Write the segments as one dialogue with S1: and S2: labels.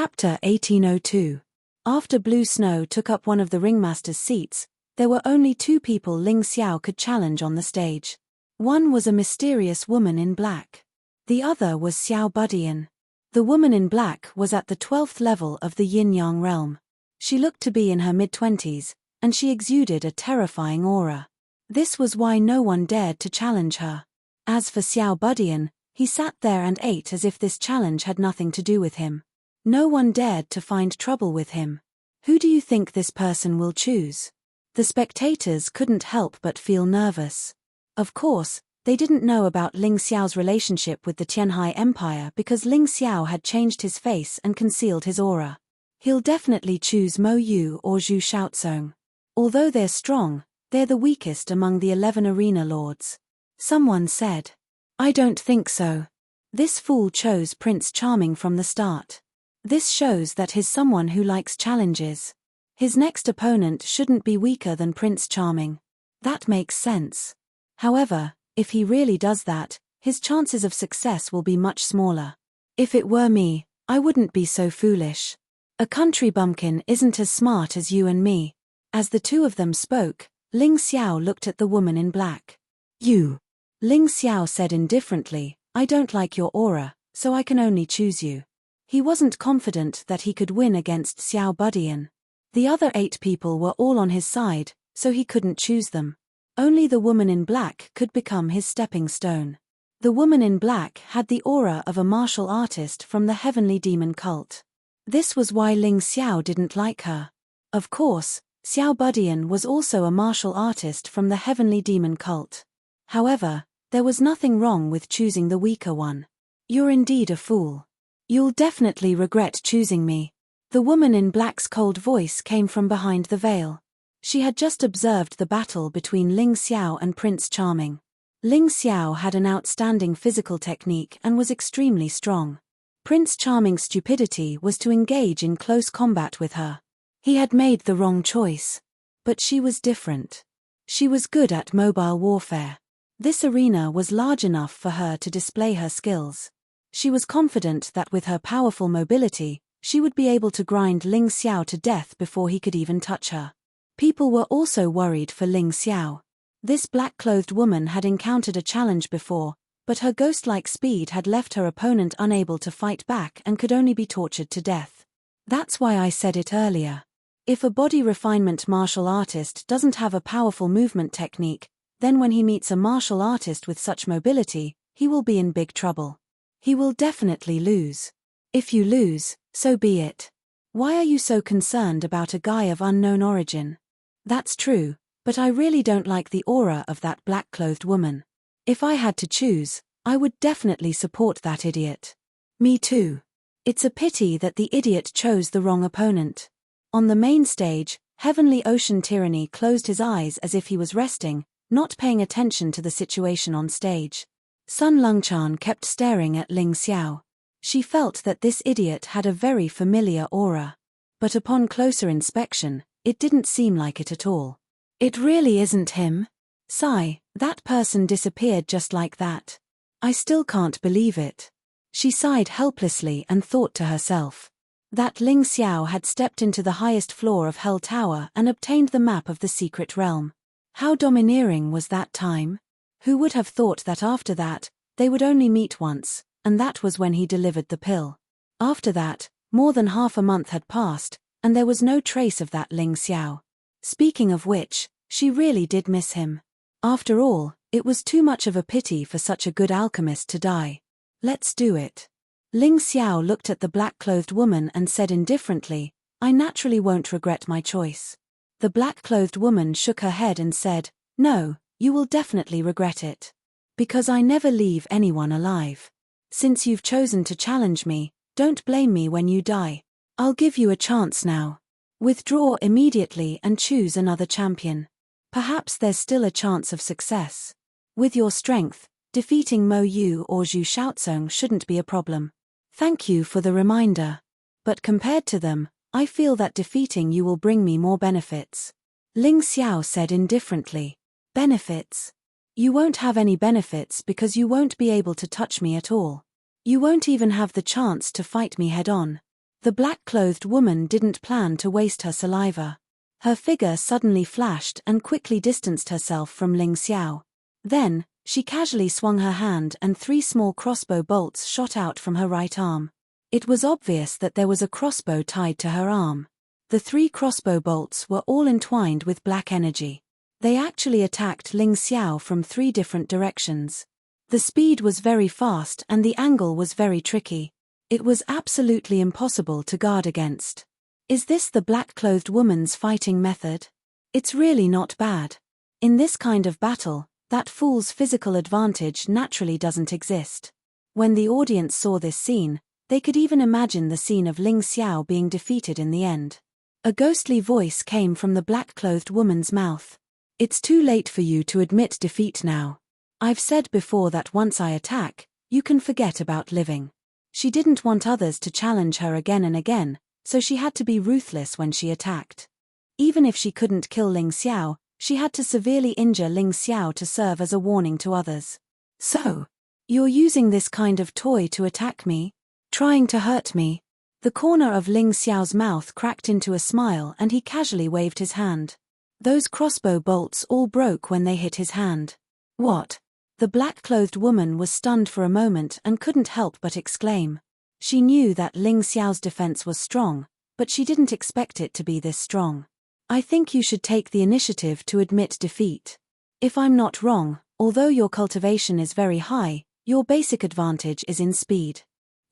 S1: Chapter 1802. After Blue Snow took up one of the ringmaster's seats, there were only two people Ling Xiao could challenge on the stage. One was a mysterious woman in black. The other was Xiao Budian. The woman in black was at the 12th level of the yin-yang realm. She looked to be in her mid-20s, and she exuded a terrifying aura. This was why no one dared to challenge her. As for Xiao Budian, he sat there and ate as if this challenge had nothing to do with him. No one dared to find trouble with him. Who do you think this person will choose? The spectators couldn't help but feel nervous. Of course, they didn't know about Ling Xiao's relationship with the Tianhai Empire because Ling Xiao had changed his face and concealed his aura. He'll definitely choose Mo Yu or Zhu Shaozong. Although they're strong, they're the weakest among the 11 arena lords. Someone said. I don't think so. This fool chose Prince Charming from the start. This shows that he's someone who likes challenges. His next opponent shouldn't be weaker than Prince Charming. That makes sense. However, if he really does that, his chances of success will be much smaller. If it were me, I wouldn't be so foolish. A country bumpkin isn't as smart as you and me. As the two of them spoke, Ling Xiao looked at the woman in black. You. Ling Xiao said indifferently, I don't like your aura, so I can only choose you. He wasn't confident that he could win against Xiao Budian. The other 8 people were all on his side, so he couldn't choose them. Only the woman in black could become his stepping stone. The woman in black had the aura of a martial artist from the heavenly demon cult. This was why Ling Xiao didn't like her. Of course, Xiao Budian was also a martial artist from the heavenly demon cult. However, there was nothing wrong with choosing the weaker one. You're indeed a fool. You'll definitely regret choosing me. The woman in black's cold voice came from behind the veil. She had just observed the battle between Ling Xiao and Prince Charming. Ling Xiao had an outstanding physical technique and was extremely strong. Prince Charming's stupidity was to engage in close combat with her. He had made the wrong choice. But she was different. She was good at mobile warfare. This arena was large enough for her to display her skills. She was confident that with her powerful mobility, she would be able to grind Ling Xiao to death before he could even touch her. People were also worried for Ling Xiao. This black-clothed woman had encountered a challenge before, but her ghost-like speed had left her opponent unable to fight back and could only be tortured to death. That's why I said it earlier. If a body refinement martial artist doesn't have a powerful movement technique, then when he meets a martial artist with such mobility, he will be in big trouble. He will definitely lose. If you lose, so be it. Why are you so concerned about a guy of unknown origin? That's true, but I really don't like the aura of that black-clothed woman. If I had to choose, I would definitely support that idiot. Me too. It's a pity that the idiot chose the wrong opponent. On the main stage, Heavenly Ocean Tyranny closed his eyes as if he was resting, not paying attention to the situation on stage. Sun Lungchan kept staring at Ling Xiao. She felt that this idiot had a very familiar aura. But upon closer inspection, it didn't seem like it at all. It really isn't him. Sigh, that person disappeared just like that. I still can't believe it. She sighed helplessly and thought to herself. That Ling Xiao had stepped into the highest floor of Hell Tower and obtained the map of the secret realm. How domineering was that time? Who would have thought that after that, they would only meet once, and that was when he delivered the pill. After that, more than half a month had passed, and there was no trace of that Ling Xiao. Speaking of which, she really did miss him. After all, it was too much of a pity for such a good alchemist to die. Let's do it. Ling Xiao looked at the black-clothed woman and said indifferently, I naturally won't regret my choice. The black-clothed woman shook her head and said, No, you will definitely regret it. Because I never leave anyone alive. Since you've chosen to challenge me, don't blame me when you die. I'll give you a chance now. Withdraw immediately and choose another champion. Perhaps there's still a chance of success. With your strength, defeating Mo Yu or Zhu Shaozong shouldn't be a problem. Thank you for the reminder. But compared to them, I feel that defeating you will bring me more benefits. Ling Xiao said indifferently. Benefits? You won't have any benefits because you won't be able to touch me at all. You won't even have the chance to fight me head-on. The black-clothed woman didn't plan to waste her saliva. Her figure suddenly flashed and quickly distanced herself from Ling Xiao. Then, she casually swung her hand and 3 small crossbow bolts shot out from her right arm. It was obvious that there was a crossbow tied to her arm. The 3 crossbow bolts were all entwined with black energy. They actually attacked Ling Xiao from 3 different directions. The speed was very fast and the angle was very tricky. It was absolutely impossible to guard against. Is this the black-clothed woman's fighting method? It's really not bad. In this kind of battle, that fool's physical advantage naturally doesn't exist. When the audience saw this scene, they could even imagine the scene of Ling Xiao being defeated in the end. A ghostly voice came from the black-clothed woman's mouth. It's too late for you to admit defeat now. I've said before that once I attack, you can forget about living. She didn't want others to challenge her again and again, so she had to be ruthless when she attacked. Even if she couldn't kill Ling Xiao, she had to severely injure Ling Xiao to serve as a warning to others. So, you're using this kind of toy to attack me? Trying to hurt me? The corner of Ling Xiao's mouth cracked into a smile and he casually waved his hand. Those crossbow bolts all broke when they hit his hand. What? The black-clothed woman was stunned for a moment and couldn't help but exclaim. She knew that Ling Xiao's defense was strong, but she didn't expect it to be this strong. I think you should take the initiative to admit defeat. If I'm not wrong, although your cultivation is very high, your basic advantage is in speed.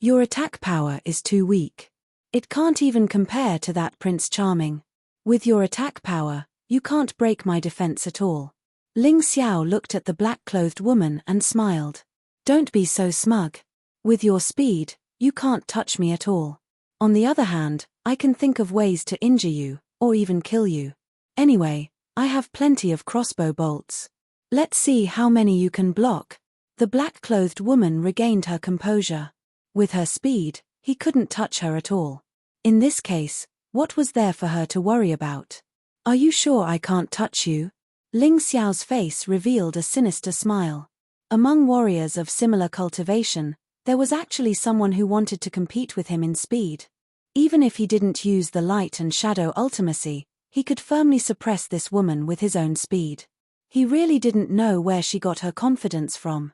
S1: Your attack power is too weak. It can't even compare to that Prince Charming. With your attack power, you can't break my defense at all. Ling Xiao looked at the black-clothed woman and smiled. Don't be so smug. With your speed, you can't touch me at all. On the other hand, I can think of ways to injure you, or even kill you. Anyway, I have plenty of crossbow bolts. Let's see how many you can block. The black-clothed woman regained her composure. With her speed, he couldn't touch her at all. In this case, what was there for her to worry about? Are you sure I can't touch you? Ling Xiao's face revealed a sinister smile. Among warriors of similar cultivation, there was actually someone who wanted to compete with him in speed. Even if he didn't use the light and shadow ultimacy, he could firmly suppress this woman with his own speed. He really didn't know where she got her confidence from.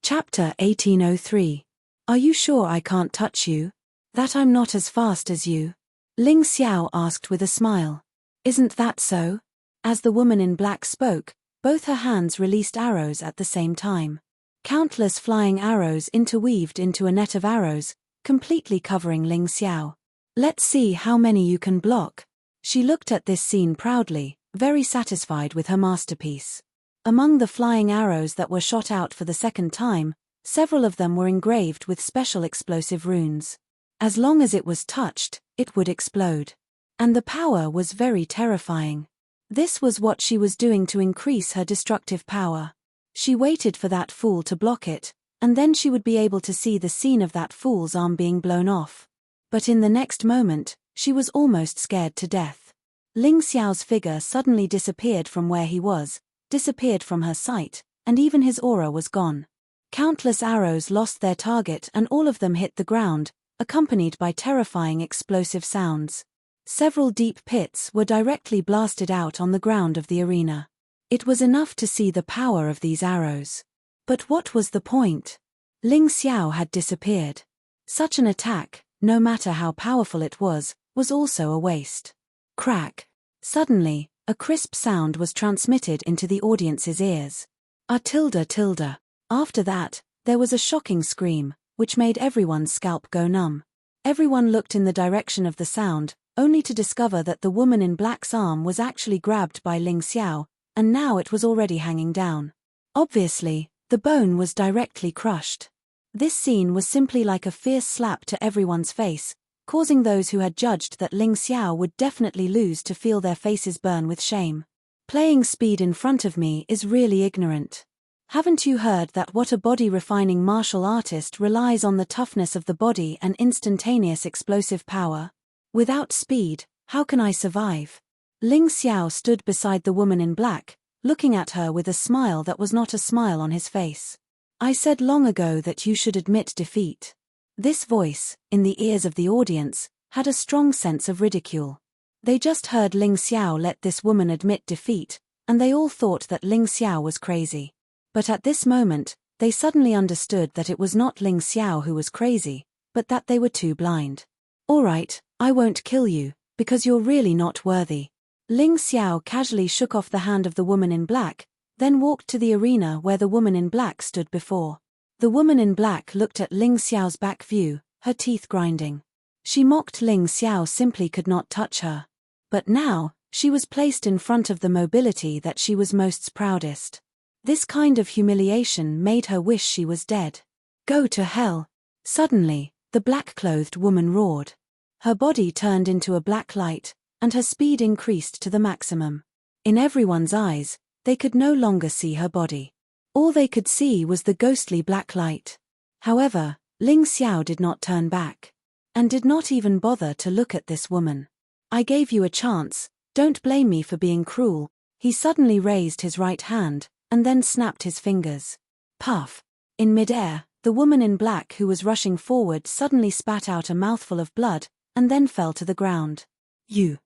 S1: Chapter 1803. Are you sure I can't touch you? That I'm not as fast as you? Ling Xiao asked with a smile. Isn't that so? As the woman in black spoke, both her hands released arrows at the same time. Countless flying arrows interweaved into a net of arrows, completely covering Ling Xiao. Let's see how many you can block. She looked at this scene proudly, very satisfied with her masterpiece. Among the flying arrows that were shot out for the second time, several of them were engraved with special explosive runes. As long as it was touched, it would explode. And the power was very terrifying. This was what she was doing to increase her destructive power. She waited for that fool to block it, and then she would be able to see the scene of that fool's arm being blown off. But in the next moment, she was almost scared to death. Ling Xiao's figure suddenly disappeared from where he was, disappeared from her sight, and even his aura was gone. Countless arrows lost their target and all of them hit the ground, accompanied by terrifying explosive sounds. Several deep pits were directly blasted out on the ground of the arena. It was enough to see the power of these arrows. But what was the point? Ling Xiao had disappeared. Such an attack, no matter how powerful it was also a waste. Crack. Suddenly, a crisp sound was transmitted into the audience's ears. Tilde. After that, there was a shocking scream, which made everyone's scalp go numb. Everyone looked in the direction of the sound, only to discover that the woman in black's arm was actually grabbed by Ling Xiao, and now it was already hanging down. Obviously, the bone was directly crushed. This scene was simply like a fierce slap to everyone's face, causing those who had judged that Ling Xiao would definitely lose to feel their faces burn with shame. Playing speed in front of me is really ignorant. Haven't you heard that what a body-refining martial artist relies on the toughness of the body and instantaneous explosive power? Without speed, how can I survive? Ling Xiao stood beside the woman in black, looking at her with a smile that was not a smile on his face. I said long ago that you should admit defeat. This voice, in the ears of the audience, had a strong sense of ridicule. They just heard Ling Xiao let this woman admit defeat, and they all thought that Ling Xiao was crazy. But at this moment, they suddenly understood that it was not Ling Xiao who was crazy, but that they were too blind. "All right, I won't kill you, because you're really not worthy." Ling Xiao casually shook off the hand of the woman in black, then walked to the arena where the woman in black stood before. The woman in black looked at Ling Xiao's back view, her teeth grinding. She mocked Ling Xiao simply could not touch her. But now, she was placed in front of the mobility that she was most proudest. This kind of humiliation made her wish she was dead. "Go to hell!" Suddenly, the black-clothed woman roared. Her body turned into a black light, and her speed increased to the maximum. In everyone's eyes, they could no longer see her body. All they could see was the ghostly black light. However, Ling Xiao did not turn back, and did not even bother to look at this woman. "I gave you a chance, don't blame me for being cruel." He suddenly raised his right hand, and then snapped his fingers. Puff! In midair, the woman in black who was rushing forward suddenly spat out a mouthful of blood, and then fell to the ground. You.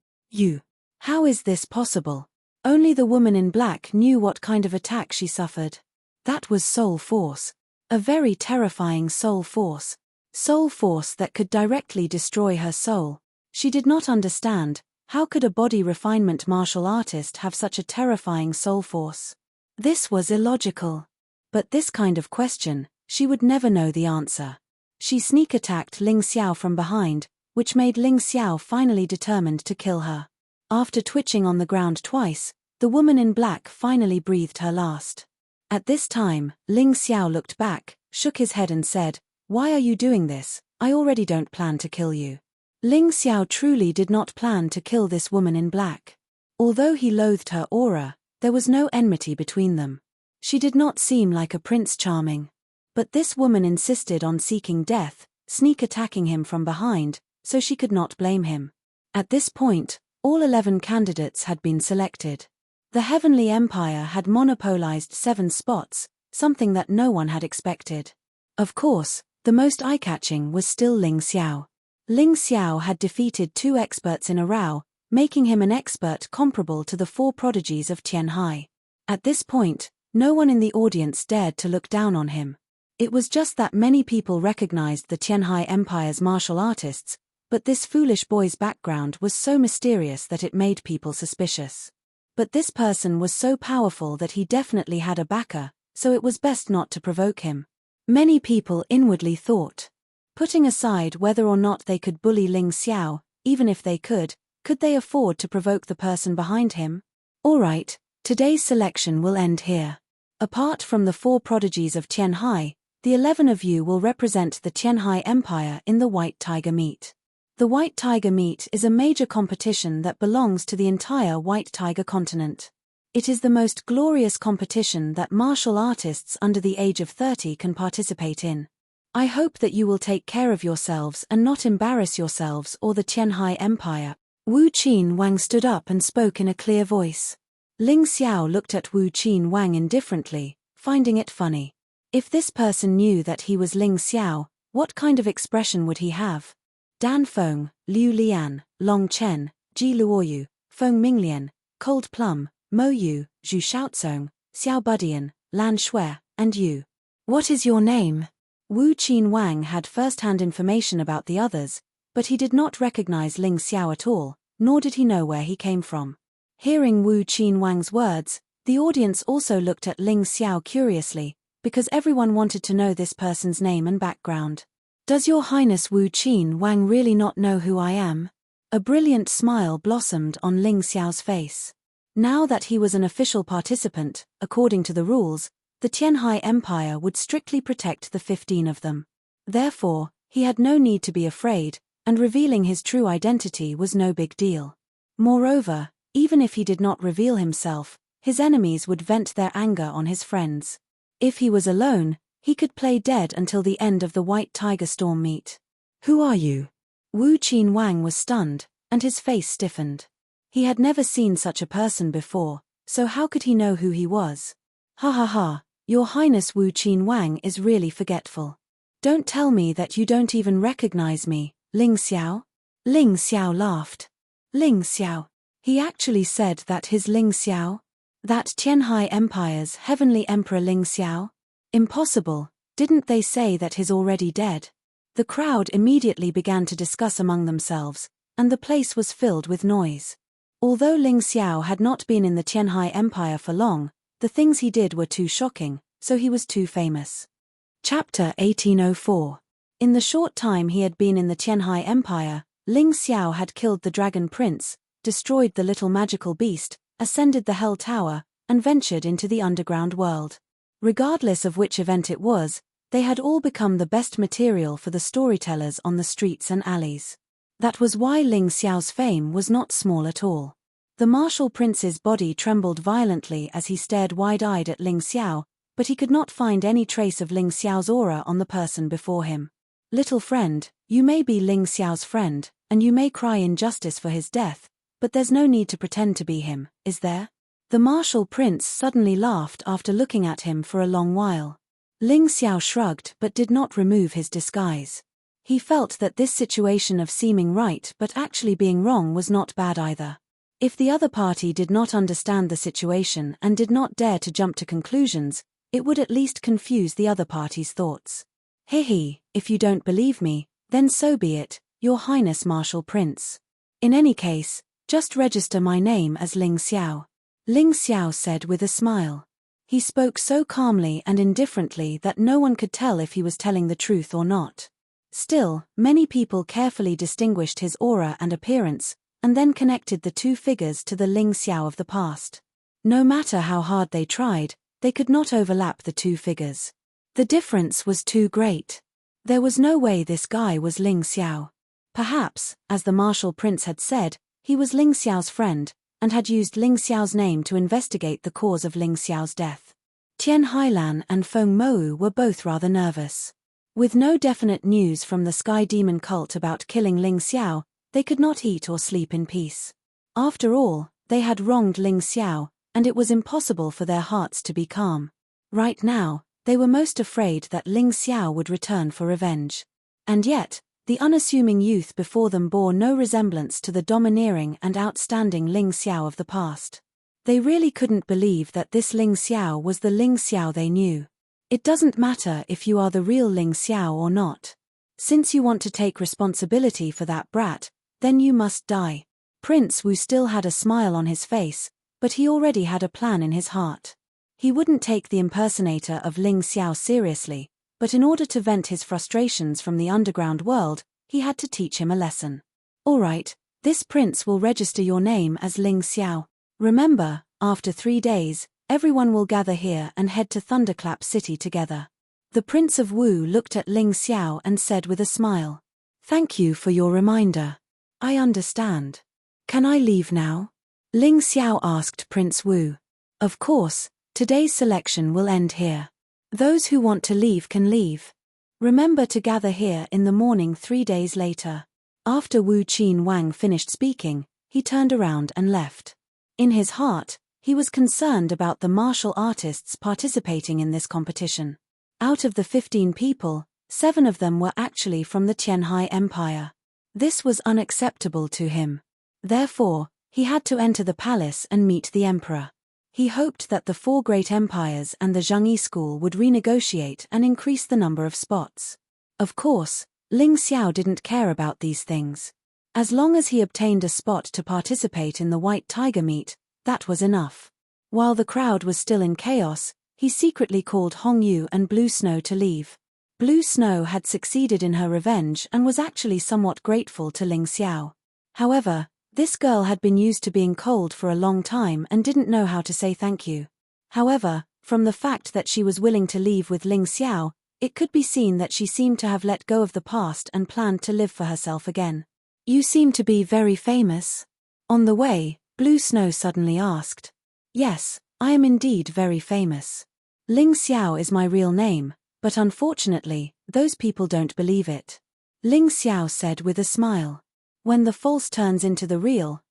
S1: How is this possible?" Only the woman in black knew what kind of attack she suffered. That was soul force. A very terrifying soul force. Soul force that could directly destroy her soul. She did not understand, how could a body refinement martial artist have such a terrifying soul force? This was illogical. But this kind of question, she would never know the answer. She sneak attacked Ling Xiao from behind, which made Ling Xiao finally determined to kill her. After twitching on the ground twice, the woman in black finally breathed her last. At this time, Ling Xiao looked back, shook his head and said, "Why are you doing this? I already don't plan to kill you." Ling Xiao truly did not plan to kill this woman in black. Although he loathed her aura, there was no enmity between them. She did not seem like a Prince Charming. But this woman insisted on seeking death, sneak attacking him from behind, so she could not blame him. At this point, all 11 candidates had been selected. The Heavenly Empire had monopolized 7 spots, something that no one had expected. Of course, the most eye-catching was still Ling Xiao. Ling Xiao had defeated 2 experts in a row, making him an expert comparable to the 4 prodigies of Tianhai. At this point, no one in the audience dared to look down on him. It was just that many people recognized the Tianhai Empire's martial artists, but this foolish boy's background was so mysterious that it made people suspicious. But this person was so powerful that he definitely had a backer, so it was best not to provoke him. Many people inwardly thought. Putting aside whether or not they could bully Ling Xiao, even if they could they afford to provoke the person behind him? Alright, today's selection will end here. Apart from the 4 prodigies of Tianhai, the 11 of you will represent the Tianhai Empire in the White Tiger Meet. The White Tiger Meet is a major competition that belongs to the entire White Tiger continent. It is the most glorious competition that martial artists under the age of 30 can participate in. I hope that you will take care of yourselves and not embarrass yourselves or the Tianhai Empire. Wu Qin Wang stood up and spoke in a clear voice. Ling Xiao looked at Wu Qin Wang indifferently, finding it funny. If this person knew that he was Ling Xiao, what kind of expression would he have? Dan Feng, Liu Lian, Long Chen, Ji Luoyu, Feng Minglian, Cold Plum, Mo Yu, Zhu Shaozong, Xiao Budian, Lan Shui, and you. What is your name? Wu Qin Wang had first-hand information about the others, but he did not recognize Ling Xiao at all, nor did he know where he came from. Hearing Wu Qin Wang's words, the audience also looked at Ling Xiao curiously, because everyone wanted to know this person's name and background. Does Your Highness Wu Qin Wang really not know who I am? A brilliant smile blossomed on Ling Xiao's face. Now that he was an official participant, according to the rules, the Tianhai Empire would strictly protect the 15 of them. Therefore, he had no need to be afraid, and revealing his true identity was no big deal. Moreover, even if he did not reveal himself, his enemies would vent their anger on his friends. If he was alone, he could play dead until the end of the White Tiger Storm meet. Who are you? Wu Qin Wang was stunned, and his face stiffened. He had never seen such a person before, so how could he know who he was? Ha ha ha, Your Highness Wu Qin Wang is really forgetful. Don't tell me that you don't even recognize me, Ling Xiao? Ling Xiao laughed. Ling Xiao. He actually said that his Ling Xiao? That Tianhai Empire's heavenly emperor Ling Xiao? Impossible, didn't they say that he's already dead? The crowd immediately began to discuss among themselves, and the place was filled with noise. Although Ling Xiao had not been in the Tianhai Empire for long, the things he did were too shocking, so he was too famous. Chapter 1804. In the short time he had been in the Tianhai Empire, Ling Xiao had killed the Dragon Prince, destroyed the little magical beast, ascended the Hell Tower, and ventured into the underground world. Regardless of which event it was, they had all become the best material for the storytellers on the streets and alleys. That was why Ling Xiao's fame was not small at all. The martial prince's body trembled violently as he stared wide-eyed at Ling Xiao, but he could not find any trace of Ling Xiao's aura on the person before him. Little friend, you may be Ling Xiao's friend, and you may cry injustice for his death, but there's no need to pretend to be him, is there? The martial prince suddenly laughed after looking at him for a long while. Ling Xiao shrugged but did not remove his disguise. He felt that this situation of seeming right but actually being wrong was not bad either. If the other party did not understand the situation and did not dare to jump to conclusions, it would at least confuse the other party's thoughts. Hehe, if you don't believe me, then so be it, Your Highness Martial Prince. In any case, just register my name as Ling Xiao. Ling Xiao said with a smile. He spoke so calmly and indifferently that no one could tell if he was telling the truth or not. Still, many people carefully distinguished his aura and appearance, and then connected the two figures to the Ling Xiao of the past. No matter how hard they tried, they could not overlap the two figures. The difference was too great. There was no way this guy was Ling Xiao. Perhaps, as the martial prince had said, he was Ling Xiao's friend, and had used Ling Xiao's name to investigate the cause of Ling Xiao's death. Tian Hailan and Feng Mou were both rather nervous. With no definite news from the Sky Demon cult about killing Ling Xiao, they could not eat or sleep in peace. After all, they had wronged Ling Xiao, and it was impossible for their hearts to be calm. Right now, they were most afraid that Ling Xiao would return for revenge. And yet, the unassuming youth before them bore no resemblance to the domineering and outstanding Ling Xiao of the past. They really couldn't believe that this Ling Xiao was the Ling Xiao they knew. It doesn't matter if you are the real Ling Xiao or not. Since you want to take responsibility for that brat, then you must die. Prince Wu still had a smile on his face, but he already had a plan in his heart. He wouldn't take the impersonator of Ling Xiao seriously, but in order to vent his frustrations from the underground world, he had to teach him a lesson. All right, this prince will register your name as Ling Xiao. Remember, after 3 days, everyone will gather here and head to Thunderclap City together. The Prince of Wu looked at Ling Xiao and said with a smile. Thank you for your reminder. I understand. Can I leave now? Ling Xiao asked Prince Wu. Of course, today's selection will end here. Those who want to leave can leave. Remember to gather here in the morning 3 days later. After Wu Qin Wang finished speaking, he turned around and left. In his heart, he was concerned about the martial artists participating in this competition. Out of the 15 people, 7 of them were actually from the Tianhai Empire. This was unacceptable to him. Therefore, he had to enter the palace and meet the emperor. He hoped that the 4 great empires and the Zhangyi school would renegotiate and increase the number of spots. Of course, Ling Xiao didn't care about these things. As long as he obtained a spot to participate in the White Tiger meet, that was enough. While the crowd was still in chaos, he secretly called Hong Yu and Blue Snow to leave. Blue Snow had succeeded in her revenge and was actually somewhat grateful to Ling Xiao. However, this girl had been used to being cold for a long time and didn't know how to say thank you. However, from the fact that she was willing to leave with Ling Xiao, it could be seen that she seemed to have let go of the past and planned to live for herself again. You seem to be very famous. On the way, Blue Snow suddenly asked. Yes, I am indeed very famous. Ling Xiao is my real name, but unfortunately, those people don't believe it. Ling Xiao said with a smile. When the false turns into the real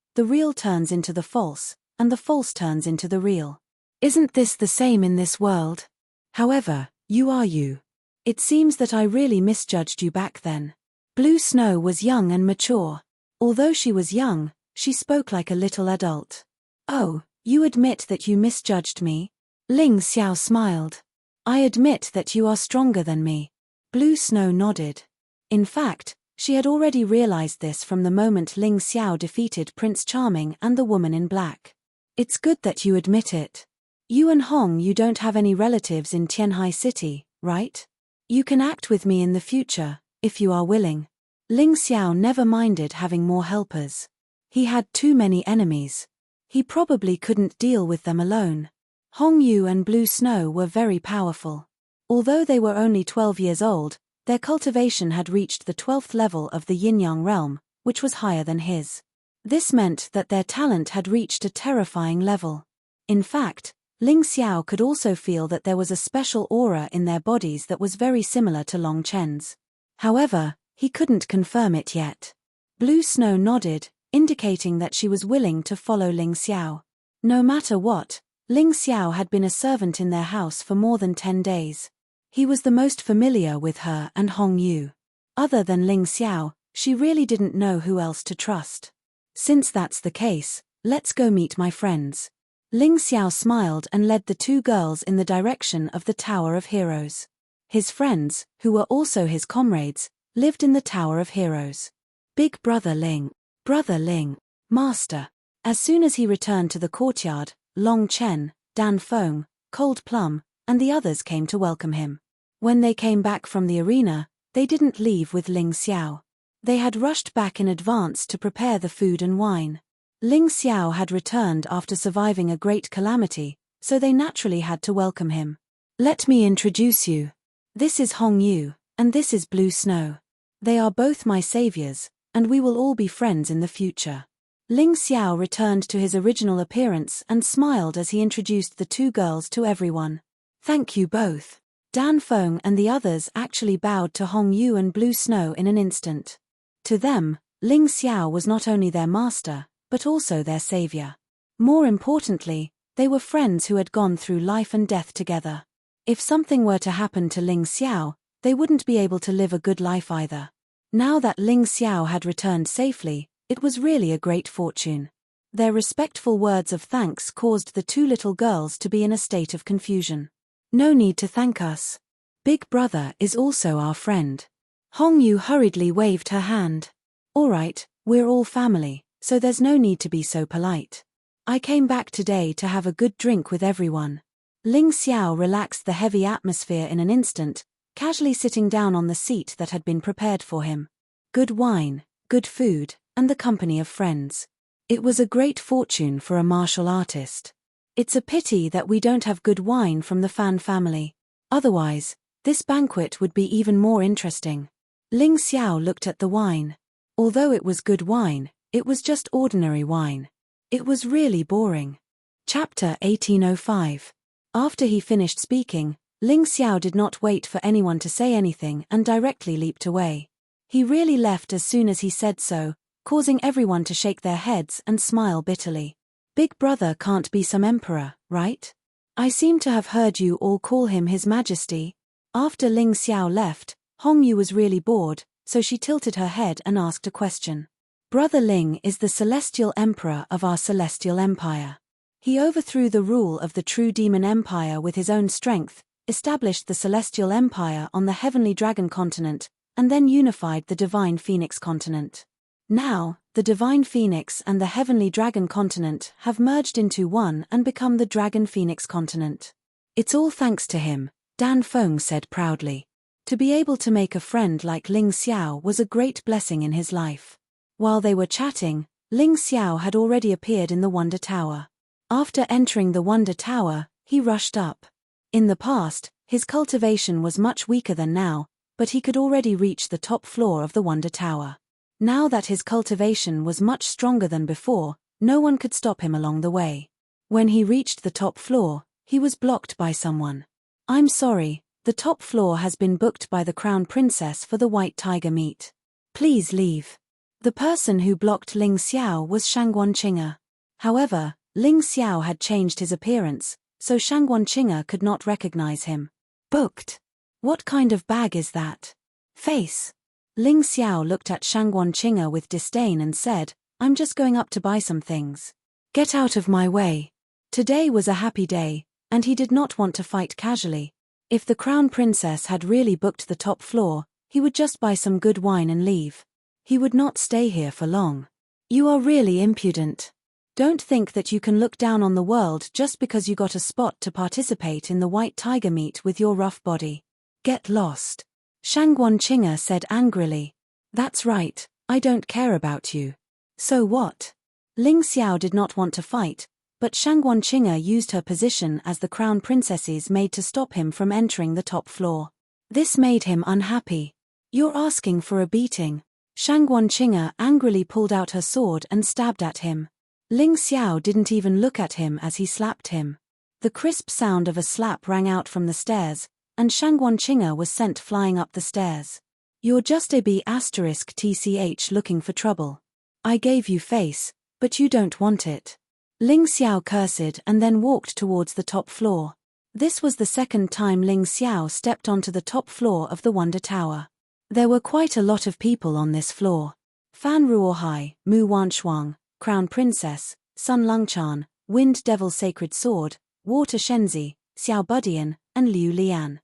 S1: turns into the false, and the false turns into the real. Isn't this the same in this world? However, you are you. It seems that I really misjudged you back then. Blue Snow was young and mature. Although she was young, she spoke like a little adult. "Oh, you admit that you misjudged me?" Ling Xiao smiled. "I admit that you are stronger than me." Blue Snow nodded. In fact, she had already realized this from the moment Ling Xiao defeated Prince Charming and the woman in black. "It's good that you admit it. You and Hong Yu don't have any relatives in Tianhai City, right? You can act with me in the future, if you are willing." Ling Xiao never minded having more helpers. He had too many enemies. He probably couldn't deal with them alone. Hong Yu and Blue Snow were very powerful. Although they were only 12 years old, their cultivation had reached the 12th level of the Yin-Yang realm, which was higher than his. This meant that their talent had reached a terrifying level. In fact, Ling Xiao could also feel that there was a special aura in their bodies that was very similar to Long Chen's. However, he couldn't confirm it yet. Blue Snow nodded, indicating that she was willing to follow Ling Xiao. No matter what, Ling Xiao had been a servant in their house for more than 10 days. He was the most familiar with her and Hong Yu. Other than Ling Xiao, she really didn't know who else to trust. "Since that's the case, let's go meet my friends." Ling Xiao smiled and led the two girls in the direction of the Tower of Heroes. His friends, who were also his comrades, lived in the Tower of Heroes. "Big Brother Ling. Brother Ling. Master." As soon as he returned to the courtyard, Long Chen, Dan Feng, Cold Plum, and the others came to welcome him. When they came back from the arena, they didn't leave with Ling Xiao. They had rushed back in advance to prepare the food and wine. Ling Xiao had returned after surviving a great calamity, so they naturally had to welcome him. "Let me introduce you. This is Hong Yu, and this is Blue Snow. They are both my saviors, and we will all be friends in the future." Ling Xiao returned to his original appearance and smiled as he introduced the two girls to everyone. "Thank you both." Dan Feng and the others actually bowed to Hong Yu and Blue Snow in an instant. To them, Ling Xiao was not only their master, but also their savior. More importantly, they were friends who had gone through life and death together. If something were to happen to Ling Xiao, they wouldn't be able to live a good life either. Now that Ling Xiao had returned safely, it was really a great fortune. Their respectful words of thanks caused the two little girls to be in a state of confusion. "No need to thank us. Big Brother is also our friend." Hong Yu hurriedly waved her hand. "All right, we're all family, so there's no need to be so polite. I came back today to have a good drink with everyone." Ling Xiao relaxed the heavy atmosphere in an instant, casually sitting down on the seat that had been prepared for him. Good wine, good food, and the company of friends. It was a great fortune for a martial artist. It's a pity that we don't have good wine from the Fan family. Otherwise, this banquet would be even more interesting. Ling Xiao looked at the wine. Although it was good wine, it was just ordinary wine. It was really boring. Chapter 1805. After he finished speaking, Ling Xiao did not wait for anyone to say anything and directly leaped away. He really left as soon as he said so, causing everyone to shake their heads and smile bitterly. "Big Brother can't be some emperor, right? I seem to have heard you all call him His Majesty." After Ling Xiao left, Hong Yu was really bored, so she tilted her head and asked a question. "Brother Ling is the celestial emperor of our celestial empire. He overthrew the rule of the true demon empire with his own strength, established the celestial empire on the heavenly dragon continent, and then unified the divine phoenix continent. Now, the divine phoenix and the heavenly dragon continent have merged into one and become the dragon phoenix continent. It's all thanks to him," Dan Feng said proudly. To be able to make a friend like Ling Xiao was a great blessing in his life. While they were chatting, Ling Xiao had already appeared in the Wonder Tower. After entering the Wonder Tower, he rushed up. In the past, his cultivation was much weaker than now, but he could already reach the top floor of the Wonder Tower. Now that his cultivation was much stronger than before, no one could stop him along the way. When he reached the top floor, he was blocked by someone. "I'm sorry, the top floor has been booked by the Crown Princess for the White Tiger meat. Please leave." The person who blocked Ling Xiao was Shangguan Qing'er. However, Ling Xiao had changed his appearance, so Shangguan Qing'er could not recognize him. "Booked? What kind of bag is that? Face. Ling Xiao looked at Shangguan Qing'er with disdain and said, "I'm just going up to buy some things. Get out of my way." Today was a happy day, and he did not want to fight casually. If the crown princess had really booked the top floor, he would just buy some good wine and leave. He would not stay here for long. You are really impudent. Don't think that you can look down on the world just because you got a spot to participate in the white tiger meet with your rough body. Get lost. Shangguan Qing'er said angrily. That's right, I don't care about you. So what? Ling Xiao did not want to fight, but Shangguan Qing'er used her position as the crown princess's maid to stop him from entering the top floor. This made him unhappy. You're asking for a beating. Shangguan Qing'er angrily pulled out her sword and stabbed at him. Ling Xiao didn't even look at him as he slapped him. The crisp sound of a slap rang out from the stairs, and Shangguan Qing'er was sent flying up the stairs. You're just a B*TCH looking for trouble. I gave you face, but you don't want it. Ling Xiao cursed and then walked towards the top floor. This was the second time Ling Xiao stepped onto the top floor of the Wonder Tower. There were quite a lot of people on this floor. Fan Ruohai, Mu Wanshuang, Crown Princess, Sun Lungchan, Wind Devil Sacred Sword, Water Shenzi, Xiao Budian, and Liu Lian.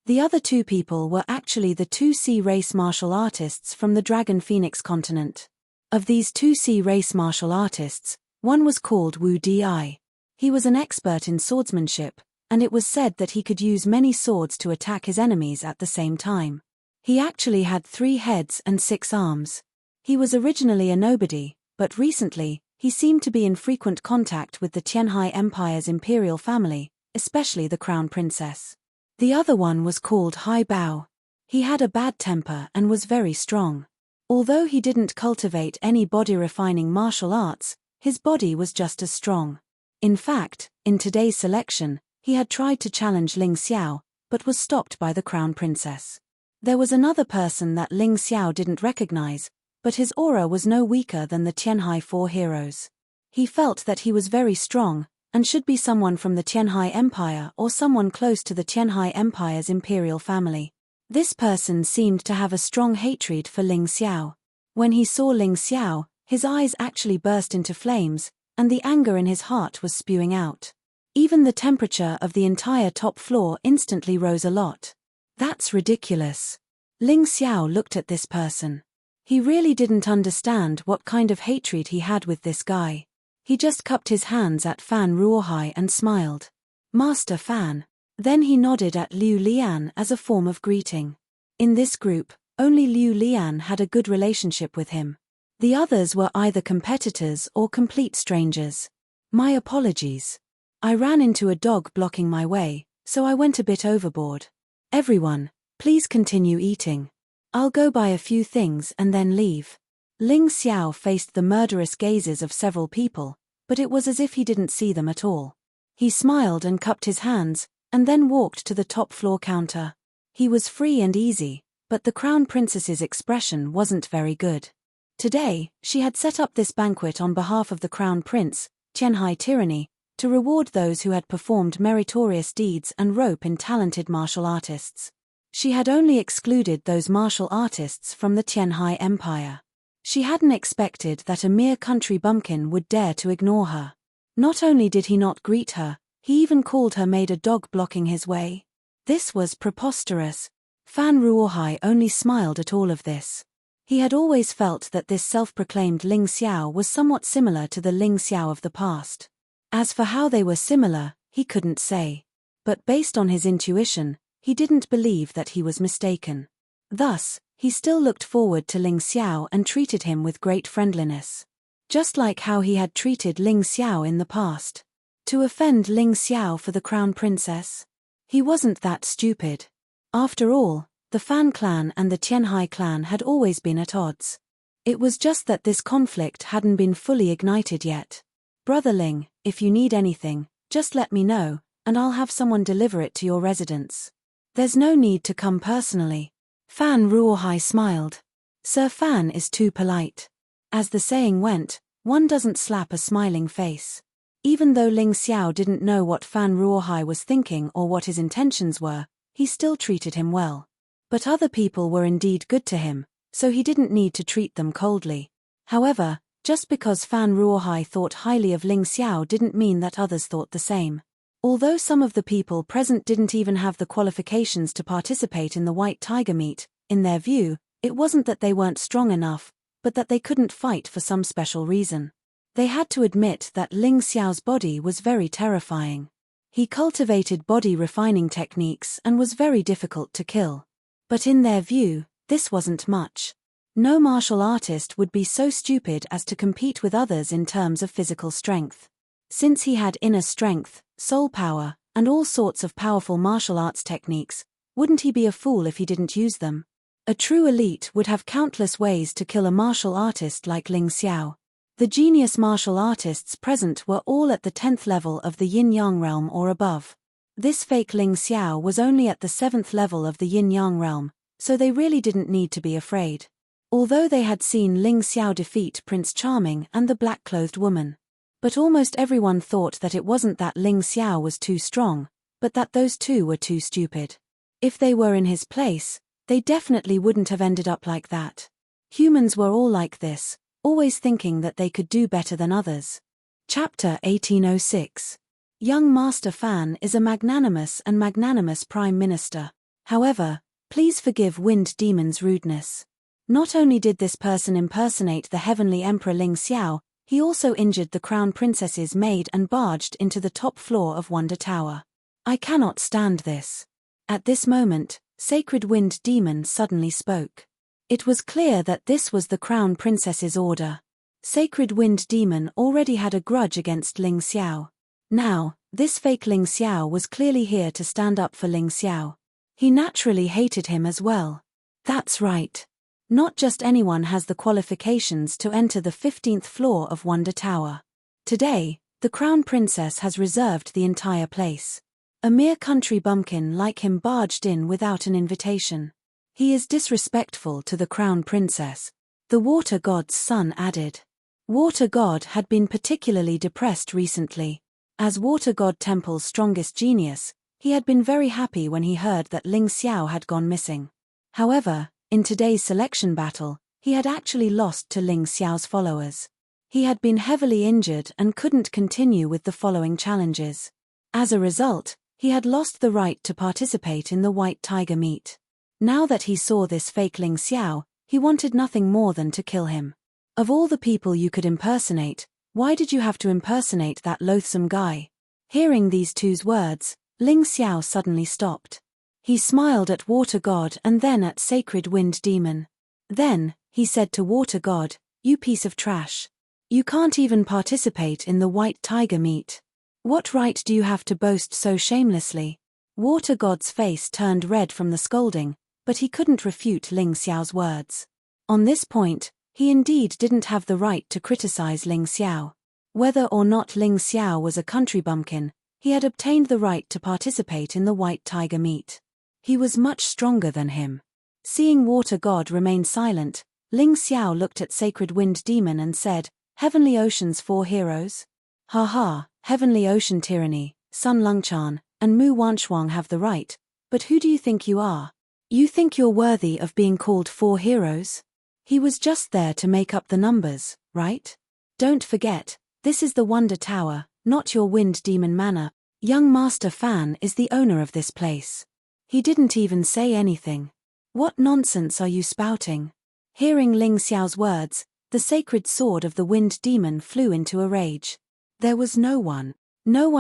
S1: The other two people were actually the 2C race martial artists from the Dragon Phoenix continent. Of these 2C race martial artists, one was called Wu Di. He was an expert in swordsmanship, and it was said that he could use many swords to attack his enemies at the same time. He actually had 3 heads and 6 arms. He was originally a nobody, but recently, he seemed to be in frequent contact with the Tianhai Empire's imperial family, especially the crown princess. The other one was called Hai Bao. He had a bad temper and was very strong. Although he didn't cultivate any body-refining martial arts, his body was just as strong. In fact, in today's selection, he had tried to challenge Ling Xiao, but was stopped by the crown princess. There was another person that Ling Xiao didn't recognize, but his aura was no weaker than the Tianhai 4 heroes. He felt that he was very strong, and should be someone from the Tianhai Empire or someone close to the Tianhai Empire's imperial family. This person seemed to have a strong hatred for Ling Xiao. When he saw Ling Xiao, his eyes actually burst into flames, and the anger in his heart was spewing out. Even the temperature of the entire top floor instantly rose a lot. That's ridiculous. Ling Xiao looked at this person. He really didn't understand what kind of hatred he had with this guy. He just cupped his hands at Fan Ruohai and smiled. Master Fan. Then he nodded at Liu Lian as a form of greeting. In this group, only Liu Lian had a good relationship with him. The others were either competitors or complete strangers. My apologies. I ran into a dog blocking my way, so I went a bit overboard. Everyone, please continue eating. I'll go buy a few things and then leave. Ling Xiao faced the murderous gazes of several people, but it was as if he didn't see them at all. He smiled and cupped his hands, and then walked to the top floor counter. He was free and easy, but the crown princess's expression wasn't very good. Today, she had set up this banquet on behalf of the crown prince, Tianhai Tyranny, to reward those who had performed meritorious deeds and rope in talented martial artists. She had only excluded those martial artists from the Tianhai Empire. She hadn't expected that a mere country bumpkin would dare to ignore her. Not only did he not greet her, he even called her maid a dog blocking his way. This was preposterous. Fan Ruohai only smiled at all of this. He had always felt that this self-proclaimed Ling Xiao was somewhat similar to the Ling Xiao of the past. As for how they were similar, he couldn't say. But based on his intuition, he didn't believe that he was mistaken. Thus, he still looked forward to Ling Xiao and treated him with great friendliness. Just like how he had treated Ling Xiao in the past. To offend Ling Xiao for the crown princess? He wasn't that stupid. After all, the Fan clan and the Tianhai clan had always been at odds. It was just that this conflict hadn't been fully ignited yet. Brother Ling, if you need anything, just let me know, and I'll have someone deliver it to your residence. There's no need to come personally. Fan Ruohai smiled. Sir Fan is too polite. As the saying went, one doesn't slap a smiling face. Even though Ling Xiao didn't know what Fan Ruohai was thinking or what his intentions were, he still treated him well. But other people were indeed good to him, so he didn't need to treat them coldly. However, just because Fan Ruohai thought highly of Ling Xiao didn't mean that others thought the same. Although some of the people present didn't even have the qualifications to participate in the white tiger meet, in their view, it wasn't that they weren't strong enough, but that they couldn't fight for some special reason. They had to admit that Ling Xiao's body was very terrifying. He cultivated body refining techniques and was very difficult to kill. But in their view, this wasn't much. No martial artist would be so stupid as to compete with others in terms of physical strength. Since he had inner strength, soul power, and all sorts of powerful martial arts techniques, wouldn't he be a fool if he didn't use them? A true elite would have countless ways to kill a martial artist like Ling Xiao. The genius martial artists present were all at the 10th level of the yin-yang realm or above. This fake Ling Xiao was only at the 7th level of the yin-yang realm, so they really didn't need to be afraid. Although they had seen Ling Xiao defeat Prince Charming and the black-clothed woman. But almost everyone thought that it wasn't that Ling Xiao was too strong, but that those two were too stupid. If they were in his place, they definitely wouldn't have ended up like that. Humans were all like this, always thinking that they could do better than others. Chapter 1806. Young Master Fan is a magnanimous Prime Minister. However, please forgive Wind Demon's rudeness. Not only did this person impersonate the Heavenly Emperor Ling Xiao, he also injured the Crown Princess's maid and barged into the top floor of Wonder Tower. I cannot stand this. At this moment, Sacred Wind Demon suddenly spoke. It was clear that this was the Crown Princess's order. Sacred Wind Demon already had a grudge against Ling Xiao. Now, this fake Ling Xiao was clearly here to stand up for Ling Xiao. He naturally hated him as well. That's right. Not just anyone has the qualifications to enter the 15th floor of Wonder Tower. Today, the Crown Princess has reserved the entire place. A mere country bumpkin like him barged in without an invitation. He is disrespectful to the Crown Princess, the Water God's son added. Water God had been particularly depressed recently. As Water God Temple's strongest genius, he had been very happy when he heard that Ling Xiao had gone missing. However, in today's selection battle, he had actually lost to Ling Xiao's followers. He had been heavily injured and couldn't continue with the following challenges. As a result, he had lost the right to participate in the White Tiger meet. Now that he saw this fake Ling Xiao, he wanted nothing more than to kill him. Of all the people you could impersonate, why did you have to impersonate that loathsome guy? Hearing these two words, Ling Xiao suddenly stopped. He smiled at Water God and then at Sacred Wind Demon. Then, he said to Water God, "You piece of trash. You can't even participate in the White Tiger meet. What right do you have to boast so shamelessly?" Water God's face turned red from the scolding, but he couldn't refute Ling Xiao's words. On this point, he indeed didn't have the right to criticize Ling Xiao. Whether or not Ling Xiao was a country bumpkin, he had obtained the right to participate in the White Tiger meet. He was much stronger than him. Seeing Water God remain silent, Ling Xiao looked at Sacred Wind Demon and said, "Heavenly Ocean's 4 heroes? Ha, Heavenly Ocean Tyranny, Sun Lungchan, and Mu Wanchuang have the right, but who do you think you are? You think you're worthy of being called 4 heroes? He was just there to make up the numbers, right? Don't forget, this is the Wonder Tower, not your Wind Demon Manor. Young Master Fan is the owner of this place." He didn't even say anything. What nonsense are you spouting? Hearing Ling Xiao's words, the sacred sword of the Wind Demon flew into a rage. There was no one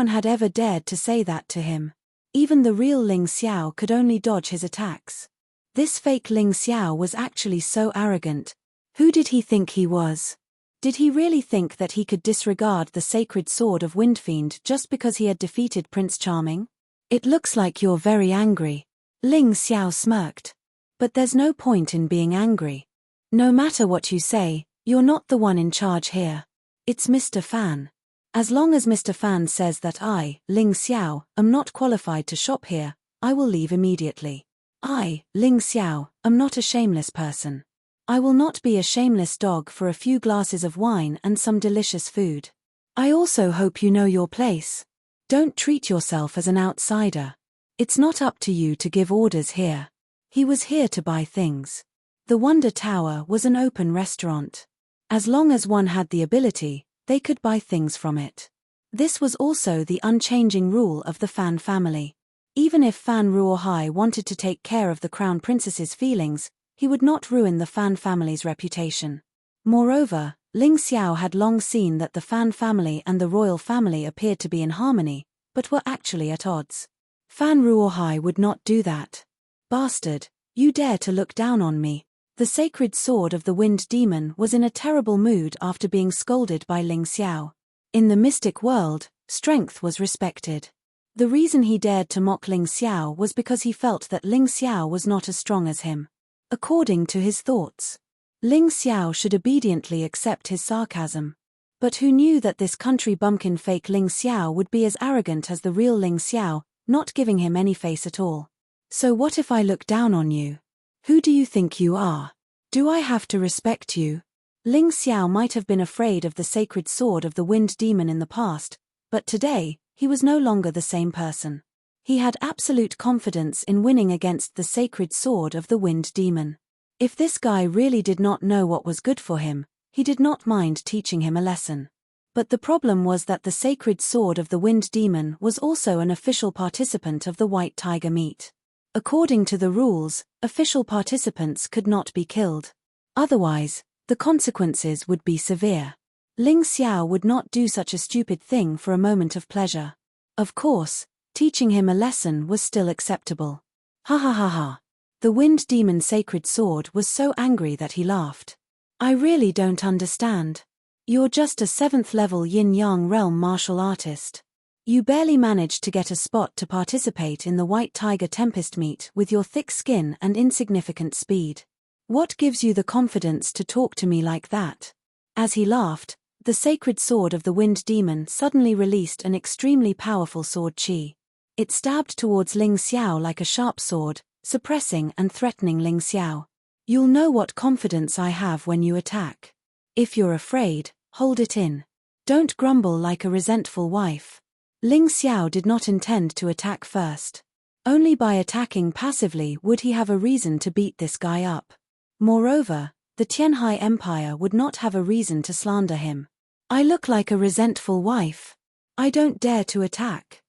S1: had ever dared to say that to him. Even the real Ling Xiao could only dodge his attacks. This fake Ling Xiao was actually so arrogant. Who did he think he was? Did he really think that he could disregard the sacred sword of Windfiend just because he had defeated Prince Charming? It looks like you're very angry. Ling Xiao smirked. But there's no point in being angry. No matter what you say, you're not the one in charge here. It's Mr. Fan. As long as Mr. Fan says that I, Ling Xiao, am not qualified to shop here, I will leave immediately. I, Ling Xiao, am not a shameless person. I will not be a shameless dog for a few glasses of wine and some delicious food. I also hope you know your place. Don't treat yourself as an outsider. It's not up to you to give orders here. He was here to buy things. The Wonder Tower was an open restaurant. As long as one had the ability, they could buy things from it. This was also the unchanging rule of the Fan family. Even if Fan Ruohai wanted to take care of the Crown Princess's feelings, he would not ruin the Fan family's reputation. Moreover, Ling Xiao had long seen that the Fan family and the royal family appeared to be in harmony, but were actually at odds. Fan Ruohai would not do that. Bastard, you dare to look down on me. The sacred sword of the Wind Demon was in a terrible mood after being scolded by Ling Xiao. In the mystic world, strength was respected. The reason he dared to mock Ling Xiao was because he felt that Ling Xiao was not as strong as him. According to his thoughts, Ling Xiao should obediently accept his sarcasm. But who knew that this country bumpkin fake Ling Xiao would be as arrogant as the real Ling Xiao, not giving him any face at all? So what if I look down on you? Who do you think you are? Do I have to respect you? Ling Xiao might have been afraid of the sacred sword of the Wind Demon in the past, but today, he was no longer the same person. He had absolute confidence in winning against the sacred sword of the Wind Demon. If this guy really did not know what was good for him, he did not mind teaching him a lesson. But the problem was that the sacred sword of the Wind Demon was also an official participant of the White Tiger meet. According to the rules, official participants could not be killed. Otherwise, the consequences would be severe. Ling Xiao would not do such a stupid thing for a moment of pleasure. Of course, teaching him a lesson was still acceptable. Ha ha ha ha. The Wind Demon sacred sword was so angry that he laughed. I really don't understand. You're just a 7th level yin-yang realm martial artist. You barely managed to get a spot to participate in the White Tiger Tempest meet with your thick skin and insignificant speed. What gives you the confidence to talk to me like that? As he laughed, the sacred sword of the Wind Demon suddenly released an extremely powerful sword qi. It stabbed towards Ling Xiao like a sharp sword, suppressing and threatening Ling Xiao. You'll know what confidence I have when you attack. If you're afraid, hold it in. Don't grumble like a resentful wife. Ling Xiao did not intend to attack first. Only by attacking passively would he have a reason to beat this guy up. Moreover, the Tianhai Empire would not have a reason to slander him. I look like a resentful wife. I don't dare to attack.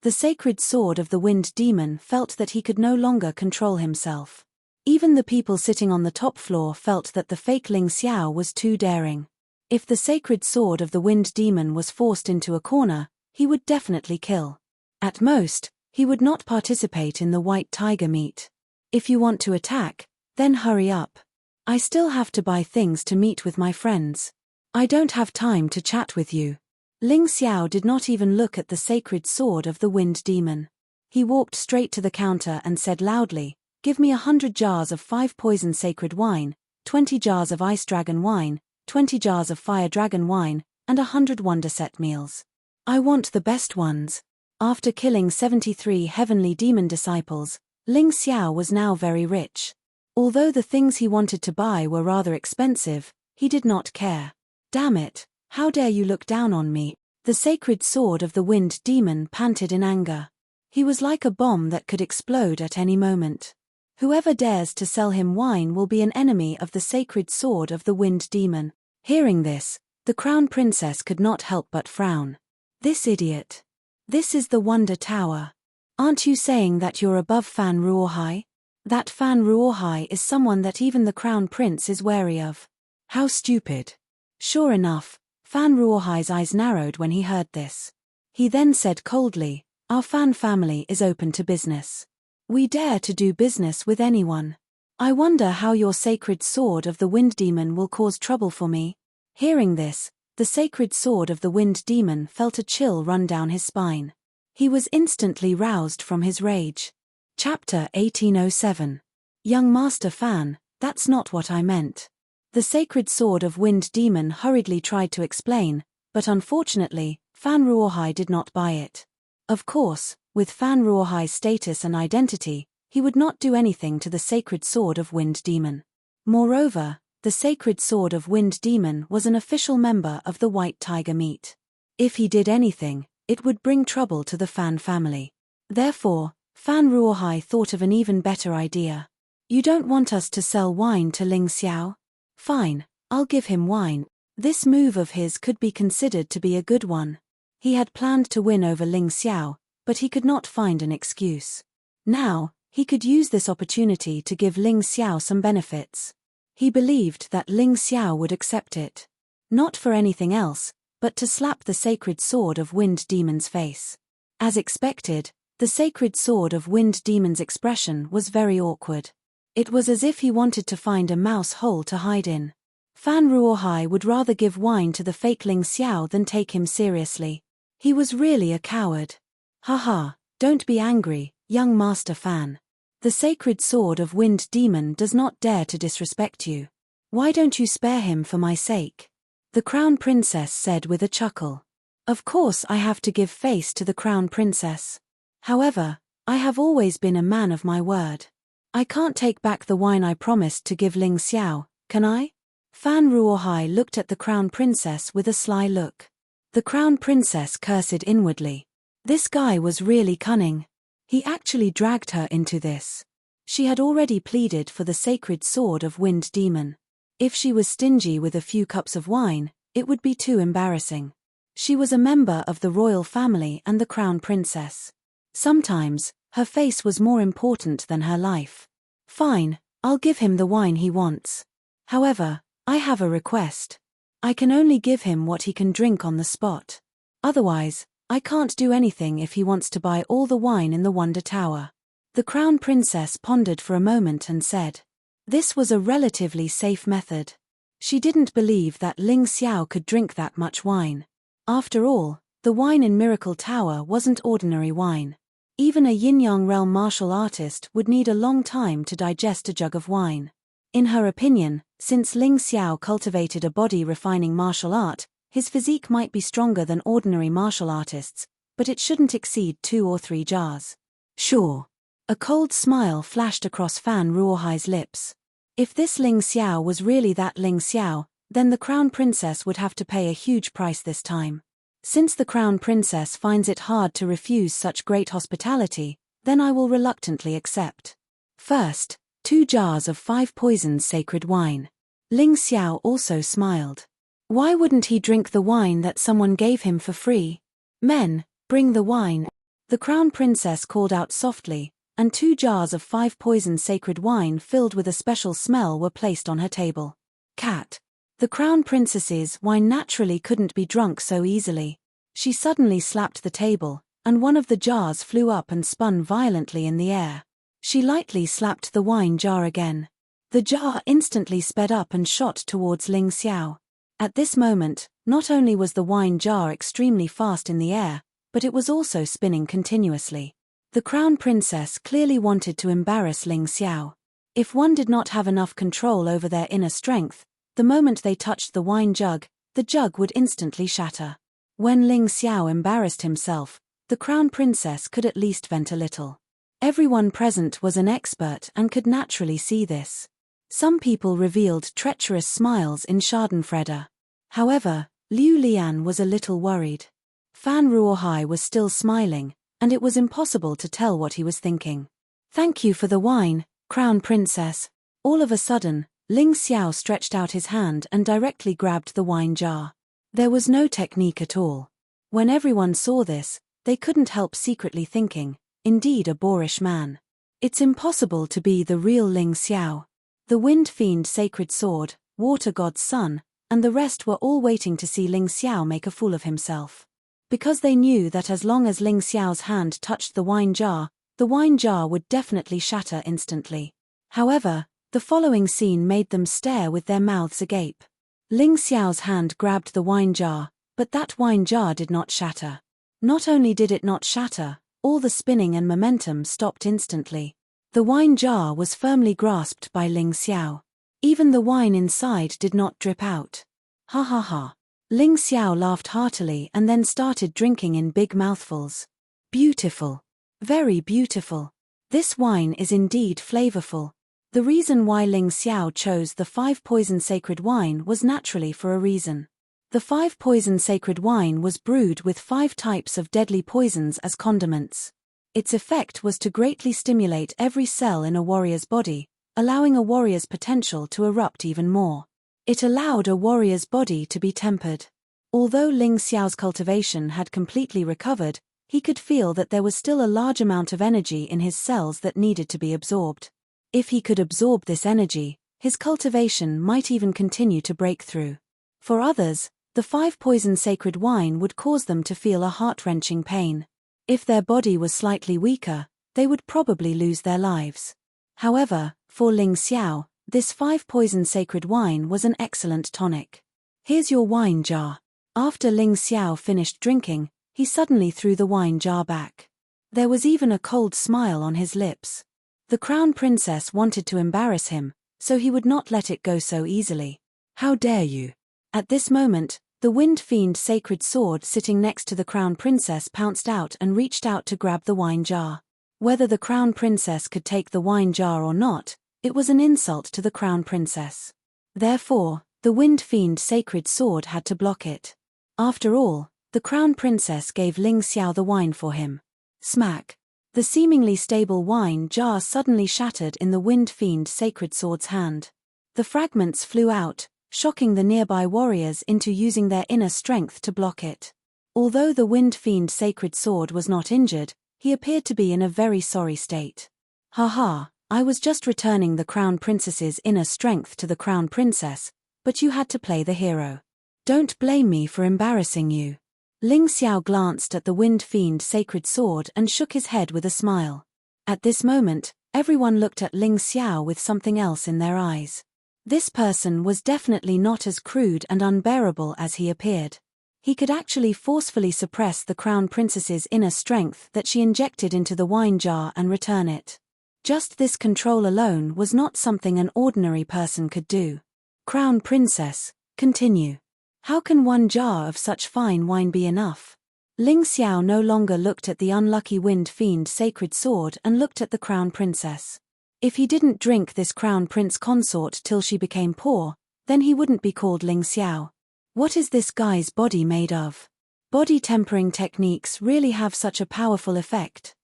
S1: The sacred sword of the Wind Demon felt that he could no longer control himself. Even the people sitting on the top floor felt that the fake Ling Xiao was too daring. If the sacred sword of the Wind Demon was forced into a corner, he would definitely kill. At most, he would not participate in the White Tiger meet. If you want to attack, then hurry up. I still have to buy things to meet with my friends. I don't have time to chat with you. Ling Xiao did not even look at the sacred sword of the Wind Demon. He walked straight to the counter and said loudly, "Give me 100 jars of 5 poison sacred wine, 20 jars of ice dragon wine, 20 jars of fire dragon wine, and 100 wonder set meals. I want the best ones." After killing 73 heavenly demon disciples, Ling Xiao was now very rich. Although the things he wanted to buy were rather expensive, he did not care. Damn it, how dare you look down on me? The sacred sword of the Wind Demon panted in anger. He was like a bomb that could explode at any moment. Whoever dares to sell him wine will be an enemy of the sacred sword of the Wind Demon. Hearing this, the Crown Princess could not help but frown. This idiot. This is the Wonder Tower. Aren't you saying that you're above Fan Ruohai? That Fan Ruohai is someone that even the Crown Prince is wary of. How stupid. Sure enough, Fan Ruohai's eyes narrowed when he heard this. He then said coldly, "Our Fan family is open to business. We dare to do business with anyone. I wonder how your sacred sword of the Wind Demon will cause trouble for me." Hearing this, the sacred sword of the Wind Demon felt a chill run down his spine. He was instantly roused from his rage. Chapter 1807. Young Master Fan, that's not what I meant. The sacred sword of Wind Demon hurriedly tried to explain, but unfortunately, Fan Ruohai did not buy it. Of course, with Fan Ruohai's status and identity, he would not do anything to the sacred sword of Wind Demon. Moreover, the sacred sword of Wind Demon was an official member of the White Tiger meet. If he did anything, it would bring trouble to the Fan family. Therefore, Fan Ruohai thought of an even better idea. You don't want us to sell wine to Ling Xiao? Fine, I'll give him wine. This move of his could be considered to be a good one. He had planned to win over Ling Xiao, but he could not find an excuse. Now, he could use this opportunity to give Ling Xiao some benefits. He believed that Ling Xiao would accept it. Not for anything else, but to slap the sacred sword of Wind Demon's face. As expected, the sacred sword of Wind Demon's expression was very awkward. It was as if he wanted to find a mouse hole to hide in. Fan Ruohai would rather give wine to the fake Ling Xiao than take him seriously. He was really a coward. Haha, don't be angry, young Master Fan. The sacred sword of Wind Demon does not dare to disrespect you. Why don't you spare him for my sake? The Crown Princess said with a chuckle. Of course I have to give face to the Crown Princess. However, I have always been a man of my word. I can't take back the wine I promised to give Ling Xiao, can I? Fan Ruohai looked at the Crown Princess with a sly look. The Crown Princess cursed inwardly. This guy was really cunning. He actually dragged her into this. She had already pleaded for the sacred sword of Wind Demon. If she was stingy with a few cups of wine, it would be too embarrassing. She was a member of the royal family and the Crown Princess. Sometimes, her face was more important than her life. Fine, I'll give him the wine he wants. However, I have a request. I can only give him what he can drink on the spot. Otherwise, I can't do anything if he wants to buy all the wine in the Wonder Tower. The Crown Princess pondered for a moment and said. This was a relatively safe method. She didn't believe that Ling Xiao could drink that much wine. After all, the wine in Miracle Tower wasn't ordinary wine. Even a yin-yang realm martial artist would need a long time to digest a jug of wine. In her opinion, since Ling Xiao cultivated a body-refining martial art, his physique might be stronger than ordinary martial artists, but it shouldn't exceed 2 or 3 jars. Sure. A cold smile flashed across Fan Ruohai's lips. If this Ling Xiao was really that Ling Xiao, then the Crown Princess would have to pay a huge price this time. Since the Crown Princess finds it hard to refuse such great hospitality, then I will reluctantly accept. First, 2 jars of 5 poisons sacred wine. Ling Xiao also smiled. Why wouldn't he drink the wine that someone gave him for free? Men, bring the wine. The Crown Princess called out softly, and 2 jars of 5 poison sacred wine filled with a special smell were placed on her table. Cat. The Crown Princess's wine naturally couldn't be drunk so easily. She suddenly slapped the table, and one of the jars flew up and spun violently in the air. She lightly slapped the wine jar again. The jar instantly sped up and shot towards Ling Xiao. At this moment, not only was the wine jar extremely fast in the air, but it was also spinning continuously. The Crown Princess clearly wanted to embarrass Ling Xiao. If one did not have enough control over their inner strength, the moment they touched the wine jug, the jug would instantly shatter. When Ling Xiao embarrassed himself, the Crown Princess could at least vent a little. Everyone present was an expert and could naturally see this. Some people revealed treacherous smiles in Schadenfreude. However, Liu Lian was a little worried. Fan Ruohai was still smiling, and it was impossible to tell what he was thinking. Thank you for the wine, Crown Princess. All of a sudden, Ling Xiao stretched out his hand and directly grabbed the wine jar. There was no technique at all. When everyone saw this, they couldn't help secretly thinking, indeed a boorish man. It's impossible to be the real Ling Xiao. The Wind Fiend Sacred Sword, Water God's son, and the rest were all waiting to see Ling Xiao make a fool of himself. Because they knew that as long as Ling Xiao's hand touched the wine jar would definitely shatter instantly. However, the following scene made them stare with their mouths agape. Ling Xiao's hand grabbed the wine jar, but that wine jar did not shatter. Not only did it not shatter, all the spinning and momentum stopped instantly. The wine jar was firmly grasped by Ling Xiao. Even the wine inside did not drip out. Ha ha ha. Ling Xiao laughed heartily and then started drinking in big mouthfuls. Beautiful. Very beautiful. This wine is indeed flavorful. The reason why Ling Xiao chose the 5 poison sacred wine was naturally for a reason. The 5 poison sacred wine was brewed with 5 types of deadly poisons as condiments. Its effect was to greatly stimulate every cell in a warrior's body, allowing a warrior's potential to erupt even more. It allowed a warrior's body to be tempered. Although Ling Xiao's cultivation had completely recovered, he could feel that there was still a large amount of energy in his cells that needed to be absorbed. If he could absorb this energy, his cultivation might even continue to break through. For others, the 5 poison sacred wine would cause them to feel a heart-wrenching pain. If their body was slightly weaker, they would probably lose their lives. However, for Ling Xiao, this 5 poison sacred wine was an excellent tonic. Here's your wine jar. After Ling Xiao finished drinking, he suddenly threw the wine jar back. There was even a cold smile on his lips. The crown princess wanted to embarrass him, so he would not let it go so easily. How dare you? At this moment, the wind fiend sacred sword sitting next to the crown princess pounced out and reached out to grab the wine jar. Whether the crown princess could take the wine jar or not, it was an insult to the crown princess. Therefore, the wind fiend sacred sword had to block it. After all, the crown princess gave Ling Xiao the wine for him. Smack! The seemingly stable wine jar suddenly shattered in the wind fiend sacred sword's hand. The fragments flew out, shocking the nearby warriors into using their inner strength to block it. Although the wind fiend sacred sword was not injured, he appeared to be in a very sorry state. Haha, I was just returning the crown princess's inner strength to the crown princess, but you had to play the hero. Don't blame me for embarrassing you. Ling Xiao glanced at the wind fiend sacred sword and shook his head with a smile. At this moment, everyone looked at Ling Xiao with something else in their eyes. This person was definitely not as crude and unbearable as he appeared. He could actually forcefully suppress the crown princess's inner strength that she injected into the wine jar and return it. Just this control alone was not something an ordinary person could do. Crown princess, continue. How can one jar of such fine wine be enough? Ling Xiao no longer looked at the unlucky wind fiend sacred sword and looked at the crown princess. If he didn't drink this crown prince consort till she became poor, then he wouldn't be called Ling Xiao. What is this guy's body made of? Body tempering techniques really have such a powerful effect.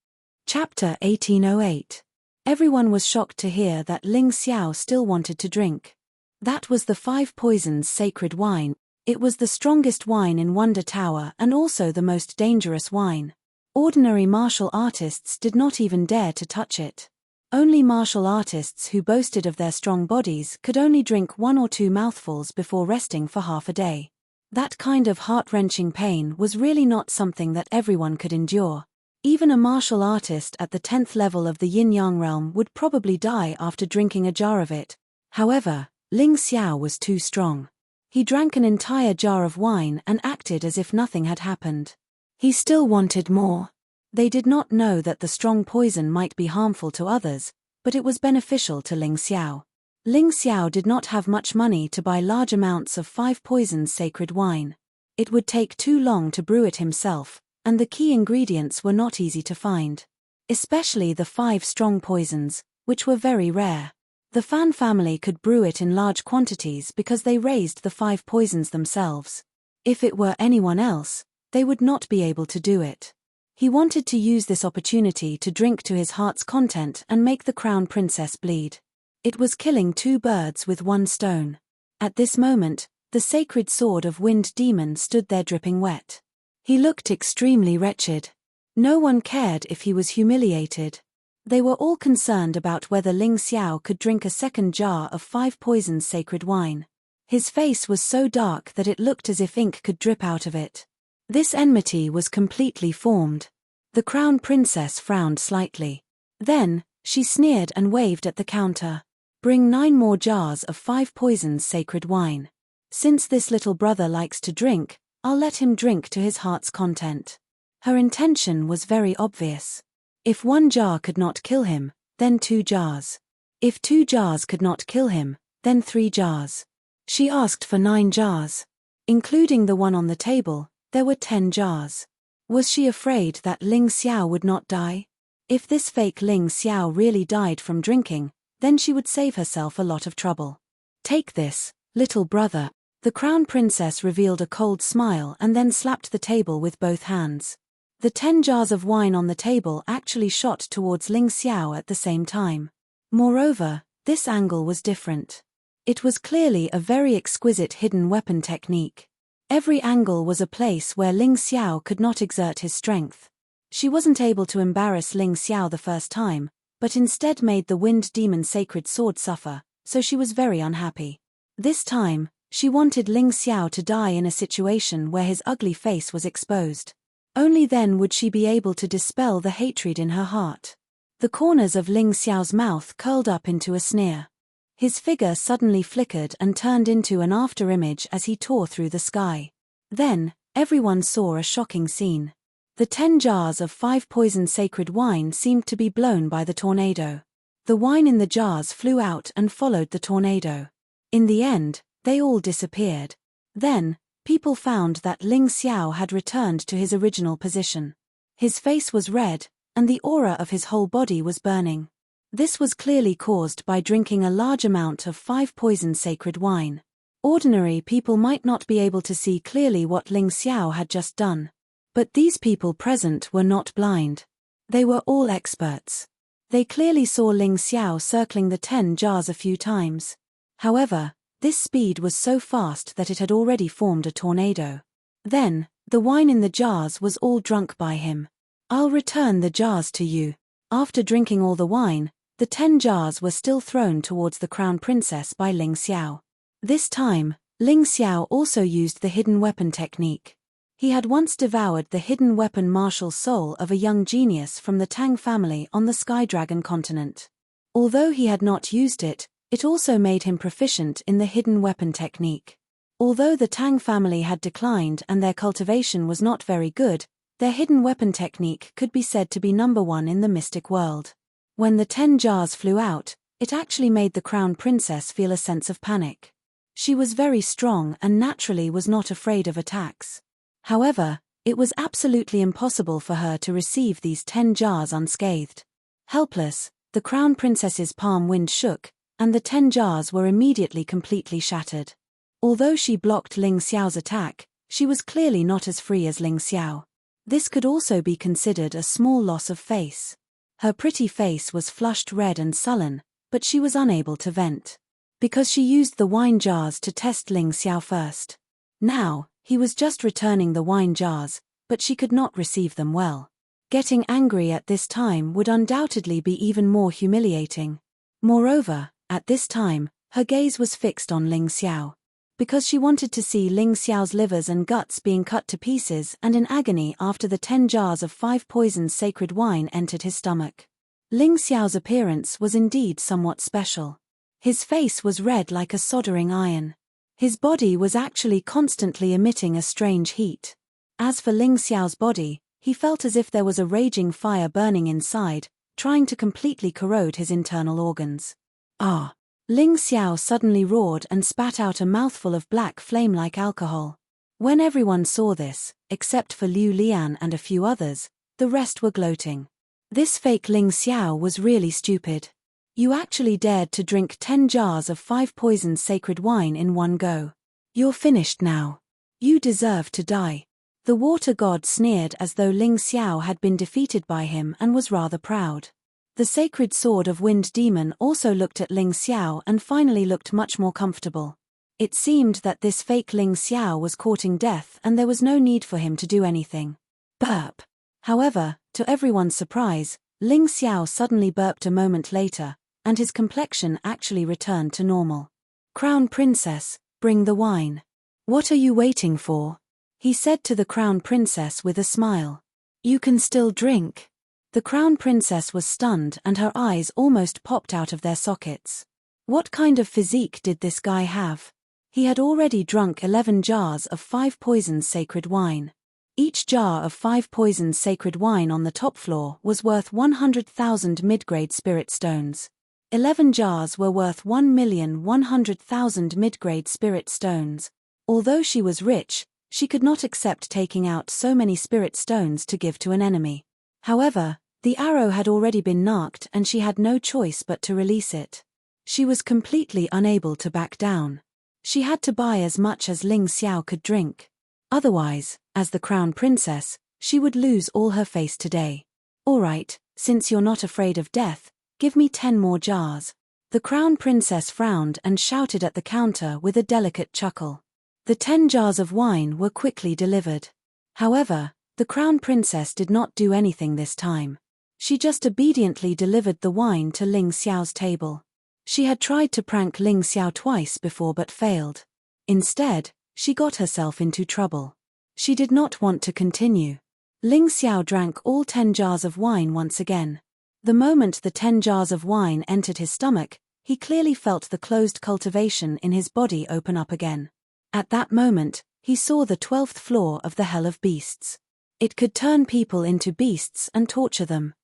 S1: Chapter 1808. Everyone was shocked to hear that Ling Xiao still wanted to drink. That was the 5 poisons sacred wine. It was the strongest wine in Wonder Tower and also the most dangerous wine. Ordinary martial artists did not even dare to touch it. Only martial artists who boasted of their strong bodies could only drink 1 or 2 mouthfuls before resting for half a day. That kind of heart-wrenching pain was really not something that everyone could endure. Even a martial artist at the 10th level of the yin-yang realm would probably die after drinking a jar of it. However, Ling Xiao was too strong. He drank an entire jar of wine and acted as if nothing had happened. He still wanted more. They did not know that the strong poison might be harmful to others, but it was beneficial to Ling Xiao. Ling Xiao did not have much money to buy large amounts of 5 poisons sacred wine. It would take too long to brew it himself, and the key ingredients were not easy to find. Especially the 5 strong poisons, which were very rare. The Fan family could brew it in large quantities because they raised the 5 poisons themselves. If it were anyone else, they would not be able to do it. He wanted to use this opportunity to drink to his heart's content and make the crown princess bleed. It was killing 2 birds with 1 stone. At this moment, the sacred sword of Wind Demon stood there dripping wet. He looked extremely wretched. No one cared if he was humiliated. They were all concerned about whether Ling Xiao could drink a second jar of 5 poisons sacred wine. His face was so dark that it looked as if ink could drip out of it. This enmity was completely formed. The crown princess frowned slightly. Then, she sneered and waved at the counter. Bring 9 more jars of 5 poisons sacred wine. Since this little brother likes to drink, I'll let him drink to his heart's content. Her intention was very obvious. If 1 jar could not kill him, then 2 jars. If 2 jars could not kill him, then 3 jars. She asked for 9 jars. Including the one on the table, there were 10 jars. Was she afraid that Ling Xiao would not die? If this fake Ling Xiao really died from drinking, then she would save herself a lot of trouble. Take this, little brother. The crown princess revealed a cold smile and then slapped the table with both hands. The 10 jars of wine on the table actually shot towards Ling Xiao at the same time. Moreover, This angle was different. It was clearly a very exquisite hidden weapon technique. Every angle was a place where Ling Xiao could not exert his strength. She wasn't able to embarrass Ling Xiao the first time, but instead made the wind demon sacred sword suffer, so she was very unhappy. This time, she wanted Ling Xiao to die in a situation where his ugly face was exposed. Only then would she be able to dispel the hatred in her heart. The corners of Ling Xiao's mouth curled up into a sneer. His figure suddenly flickered and turned into an after-image as he tore through the sky. Then, everyone saw a shocking scene. The 10 jars of 5 poison sacred wine seemed to be blown by the tornado. The wine in the jars flew out and followed the tornado. In the end, they all disappeared. Then, people found that Ling Xiao had returned to his original position. His face was red, and the aura of his whole body was burning. This was clearly caused by drinking a large amount of 5 poison sacred wine. Ordinary people might not be able to see clearly what Ling Xiao had just done. But these people present were not blind. They were all experts. They clearly saw Ling Xiao circling the 10 jars a few times. However, this speed was so fast that it had already formed a tornado. Then, the wine in the jars was all drunk by him. "I'll return the jars to you." After drinking all the wine, the 10 jars were still thrown towards the crown princess by Ling Xiao. This time, Ling Xiao also used the hidden weapon technique. He had once devoured the hidden weapon martial soul of a young genius from the Tang family on the Sky Dragon continent. Although he had not used it, it also made him proficient in the hidden weapon technique. Although the Tang family had declined and their cultivation was not very good, their hidden weapon technique could be said to be number 1 in the mystic world. When the 10 jars flew out, it actually made the crown princess feel a sense of panic. She was very strong and naturally was not afraid of attacks. However, it was absolutely impossible for her to receive these 10 jars unscathed. Helpless, the crown princess's palm wind shook, and the 10 jars were immediately completely shattered. Although she blocked Ling Xiao's attack, she was clearly not as free as Ling Xiao. This could also be considered a small loss of face. Her pretty face was flushed red and sullen, but she was unable to vent. Because she used the wine jars to test Ling Xiao first. Now, he was just returning the wine jars, but she could not receive them well. Getting angry at this time would undoubtedly be even more humiliating. Moreover, at this time, her gaze was fixed on Ling Xiao. Because she wanted to see Ling Xiao's livers and guts being cut to pieces and in agony after the 10 jars of 5 poisons sacred wine entered his stomach. Ling Xiao's appearance was indeed somewhat special. His face was red like a soldering iron. His body was actually constantly emitting a strange heat. As for Ling Xiao's body, he felt as if there was a raging fire burning inside, trying to completely corrode his internal organs. "Ah!" Ling Xiao suddenly roared and spat out a mouthful of black flame-like alcohol. When everyone saw this, except for Liu Lian and a few others, the rest were gloating. This fake Ling Xiao was really stupid. You actually dared to drink 10 jars of 5 poisons sacred wine in one go. You're finished now. You deserve to die. The water god sneered as though Ling Xiao had been defeated by him and was rather proud. The sacred sword of Wind Demon also looked at Ling Xiao and finally looked much more comfortable. It seemed that this fake Ling Xiao was courting death and there was no need for him to do anything. Burp. However, to everyone's surprise, Ling Xiao suddenly burped a moment later, and his complexion actually returned to normal. "Crown Princess, bring the wine." "What are you waiting for?" he said to the Crown Princess with a smile. "You can still drink." The Crown Princess was stunned and her eyes almost popped out of their sockets. What kind of physique did this guy have? He had already drunk 11 jars of 5 poisons sacred wine. Each jar of 5 poisons sacred wine on the top floor was worth 100,000 mid-grade spirit stones. 11 jars were worth 1,100,000 mid-grade spirit stones. Although she was rich, she could not accept taking out so many spirit stones to give to an enemy. However, the arrow had already been narked and she had no choice but to release it. She was completely unable to back down. She had to buy as much as Ling Xiao could drink. Otherwise, as the Crown Princess, she would lose all her face today. "All right, since you're not afraid of death, give me 10 more jars." The crown princess frowned and shouted at the counter with a delicate chuckle. The 10 jars of wine were quickly delivered. However, the crown princess did not do anything this time. She just obediently delivered the wine to Ling Xiao's table. She had tried to prank Ling Xiao twice before but failed. Instead, she got herself into trouble. She did not want to continue. Ling Xiao drank all 10 jars of wine once again. The moment the 10 jars of wine entered his stomach, he clearly felt the closed cultivation in his body open up again. At that moment, he saw the 12th floor of the Hell of Beasts. It could turn people into beasts and torture them.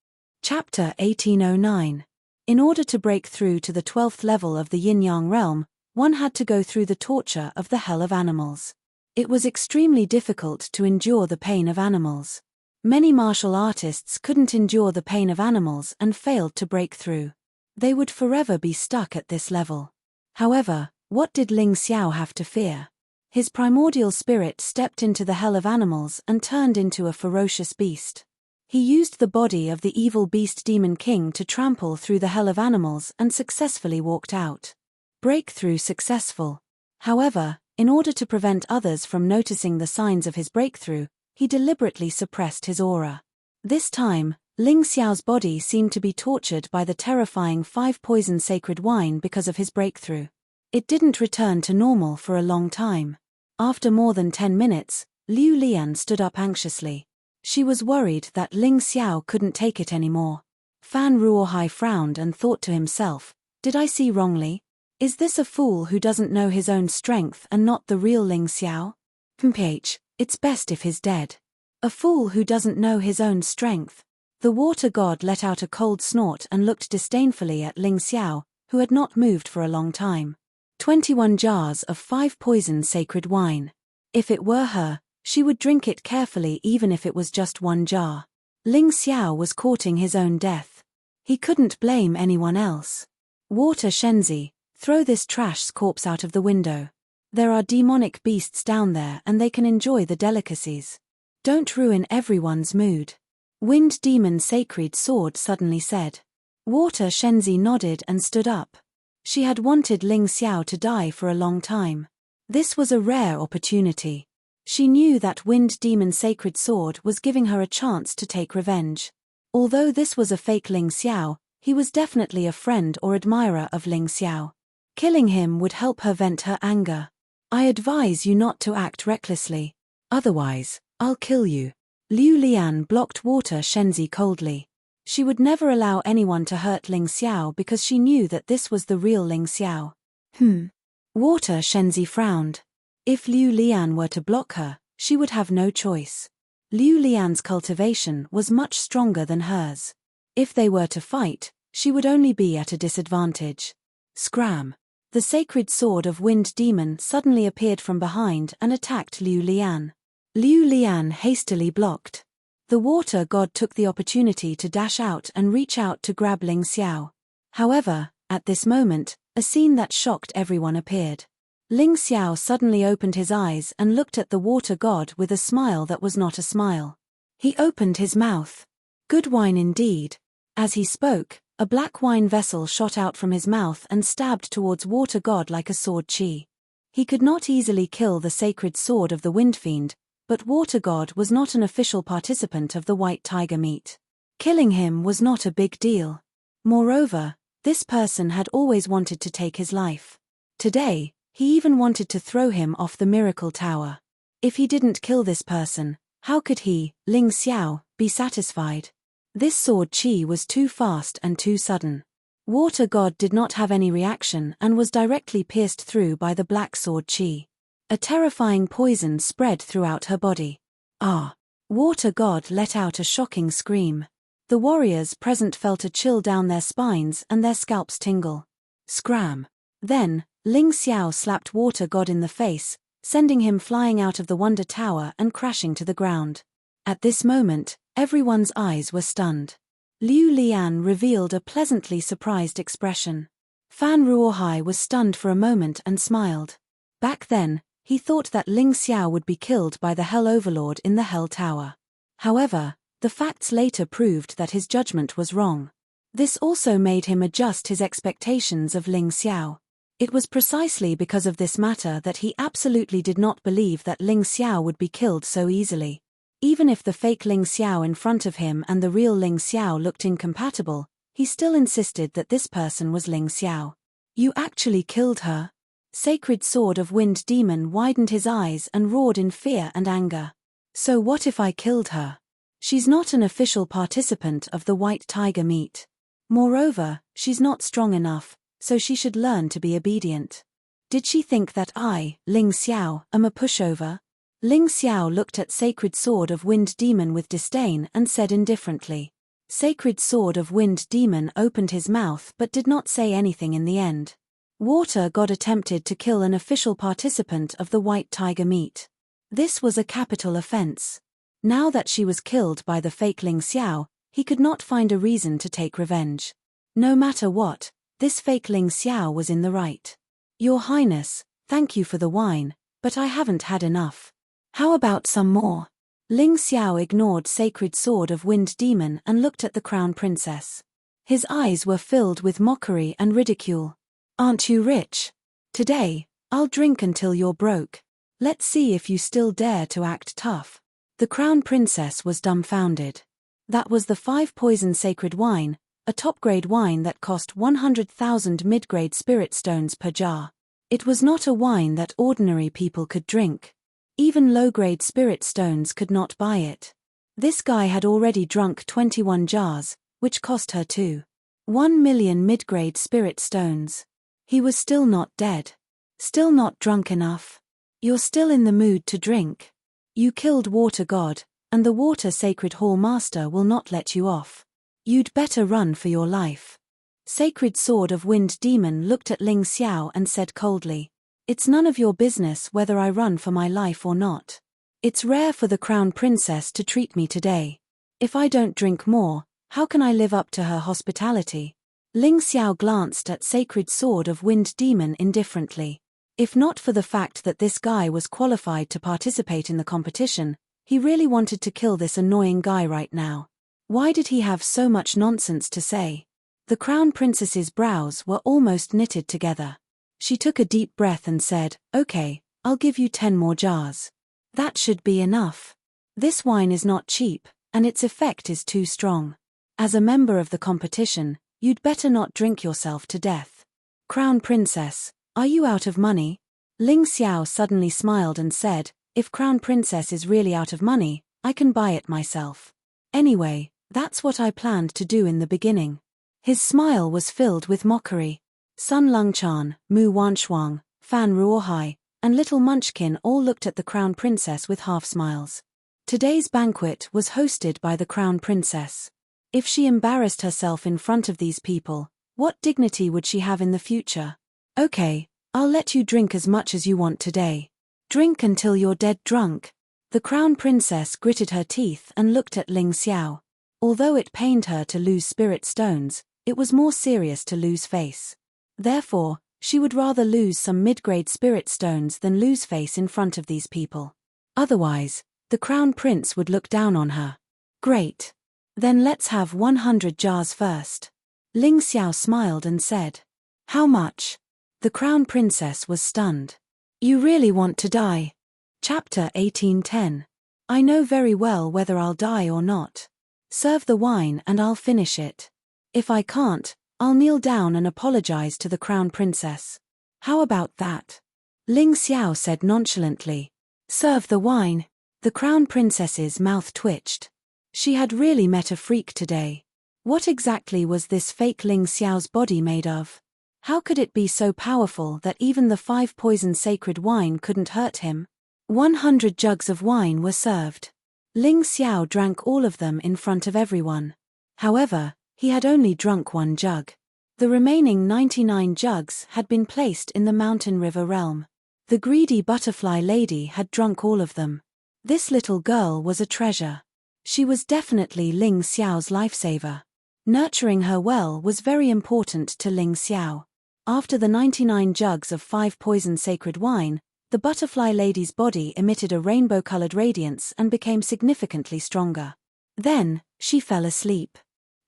S1: Chapter 1809. In order to break through to the 12th level of the yin-yang realm, one had to go through the torture of the Hell of Animals. It was extremely difficult to endure the pain of animals. Many martial artists couldn't endure the pain of animals and failed to break through. They would forever be stuck at this level. However, what did Ling Xiao have to fear? His primordial spirit stepped into the Hell of Animals and turned into a ferocious beast. He used the body of the evil beast Demon King to trample through the Hell of Animals and successfully walked out. Breakthrough successful. However, in order to prevent others from noticing the signs of his breakthrough, he deliberately suppressed his aura. This time, Ling Xiao's body seemed to be tortured by the terrifying 5-poison sacred wine because of his breakthrough. It didn't return to normal for a long time. After more than 10 minutes, Liu Lian stood up anxiously. She was worried that Ling Xiao couldn't take it anymore. Fan Ruohai frowned and thought to himself, "Did I see wrongly? Is this a fool who doesn't know his own strength and not the real Ling Xiao? It's best if he's dead. A fool who doesn't know his own strength." The water god let out a cold snort and looked disdainfully at Ling Xiao, who had not moved for a long time. 21 jars of 5-poison sacred wine. If it were her, she would drink it carefully even if it was just 1 jar. Ling Xiao was courting his own death. He couldn't blame anyone else. "Water Shenzi, throw this trash's corpse out of the window. There are demonic beasts down there and they can enjoy the delicacies. Don't ruin everyone's mood." Wind Demon Sacred Sword suddenly said. Water Shenzi nodded and stood up. She had wanted Ling Xiao to die for a long time. This was a rare opportunity. She knew that Wind Demon Sacred Sword was giving her a chance to take revenge. Although this was a fake Ling Xiao, he was definitely a friend or admirer of Ling Xiao. Killing him would help her vent her anger. "I advise you not to act recklessly. Otherwise, I'll kill you." Liu Lian blocked Water Shenzi coldly. She would never allow anyone to hurt Ling Xiao because she knew that this was the real Ling Xiao. Water Shenzi frowned. If Liu Lian were to block her, she would have no choice. Liu Lian's cultivation was much stronger than hers. If they were to fight, she would only be at a disadvantage. Scram! The sacred sword of Wind Demon suddenly appeared from behind and attacked Liu Lian. Liu Lian hastily blocked. The water god took the opportunity to dash out and reach out to grab Ling Xiao. However, at this moment, a scene that shocked everyone appeared. Ling Xiao suddenly opened his eyes and looked at the water god with a smile that was not a smile. He opened his mouth. Good wine indeed. As he spoke, a black wine vessel shot out from his mouth and stabbed towards water god like a sword chi. He could not easily kill the sacred sword of the wind fiend, but water god was not an official participant of the white tiger meet. Killing him was not a big deal. Moreover, this person had always wanted to take his life. Today, he even wanted to throw him off the miracle tower. If he didn't kill this person, how could he, Ling Xiao, be satisfied? This sword chi was too fast and too sudden. Water god did not have any reaction and was directly pierced through by the black sword chi. A terrifying poison spread throughout her body. Ah! Water god let out a shocking scream. The warriors present felt a chill down their spines and their scalps tingle. Scram! Then, Ling Xiao slapped water god in the face, sending him flying out of the Wonder Tower and crashing to the ground. At this moment, everyone's eyes were stunned. Liu Lian revealed a pleasantly surprised expression. Fan Ruohai was stunned for a moment and smiled. Back then, he thought that Ling Xiao would be killed by the Hell Overlord in the Hell Tower. However, the facts later proved that his judgment was wrong. This also made him adjust his expectations of Ling Xiao. It was precisely because of this matter that he absolutely did not believe that Ling Xiao would be killed so easily. Even if the fake Ling Xiao in front of him and the real Ling Xiao looked incompatible, he still insisted that this person was Ling Xiao. You actually killed her? Sacred Sword of Wind Demon widened his eyes and roared in fear and anger. So what if I killed her? She's not an official participant of the White Tiger meet. Moreover, she's not strong enough, so she should learn to be obedient. Did she think that I, Ling Xiao, am a pushover? Ling Xiao looked at Sacred Sword of Wind Demon with disdain and said indifferently. Sacred Sword of Wind Demon opened his mouth but did not say anything in the end. Water God attempted to kill an official participant of the White Tiger meet. This was a capital offense. Now that she was killed by the fake Ling Xiao, he could not find a reason to take revenge. No matter what, this fake Ling Xiao was in the right. Your Highness, thank you for the wine, but I haven't had enough. How about some more? Ling Xiao ignored Sacred Sword of Wind Demon and looked at the Crown Princess. His eyes were filled with mockery and ridicule. Aren't you rich? Today, I'll drink until you're broke. Let's see if you still dare to act tough. The Crown Princess was dumbfounded. That was the 5-poison sacred wine, a top-grade wine that cost 100,000 mid-grade spirit stones per jar. It was not a wine that ordinary people could drink. Even low-grade spirit stones could not buy it. This guy had already drunk 21 jars, which cost her 1 million mid-grade spirit stones. He was still not dead. Still not drunk enough. You're still in the mood to drink. You killed Water God, and the Water Sacred Hall Master will not let you off. You'd better run for your life. Sacred Sword of Wind Demon looked at Ling Xiao and said coldly. It's none of your business whether I run for my life or not. It's rare for the Crown Princess to treat me today. If I don't drink more, how can I live up to her hospitality? Ling Xiao glanced at Sacred Sword of Wind Demon indifferently. If not for the fact that this guy was qualified to participate in the competition, he really wanted to kill this annoying guy right now. Why did he have so much nonsense to say? The Crown Princess's brows were almost knitted together. She took a deep breath and said, Okay, I'll give you 10 more jars. That should be enough. This wine is not cheap, and its effect is too strong. As a member of the competition, you'd better not drink yourself to death. Crown Princess, are you out of money? Ling Xiao suddenly smiled and said, If Crown Princess is really out of money, I can buy it myself. Anyway, that's what I planned to do in the beginning. His smile was filled with mockery. Sun Lungchan, Mu Wanshuang, Fan Ruohai, and Little Munchkin all looked at the Crown Princess with half-smiles. Today's banquet was hosted by the Crown Princess. If she embarrassed herself in front of these people, what dignity would she have in the future? Okay, I'll let you drink as much as you want today. Drink until you're dead drunk. The Crown Princess gritted her teeth and looked at Ling Xiao. Although it pained her to lose spirit stones, it was more serious to lose face. Therefore, she would rather lose some mid-grade spirit stones than lose face in front of these people. Otherwise, the Crown Prince would look down on her. Great. Then let's have 100 jars first. Ling Xiao smiled and said. How much? The Crown Princess was stunned. You really want to die? Chapter 1810. I know very well whether I'll die or not. Serve the wine and I'll finish it. If I can't, I'll kneel down and apologize to the Crown Princess. How about that? Ling Xiao said nonchalantly. Serve the wine. The Crown Princess's mouth twitched. She had really met a freak today. What exactly was this fake Ling Xiao's body made of? How could it be so powerful that even the 5-poison sacred wine couldn't hurt him? 100 jugs of wine were served. Ling Xiao drank all of them in front of everyone. However, he had only drunk 1 jug. The remaining 99 jugs had been placed in the Mountain River realm. The greedy butterfly lady had drunk all of them. This little girl was a treasure. She was definitely Ling Xiao's lifesaver. Nurturing her well was very important to Ling Xiao. After the 99 jugs of 5-poison sacred wine, the butterfly lady's body emitted a rainbow-colored radiance and became significantly stronger. Then, she fell asleep.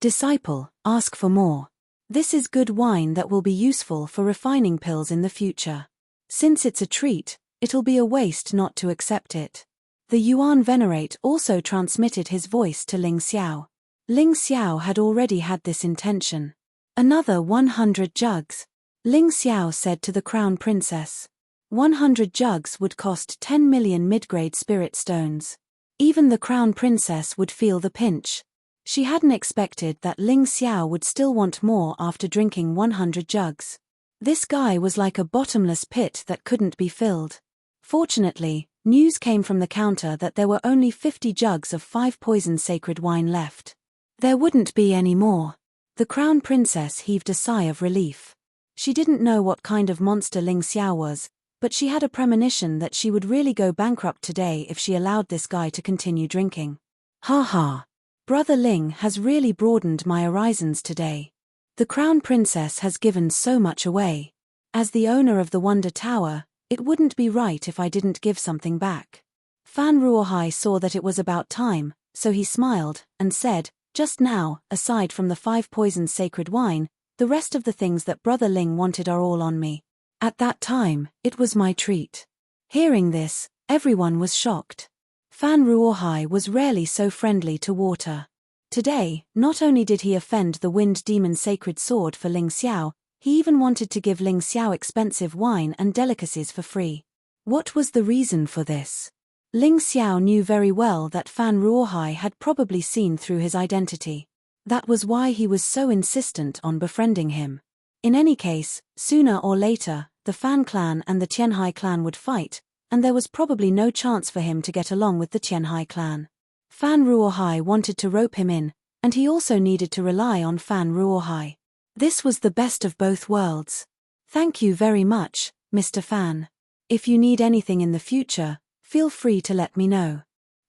S1: Disciple, ask for more. This is good wine that will be useful for refining pills in the future. Since it's a treat, it'll be a waste not to accept it. The Yuan Venerate also transmitted his voice to Ling Xiao. Ling Xiao had already had this intention. Another 100 jugs. Ling Xiao said to the Crown Princess. 100 jugs would cost 10 million mid-grade spirit stones. Even the Crown Princess would feel the pinch. She hadn't expected that Ling Xiao would still want more after drinking 100 jugs. This guy was like a bottomless pit that couldn't be filled. Fortunately, news came from the counter that there were only 50 jugs of 5 poison sacred wine left. There wouldn't be any more. The Crown Princess heaved a sigh of relief. She didn't know what kind of monster Ling Xiao was, but she had a premonition that she would really go bankrupt today if she allowed this guy to continue drinking. Ha ha. Brother Ling has really broadened my horizons today. The Crown Princess has given so much away. As the owner of the Wonder Tower, it wouldn't be right if I didn't give something back. Fan Ruohai saw that it was about time, so he smiled and said, just now, aside from the 5 poisons sacred wine, the rest of the things that Brother Ling wanted are all on me. At that time, it was my treat. Hearing this, everyone was shocked. Fan Ruohai was rarely so friendly to water. Today, not only did he offend the Wind Demon Sacred Sword for Ling Xiao, he even wanted to give Ling Xiao expensive wine and delicacies for free. What was the reason for this? Ling Xiao knew very well that Fan Ruohai had probably seen through his identity. That was why he was so insistent on befriending him. In any case, sooner or later, the Fan clan and the Tianhai clan would fight, and there was probably no chance for him to get along with the Tianhai clan. Fan Ruohai wanted to rope him in, and he also needed to rely on Fan Ruohai. This was the best of both worlds. Thank you very much, Mr. Fan. If you need anything in the future, feel free to let me know.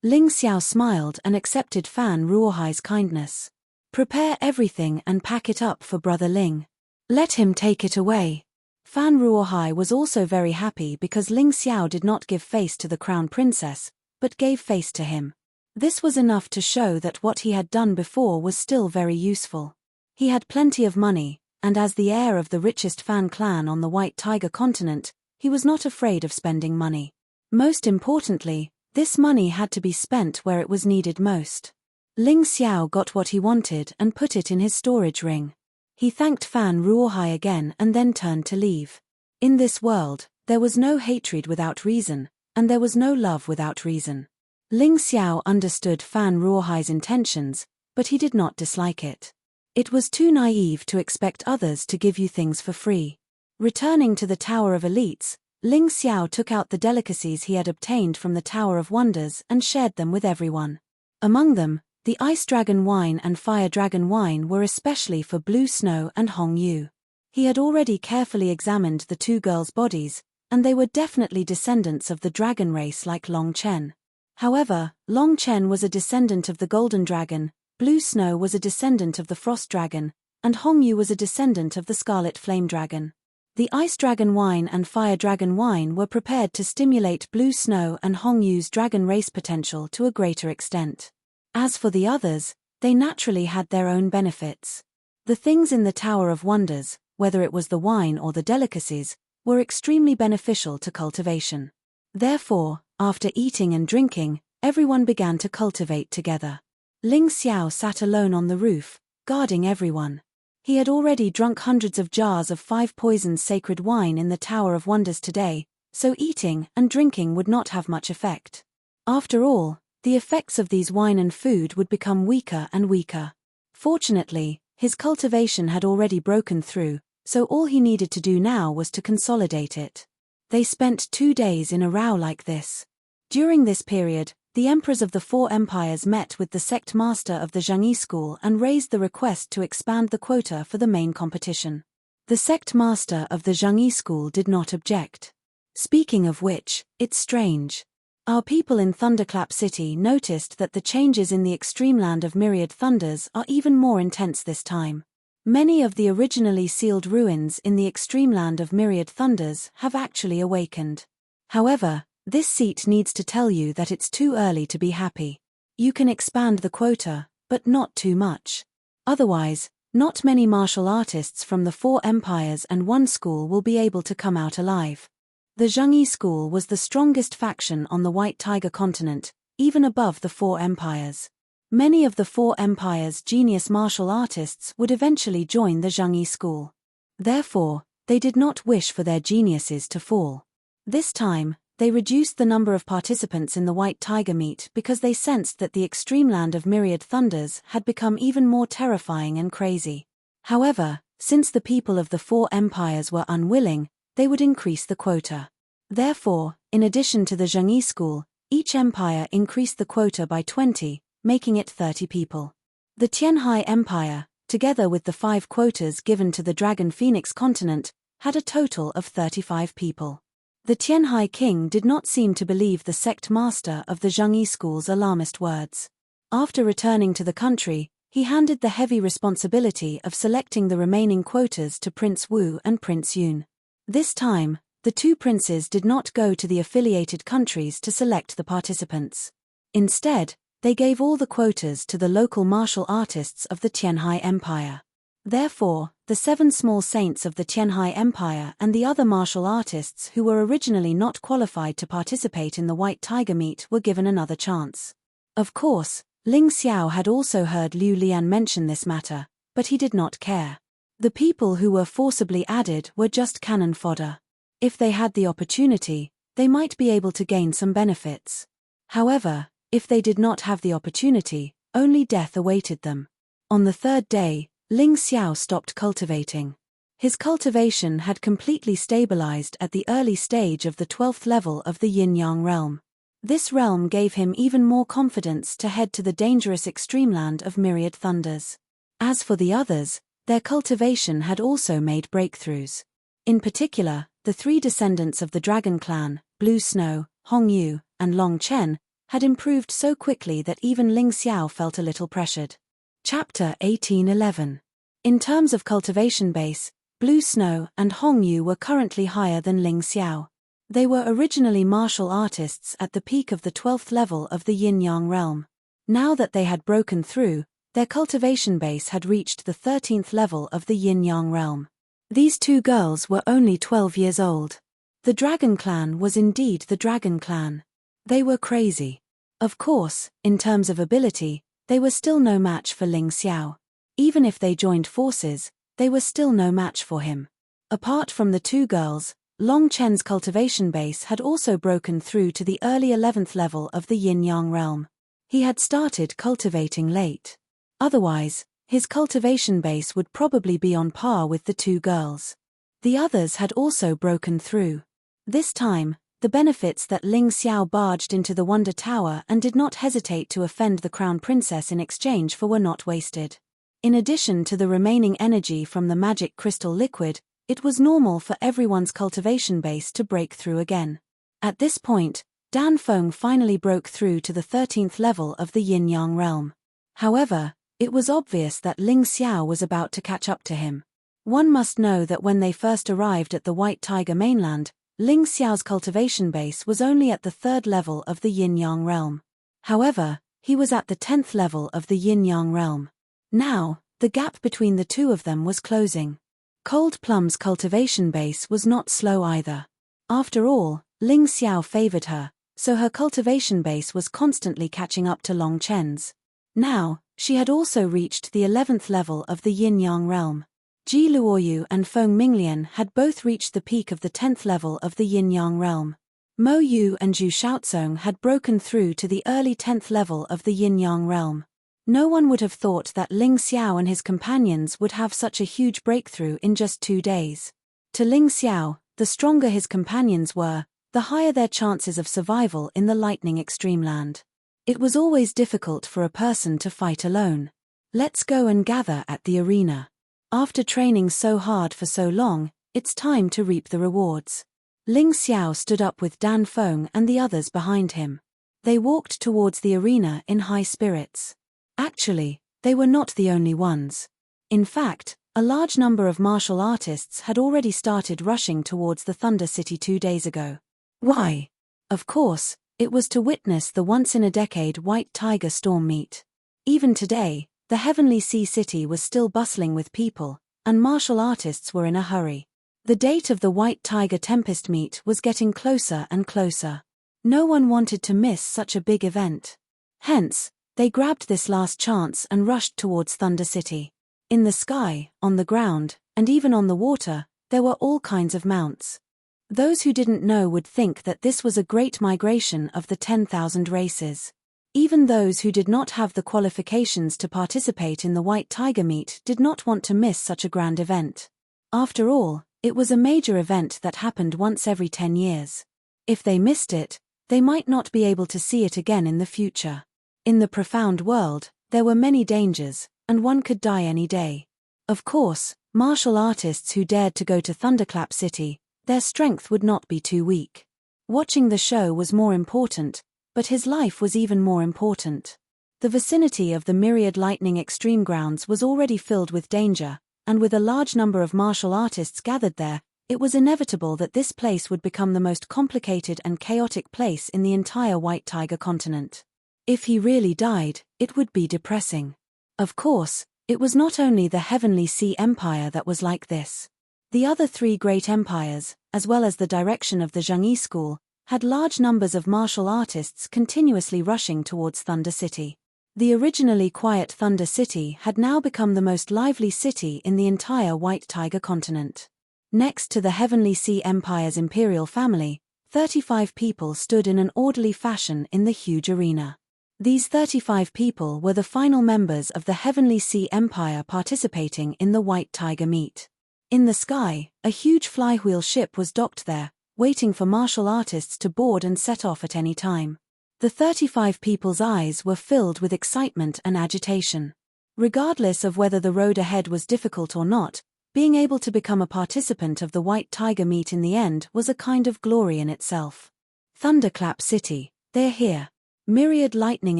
S1: Ling Xiao smiled and accepted Fan Ruohai's kindness. Prepare everything and pack it up for Brother Ling. Let him take it away. Fan Ruohai was also very happy because Ling Xiao did not give face to the Crown Princess, but gave face to him. This was enough to show that what he had done before was still very useful. He had plenty of money, and as the heir of the richest Fan clan on the White Tiger continent, he was not afraid of spending money. Most importantly, this money had to be spent where it was needed most. Ling Xiao got what he wanted and put it in his storage ring. He thanked Fan Ruohai again and then turned to leave. In this world, there was no hatred without reason, and there was no love without reason. Ling Xiao understood Fan Ruohai's intentions, but he did not dislike it. It was too naive to expect others to give you things for free. Returning to the Tower of Elites, Ling Xiao took out the delicacies he had obtained from the Tower of Wonders and shared them with everyone. Among them, the Ice Dragon wine and Fire Dragon wine were especially for Blue Snow and Hong Yu. He had already carefully examined the 2 girls' bodies, and they were definitely descendants of the dragon race like Long Chen. However, Long Chen was a descendant of the Golden Dragon, Blue Snow was a descendant of the Frost Dragon, and Hong Yu was a descendant of the Scarlet Flame Dragon. The Ice Dragon wine and Fire Dragon wine were prepared to stimulate Blue Snow and Hong Yu's dragon race potential to a greater extent. As for the others, they naturally had their own benefits. The things in the Tower of Wonders, whether it was the wine or the delicacies, were extremely beneficial to cultivation. Therefore, after eating and drinking, everyone began to cultivate together. Ling Xiao sat alone on the roof, guarding everyone. He had already drunk hundreds of jars of 5 poisons sacred wine in the Tower of Wonders today, so eating and drinking would not have much effect. After all, the effects of these wine and food would become weaker and weaker. Fortunately, his cultivation had already broken through, so all he needed to do now was to consolidate it. They spent 2 days in a row like this. During this period, the emperors of the 4 empires met with the sect master of the Zhangyi school and raised the request to expand the quota for the main competition. The sect master of the Zhangyi school did not object. Speaking of which, it's strange. Our people in Thunderclap City noticed that the changes in the extreme land of Myriad Thunders are even more intense this time. Many of the originally sealed ruins in the extreme land of Myriad Thunders have actually awakened. However, this seat needs to tell you that it's too early to be happy. You can expand the quota, but not too much. Otherwise, not many martial artists from the 4 empires and 1 school will be able to come out alive. The Zhengyi school was the strongest faction on the White Tiger continent, even above the 4 empires. Many of the 4 empires' genius martial artists would eventually join the Zhengyi school. Therefore, they did not wish for their geniuses to fall. This time, they reduced the number of participants in the White Tiger meet because they sensed that the extreme land of myriad thunders had become even more terrifying and crazy. However, since the people of the 4 empires were unwilling, they would increase the quota. Therefore, in addition to the Zhengyi school, each empire increased the quota by 20, making it 30 people. The Tianhai Empire, together with the 5 quotas given to the Dragon Phoenix continent, had a total of 35 people. The Tianhai king did not seem to believe the sect master of the Zhengyi school's alarmist words. After returning to the country, he handed the heavy responsibility of selecting the remaining quotas to Prince Wu and Prince Yun. This time, the 2 princes did not go to the affiliated countries to select the participants. Instead, they gave all the quotas to the local martial artists of the Tianhai Empire. Therefore, the 7 small saints of the Tianhai Empire and the other martial artists who were originally not qualified to participate in the White Tiger meet were given another chance. Of course, Ling Xiao had also heard Liu Lian mention this matter, but he did not care. The people who were forcibly added were just cannon fodder. If they had the opportunity, they might be able to gain some benefits. However, if they did not have the opportunity, only death awaited them. On the 3rd day, Ling Xiao stopped cultivating. His cultivation had completely stabilized at the early stage of the 12th level of the Yin-Yang realm. This realm gave him even more confidence to head to the dangerous extreme land of myriad thunders. As for the others, their cultivation had also made breakthroughs. In particular, the 3 descendants of the Dragon Clan, Blue Snow, Hong Yu, and Long Chen, had improved so quickly that even Ling Xiao felt a little pressured. Chapter 1811. In terms of cultivation base, Blue Snow and Hong Yu were currently higher than Ling Xiao. They were originally martial artists at the peak of the 12th level of the Yin-Yang realm. Now that they had broken through, their cultivation base had reached the 13th level of the Yin-Yang realm. These 2 girls were only 12 years old. The Dragon Clan was indeed the Dragon Clan. They were crazy. Of course, in terms of ability, they were still no match for Ling Xiao. Even if they joined forces, they were still no match for him. Apart from the 2 girls, Long Chen's cultivation base had also broken through to the early 11th level of the Yin-Yang realm. He had started cultivating late. Otherwise, his cultivation base would probably be on par with the 2 girls. The others had also broken through. This time, the benefits that Ling Xiao barged into the Wonder Tower and did not hesitate to offend the Crown Princess in exchange for were not wasted. In addition to the remaining energy from the magic crystal liquid, it was normal for everyone's cultivation base to break through again. At this point, Dan Feng finally broke through to the 13th level of the Yin-Yang realm. However, it was obvious that Ling Xiao was about to catch up to him. One must know that when they first arrived at the White Tiger mainland, Ling Xiao's cultivation base was only at the 3rd level of the Yin-Yang realm. However, he was at the 10th level of the Yin-Yang realm. Now, the gap between the 2 of them was closing. Cold Plum's cultivation base was not slow either. After all, Ling Xiao favored her, so her cultivation base was constantly catching up to Long Chen's. Now, she had also reached the 11th level of the Yin-Yang realm. Ji Luoyu and Feng Minglian had both reached the peak of the 10th level of the Yin-Yang realm. Mo Yu and Zhu Shaozong had broken through to the early 10th level of the Yin-Yang realm. No one would have thought that Ling Xiao and his companions would have such a huge breakthrough in just 2 days. To Ling Xiao, the stronger his companions were, the higher their chances of survival in the lightning extreme land. It was always difficult for a person to fight alone. Let's go and gather at the arena. After training so hard for so long, it's time to reap the rewards. Ling Xiao stood up with Dan Feng and the others behind him. They walked towards the arena in high spirits. Actually, they were not the only ones. In fact, a large number of martial artists had already started rushing towards the Thunder City 2 days ago. Why? Of course, it was to witness the once-in-a-decade White Tiger Storm meet. Even today, The Heavenly Sea City was still bustling with people, and martial artists were in a hurry. The date of the White Tiger Tempest meet was getting closer and closer. No one wanted to miss such a big event. Hence, they grabbed this last chance and rushed towards Thunder City. In the sky, on the ground, and even on the water, there were all kinds of mounts. Those who didn't know would think that this was a great migration of the 10,000 races. Even those who did not have the qualifications to participate in the White Tiger meet did not want to miss such a grand event. After all, it was a major event that happened once every 10 years. If they missed it, they might not be able to see it again in the future. In the profound world, there were many dangers, and one could die any day. Of course, martial artists who dared to go to Thunderclap City, their strength would not be too weak. Watching the show was more important, but his life was even more important. The vicinity of the Myriad Lightning Extreme Grounds was already filled with danger, and with a large number of martial artists gathered there, it was inevitable that this place would become the most complicated and chaotic place in the entire White Tiger continent. If he really died, it would be depressing. Of course, it was not only the Heavenly Sea Empire that was like this. The other three great empires, as well as the direction of the Zhengyi School, had large numbers of martial artists continuously rushing towards Thunder City. The originally quiet Thunder City had now become the most lively city in the entire White Tiger continent. Next to the Heavenly Sea Empire's imperial family, 35 people stood in an orderly fashion in the huge arena. These 35 people were the final members of the Heavenly Sea Empire participating in the White Tiger meet. In the sky, a huge flywheel ship was docked there, waiting for martial artists to board and set off at any time. The 35 people's eyes were filled with excitement and agitation. Regardless of whether the road ahead was difficult or not, being able to become a participant of the White Tiger meet in the end was a kind of glory in itself. Thunderclap City, they're here. Myriad Lightning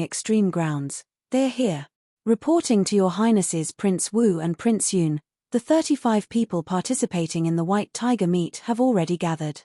S1: Extreme Grounds, they're here. Reporting to Your Highnesses Prince Wu and Prince Yun, the 35 people participating in the White Tiger meet have already gathered.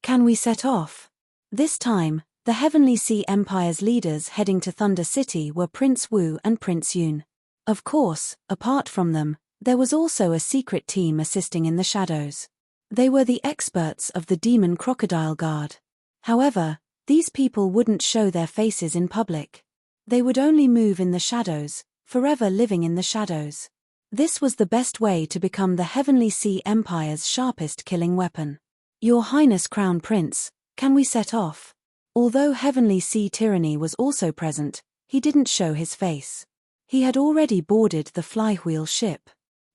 S1: Can we set off? This time, the Heavenly Sea Empire's leaders heading to Thunder City were Prince Wu and Prince Yun. Of course, apart from them, there was also a secret team assisting in the shadows. They were the experts of the Demon Crocodile Guard. However, these people wouldn't show their faces in public. They would only move in the shadows, forever living in the shadows. This was the best way to become the Heavenly Sea Empire's sharpest killing weapon. Your Highness Crown Prince, can we set off? Although Heavenly Sea Tyranny was also present, he didn't show his face. He had already boarded the flywheel ship.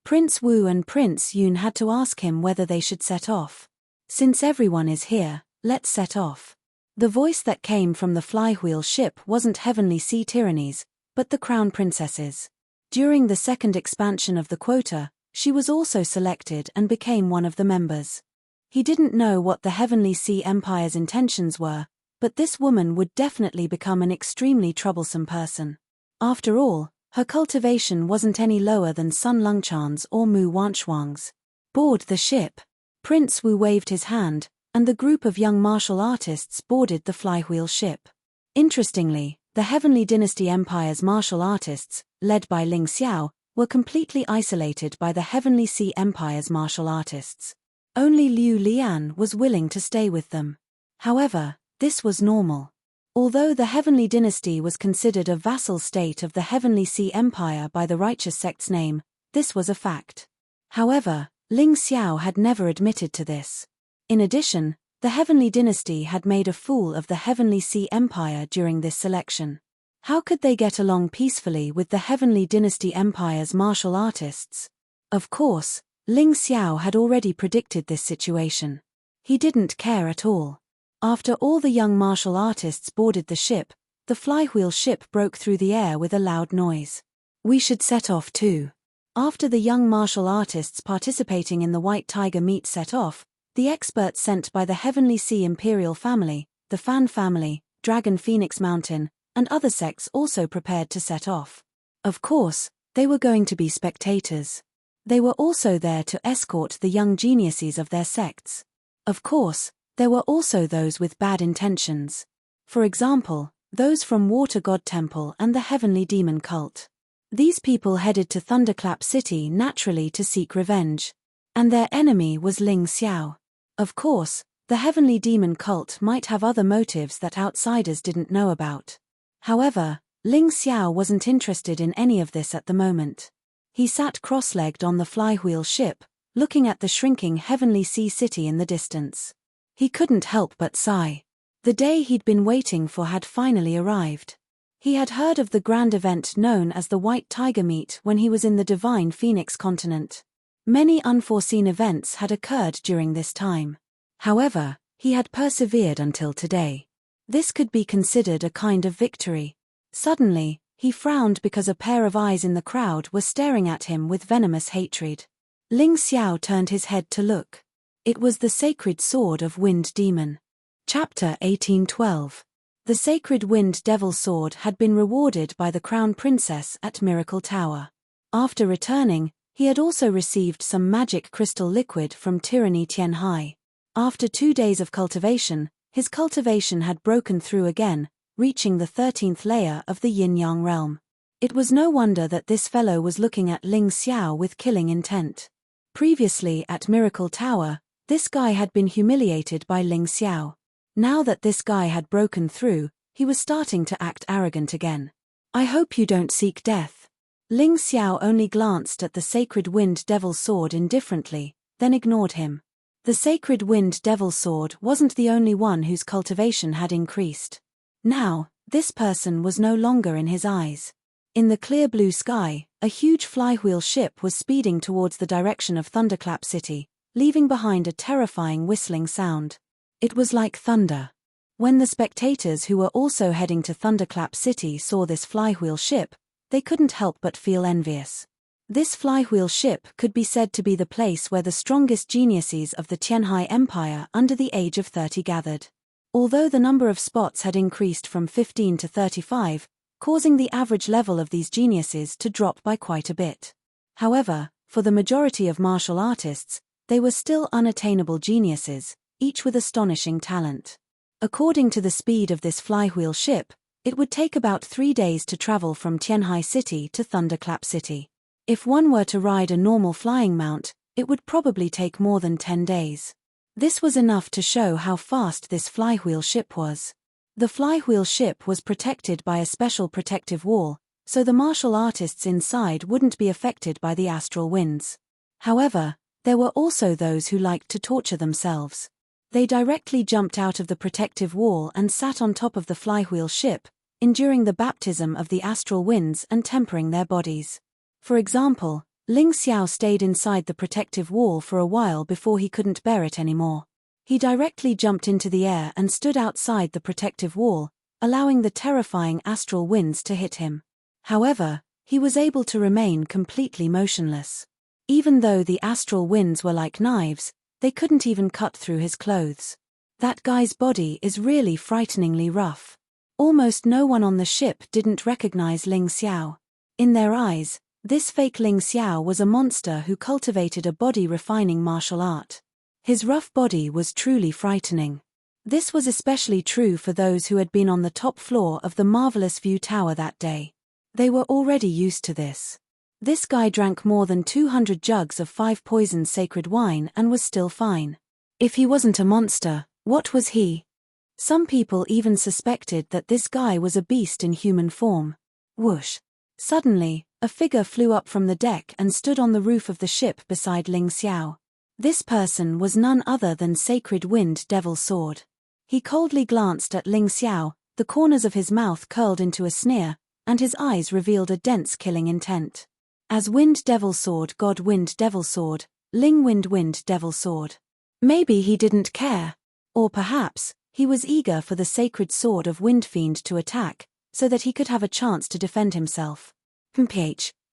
S1: Prince Wu and Prince Yun had to ask him whether they should set off. Since everyone is here, let's set off. The voice that came from the flywheel ship wasn't Heavenly Sea Tyranny's, but the Crown Princess's. During the second expansion of the quota, she was also selected and became one of the members. He didn't know what the Heavenly Sea Empire's intentions were, but this woman would definitely become an extremely troublesome person. After all, her cultivation wasn't any lower than Sun Lungchan's or Mu Wanchuang's. Board the ship. Prince Wu waved his hand, and the group of young martial artists boarded the flywheel ship. Interestingly, the Heavenly Dynasty Empire's martial artists, led by Ling Xiao, were completely isolated by the Heavenly Sea Empire's martial artists. Only Liu Lian was willing to stay with them. However, this was normal. Although the Heavenly Dynasty was considered a vassal state of the Heavenly Sea Empire by the righteous sect's name, this was a fact. However, Ling Xiao had never admitted to this. In addition, the Heavenly Dynasty had made a fool of the Heavenly Sea Empire during this selection. How could they get along peacefully with the Heavenly Dynasty Empire's martial artists? Of course, Ling Xiao had already predicted this situation. He didn't care at all. After all the young martial artists boarded the ship, the flywheel ship broke through the air with a loud noise. We should set off too. After the young martial artists participating in the White Tiger meet set off, the experts sent by the Heavenly Sea Imperial family, the Fan family, Dragon Phoenix Mountain, and other sects also prepared to set off. Of course, they were going to be spectators. They were also there to escort the young geniuses of their sects. Of course, there were also those with bad intentions. For example, those from Water God Temple and the Heavenly Demon Cult. These people headed to Thunderclap City naturally to seek revenge. And their enemy was Ling Xiao. Of course, the heavenly demon cult might have other motives that outsiders didn't know about. However, Ling Xiao wasn't interested in any of this at the moment. He sat cross-legged on the flywheel ship, looking at the shrinking heavenly sea city in the distance. He couldn't help but sigh. The day he'd been waiting for had finally arrived. He had heard of the grand event known as the White Tiger Meet when he was in the Divine Phoenix continent. Many unforeseen events had occurred during this time. However, he had persevered until today. This could be considered a kind of victory. Suddenly, he frowned because a pair of eyes in the crowd were staring at him with venomous hatred. Ling Xiao turned his head to look. It was the sacred sword of Wind Demon. Chapter 1812. The sacred Wind Devil Sword had been rewarded by the Crown Princess at Miracle Tower. After returning, he had also received some magic crystal liquid from Tyranny Tianhai. After 2 days of cultivation, his cultivation had broken through again, reaching the 13th layer of the yin-yang realm. It was no wonder that this fellow was looking at Ling Xiao with killing intent. Previously at Miracle Tower, this guy had been humiliated by Ling Xiao. Now that this guy had broken through, he was starting to act arrogant again. I hope you don't seek death. Ling Xiao only glanced at the sacred Wind Devil Sword indifferently, then ignored him. The sacred Wind Devil Sword wasn't the only one whose cultivation had increased. Now, this person was no longer in his eyes. In the clear blue sky, a huge flywheel ship was speeding towards the direction of Thunderclap City, leaving behind a terrifying whistling sound. It was like thunder. When the spectators who were also heading to Thunderclap City saw this flywheel ship, they couldn't help but feel envious. This flywheel ship could be said to be the place where the strongest geniuses of the Tianhai Empire under the age of 30 gathered. Although the number of spots had increased from 15 to 35, causing the average level of these geniuses to drop by quite a bit. However, for the majority of martial artists, they were still unattainable geniuses, each with astonishing talent. According to the speed of this flywheel ship, it would take about 3 days to travel from Tianhai City to Thunderclap City. If one were to ride a normal flying mount, it would probably take more than 10 days. This was enough to show how fast this flywheel ship was. The flywheel ship was protected by a special protective wall, so the martial artists inside wouldn't be affected by the astral winds. However, there were also those who liked to torture themselves. They directly jumped out of the protective wall and sat on top of the flywheel ship, enduring the baptism of the astral winds and tempering their bodies. For example, Ling Xiao stayed inside the protective wall for a while before he couldn't bear it anymore. He directly jumped into the air and stood outside the protective wall, allowing the terrifying astral winds to hit him. However, he was able to remain completely motionless. Even though the astral winds were like knives, they couldn't even cut through his clothes. That guy's body is really frighteningly rough. Almost no one on the ship didn't recognize Ling Xiao. In their eyes, this fake Ling Xiao was a monster who cultivated a body-refining martial art. His rough body was truly frightening. This was especially true for those who had been on the top floor of the Marvelous View Tower that day. They were already used to this. This guy drank more than 200 jugs of 5 poisoned sacred wine and was still fine. If he wasn't a monster, what was he? Some people even suspected that this guy was a beast in human form. Whoosh! Suddenly, a figure flew up from the deck and stood on the roof of the ship beside Ling Xiao. This person was none other than Sacred Wind Devil Sword. He coldly glanced at Ling Xiao, the corners of his mouth curled into a sneer, and his eyes revealed a dense killing intent. As Wind Devil Sword, God Wind Devil Sword, Ling Wind Devil Sword. Maybe he didn't care. Or perhaps, he was eager for the sacred sword of Wind Fiend to attack, so that he could have a chance to defend himself.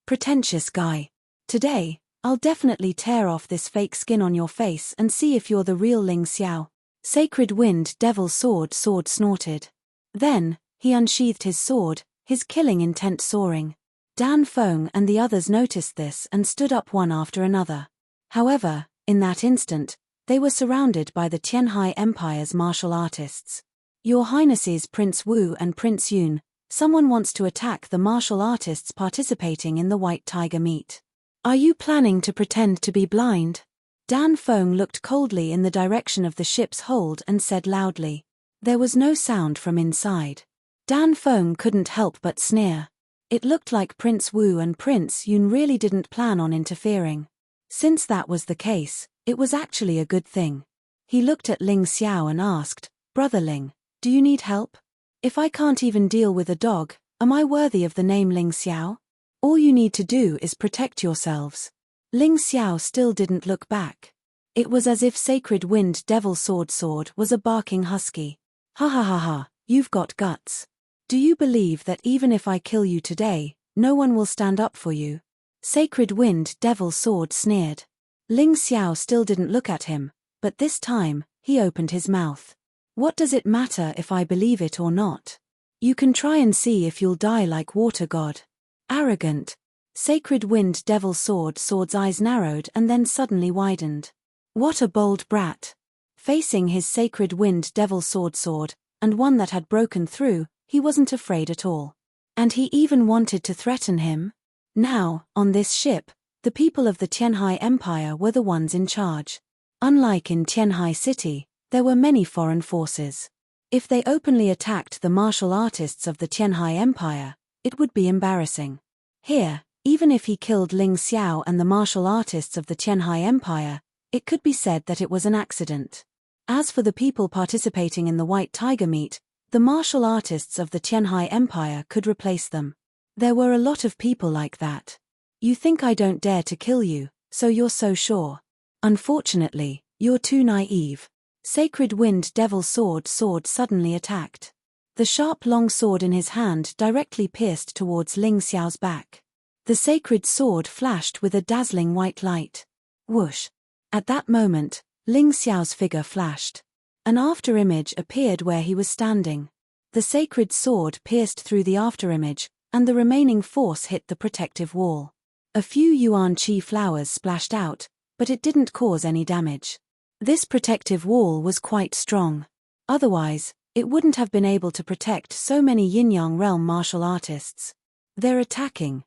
S1: Pretentious guy. Today, I'll definitely tear off this fake skin on your face and see if you're the real Ling Xiao. Sacred Wind Devil Sword snorted. Then, he unsheathed his sword, his killing intent soaring. Dan Feng and the others noticed this and stood up one after another. However, in that instant, they were surrounded by the Tianhai Empire's martial artists. Your Highnesses Prince Wu and Prince Yun, Someone wants to attack the martial artists participating in the White Tiger meet. Are you planning to pretend to be blind? Dan Feng looked coldly in the direction of the ship's hold and said loudly. There was no sound from inside. Dan Feng couldn't help but sneer. It looked like Prince Wu and Prince Yun really didn't plan on interfering. Since that was the case, it was actually a good thing. He looked at Ling Xiao and asked, Brother Ling, do you need help? If I can't even deal with a dog, am I worthy of the name Ling Xiao? All you need to do is protect yourselves. Ling Xiao still didn't look back. It was as if Sacred Wind Devil Sword was a barking husky. Ha ha ha ha, you've got guts. Do you believe that even if I kill you today, no one will stand up for you? Sacred Wind Devil Sword sneered. Ling Xiao still didn't look at him, but this time, he opened his mouth. What does it matter if I believe it or not? You can try and see if you'll die like Water God. Arrogant. Sacred Wind Devil Sword's eyes narrowed and then suddenly widened. What a bold brat. Facing his Sacred Wind Devil Sword, and one that had broken through, he wasn't afraid at all. And he even wanted to threaten him? Now, on this ship, the people of the Tianhai Empire were the ones in charge. Unlike in Tianhai City, there were many foreign forces. If they openly attacked the martial artists of the Tianhai Empire, it would be embarrassing. Here, even if he killed Ling Xiao and the martial artists of the Tianhai Empire, it could be said that it was an accident. As for the people participating in the White Tiger meet, the martial artists of the Tianhai Empire could replace them. There were a lot of people like that. You think I don't dare to kill you, so you're so sure. Unfortunately, you're too naive. Sacred Wind Devil Sword suddenly attacked. The sharp long sword in his hand directly pierced towards Ling Xiao's back. The sacred sword flashed with a dazzling white light. Whoosh! At that moment, Ling Xiao's figure flashed. An afterimage appeared where he was standing. The sacred sword pierced through the afterimage, and the remaining force hit the protective wall. A few yuan qi flowers splashed out, but it didn't cause any damage. This protective wall was quite strong. Otherwise, it wouldn't have been able to protect so many yin-yang realm martial artists. They're attacking.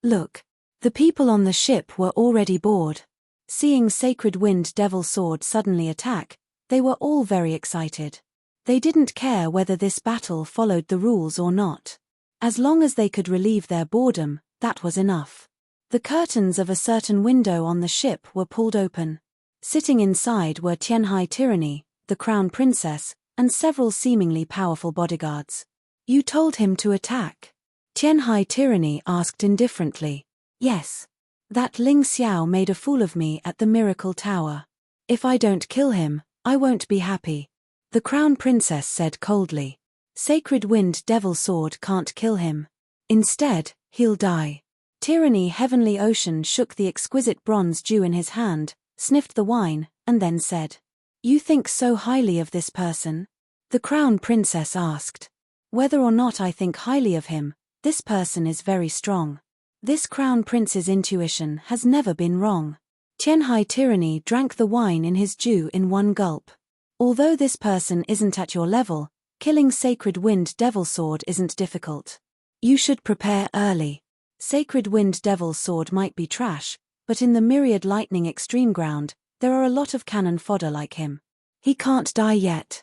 S1: Look. The people on the ship were already bored. Seeing Sacred Wind Devil Sword suddenly attack, they were all very excited. They didn't care whether this battle followed the rules or not. As long as they could relieve their boredom, that was enough. The curtains of a certain window on the ship were pulled open. Sitting inside were Tianhai Tyranny, the Crown Princess, and several seemingly powerful bodyguards. You told him to attack? Tianhai Tyranny asked indifferently. Yes. That Ling Xiao made a fool of me at the Miracle Tower. If I don't kill him, I won't be happy. The Crown Princess said coldly. Sacred Wind Devil Sword can't kill him. Instead, he'll die. Tyranny Heavenly Ocean shook the exquisite bronze dew in his hand, sniffed the wine, and then said, You think so highly of this person? The Crown Princess asked. Whether or not I think highly of him, this person is very strong. This Crown Prince's intuition has never been wrong. Tianhai Tyranny drank the wine in his dew in one gulp. Although this person isn't at your level, killing Sacred Wind Devil Sword isn't difficult. You should prepare early. Sacred Wind Devil Sword might be trash, but in the Myriad Lightning Extreme Ground, there are a lot of cannon fodder like him. He can't die yet.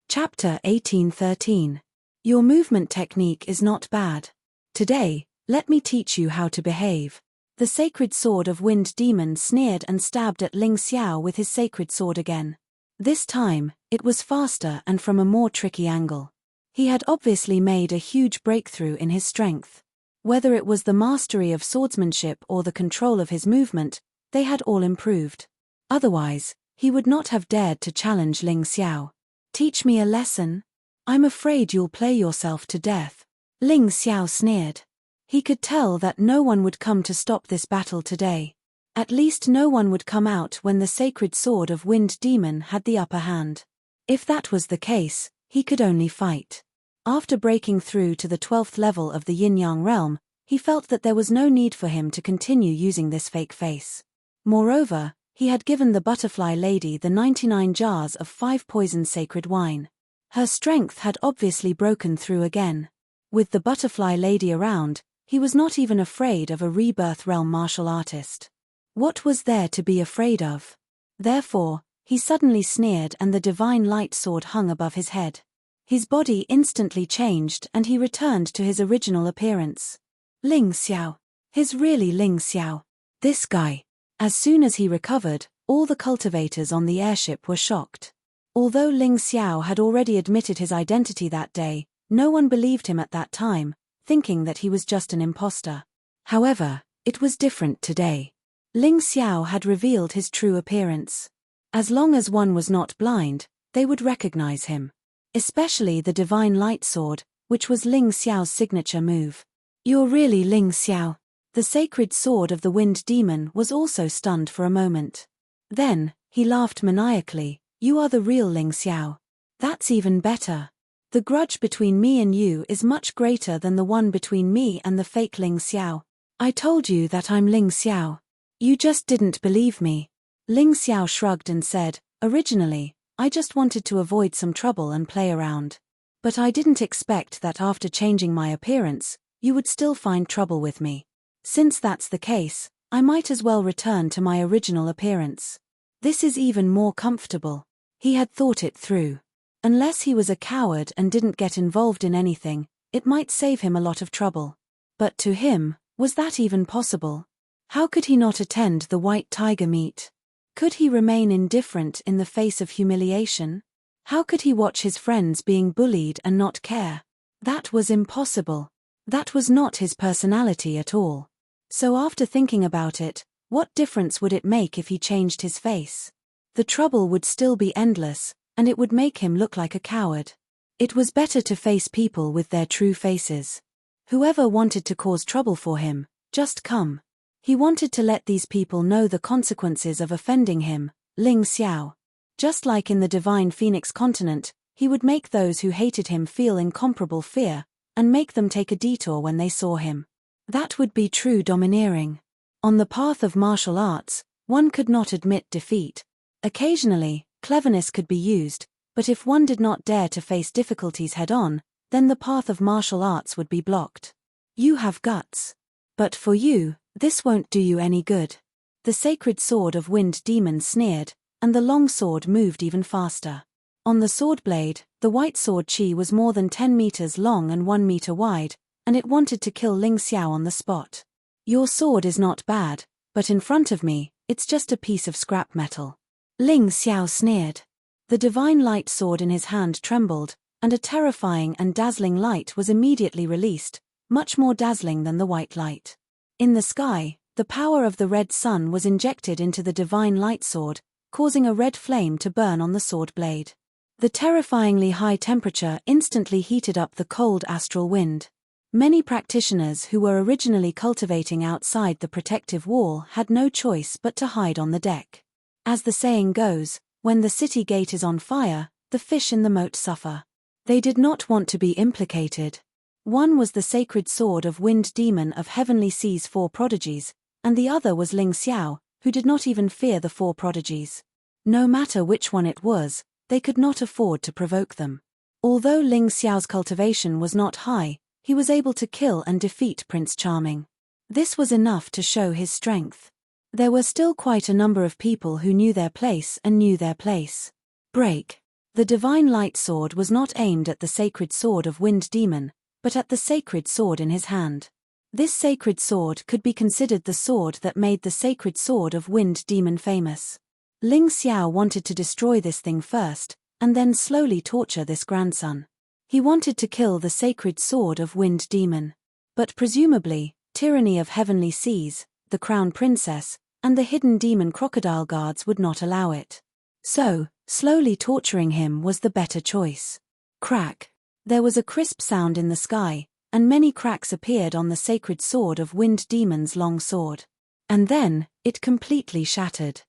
S1: Chapter 1813. Your movement technique is not bad. Today, let me teach you how to behave. The Sacred Sword of Wind Demon sneered and stabbed at Ling Xiao with his sacred sword again. This time, it was faster and from a more tricky angle. He had obviously made a huge breakthrough in his strength. Whether it was the mastery of swordsmanship or the control of his movement, they had all improved. Otherwise, he would not have dared to challenge Ling Xiao. Teach me a lesson? I'm afraid you'll play yourself to death. Ling Xiao sneered. He could tell that no one would come to stop this battle today. At least no one would come out when the Sacred Sword of Wind Demon had the upper hand. If that was the case, he could only fight. After breaking through to the 12th level of the Yin-Yang realm, he felt that there was no need for him to continue using this fake face. Moreover, he had given the butterfly lady the 99 jars of 5 poison sacred wine. Her strength had obviously broken through again. With the butterfly lady around, he was not even afraid of a rebirth realm martial artist. What was there to be afraid of? Therefore, he suddenly sneered and the divine light sword hung above his head. His body instantly changed and he returned to his original appearance. Ling Xiao. His really Ling Xiao. This guy. As soon as he recovered, all the cultivators on the airship were shocked. Although Ling Xiao had already admitted his identity that day, no one believed him at that time, thinking that he was just an imposter. However, it was different today. Ling Xiao had revealed his true appearance. As long as one was not blind, they would recognize him. Especially the divine light sword, which was Ling Xiao's signature move. You're really Ling Xiao. The sacred sword of the wind demon was also stunned for a moment. Then, he laughed maniacally. You are the real Ling Xiao. That's even better. The grudge between me and you is much greater than the one between me and the fake Ling Xiao. I told you that I'm Ling Xiao. You just didn't believe me. Ling Xiao shrugged and said, originally, I just wanted to avoid some trouble and play around. But I didn't expect that after changing my appearance, you would still find trouble with me. Since that's the case, I might as well return to my original appearance. This is even more comfortable. He had thought it through. Unless he was a coward and didn't get involved in anything, it might save him a lot of trouble. But to him, was that even possible? How could he not attend the white tiger meet? Could he remain indifferent in the face of humiliation? How could he watch his friends being bullied and not care? That was impossible. That was not his personality at all. So after thinking about it, what difference would it make if he changed his face? The trouble would still be endless, and it would make him look like a coward. It was better to face people with their true faces. Whoever wanted to cause trouble for him, just come. He wanted to let these people know the consequences of offending him, Ling Xiao. Just like in the divine Phoenix continent, he would make those who hated him feel incomparable fear, and make them take a detour when they saw him. That would be true domineering. On the path of martial arts, one could not admit defeat. Occasionally, cleverness could be used, but if one did not dare to face difficulties head-on, then the path of martial arts would be blocked. You have guts. But for you, this won't do you any good. The sacred sword of wind demon sneered, and the long sword moved even faster. On the sword blade, the white sword chi was more than 10 meters long and 1 meter wide, and it wanted to kill Ling Xiao on the spot. Your sword is not bad, but in front of me, it's just a piece of scrap metal. Ling Xiao sneered. The divine light sword in his hand trembled, and a terrifying and dazzling light was immediately released, much more dazzling than the white light. In the sky, the power of the red sun was injected into the divine light sword, causing a red flame to burn on the sword blade. The terrifyingly high temperature instantly heated up the cold astral wind. Many practitioners who were originally cultivating outside the protective wall had no choice but to hide on the deck. As the saying goes, when the city gate is on fire, the fish in the moat suffer. They did not want to be implicated. One was the sacred sword of wind demon of heavenly sea's 4 prodigies, and the other was Ling Xiao, who did not even fear the 4 prodigies. No matter which one it was, they could not afford to provoke them. Although Ling Xiao's cultivation was not high, he was able to kill and defeat Prince Charming. This was enough to show his strength. There were still quite a number of people who knew their place and knew their place. Break. The divine light sword was not aimed at the sacred sword of wind demon, but at the sacred sword in his hand. This sacred sword could be considered the sword that made the sacred sword of wind demon famous. Ling Xiao wanted to destroy this thing first, and then slowly torture this grandson. He wanted to kill the sacred sword of wind demon. But presumably, tyranny of heavenly seas, the crown princess, and the hidden demon crocodile guards would not allow it. So, slowly torturing him was the better choice. Crack. There was a crisp sound in the sky, and many cracks appeared on the sacred sword of wind demon's long sword. And then, it completely shattered.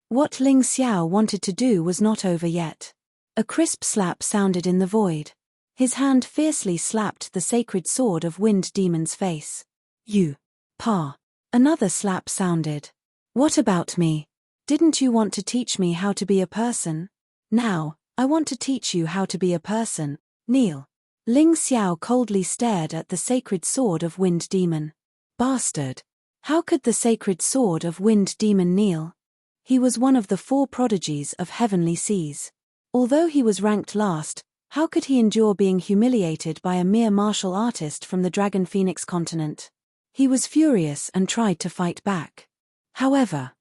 S1: What Ling Xiao wanted to do was not over yet. A crisp slap sounded in the void. His hand fiercely slapped the sacred sword of wind demon's face. You. Another slap sounded. What about me? Didn't you want to teach me how to be a person? Now, I want to teach you how to be a person. Kneel. Ling Xiao coldly stared at the sacred sword of Wind Demon. Bastard. How could the sacred sword of Wind Demon kneel? He was one of the 4 prodigies of heavenly seas. Although he was ranked last, how could he endure being humiliated by a mere martial artist from the Dragon Phoenix continent? He was furious and tried to fight back. However,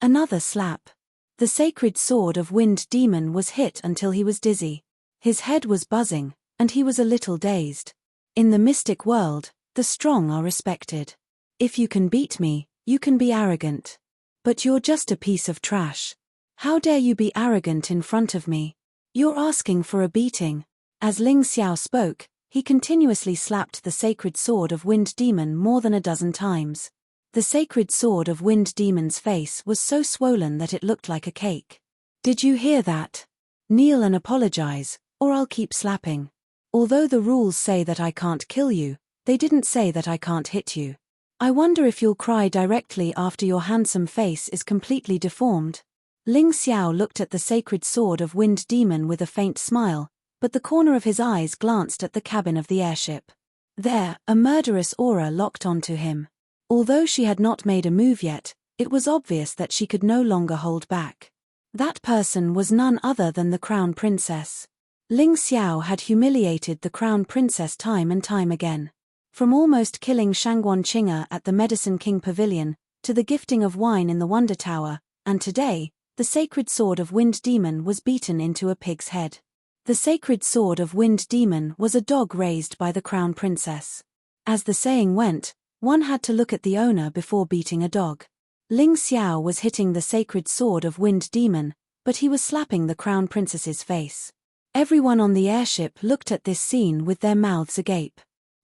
S1: another slap. The sacred sword of Wind Demon was hit until he was dizzy. His head was buzzing, and he was a little dazed. In the mystic world, the strong are respected. If you can beat me, you can be arrogant. But you're just a piece of trash. How dare you be arrogant in front of me? You're asking for a beating. As Ling Xiao spoke, he continuously slapped the sacred sword of Wind Demon more than a dozen times. The sacred sword of Wind Demon's face was so swollen that it looked like a cake. Did you hear that? Kneel and apologize, or I'll keep slapping. Although the rules say that I can't kill you, they didn't say that I can't hit you. I wonder if you'll cry directly after your handsome face is completely deformed. Ling Xiao looked at the sacred sword of Wind Demon with a faint smile, but the corner of his eyes glanced at the cabin of the airship. There, a murderous aura locked onto him. Although she had not made a move yet, it was obvious that she could no longer hold back. That person was none other than the Crown Princess. Ling Xiao had humiliated the Crown Princess time and time again. From almost killing Shangguan Qing'er at the Medicine King Pavilion, to the gifting of wine in the Wonder Tower, and today, the sacred sword of Wind Demon was beaten into a pig's head. The sacred sword of Wind Demon was a dog raised by the Crown Princess. As the saying went, one had to look at the owner before beating a dog. Ling Xiao was hitting the sacred sword of Wind Demon, but he was slapping the Crown Princess's face. Everyone on the airship looked at this scene with their mouths agape.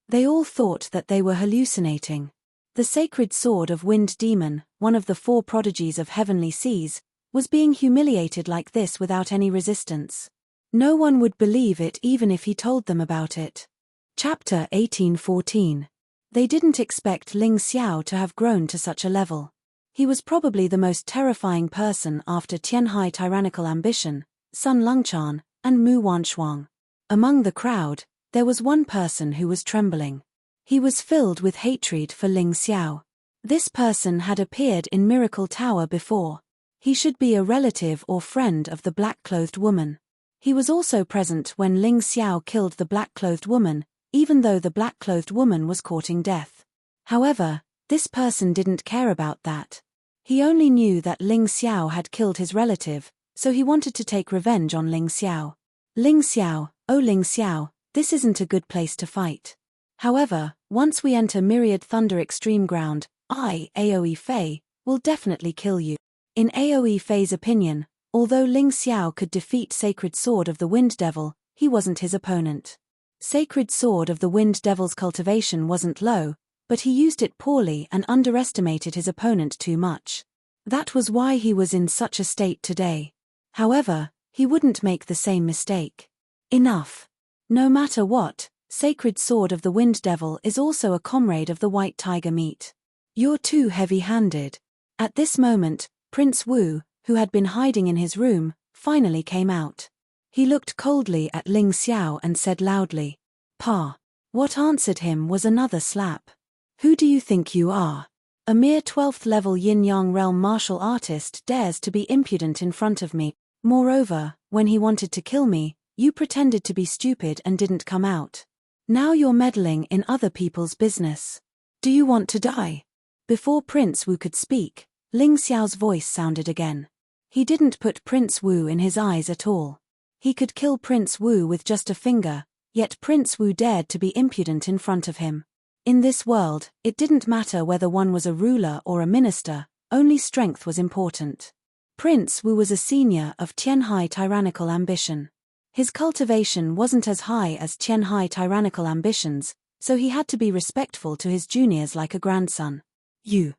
S1: They all thought that they were hallucinating. The sacred sword of Wind Demon, one of the 4 prodigies of heavenly seas, was being humiliated like this without any resistance. No one would believe it even if he told them about it. Chapter 1814. They didn't expect Ling Xiao to have grown to such a level. He was probably the most terrifying person after Tianhai Tyrannical Ambition, Sun Longchan, and Mu Wanshuang. Among the crowd, there was one person who was trembling. He was filled with hatred for Ling Xiao. This person had appeared in Miracle Tower before. He should be a relative or friend of the black-clothed woman. He was also present when Ling Xiao killed the black-clothed woman, even though the black-clothed woman was courting death. However, this person didn't care about that. He only knew that Ling Xiao had killed his relative, so he wanted to take revenge on Ling Xiao. Ling Xiao, oh Ling Xiao, this isn't a good place to fight. However, once we enter Myriad Thunder Extreme Ground, Aoi Fei, will definitely kill you. In Aoi Fei's opinion, although Ling Xiao could defeat Sacred Sword of the Wind Devil, he wasn't his opponent. Sacred Sword of the Wind Devil's cultivation wasn't low, but he used it poorly and underestimated his opponent too much. That was why he was in such a state today. However, he wouldn't make the same mistake. Enough. No matter what, Sacred Sword of the Wind Devil is also a comrade of the White Tiger meat. You're too heavy-handed. At this moment, Prince Wu, who had been hiding in his room, finally came out. He looked coldly at Ling Xiao and said loudly, "Pa." What answered him was another slap. Who do you think you are? A mere 12th level yin-yang realm martial artist dares to be impudent in front of me. Moreover, when he wanted to kill me, you pretended to be stupid and didn't come out. Now you're meddling in other people's business. Do you want to die? Before Prince Wu could speak, Ling Xiao's voice sounded again. He didn't put Prince Wu in his eyes at all. He could kill Prince Wu with just a finger, yet Prince Wu dared to be impudent in front of him. In this world, it didn't matter whether one was a ruler or a minister, only strength was important. Prince Wu was a senior of Tianhai Tyrannical Ambition. His cultivation wasn't as high as Tianhai Tyrannical Ambition's, so he had to be respectful to his juniors like a grandson. You.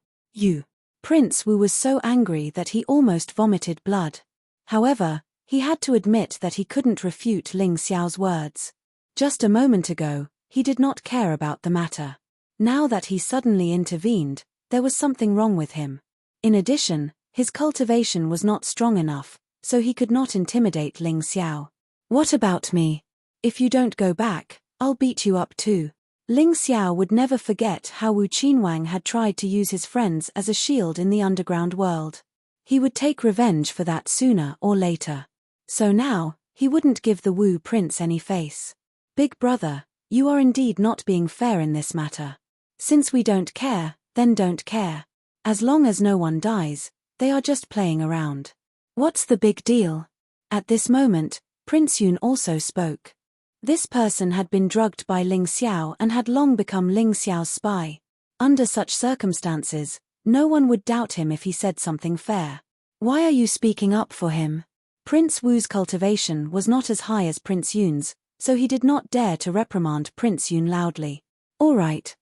S1: Prince Wu was so angry that he almost vomited blood. However, he had to admit that he couldn't refute Ling Xiao's words. Just a moment ago, he did not care about the matter. Now that he suddenly intervened, there was something wrong with him. In addition, his cultivation was not strong enough, so he could not intimidate Ling Xiao. What about me? If you don't go back, I'll beat you up too. Ling Xiao would never forget how Wu Qinwang had tried to use his friends as a shield in the underground world. He would take revenge for that sooner or later. So now, he wouldn't give the Wu prince any face. Big brother, you are indeed not being fair in this matter. Since we don't care, then don't care. As long as no one dies, they are just playing around. What's the big deal? At this moment, Prince Yun also spoke. This person had been drugged by Ling Xiao and had long become Ling Xiao's spy. Under such circumstances, no one would doubt him if he said something fair. Why are you speaking up for him? Prince Wu's cultivation was not as high as Prince Yun's, so he did not dare to reprimand Prince Yun loudly. All right.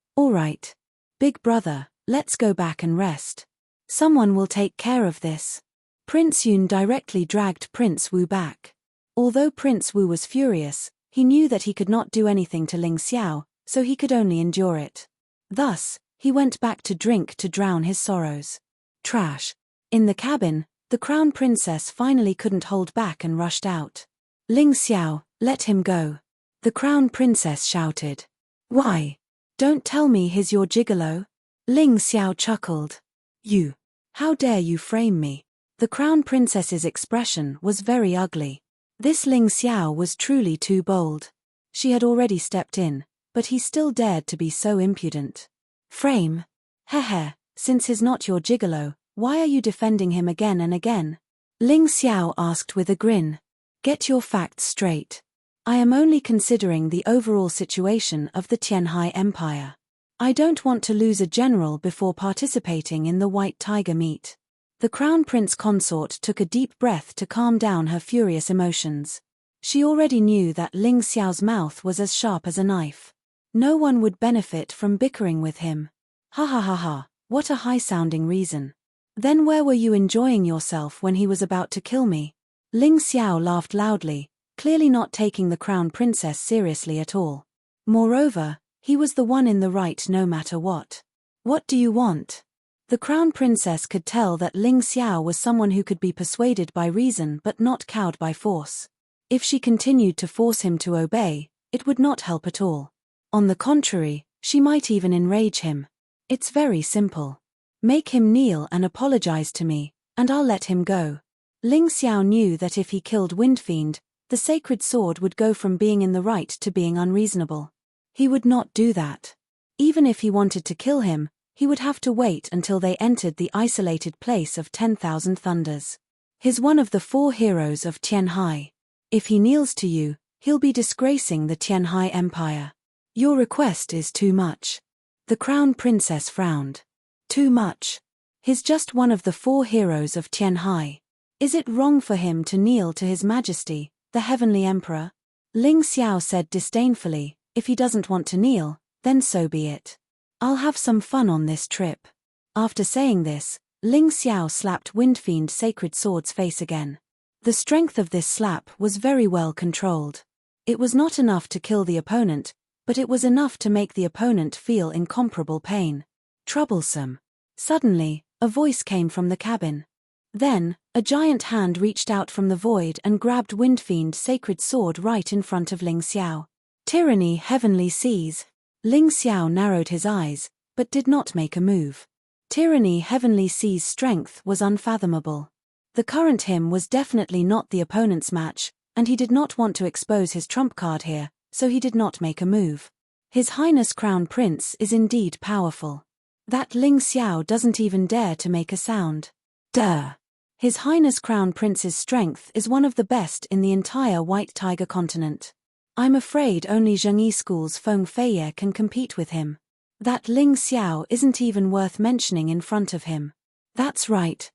S1: Big brother, let's go back and rest. Someone will take care of this. Prince Yun directly dragged Prince Wu back. Although Prince Wu was furious, he knew that he could not do anything to Ling Xiao, so he could only endure it. Thus, he went back to drink to drown his sorrows. Trash. In the cabin, the crown princess finally couldn't hold back and rushed out. Ling Xiao, let him go. The crown princess shouted. Why? Don't tell me he's your gigolo? Ling Xiao chuckled. You. How dare you frame me? The crown princess's expression was very ugly. This Ling Xiao was truly too bold. She had already stepped in, but he still dared to be so impudent. Frame? Heh, since he's not your gigolo, why are you defending him again and again? Ling Xiao asked with a grin. Get your facts straight. I am only considering the overall situation of the Tianhai Empire. I don't want to lose a general before participating in the White Tiger meet. The Crown Prince consort took a deep breath to calm down her furious emotions. She already knew that Ling Xiao's mouth was as sharp as a knife. No one would benefit from bickering with him. Ha, what a high-sounding reason. Then where were you enjoying yourself when he was about to kill me? Ling Xiao laughed loudly, clearly not taking the Crown Princess seriously at all. Moreover, he was the one in the right no matter what. What do you want? The Crown Princess could tell that Ling Xiao was someone who could be persuaded by reason but not cowed by force. If she continued to force him to obey, it would not help at all. On the contrary, she might even enrage him. It's very simple. Make him kneel and apologize to me, and I'll let him go. Ling Xiao knew that if he killed Windfiend, the sacred sword would go from being in the right to being unreasonable. He would not do that. Even if he wanted to kill him, he would have to wait until they entered the isolated place of 10,000 Thunders. He's one of the 4 heroes of Tianhai. If he kneels to you, he'll be disgracing the Tianhai Empire. Your request is too much. The Crown Princess frowned. Too much? He's just one of the 4 heroes of Tianhai. Is it wrong for him to kneel to His Majesty, the Heavenly Emperor? Ling Xiao said disdainfully, if he doesn't want to kneel, then so be it. I'll have some fun on this trip. After saying this, Ling Xiao slapped Windfiend's sacred sword's face again. The strength of this slap was very well controlled. It was not enough to kill the opponent, but it was enough to make the opponent feel incomparable pain. Troublesome. Suddenly, a voice came from the cabin. Then, a giant hand reached out from the void and grabbed Windfiend's sacred sword right in front of Ling Xiao. Tyranny Heavenly Seas. Ling Xiao narrowed his eyes, but did not make a move. Tyranny Heavenly Seas' strength was unfathomable. The current him was definitely not the opponent's match, and he did not want to expose his trump card here, so he did not make a move. His Highness Crown Prince is indeed powerful. That Ling Xiao doesn't even dare to make a sound. Duh! His Highness Crown Prince's strength is one of the best in the entire White Tiger continent. I'm afraid only Zhengyi School's Feng Feiye can compete with him. That Ling Xiao isn't even worth mentioning in front of him. That's right.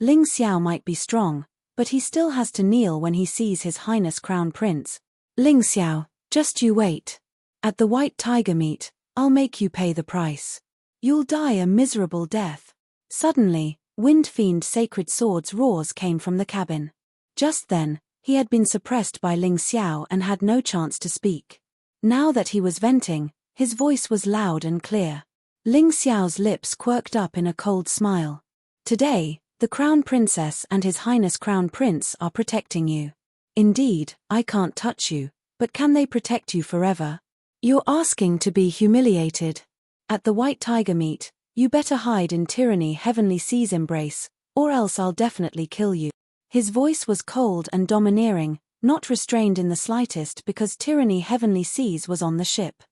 S1: Ling Xiao might be strong, but he still has to kneel when he sees His Highness Crown Prince. Ling Xiao, just you wait. At the White Tiger meet, I'll make you pay the price. You'll die a miserable death. Suddenly, Windfiend's sacred sword's roars came from the cabin. Just then, he had been suppressed by Ling Xiao and had no chance to speak. Now that he was venting, his voice was loud and clear. Ling Xiao's lips quirked up in a cold smile. Today, The Crown Princess and His Highness Crown Prince are protecting you. Indeed, I can't touch you, but can they protect you forever? You're asking to be humiliated. At the White Tiger meet, you better hide in Tyranny Heavenly Sea's embrace, or else I'll definitely kill you. His voice was cold and domineering, not restrained in the slightest because Tyranny Heavenly Seas was on the ship.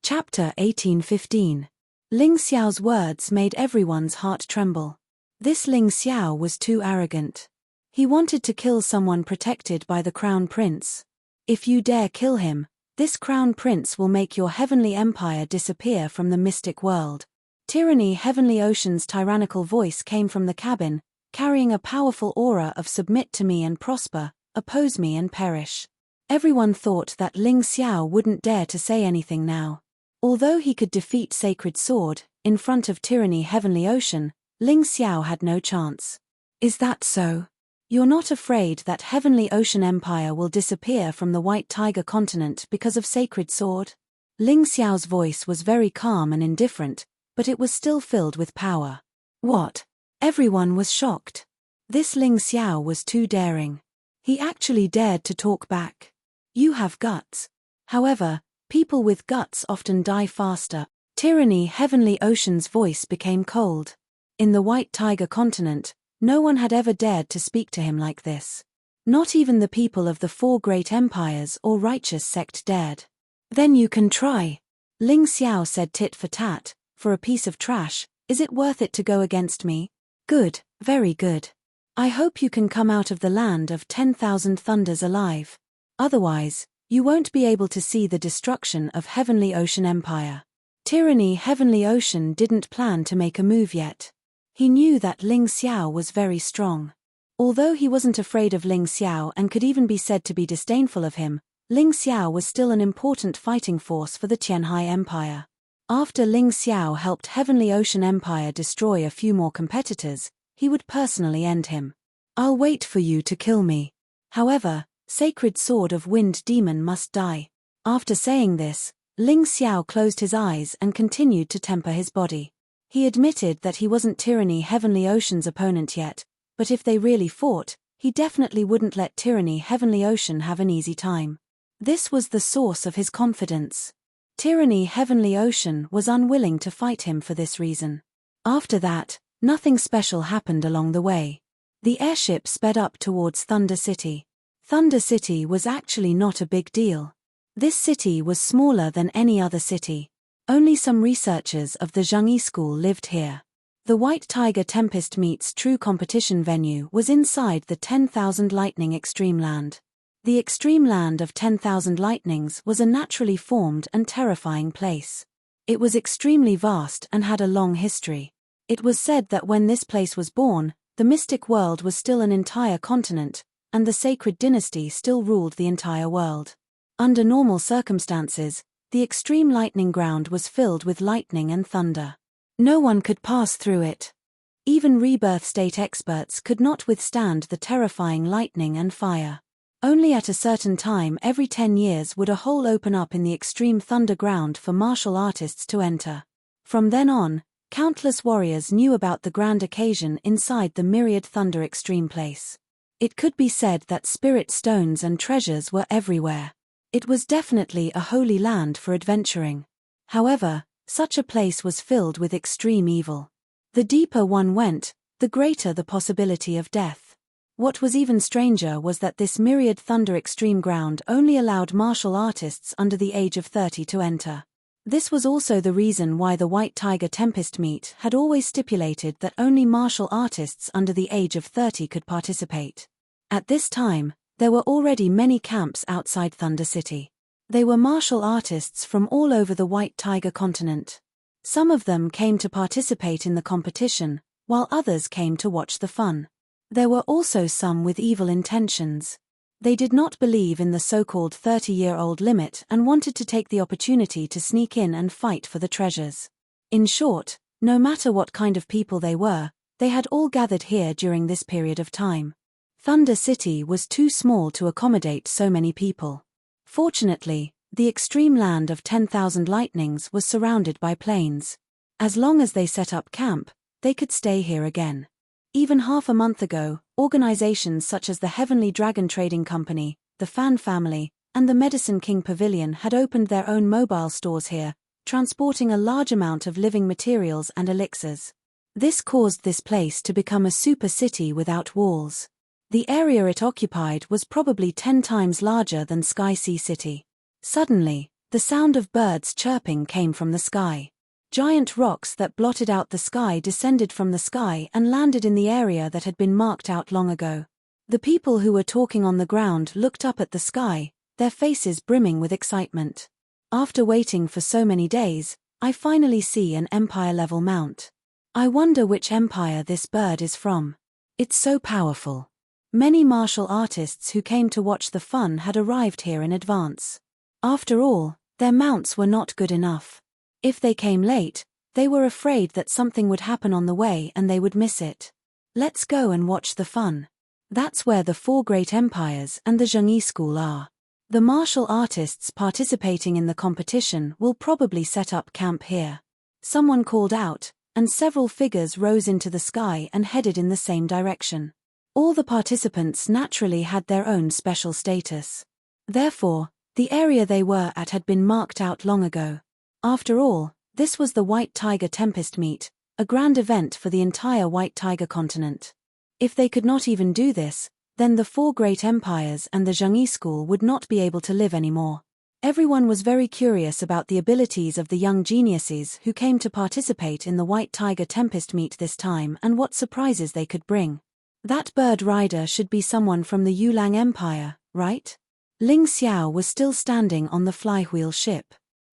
S1: Chapter 1815. Ling Xiao's words made everyone's heart tremble. This Ling Xiao was too arrogant. He wanted to kill someone protected by the Crown Prince. If you dare kill him, this Crown Prince will make your heavenly empire disappear from the mystic world. Tyranny Heavenly Ocean's tyrannical voice came from the cabin, carrying a powerful aura of submit to me and prosper, oppose me and perish. Everyone thought that Ling Xiao wouldn't dare to say anything now. Although he could defeat Sacred Sword, in front of Tyranny Heavenly Ocean, Ling Xiao had no chance. Is that so? You're not afraid that Heavenly Ocean Empire will disappear from the White Tiger continent because of Sacred Sword? Ling Xiao's voice was very calm and indifferent, but it was still filled with power. What? Everyone was shocked. This Ling Xiao was too daring. He actually dared to talk back. You have guts. However, people with guts often die faster. Tyranny Heavenly Ocean's voice became cold. In the White Tiger continent, no one had ever dared to speak to him like this. Not even the people of the 4 great empires or righteous sect dared. Then you can try. Ling Xiao said tit for tat, for a piece of trash, is it worth it to go against me? Good, very good. I hope you can come out of the land of 10,000 thunders alive. Otherwise, you won't be able to see the destruction of Heavenly Ocean Empire. Tyranny Heavenly Ocean didn't plan to make a move yet. He knew that Ling Xiao was very strong. Although he wasn't afraid of Ling Xiao and could even be said to be disdainful of him, Ling Xiao was still an important fighting force for the Qianhai Empire. After Ling Xiao helped Heavenly Ocean Empire destroy a few more competitors, he would personally end him. I'll wait for you to kill me. However, Sacred Sword of Wind Demon must die. After saying this, Ling Xiao closed his eyes and continued to temper his body. He admitted that he wasn't Tyranny Heavenly Ocean's opponent yet, but if they really fought, he definitely wouldn't let Tyranny Heavenly Ocean have an easy time. This was the source of his confidence. Tyranny Heavenly Ocean was unwilling to fight him for this reason. After that, nothing special happened along the way. The airship sped up towards Thunder City. Thunder City was actually not a big deal. This city was smaller than any other city. Only some researchers of the Zhengyi School lived here. The White Tiger Tempest Meets True competition venue was inside the 10,000 Lightning Extreme Land. The Extreme Land of 10,000 Lightnings was a naturally formed and terrifying place. It was extremely vast and had a long history. It was said that when this place was born, the mystic world was still an entire continent, and the sacred dynasty still ruled the entire world. Under normal circumstances, the extreme lightning ground was filled with lightning and thunder. No one could pass through it. Even rebirth state experts could not withstand the terrifying lightning and fire. Only at a certain time every 10 years would a hole open up in the extreme thunder ground for martial artists to enter. From then on, countless warriors knew about the grand occasion inside the myriad thunder extreme place. It could be said that spirit stones and treasures were everywhere. It was definitely a holy land for adventuring. However, such a place was filled with extreme evil. The deeper one went, the greater the possibility of death. What was even stranger was that this myriad thunder extreme ground only allowed martial artists under the age of 30 to enter. This was also the reason why the White Tiger Tempest Meet had always stipulated that only martial artists under the age of 30 could participate. At this time, there were already many camps outside Thunder City. They were martial artists from all over the White Tiger continent. Some of them came to participate in the competition, while others came to watch the fun. There were also some with evil intentions. They did not believe in the so-called 30-year-old limit and wanted to take the opportunity to sneak in and fight for the treasures. In short, no matter what kind of people they were, they had all gathered here during this period of time. Thunder City was too small to accommodate so many people. Fortunately, the extreme land of 10,000 lightnings was surrounded by plains. As long as they set up camp, they could stay here again. Even half a month ago, organizations such as the Heavenly Dragon Trading Company, the Fan Family, and the Medicine King Pavilion had opened their own mobile stores here, transporting a large amount of living materials and elixirs. This caused this place to become a super city without walls. The area it occupied was probably 10 times larger than Sky Sea City. Suddenly, the sound of birds chirping came from the sky. Giant rocks that blotted out the sky descended from the sky and landed in the area that had been marked out long ago. The people who were talking on the ground looked up at the sky, their faces brimming with excitement. After waiting for so many days, I finally see an empire-level mount. I wonder which empire this bird is from. It's so powerful. Many martial artists who came to watch the fun had arrived here in advance. After all, their mounts were not good enough. If they came late, they were afraid that something would happen on the way and they would miss it. Let's go and watch the fun. That's where the 4 great empires and the Zhengyi school are. The martial artists participating in the competition will probably set up camp here. Someone called out, and several figures rose into the sky and headed in the same direction. All the participants naturally had their own special status. Therefore, the area they were at had been marked out long ago. After all, this was the White Tiger Tempest Meet, a grand event for the entire White Tiger continent. If they could not even do this, then the 4 great empires and the Zhengyi school would not be able to live anymore. Everyone was very curious about the abilities of the young geniuses who came to participate in the White Tiger Tempest Meet this time and what surprises they could bring. That bird rider should be someone from the Yulang Empire, right? Ling Xiao was still standing on the flywheel ship.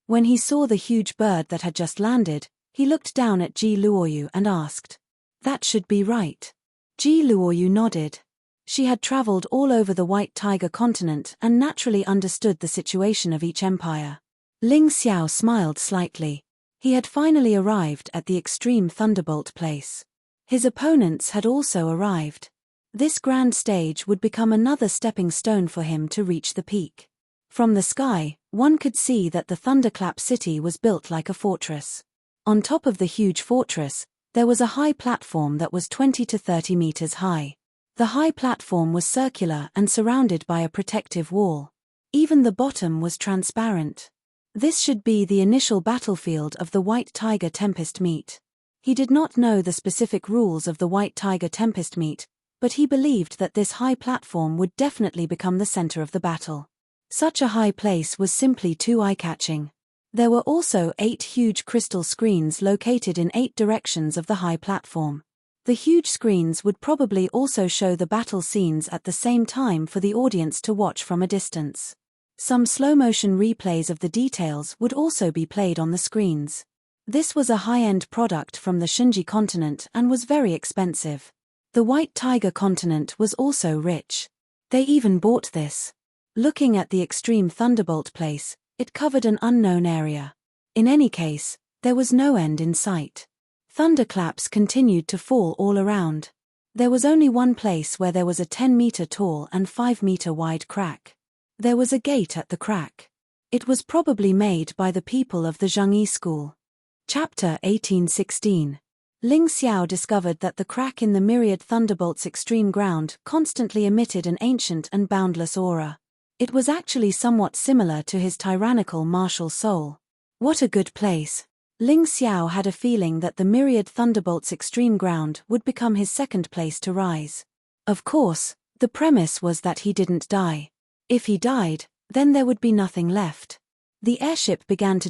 S1: When he saw the huge bird that had just landed, he looked down at Ji Luoyu and asked, "That should be right." Ji Luoyu nodded. She had traveled all over the White Tiger continent and naturally understood the situation of each empire. Ling Xiao smiled slightly. He had finally arrived at the extreme Thunderbolt place. His opponents had also arrived. This grand stage would become another stepping stone for him to reach the peak. From the sky, one could see that the Thunderclap city was built like a fortress. On top of the huge fortress, there was a high platform that was 20 to 30 meters high. The high platform was circular and surrounded by a protective wall. Even the bottom was transparent. This should be the initial battlefield of the White Tiger Tempest Meet. He did not know the specific rules of the White Tiger Tempest Meet, but he believed that this high platform would definitely become the center of the battle. Such a high place was simply too eye-catching. There were also 8 huge crystal screens located in 8 directions of the high platform. The huge screens would probably also show the battle scenes at the same time for the audience to watch from a distance. Some slow-motion replays of the details would also be played on the screens. This was a high-end product from the Shinji continent and was very expensive. The White Tiger continent was also rich. They even bought this. Looking at the extreme Thunderbolt place, it covered an unknown area. In any case, there was no end in sight. Thunderclaps continued to fall all around. There was only one place where there was a 10-meter tall and 5-meter wide crack. There was a gate at the crack. It was probably made by the people of the Zhengyi school. Chapter 1816. Ling Xiao discovered that the crack in the myriad Thunderbolt's extreme ground constantly emitted an ancient and boundless aura. It was actually somewhat similar to his tyrannical martial soul. What a good place. Ling Xiao had a feeling that the myriad Thunderbolt's extreme ground would become his second place to rise. Of course, the premise was that he didn't die. If he died, then there would be nothing left. The airship began to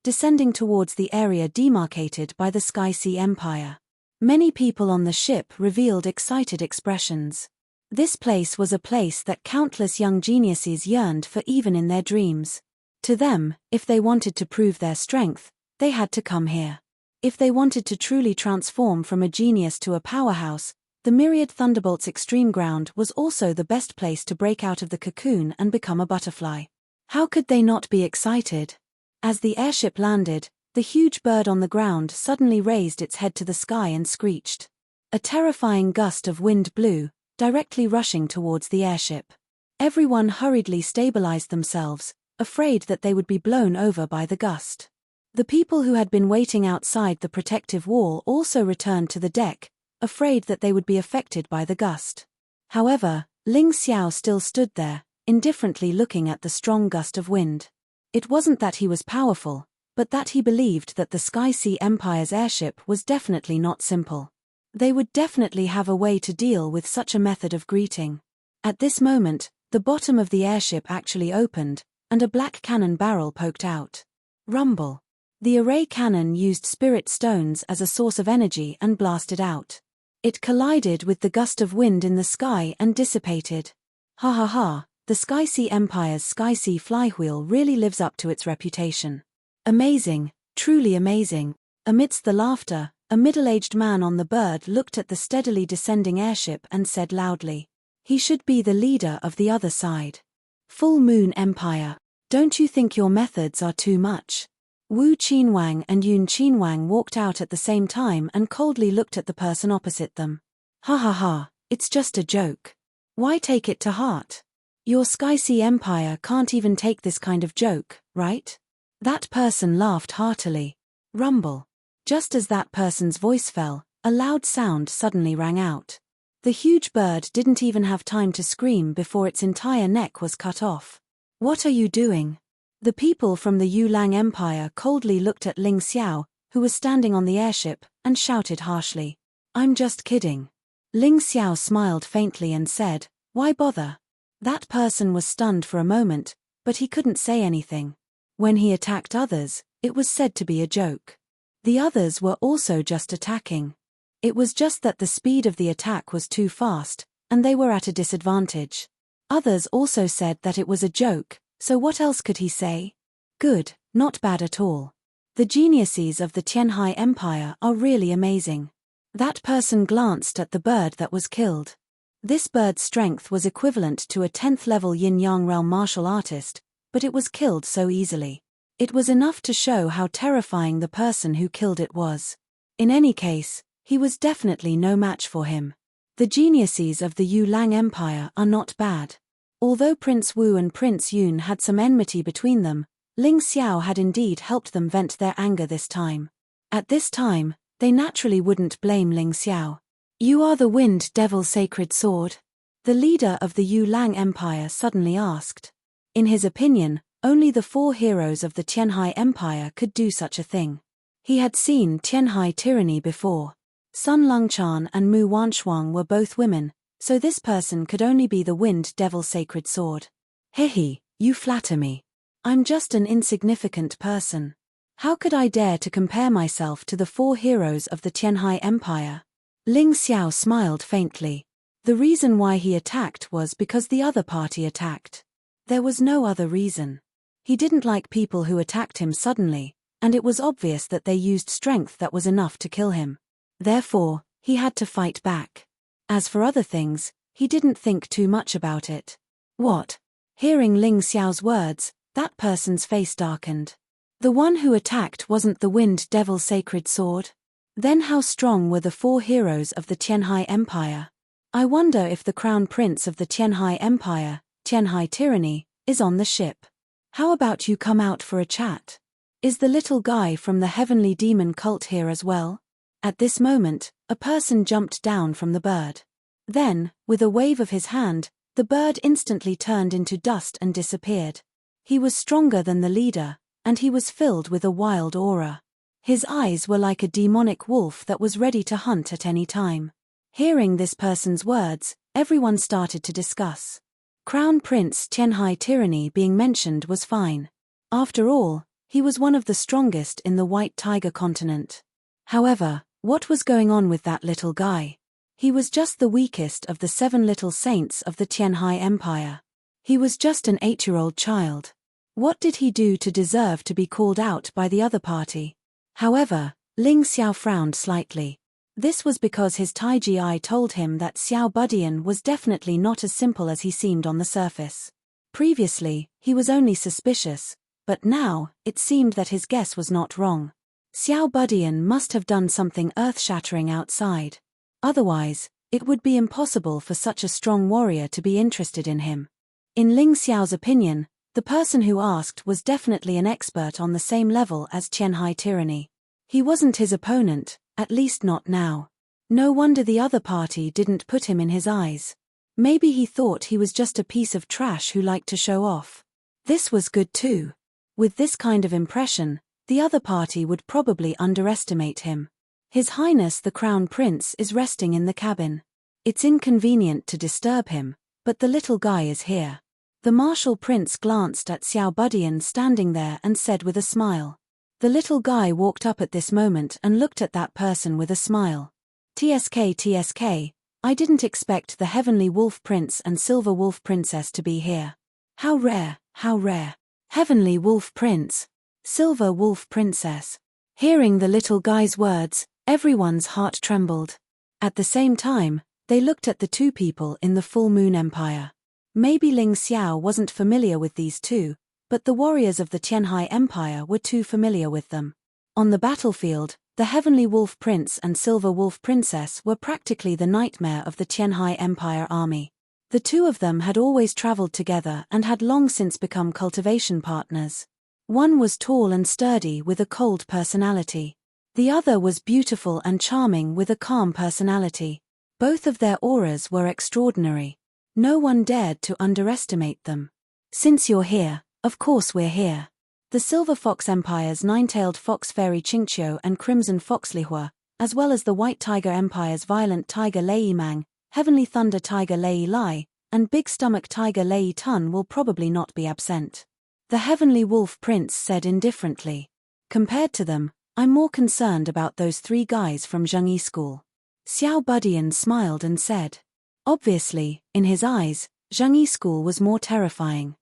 S1: descending towards the area demarcated by the Sky Sea Empire. Many people on the ship revealed excited expressions. This place was a place that countless young geniuses yearned for even in their dreams. To them, if they wanted to prove their strength, they had to come here. If they wanted to truly transform from a genius to a powerhouse, the myriad Thunderbolt's extreme ground was also the best place to break out of the cocoon and become a butterfly. How could they not be excited? As the airship landed, the huge bird on the ground suddenly raised its head to the sky and screeched. A terrifying gust of wind blew, directly rushing towards the airship. Everyone hurriedly stabilized themselves, afraid that they would be blown over by the gust. The people who had been waiting outside the protective wall also returned to the deck, afraid that they would be affected by the gust. However, Ling Xiao still stood there, indifferently looking at the strong gust of wind. It wasn't that he was powerful, but that he believed that the Sky Sea Empire's airship was definitely not simple. They would definitely have a way to deal with such a method of greeting. At this moment, the bottom of the airship actually opened, and a black cannon barrel poked out. Rumble. The array cannon used spirit stones as a source of energy and blasted out. It collided with the gust of wind in the sky and dissipated. Ha ha ha, the Sky Sea Empire's Sky Sea flywheel really lives up to its reputation. Amazing, truly amazing. Amidst the laughter, a middle-aged man on the bird looked at the steadily descending airship and said loudly, "He should be the leader of the other side. Full Moon Empire, don't you think your methods are too much?" Wu Qinwang and Yun Qinwang walked out at the same time and coldly looked at the person opposite them. Ha ha ha, it's just a joke. Why take it to heart? Your Sky Sea Empire can't even take this kind of joke, right? That person laughed heartily. Rumble. Just as that person's voice fell, a loud sound suddenly rang out. The huge bird didn't even have time to scream before its entire neck was cut off. What are you doing? The people from the Yulang Empire coldly looked at Ling Xiao, who was standing on the airship, and shouted harshly, "I'm just kidding." Ling Xiao smiled faintly and said, "Why bother?" That person was stunned for a moment, but he couldn't say anything. When he attacked others, it was said to be a joke. The others were also just attacking. It was just that the speed of the attack was too fast, and they were at a disadvantage. Others also said that it was a joke, so what else could he say? Good, not bad at all. The geniuses of the Tianhai Empire are really amazing. That person glanced at the bird that was killed. This bird's strength was equivalent to a 10th level yin-yang realm martial artist, but it was killed so easily. It was enough to show how terrifying the person who killed it was. In any case, he was definitely no match for him. The geniuses of the Yulang Empire are not bad. Although Prince Wu and Prince Yun had some enmity between them, Ling Xiao had indeed helped them vent their anger this time. At this time, they naturally wouldn't blame Ling Xiao. "You are the Wind Devil Sacred Sword?" the leader of the Yulang Empire suddenly asked. In his opinion, only the 4 heroes of the Tianhai Empire could do such a thing. He had seen Tianhai tyranny before. Sun Longchan and Mu Wanshuang were both women, so this person could only be the Wind Devil Sacred Sword. "Hehe, you flatter me. I'm just an insignificant person. How could I dare to compare myself to the 4 heroes of the Tianhai Empire?" Ling Xiao smiled faintly. The reason why he attacked was because the other party attacked. There was no other reason. He didn't like people who attacked him suddenly, and it was obvious that they used strength that was enough to kill him. Therefore, he had to fight back. As for other things, he didn't think too much about it. What? Hearing Ling Xiao's words, that person's face darkened. The one who attacked wasn't the Wind Devil Sacred Sword? Then how strong were the 4 heroes of the Tianhai Empire? I wonder if the Crown Prince of the Tianhai Empire, Tianhai Tyranny, is on the ship. How about you come out for a chat? Is the little guy from the Heavenly Demon cult here as well? At this moment, a person jumped down from the bird. Then, with a wave of his hand, the bird instantly turned into dust and disappeared. He was stronger than the leader, and he was filled with a wild aura. His eyes were like a demonic wolf that was ready to hunt at any time. Hearing this person's words, everyone started to discuss. Crown Prince Tianhai Tyranny being mentioned was fine. After all, he was one of the strongest in the White Tiger continent. However, what was going on with that little guy? He was just the weakest of the 7 little saints of the Tianhai Empire. He was just an 8-year-old child. What did he do to deserve to be called out by the other party? However, Ling Xiao frowned slightly. This was because his Taiji eye told him that Xiao Budian was definitely not as simple as he seemed on the surface. Previously, he was only suspicious, but now, it seemed that his guess was not wrong. Xiao Budian must have done something earth-shattering outside. Otherwise, it would be impossible for such a strong warrior to be interested in him. In Ling Xiao's opinion, the person who asked was definitely an expert on the same level as Tianhai Tyranny. He wasn't his opponent, at least not now. No wonder the other party didn't put him in his eyes. Maybe he thought he was just a piece of trash who liked to show off. This was good too. With this kind of impression, the other party would probably underestimate him. His Highness the Crown Prince is resting in the cabin. It's inconvenient to disturb him, but the little guy is here. The martial prince glanced at Xiao Budian standing there and said with a smile. The little guy walked up at this moment and looked at that person with a smile. TSK, I didn't expect the Heavenly Wolf Prince and Silver Wolf Princess to be here. How rare, how rare. Heavenly Wolf Prince, Silver Wolf Princess. Hearing the little guy's words, everyone's heart trembled. At the same time, they looked at the two people in the Full Moon Empire. Maybe Ling Xiao wasn't familiar with these two, but the warriors of the Tianhai Empire were too familiar with them. On the battlefield, the Heavenly Wolf Prince and Silver Wolf Princess were practically the nightmare of the Tianhai Empire army. The two of them had always traveled together and had long since become cultivation partners. One was tall and sturdy with a cold personality. The other was beautiful and charming with a calm personality. Both of their auras were extraordinary. No one dared to underestimate them. Since you're here, of course we're here. The Silver Fox Empire's Nine-Tailed Fox Fairy Qingqiu and Crimson Fox Lihua, as well as the White Tiger Empire's Violent Tiger Lei Mang, Heavenly Thunder Tiger Lei Lai, and Big Stomach Tiger Lei Tun will probably not be absent. The Heavenly Wolf Prince said indifferently. Compared to them, I'm more concerned about those three guys from Zhengyi School. Xiao Budian smiled and said. Obviously, in his eyes, Zhengyi School was more terrifying.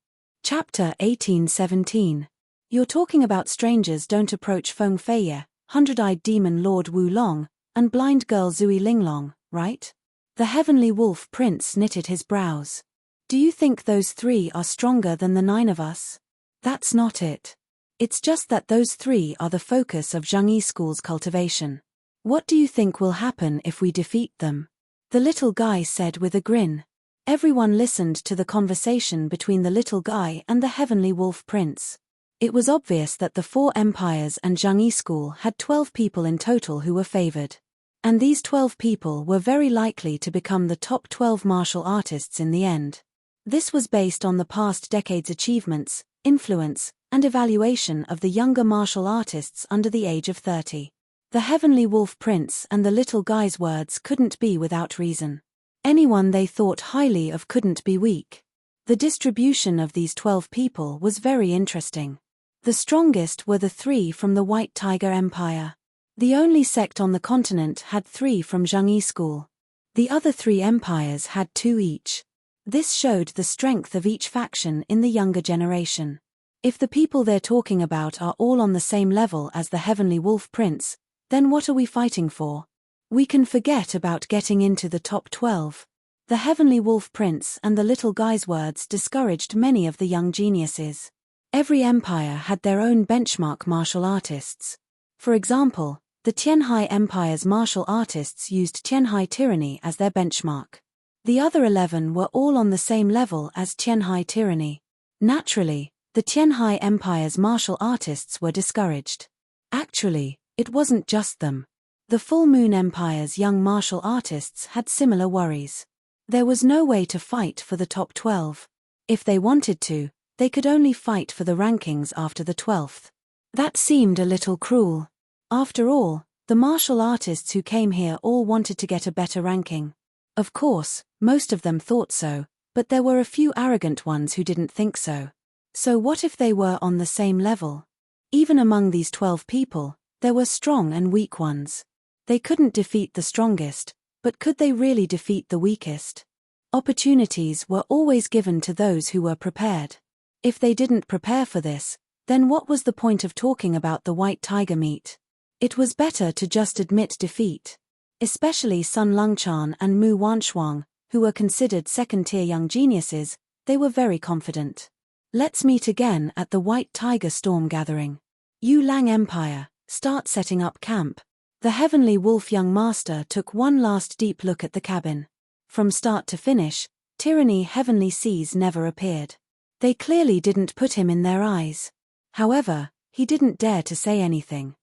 S1: Chapter 1817. You're talking about strangers don't approach Feng Feiye, Hundred-Eyed Demon Lord Wu Long, and blind girl Zui Linglong, right? The Heavenly Wolf Prince knitted his brows. Do you think those three are stronger than the 9 of us? That's not it. It's just that those three are the focus of Zhengyi School's cultivation. What do you think will happen if we defeat them? The little guy said with a grin. Everyone listened to the conversation between the little guy and the Heavenly Wolf Prince. It was obvious that the 4 empires and Zhengyi School had 12 people in total who were favored. And these 12 people were very likely to become the top 12 martial artists in the end. This was based on the past decade's achievements, influence, and evaluation of the younger martial artists under the age of 30. The Heavenly Wolf Prince and the little guy's words couldn't be without reason. Anyone they thought highly of couldn't be weak. The distribution of these 12 people was very interesting. The strongest were the 3 from the White Tiger Empire. The only sect on the continent had 3 from Zhengyi School. The other 3 empires had 2 each. This showed the strength of each faction in the younger generation. If the people they're talking about are all on the same level as the Heavenly Wolf Prince, then what are we fighting for? We can forget about getting into the top 12. The Heavenly Wolf Prince and the little guy's words discouraged many of the young geniuses. Every empire had their own benchmark martial artists. For example, the Tianhai Empire's martial artists used Tianhai Tyranny as their benchmark. The other 11 were all on the same level as Tianhai Tyranny. Naturally, the Tianhai Empire's martial artists were discouraged. Actually, it wasn't just them. The Full Moon Empire's young martial artists had similar worries. There was no way to fight for the top 12. If they wanted to, they could only fight for the rankings after the 12th. That seemed a little cruel. After all, the martial artists who came here all wanted to get a better ranking. Of course, most of them thought so, but there were a few arrogant ones who didn't think so. So what if they were on the same level? Even among these 12 people, there were strong and weak ones. They couldn't defeat the strongest, but could they really defeat the weakest? Opportunities were always given to those who were prepared. If they didn't prepare for this, then what was the point of talking about the white tiger meat? It was better to just admit defeat. Especially Sun Longchan and Mu Wanshuang, who were considered second-tier young geniuses, they were very confident. Let's meet again at the White Tiger Storm Gathering. Yu Lang Empire, start setting up camp. The Heavenly Wolf young master took one last deep look at the cabin. From start to finish, Tyranny Heavenly Seas never appeared. They clearly didn't put him in their eyes. However, he didn't dare to say anything.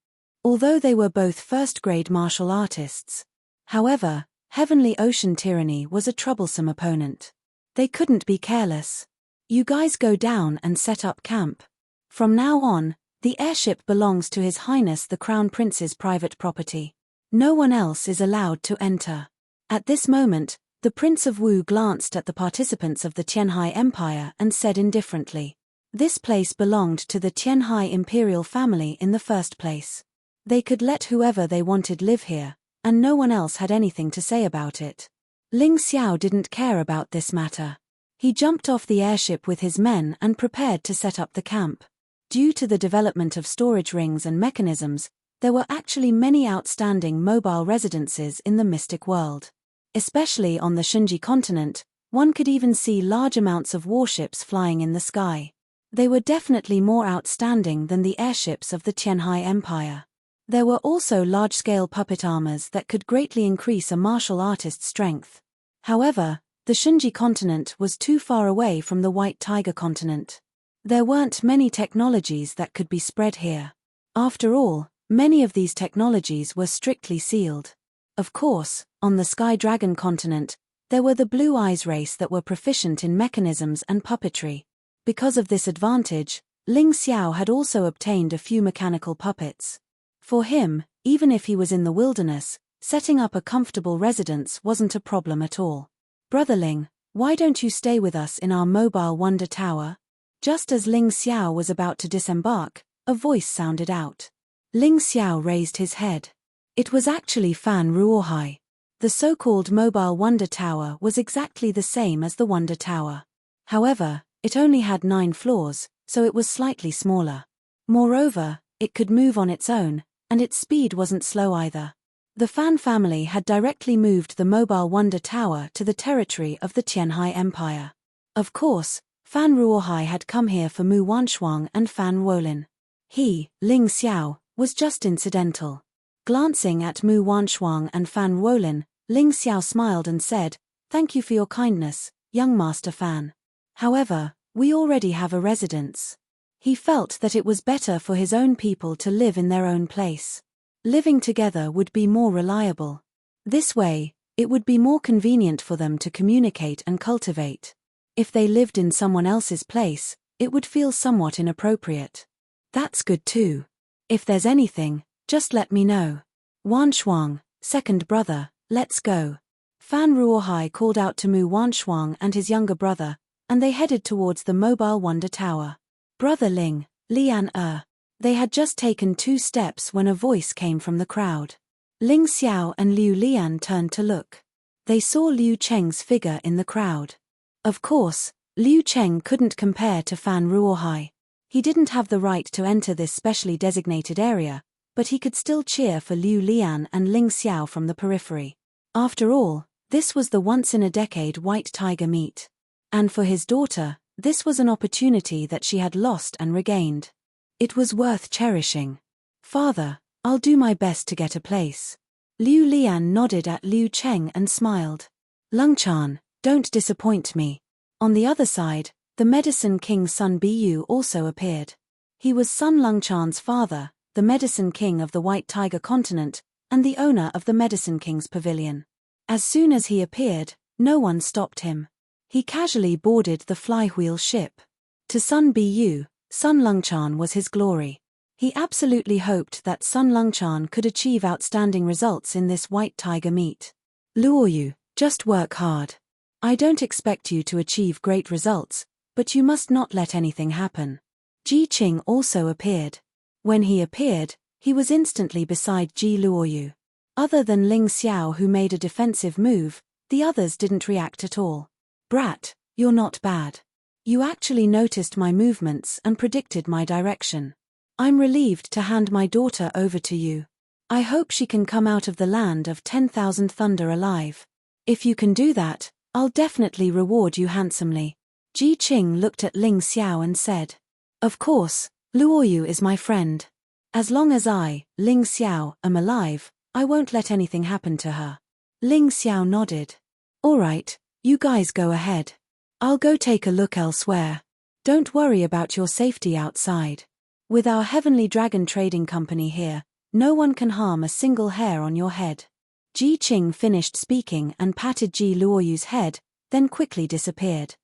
S1: Although they were both first-grade martial artists. However, Heavenly Ocean Tyranny was a troublesome opponent. They couldn't be careless. You guys go down and set up camp. From now on, the airship belongs to His Highness the Crown Prince's private property. No one else is allowed to enter. At this moment, the Prince of Wu glanced at the participants of the Tianhai Empire and said indifferently, "This place belonged to the Tianhai imperial family in the first place. They could let whoever they wanted live here, and no one else had anything to say about it." Ling Xiao didn't care about this matter. He jumped off the airship with his men and prepared to set up the camp. Due to the development of storage rings and mechanisms, there were actually many outstanding mobile residences in the mystic world. Especially on the Shunji continent, one could even see large amounts of warships flying in the sky. They were definitely more outstanding than the airships of the Tianhai Empire. There were also large-scale puppet armors that could greatly increase a martial artist's strength. However, the Shunji continent was too far away from the White Tiger continent. There weren't many technologies that could be spread here. After all, many of these technologies were strictly sealed. Of course, on the Sky Dragon continent, there were the Blue Eyes race that were proficient in mechanisms and puppetry. Because of this advantage, Ling Xiao had also obtained a few mechanical puppets. For him, even if he was in the wilderness, setting up a comfortable residence wasn't a problem at all. "Brother Ling, why don't you stay with us in our mobile wonder tower?" Just as Ling Xiao was about to disembark, a voice sounded out. Ling Xiao raised his head. It was actually Fan Ruohai. The so-called mobile wonder tower was exactly the same as the wonder tower. However, it only had 9 floors, so it was slightly smaller. Moreover, it could move on its own, and its speed wasn't slow either. The Fan family had directly moved the mobile wonder tower to the territory of the Tianhai Empire. Of course, Fan Ruohai had come here for Mu Wanshuang and Fan Wolin. He, Ling Xiao, was just incidental. Glancing at Mu Wanshuang and Fan Wolin, Ling Xiao smiled and said, "Thank you for your kindness, young Master Fan. However, we already have a residence." He felt that it was better for his own people to live in their own place. Living together would be more reliable. This way, it would be more convenient for them to communicate and cultivate. If they lived in someone else's place, it would feel somewhat inappropriate. "That's good too. If there's anything, just let me know. Wanshuang, second brother, let's go." Fan Ruohai called out to Mu Wanshuang and his younger brother, and they headed towards the mobile wonder tower. "Brother Ling, Lian Er." They had just taken 2 steps when a voice came from the crowd. Ling Xiao and Liu Lian turned to look. They saw Liu Cheng's figure in the crowd. Of course, Liu Cheng couldn't compare to Fan Ruohai. He didn't have the right to enter this specially designated area, but he could still cheer for Liu Lian and Ling Xiao from the periphery. After all, this was the once-in-a-decade White Tiger meet. And for his daughter, this was an opportunity that she had lost and regained. It was worth cherishing. "Father, I'll do my best to get a place." Liu Lian nodded at Liu Cheng and smiled. "Lungchan, don't disappoint me." On the other side, the Medicine King Sun Bu also appeared. He was Sun Lungchan's father, the Medicine King of the White Tiger continent, and the owner of the Medicine King's pavilion. As soon as he appeared, no one stopped him. He casually boarded the flywheel ship. To Sun Bu, Sun Lungchan was his glory. He absolutely hoped that Sun Lungchan could achieve outstanding results in this White Tiger meet. "Luoyu, just work hard. I don't expect you to achieve great results, but you must not let anything happen." Ji Qing also appeared. When he appeared, he was instantly beside Ji Luoyu. Other than Ling Xiao, who made a defensive move, the others didn't react at all. "Brat, you're not bad. You actually noticed my movements and predicted my direction. I'm relieved to hand my daughter over to you. I hope she can come out of the land of 10,000 thunder alive. If you can do that, I'll definitely reward you handsomely." Ji Qing looked at Ling Xiao and said, "Of course, Luoyu is my friend. As long as I, Ling Xiao, am alive, I won't let anything happen to her." Ling Xiao nodded. "All right, you guys go ahead. I'll go take a look elsewhere. Don't worry about your safety outside. With our Heavenly Dragon Trading Company here, no one can harm a single hair on your head." Ji Qing finished speaking and patted Ji Luoyu's head, then quickly disappeared.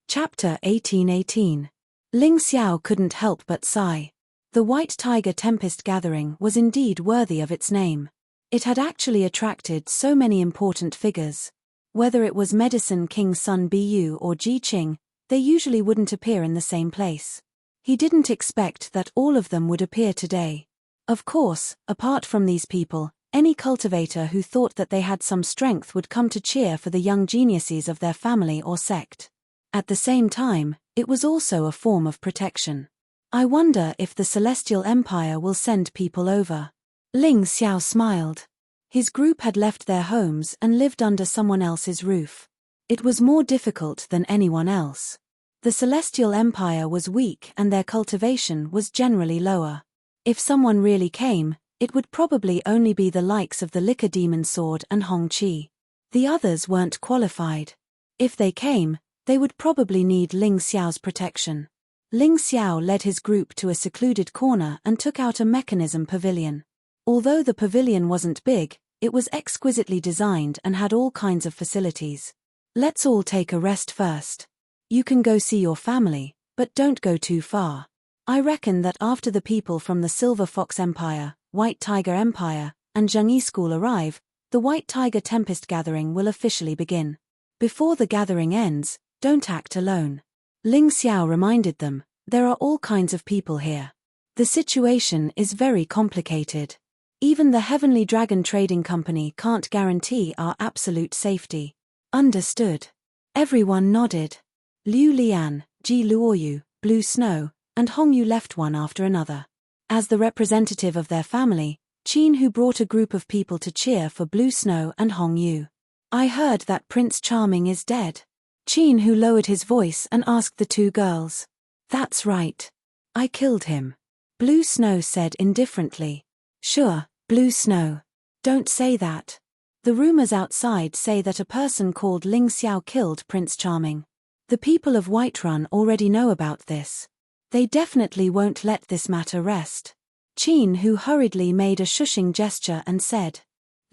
S1: Chapter 1818. Ling Xiao couldn't help but sigh. The White Tiger Tempest Gathering was indeed worthy of its name. It had actually attracted so many important figures. Whether it was Medicine King Sun Bu or Ji Qing, they usually wouldn't appear in the same place. He didn't expect that all of them would appear today. Of course, apart from these people, any cultivator who thought that they had some strength would come to cheer for the young geniuses of their family or sect. At the same time, it was also a form of protection. I wonder if the Celestial Empire will send people over. Ling Xiao smiled. His group had left their homes and lived under someone else's roof. It was more difficult than anyone else. The Celestial Empire was weak and their cultivation was generally lower. If someone really came, it would probably only be the likes of the Liquor Demon Sword and Hong Qi. The others weren't qualified. If they came, they would probably need Ling Xiao's protection. Ling Xiao led his group to a secluded corner and took out a mechanism pavilion. Although the pavilion wasn't big, it was exquisitely designed and had all kinds of facilities. Let's all take a rest first. You can go see your family, but don't go too far. I reckon that after the people from the Silver Fox Empire, White Tiger Empire, and Zhengyi School arrive, the White Tiger Tempest Gathering will officially begin. Before the gathering ends, don't act alone. Ling Xiao reminded them, there are all kinds of people here. The situation is very complicated. Even the Heavenly Dragon Trading Company can't guarantee our absolute safety. Understood. Everyone nodded. Liu Lian, Ji Luoyu, Blue Snow, and Hong Yu left one after another. As the representative of their family, Qin Hu brought a group of people to cheer for Blue Snow and Hong Yu. I heard that Prince Charming is dead. Qin Hu lowered his voice and asked the two girls. That's right. I killed him. Blue Snow said indifferently. Sure, Blue Snow. Don't say that. The rumors outside say that a person called Ling Xiao killed Prince Charming. The people of Whiterun already know about this. They definitely won't let this matter rest. Qin Hu hurriedly made a shushing gesture and said,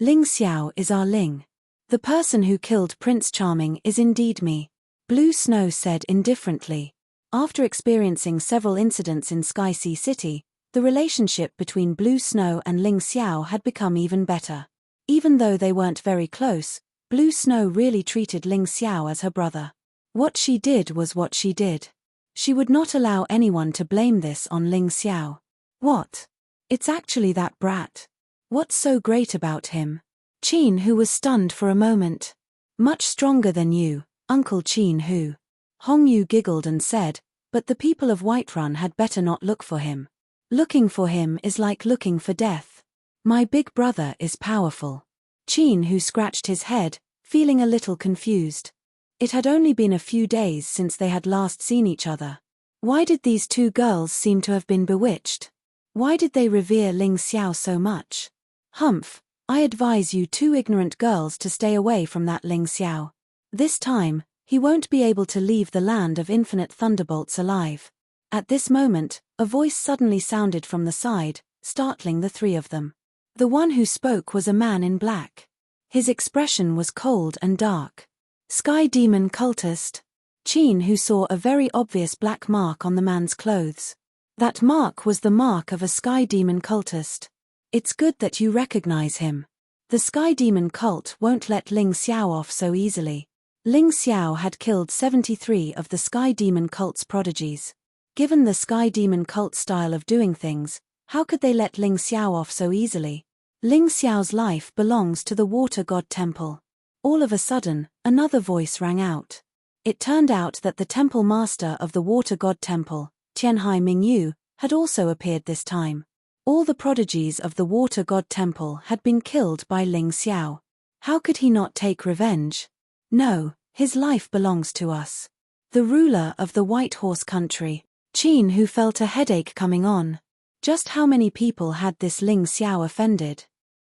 S1: Ling Xiao is our Ling. The person who killed Prince Charming is indeed me. Blue Snow said indifferently. After experiencing several incidents in Sky Sea City, the relationship between Blue Snow and Ling Xiao had become even better. Even though they weren't very close, Blue Snow really treated Ling Xiao as her brother. What she did was what she did. She would not allow anyone to blame this on Ling Xiao. What? It's actually that brat. What's so great about him? Qin Hu was stunned for a moment. Much stronger than you, Uncle Qin Hu. Hong Yu giggled and said, but the people of Whiterun had better not look for him. Looking for him is like looking for death. My big brother is powerful. Qin Hu scratched his head, feeling a little confused. It had only been a few days since they had last seen each other. Why did these two girls seem to have been bewitched? Why did they revere Ling Xiao so much? Humph, I advise you two ignorant girls to stay away from that Ling Xiao. This time, he won't be able to leave the land of infinite thunderbolts alive. At this moment, a voice suddenly sounded from the side, startling the three of them. The one who spoke was a man in black. His expression was cold and dark. Sky Demon Cultist. Qin Hu saw a very obvious black mark on the man's clothes. That mark was the mark of a Sky Demon Cultist. It's good that you recognize him. The Sky Demon Cult won't let Ling Xiao off so easily. Ling Xiao had killed 73 of the Sky Demon Cult's prodigies. Given the Sky Demon Cult style of doing things, how could they let Ling Xiao off so easily? Ling Xiao's life belongs to the Water God Temple. All of a sudden, another voice rang out. It turned out that the temple master of the Water God Temple, Tianhai Mingyu, had also appeared this time. All the prodigies of the Water God Temple had been killed by Ling Xiao. How could he not take revenge? No, his life belongs to us. The ruler of the White Horse Country, Qin Hu felt a headache coming on. Just how many people had this Ling Xiao offended?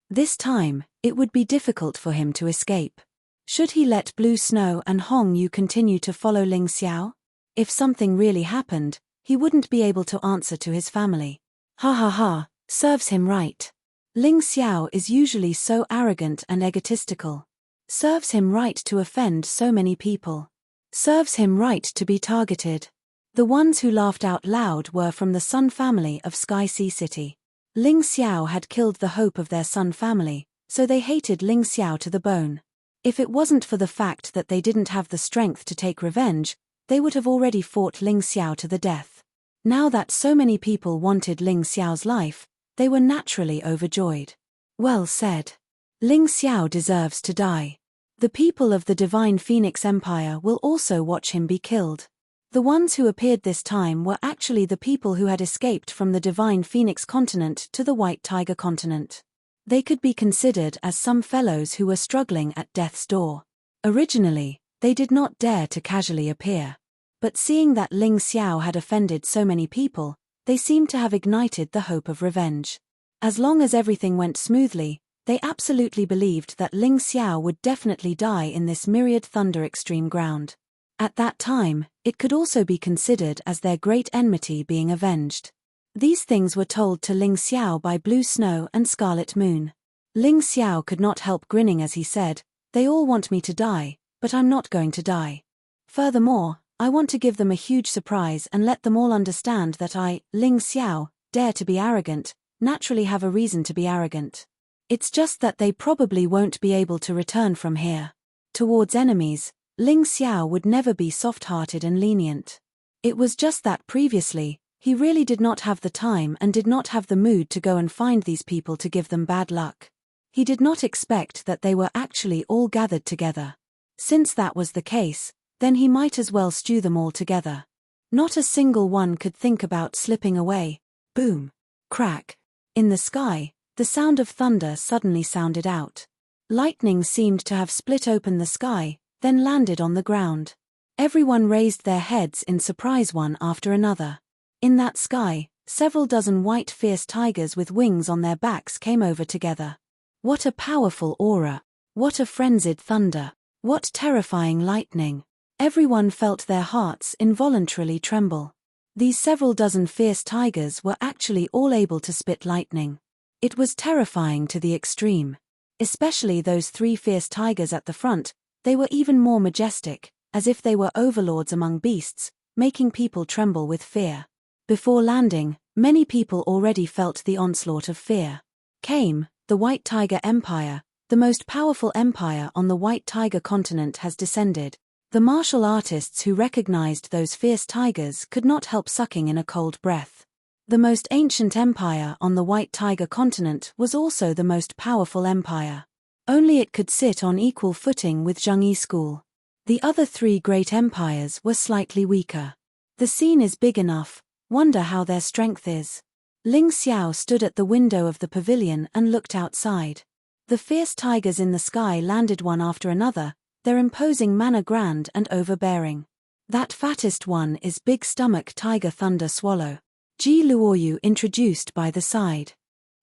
S1: This time, it would be difficult for him to escape. Should he let Blue Snow and Hong Yu continue to follow Ling Xiao? If something really happened, he wouldn't be able to answer to his family. Ha ha ha, serves him right. Ling Xiao is usually so arrogant and egotistical. Serves him right to offend so many people. Serves him right to be targeted. The ones who laughed out loud were from the Sun family of Sky Sea City. Ling Xiao had killed the hope of their Sun family, so they hated Ling Xiao to the bone. If it wasn't for the fact that they didn't have the strength to take revenge, they would have already fought Ling Xiao to the death. Now that so many people wanted Ling Xiao's life, they were naturally overjoyed. Well said. Ling Xiao deserves to die. The people of the Divine Phoenix Empire will also watch him be killed. The ones who appeared this time were actually the people who had escaped from the Divine Phoenix continent to the White Tiger continent. They could be considered as some fellows who were struggling at death's door. Originally, they did not dare to casually appear. But seeing that Ling Xiao had offended so many people, they seemed to have ignited the hope of revenge. As long as everything went smoothly, they absolutely believed that Ling Xiao would definitely die in this Myriad Thunder extreme ground. At that time, it could also be considered as their great enmity being avenged. These things were told to Ling Xiao by Blue Snow and Scarlet Moon. Ling Xiao could not help grinning as he said, "They all want me to die, but I'm not going to die. Furthermore, I want to give them a huge surprise and let them all understand that I, Ling Xiao, dare to be arrogant, naturally have a reason to be arrogant. It's just that they probably won't be able to return from here." Towards enemies, Ling Xiao would never be soft-hearted and lenient. It was just that previously, he really did not have the time and did not have the mood to go and find these people to give them bad luck. He did not expect that they were actually all gathered together. Since that was the case, then he might as well stew them all together. Not a single one could think about slipping away. Boom. Crack. In the sky, the sound of thunder suddenly sounded out. Lightning seemed to have split open the sky, then landed on the ground. Everyone raised their heads in surprise one after another. In that sky, several dozen white fierce tigers with wings on their backs came over together. What a powerful aura! What a frenzied thunder! What terrifying lightning! Everyone felt their hearts involuntarily tremble. These several dozen fierce tigers were actually all able to spit lightning. It was terrifying to the extreme. Especially those three fierce tigers at the front, they were even more majestic, as if they were overlords among beasts, making people tremble with fear. Before landing, many people already felt the onslaught of fear. Came, the White Tiger Empire, the most powerful empire on the White Tiger continent has descended. The martial artists who recognized those fierce tigers could not help sucking in a cold breath. The most ancient empire on the White Tiger continent was also the most powerful empire. Only it could sit on equal footing with Zhengyi School. The other three great empires were slightly weaker. The scene is big enough, wonder how their strength is. Ling Xiao stood at the window of the pavilion and looked outside. The fierce tigers in the sky landed one after another, their imposing manner grand and overbearing. That fattest one is Big Stomach Tiger Thunder Swallow. Ji Luoyu introduced by the side.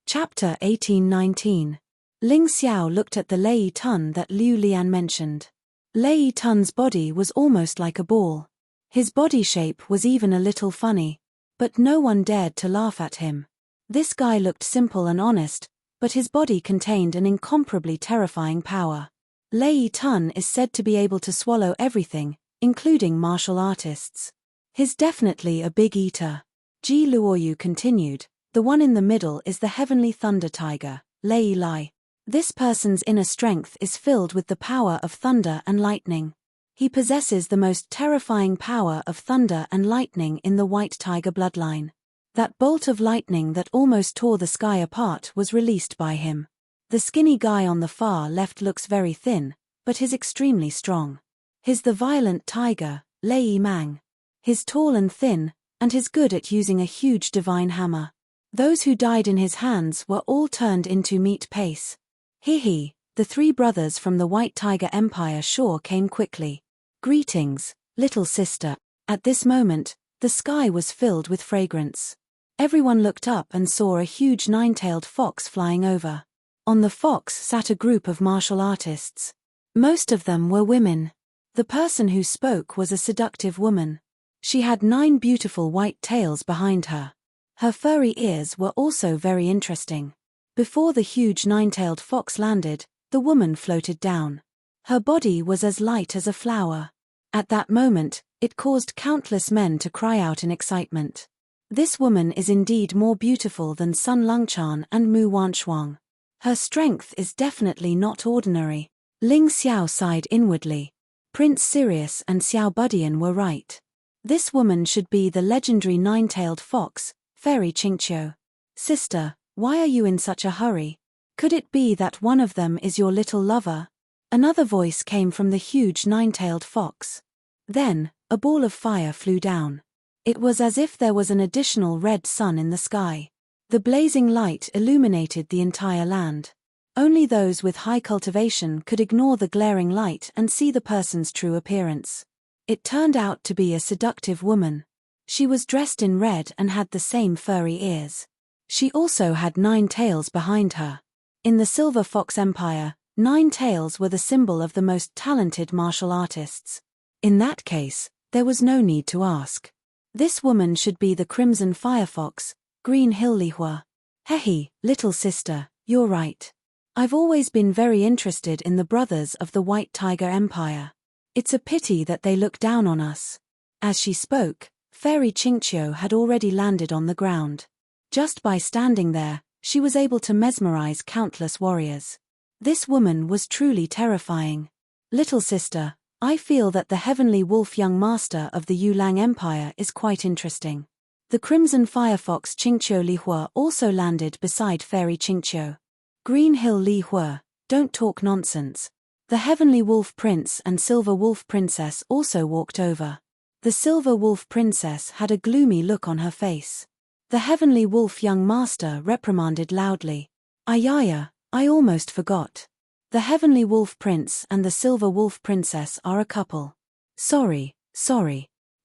S1: Chapter 18-19. Ling Xiao looked at the Lei Tun that Liu Lian mentioned. Lei Tun's body was almost like a ball. His body shape was even a little funny. But no one dared to laugh at him. This guy looked simple and honest, but his body contained an incomparably terrifying power. Lei Tun is said to be able to swallow everything, including martial artists. He's definitely a big eater. Ji Luoyu continued, the one in the middle is the Heavenly Thunder Tiger, Lei Lai. This person's inner strength is filled with the power of thunder and lightning. He possesses the most terrifying power of thunder and lightning in the White Tiger bloodline. That bolt of lightning that almost tore the sky apart was released by him. The skinny guy on the far left looks very thin, but he's extremely strong. He's the violent tiger, Lei Mang. He's tall and thin, and he's good at using a huge divine hammer. Those who died in his hands were all turned into meat paste. He, the three brothers from the White Tiger Empire sure came quickly. Greetings, little sister. At this moment, the sky was filled with fragrance. Everyone looked up and saw a huge nine-tailed fox flying over. On the fox sat a group of martial artists. Most of them were women. The person who spoke was a seductive woman. She had 9 beautiful white tails behind her. Her furry ears were also very interesting. Before the huge nine-tailed fox landed, the woman floated down. Her body was as light as a flower. At that moment, it caused countless men to cry out in excitement. This woman is indeed more beautiful than Sun Longchan and Mu Wanshuang. Her strength is definitely not ordinary. Ling Xiao sighed inwardly. Prince Sirius and Xiao Budian were right. This woman should be the legendary nine-tailed fox, Fairy Qingqiu. Sister, why are you in such a hurry? Could it be that one of them is your little lover? Another voice came from the huge nine-tailed fox. Then, a ball of fire flew down. It was as if there was an additional red sun in the sky. The blazing light illuminated the entire land. Only those with high cultivation could ignore the glaring light and see the person's true appearance. It turned out to be a seductive woman. She was dressed in red and had the same furry ears. She also had 9 tails behind her. In the Silver Fox Empire, 9 tails were the symbol of the most talented martial artists. In that case, there was no need to ask. This woman should be the Crimson Firefox, Green Hill Lihua. Hehe, little sister, you're right. I've always been very interested in the brothers of the White Tiger Empire. It's a pity that they look down on us. As she spoke, Fairy Qingqiu had already landed on the ground. Just by standing there, she was able to mesmerize countless warriors. This woman was truly terrifying. Little sister, I feel that the Heavenly Wolf Young Master of the Yulang Empire is quite interesting. The Crimson Firefox Qingqiu Lihua also landed beside Fairy Qingqiu. Green Hill Lihua, don't talk nonsense. The Heavenly Wolf Prince and Silver Wolf Princess also walked over. The Silver Wolf Princess had a gloomy look on her face. The Heavenly Wolf Young Master reprimanded loudly. Ayaya, I almost forgot. The Heavenly Wolf Prince and the Silver Wolf Princess are a couple. Sorry.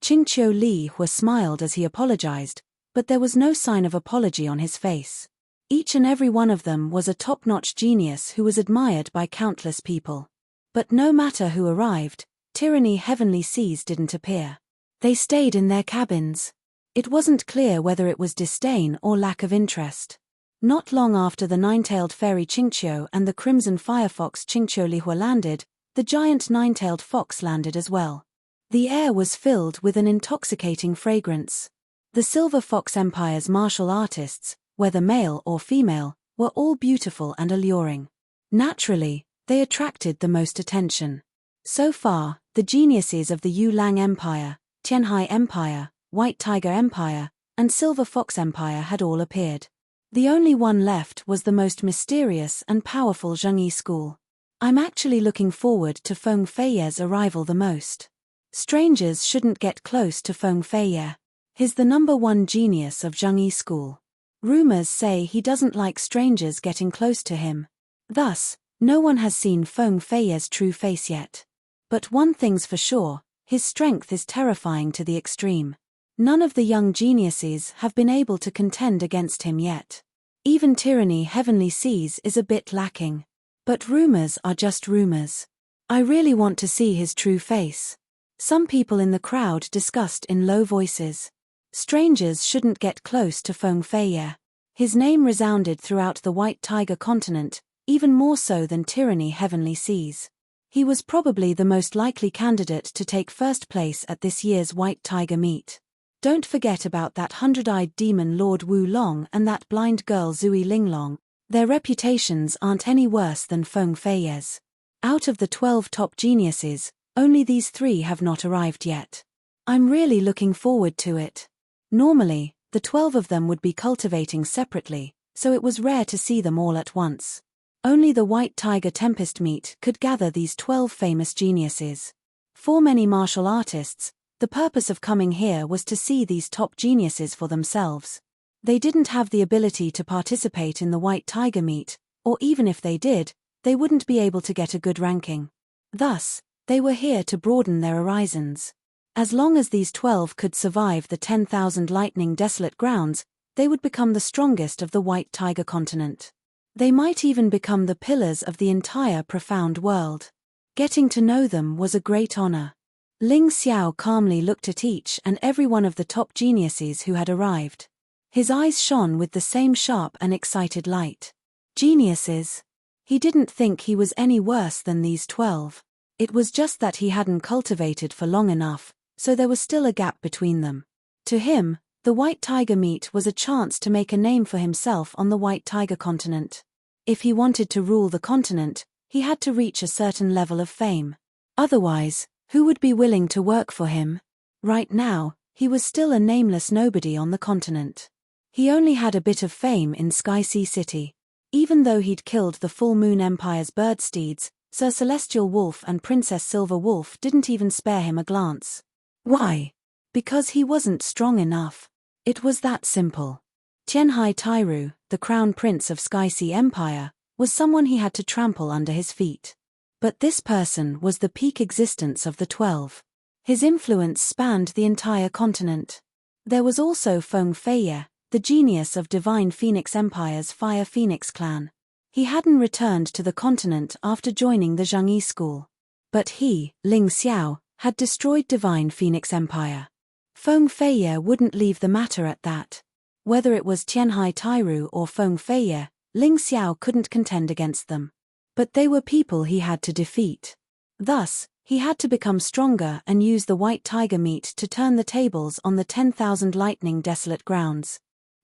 S1: Qingqiu Lihua smiled as he apologized, but there was no sign of apology on his face. Each and every one of them was a top-notch genius who was admired by countless people. But no matter who arrived, Tyranny Heavenly Seas didn't appear. They stayed in their cabins. It wasn't clear whether it was disdain or lack of interest. Not long after the nine-tailed Fairy Qingqiu and the Crimson Firefox Qingqiu Lihua landed, the giant nine-tailed fox landed as well. The air was filled with an intoxicating fragrance. The Silver Fox Empire's martial artists, whether male or female, were all beautiful and alluring. Naturally, they attracted the most attention. So far, the geniuses of the Yulang Empire, Tianhai Empire, White Tiger Empire, and Silver Fox Empire had all appeared. The only one left was the most mysterious and powerful Zhengyi school. I'm actually looking forward to Feng Feiye's arrival the most. Strangers shouldn't get close to Feng Feiye. He's the #1 genius of Zhengyi school. Rumors say he doesn't like strangers getting close to him. Thus, no one has seen Feng Feiye's true face yet. But one thing's for sure, his strength is terrifying to the extreme. None of the young geniuses have been able to contend against him yet. Even Tyranny Heavenly Seas is a bit lacking. But rumors are just rumors. I really want to see his true face. Some people in the crowd discussed in low voices. Strangers shouldn't get close to Feng Feiye. His name resounded throughout the White Tiger continent, even more so than Tyranny Heavenly Seas. He was probably the most likely candidate to take first place at this year's White Tiger meet. Don't forget about that 100-eyed demon Lord Wu Long and that blind girl Zui Linglong. Their reputations aren't any worse than Feng Feiye's. Out of the 12 top geniuses, only these 3 have not arrived yet. I'm really looking forward to it. Normally, the 12 of them would be cultivating separately, so it was rare to see them all at once. Only the White Tiger Tempest meet could gather these 12 famous geniuses. For many martial artists, the purpose of coming here was to see these top geniuses for themselves. They didn't have the ability to participate in the White Tiger meet, or even if they did, they wouldn't be able to get a good ranking. Thus, they were here to broaden their horizons. As long as these 12 could survive the 10,000 lightning desolate grounds, they would become the strongest of the White Tiger continent. They might even become the pillars of the entire profound world. Getting to know them was a great honor. Ling Xiao calmly looked at each and every one of the top geniuses who had arrived. His eyes shone with the same sharp and excited light. Geniuses. He didn't think he was any worse than these 12. It was just that he hadn't cultivated for long enough, so there was still a gap between them. To him, the white tiger meat was a chance to make a name for himself on the white tiger continent. If he wanted to rule the continent, he had to reach a certain level of fame. Otherwise, who would be willing to work for him? Right now, he was still a nameless nobody on the continent. He only had a bit of fame in Sky Sea City. Even though he'd killed the Full Moon Empire's bird steeds, Sir Celestial Wolf and Princess Silver Wolf didn't even spare him a glance. Why? Because he wasn't strong enough. It was that simple. Tianhai Tairu, the crown prince of Sky Sea Empire, was someone he had to trample under his feet. But this person was the peak existence of the 12. His influence spanned the entire continent. There was also Feng Feiye, the genius of Divine Phoenix Empire's Fire Phoenix clan. He hadn't returned to the continent after joining the Zhangyi school. But he, Ling Xiao, had destroyed Divine Phoenix Empire. Feng Feiye wouldn't leave the matter at that. Whether it was Tianhai Tairu or Feng Feiye, Ling Xiao couldn't contend against them. But they were people he had to defeat. Thus, he had to become stronger and use the white tiger meat to turn the tables on the 10,000 lightning desolate grounds.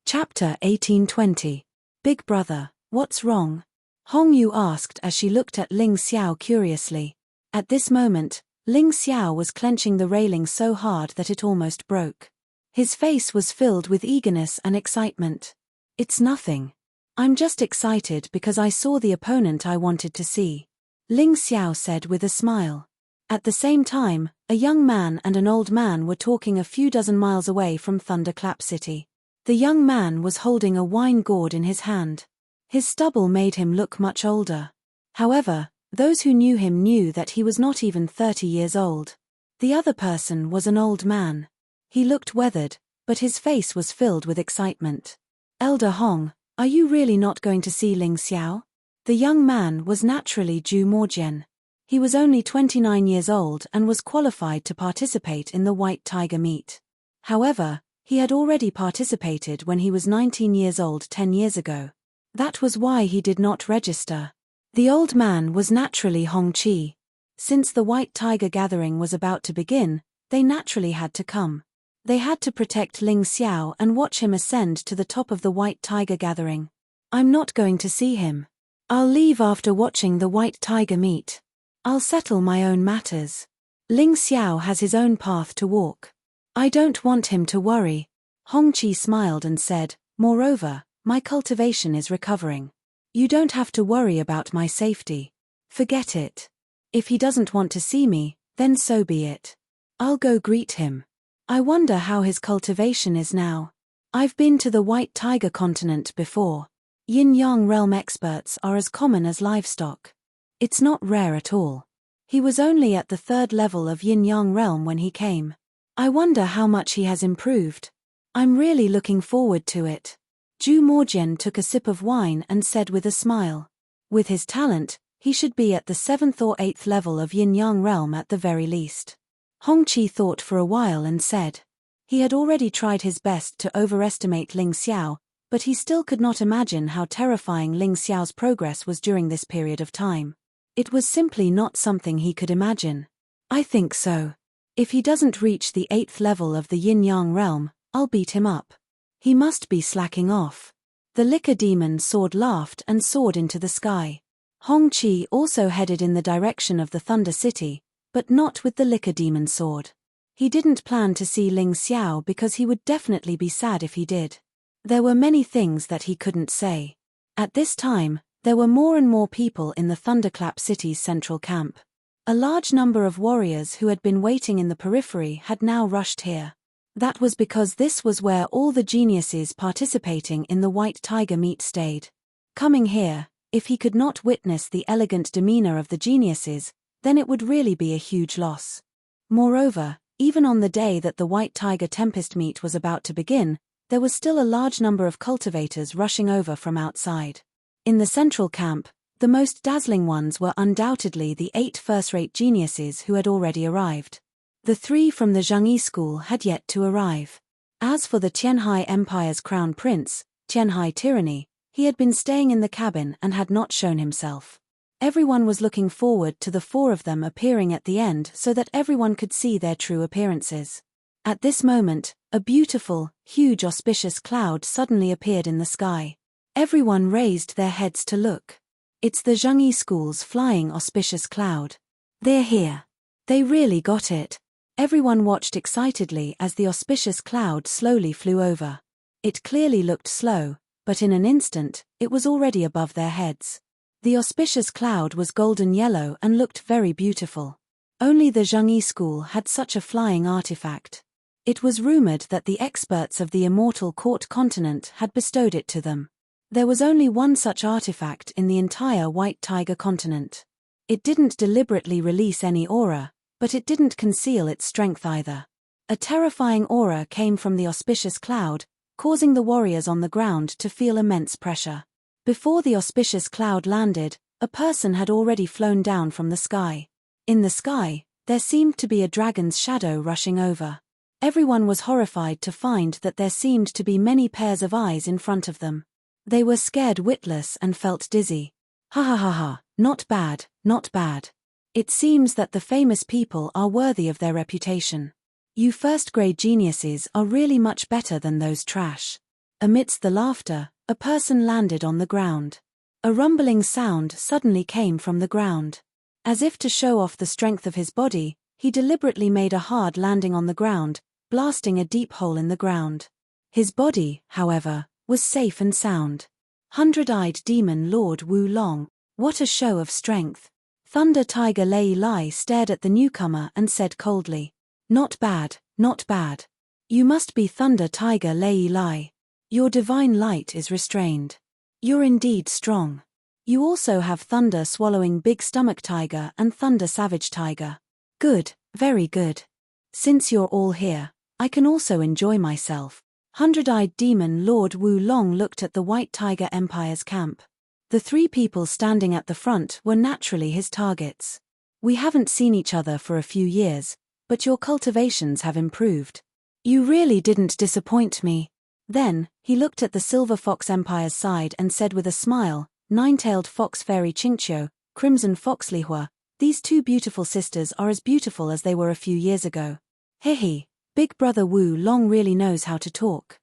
S1: Chapter 1820. Big Brother, what's wrong? Hong Yu asked as she looked at Ling Xiao curiously. At this moment, Ling Xiao was clenching the railing so hard that it almost broke. His face was filled with eagerness and excitement. It's nothing. I'm just excited because I saw the opponent I wanted to see. Ling Xiao said with a smile. At the same time, a young man and an old man were talking a few dozen miles away from Thunderclap City. The young man was holding a wine gourd in his hand. His stubble made him look much older. However, those who knew him knew that he was not even 30 years old. The other person was an old man. He looked weathered, but his face was filled with excitement. Elder Hong, are you really not going to see Ling Xiao? The young man was naturally Zhu Mojian. He was only 29 years old and was qualified to participate in the white tiger meet. However, he had already participated when he was 19 years old 10 years ago. That was why he did not register. The old man was naturally Hong Qi. Since the white tiger gathering was about to begin, they naturally had to come. They had to protect Ling Xiao and watch him ascend to the top of the white tiger gathering. I'm not going to see him. I'll leave after watching the white tiger meet. I'll settle my own matters. Ling Xiao has his own path to walk. I don't want him to worry. Hong Qi smiled and said, moreover, my cultivation is recovering. You don't have to worry about my safety. Forget it. If he doesn't want to see me, then so be it. I'll go greet him. I wonder how his cultivation is now. I've been to the White Tiger continent before. Yin-Yang realm experts are as common as livestock. It's not rare at all. He was only at the 3rd level of Yin-Yang realm when he came. I wonder how much he has improved. I'm really looking forward to it. Zhu Mojian took a sip of wine and said with a smile. With his talent, he should be at the 7th or 8th level of Yin-Yang realm at the very least. Hong Qi thought for a while and said. He had already tried his best to overestimate Ling Xiao, but he still could not imagine how terrifying Ling Xiao's progress was during this period of time. It was simply not something he could imagine. I think so. If he doesn't reach the 8th level of the Yin-Yang realm, I'll beat him up. He must be slacking off. The liquor demon sword laughed and soared into the sky. Hong Qi also headed in the direction of the Thunder City, but not with the liquor demon sword. He didn't plan to see Ling Xiao because he would definitely be sad if he did. There were many things that he couldn't say. At this time, there were more and more people in the Thunderclap City's central camp. A large number of warriors who had been waiting in the periphery had now rushed here. That was because this was where all the geniuses participating in the White Tiger meet stayed. Coming here, if he could not witness the elegant demeanor of the geniuses, then it would really be a huge loss. Moreover, even on the day that the White Tiger Tempest meet was about to begin, there was still a large number of cultivators rushing over from outside. In the central camp, the most dazzling ones were undoubtedly the 8 first-rate geniuses who had already arrived. The 3 from the Zhangyi school had yet to arrive. As for the Tianhai Empire's crown prince, Tianhai Tyranny, He had been staying in the cabin and had not shown himself. Everyone was looking forward to the four of them appearing at the end so that everyone could see their true appearances. At this moment, a beautiful, huge auspicious cloud suddenly appeared in the sky. Everyone raised their heads to look. It's the Zhengyi School's flying auspicious cloud. They're here. They really got it. Everyone watched excitedly as the auspicious cloud slowly flew over. It clearly looked slow, but in an instant, it was already above their heads. The auspicious cloud was golden yellow and looked very beautiful. Only the Zhengyi School had such a flying artifact. It was rumored that the experts of the immortal court continent had bestowed it to them. There was only one such artifact in the entire White Tiger continent. It didn't deliberately release any aura, but it didn't conceal its strength either. A terrifying aura came from the auspicious cloud, causing the warriors on the ground to feel immense pressure. Before the auspicious cloud landed, a person had already flown down from the sky. In the sky, there seemed to be a dragon's shadow rushing over. Everyone was horrified to find that there seemed to be many pairs of eyes in front of them. They were scared witless and felt dizzy. Ha ha ha ha, not bad, not bad. It seems that the famous people are worthy of their reputation. You first-grade geniuses are really much better than those trash. Amidst the laughter, a person landed on the ground. A rumbling sound suddenly came from the ground. As if to show off the strength of his body, he deliberately made a hard landing on the ground, blasting a deep hole in the ground. His body, however, was safe and sound. Hundred-eyed demon Lord Wu Long, what a show of strength. Thunder Tiger Lei Lai stared at the newcomer and said coldly, "Not bad, not bad. You must be Thunder Tiger Lei Lai. Your divine light is restrained. You're indeed strong. You also have Thunder Swallowing Big Stomach Tiger and Thunder Savage Tiger. Good, very good. Since you're all here, I can also enjoy myself." Hundred-eyed demon Lord Wu Long looked at the White Tiger Empire's camp. The three people standing at the front were naturally his targets. "We haven't seen each other for a few years, but your cultivations have improved. You really didn't disappoint me." Then, he looked at the Silver Fox Empire's side and said with a smile, "Nine-tailed fox fairy Qingqiu, crimson fox Lihua, these two beautiful sisters are as beautiful as they were a few years ago. Hehe, Big Brother Wu Long really knows how to talk."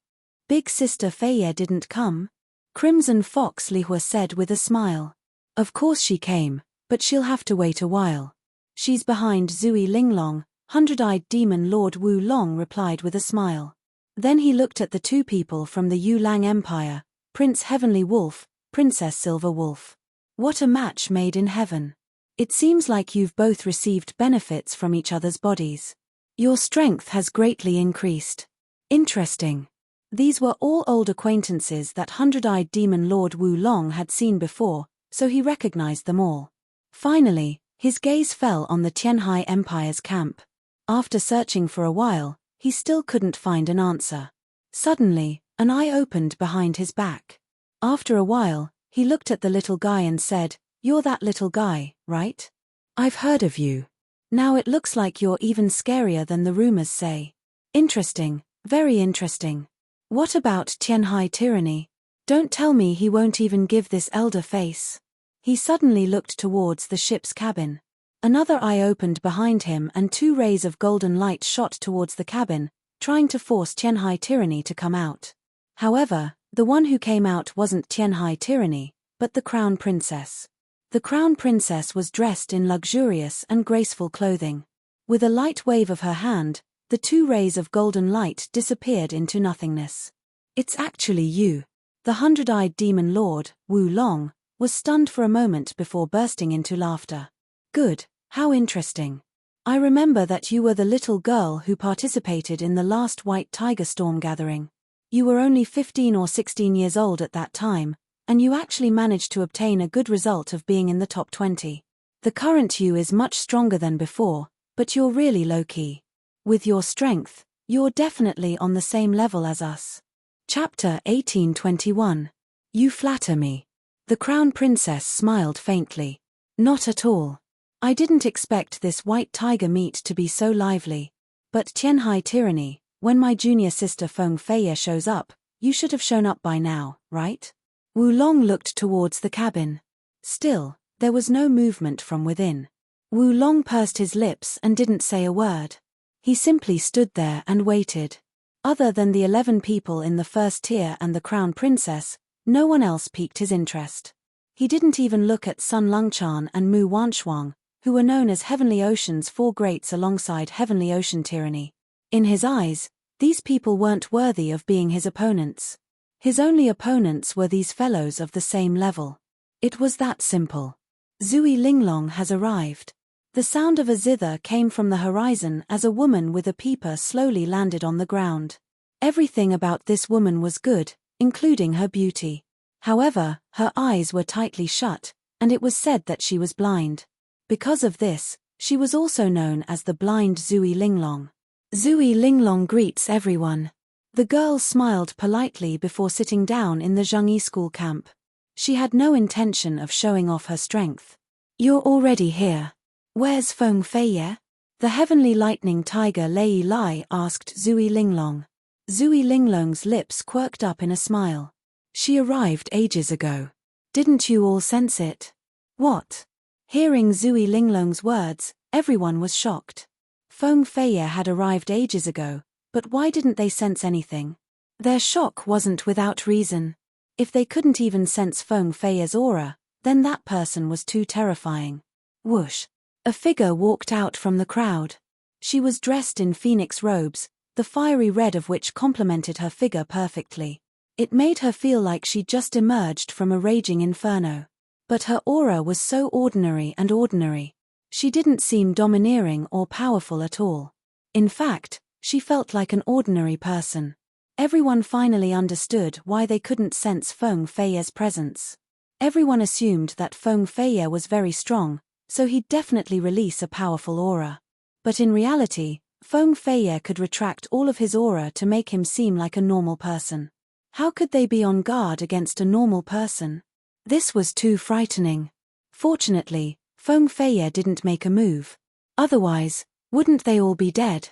S1: "Big Sister Feiye didn't come?" Crimson Fox Lihua said with a smile. "Of course she came, but she'll have to wait a while. She's behind Zui Linglong," Hundred-eyed demon Lord Wu Long replied with a smile. Then he looked at the two people from the Yu Lang Empire, Prince Heavenly Wolf, Princess Silver Wolf. "What a match made in heaven. It seems like you've both received benefits from each other's bodies. Your strength has greatly increased. Interesting." These were all old acquaintances that Hundred-eyed demon Lord Wu Long had seen before, so he recognized them all. Finally, his gaze fell on the Tianhai Empire's camp. After searching for a while, he still couldn't find an answer. Suddenly, an eye opened behind his back. After a while, he looked at the little guy and said, "You're that little guy, right? I've heard of you. Now it looks like you're even scarier than the rumors say. Interesting, very interesting. What about Tianhai tyranny? Don't tell me he won't even give this elder face." He suddenly looked towards the ship's cabin. Another eye opened behind him and two rays of golden light shot towards the cabin, trying to force Tianhai tyranny to come out. However, the one who came out wasn't Tianhai tyranny, but the Crown Princess. The Crown Princess was dressed in luxurious and graceful clothing. With a light wave of her hand, the two rays of golden light disappeared into nothingness. "It's actually you." The hundred-eyed demon lord, Wu Long, was stunned for a moment before bursting into laughter. "Good, how interesting. I remember that you were the little girl who participated in the last White Tiger Storm gathering. You were only 15 or 16 years old at that time, and you actually managed to obtain a good result of being in the top 20. The current you is much stronger than before, but you're really low-key. With your strength, you're definitely on the same level as us." Chapter 1821. You flatter me. The Crown Princess smiled faintly. "Not at all. I didn't expect this White Tiger meet to be so lively. But Tianhai tyranny, when my junior sister Feng Feiye shows up, you should have shown up by now, right? Wu Long looked towards the cabin. Still, there was no movement from within. Wu Long pursed his lips and didn't say a word. He simply stood there and waited. Other than the 11 people in the first tier and the Crown Princess, no one else piqued his interest. He didn't even look at Sun Lungchan and Mu Wanshuang, who were known as Heavenly Ocean's four greats alongside Heavenly Ocean Tyranny. In his eyes, these people weren't worthy of being his opponents. His only opponents were these fellows of the same level. It was that simple. Zui Linglong has arrived. The sound of a zither came from the horizon as a woman with a peeper slowly landed on the ground. Everything about this woman was good, including her beauty. However, her eyes were tightly shut, and it was said that she was blind. Because of this, she was also known as the blind Zui Linglong. Zui Linglong greets everyone. The girl smiled politely before sitting down in the Zhengyi school camp. She had no intention of showing off her strength. "You're already here. Where's Feng Feiye?" The heavenly lightning tiger Lei Lai asked Zui Linglong. Zui Linglong's lips quirked up in a smile. "She arrived ages ago. Didn't you all sense it?" "What?" Hearing Zui Linglong's words, everyone was shocked. Feng Feiye had arrived ages ago, but why didn't they sense anything? Their shock wasn't without reason. If they couldn't even sense Feng Feiye's aura, then that person was too terrifying. Whoosh! A figure walked out from the crowd. She was dressed in phoenix robes, the fiery red of which complemented her figure perfectly. It made her feel like she just emerged from a raging inferno. But her aura was so ordinary and ordinary. She didn't seem domineering or powerful at all. In fact, she felt like an ordinary person. Everyone finally understood why they couldn't sense Feng Feiye's presence. Everyone assumed that Feng Feiye was very strong, so he'd definitely release a powerful aura. But in reality, Feng Feiye could retract all of his aura to make him seem like a normal person. How could they be on guard against a normal person? This was too frightening. Fortunately, Feng Feiye didn't make a move. Otherwise, wouldn't they all be dead?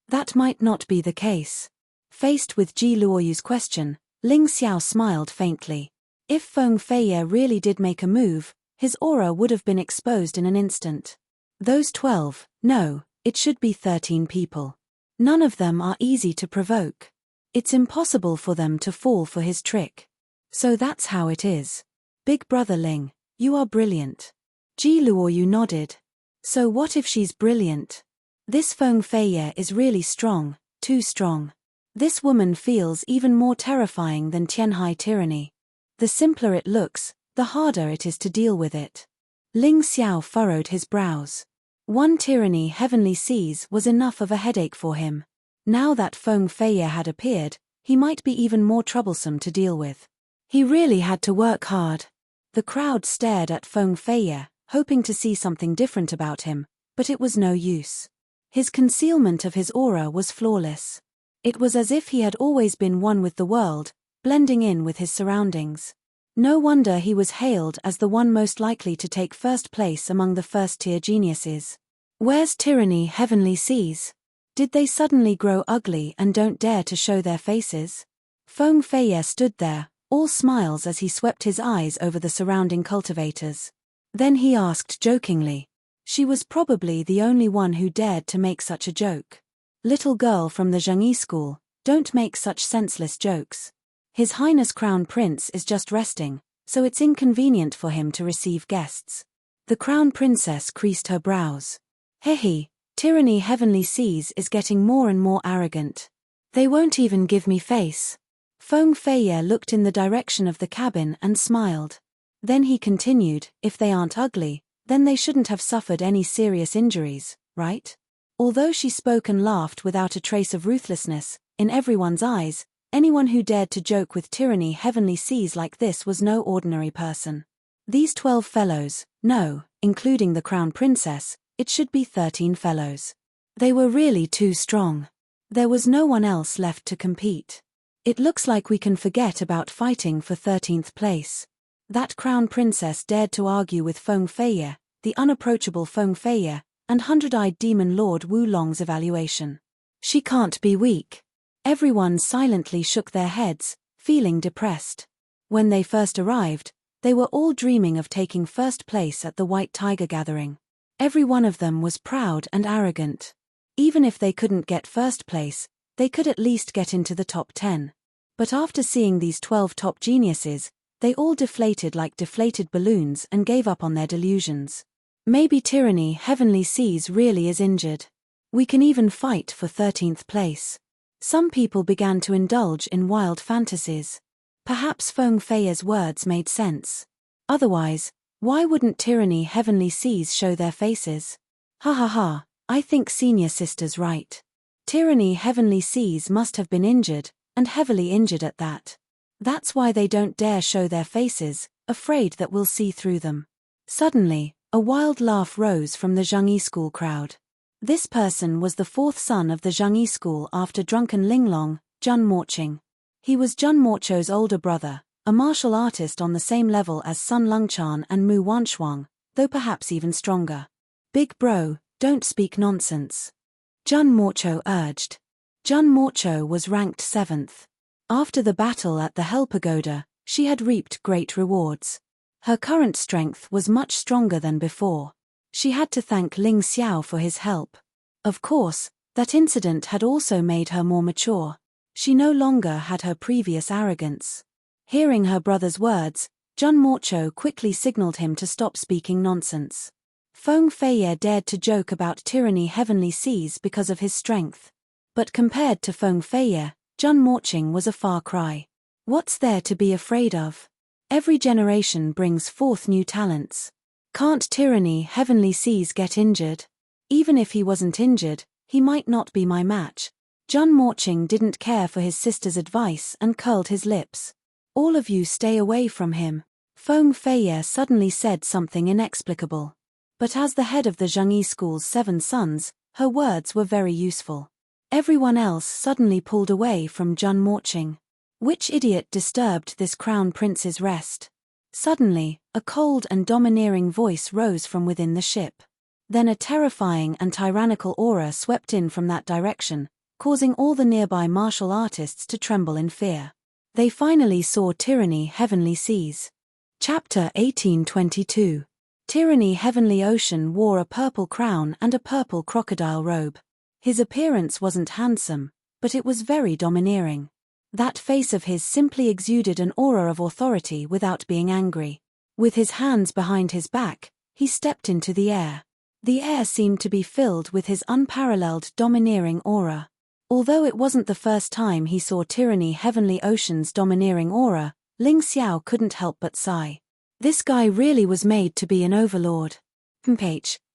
S1: That might not be the case. Faced with Ji Luoyu's question, Ling Xiao smiled faintly. If Feng Feiye really did make a move, his aura would have been exposed in an instant. Those 12, no, it should be 13 people. None of them are easy to provoke. It's impossible for them to fall for his trick. So that's how it is. Big Brother Ling, you are brilliant. Ji Luoyu nodded. So what if she's brilliant? This Feng Feiye is really strong, too strong. This woman feels even more terrifying than Tianhai tyranny. The simpler it looks, the harder it is to deal with it. Ling Xiao furrowed his brows. One tyranny heavenly seas was enough of a headache for him. Now that Feng Feiye had appeared, he might be even more troublesome to deal with. He really had to work hard. The crowd stared at Feng Feiye, hoping to see something different about him, but it was no use. His concealment of his aura was flawless. It was as if he had always been one with the world, blending in with his surroundings. No wonder he was hailed as the one most likely to take first place among the first-tier geniuses. Where's tyranny heavenly seas? Did they suddenly grow ugly and don't dare to show their faces? Feng Feiye stood there, all smiles as he swept his eyes over the surrounding cultivators. Then he asked jokingly. She was probably the only one who dared to make such a joke. Little girl from the Zhengyi school, don't make such senseless jokes. His Highness Crown Prince is just resting, so it's inconvenient for him to receive guests. The Crown Princess creased her brows. Hehe, tyranny heavenly seas is getting more and more arrogant. They won't even give me face. Feng Feiye looked in the direction of the cabin and smiled. Then he continued, if they aren't ugly, then they shouldn't have suffered any serious injuries, right? Although she spoke and laughed without a trace of ruthlessness, in everyone's eyes, anyone who dared to joke with tyranny heavenly seas like this was no ordinary person. These 12 fellows, no, including the Crown Princess, it should be 13 fellows. They were really too strong. There was no one else left to compete. It looks like we can forget about fighting for 13th place. That Crown Princess dared to argue with Feng Feiye, the unapproachable Feng Feiye, and hundred-eyed demon Lord Wu Long's evaluation. She can't be weak. Everyone silently shook their heads, feeling depressed. When they first arrived, they were all dreaming of taking first place at the White Tiger gathering. Every one of them was proud and arrogant. Even if they couldn't get first place, they could at least get into the top 10. But after seeing these 12 top geniuses, they all deflated like deflated balloons and gave up on their delusions. Maybe Tyranny Heavenly Seas really is injured. We can even fight for 13th place. Some people began to indulge in wild fantasies. Perhaps Feng Fei's words made sense. Otherwise, why wouldn't Tyranny Heavenly Seas show their faces? Ha ha ha, I think senior sister's right. Tyranny Heavenly Seas must have been injured, and heavily injured at that. That's why they don't dare show their faces, afraid that we'll see through them. Suddenly, a wild laugh rose from the Zhangyi school crowd. This person was the fourth son of the Zhangyi school after drunken Linglong, Jun Moqing. He was Jun Mocho's older brother, a martial artist on the same level as Sun Lungchan and Mu Wanshuang, though perhaps even stronger. Big bro, don't speak nonsense. Jun Mocho urged. Jun Mocho was ranked 7th. After the battle at the Hell Pagoda, she had reaped great rewards. Her current strength was much stronger than before. She had to thank Ling Xiao for his help. Of course, that incident had also made her more mature. She no longer had her previous arrogance. Hearing her brother's words, Jun Mocho quickly signaled him to stop speaking nonsense. Feng Fei dared to joke about Tyranny Heavenly Seas because of his strength. But compared to Feng Fei, Jun Moqing was a far cry. What's there to be afraid of? Every generation brings forth new talents. Can't Tyranny Heavenly Seas get injured? Even if he wasn't injured, he might not be my match. Jun Moqing didn't care for his sister's advice and curled his lips. All of you stay away from him. Feng Fei suddenly said something inexplicable. But as the head of the Zhangyi school's 7 sons, her words were very useful. Everyone else suddenly pulled away from Jun Moqing. Which idiot disturbed this crown prince's rest? Suddenly, a cold and domineering voice rose from within the ship. Then a terrifying and tyrannical aura swept in from that direction, causing all the nearby martial artists to tremble in fear. They finally saw Tyranny Heavenly Seas. Chapter 1822. Tyranny Heavenly Ocean wore a purple crown and a purple crocodile robe. His appearance wasn't handsome, but it was very domineering. That face of his simply exuded an aura of authority without being angry. With his hands behind his back, he stepped into the air. The air seemed to be filled with his unparalleled domineering aura. Although it wasn't the first time he saw Tyranny Heavenly Ocean's domineering aura, Ling Xiao couldn't help but sigh. This guy really was made to be an overlord.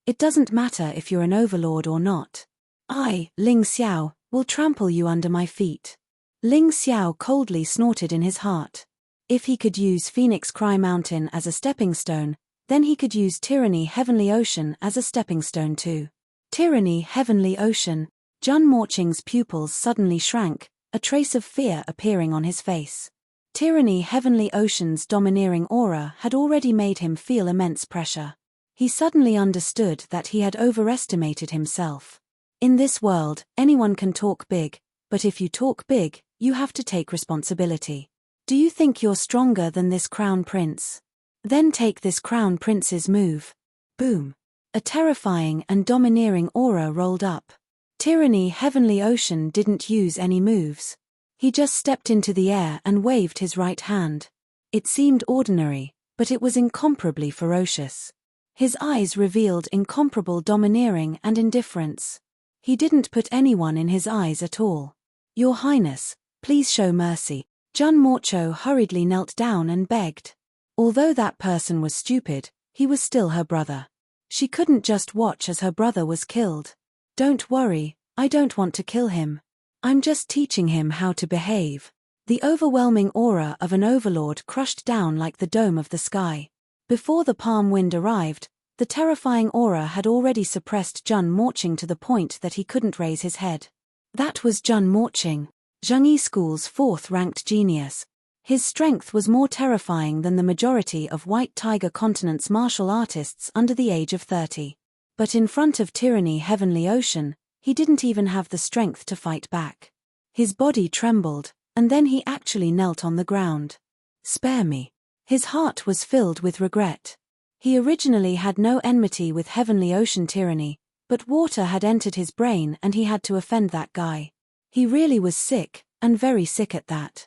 S1: It doesn't matter if you're an overlord or not. I, Ling Xiao, will trample you under my feet. Ling Xiao coldly snorted in his heart. If he could use Phoenix Cry Mountain as a stepping stone, then he could use Tyranny Heavenly Ocean as a stepping stone too. Tyranny Heavenly Ocean. Jun Moqing's pupils suddenly shrank, a trace of fear appearing on his face. Tyranny Heavenly Ocean's domineering aura had already made him feel immense pressure. He suddenly understood that he had overestimated himself. In this world, anyone can talk big, but if you talk big, you have to take responsibility. Do you think you're stronger than this crown prince? Then take this crown prince's move. Boom. A terrifying and domineering aura rolled up. Tyranny Heavenly Ocean didn't use any moves. He just stepped into the air and waved his right hand. It seemed ordinary, but it was incomparably ferocious. His eyes revealed incomparable domineering and indifference. He didn't put anyone in his eyes at all. Your Highness, please show mercy. Jun Mocho hurriedly knelt down and begged. Although that person was stupid, he was still her brother. She couldn't just watch as her brother was killed. Don't worry, I don't want to kill him. I'm just teaching him how to behave. The overwhelming aura of an overlord crushed down like the dome of the sky. Before the palm wind arrived, the terrifying aura had already suppressed Jun Moqing to the point that he couldn't raise his head. That was Jun Moqing, Zhangyi School's 4th-ranked genius. His strength was more terrifying than the majority of White Tiger Continent's martial artists under the age of 30. But in front of Tyranny Heavenly Ocean, he didn't even have the strength to fight back. His body trembled, and then he actually knelt on the ground. Spare me. His heart was filled with regret. He originally had no enmity with Heavenly Ocean Tyranny, but water had entered his brain and he had to offend that guy. He really was sick, and very sick at that.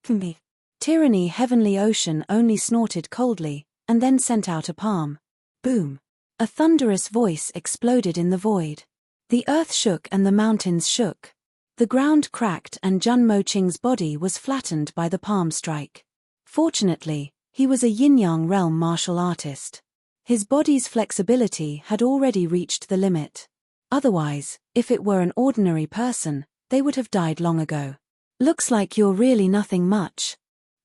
S1: Me. Tyranny Heavenly Ocean only snorted coldly, and then sent out a palm. Boom. A thunderous voice exploded in the void. The earth shook and the mountains shook. The ground cracked and Jun Mo Qing's body was flattened by the palm strike. Fortunately, he was a yin-yang realm martial artist. His body's flexibility had already reached the limit. Otherwise, if it were an ordinary person, they would have died long ago. Looks like you're really nothing much.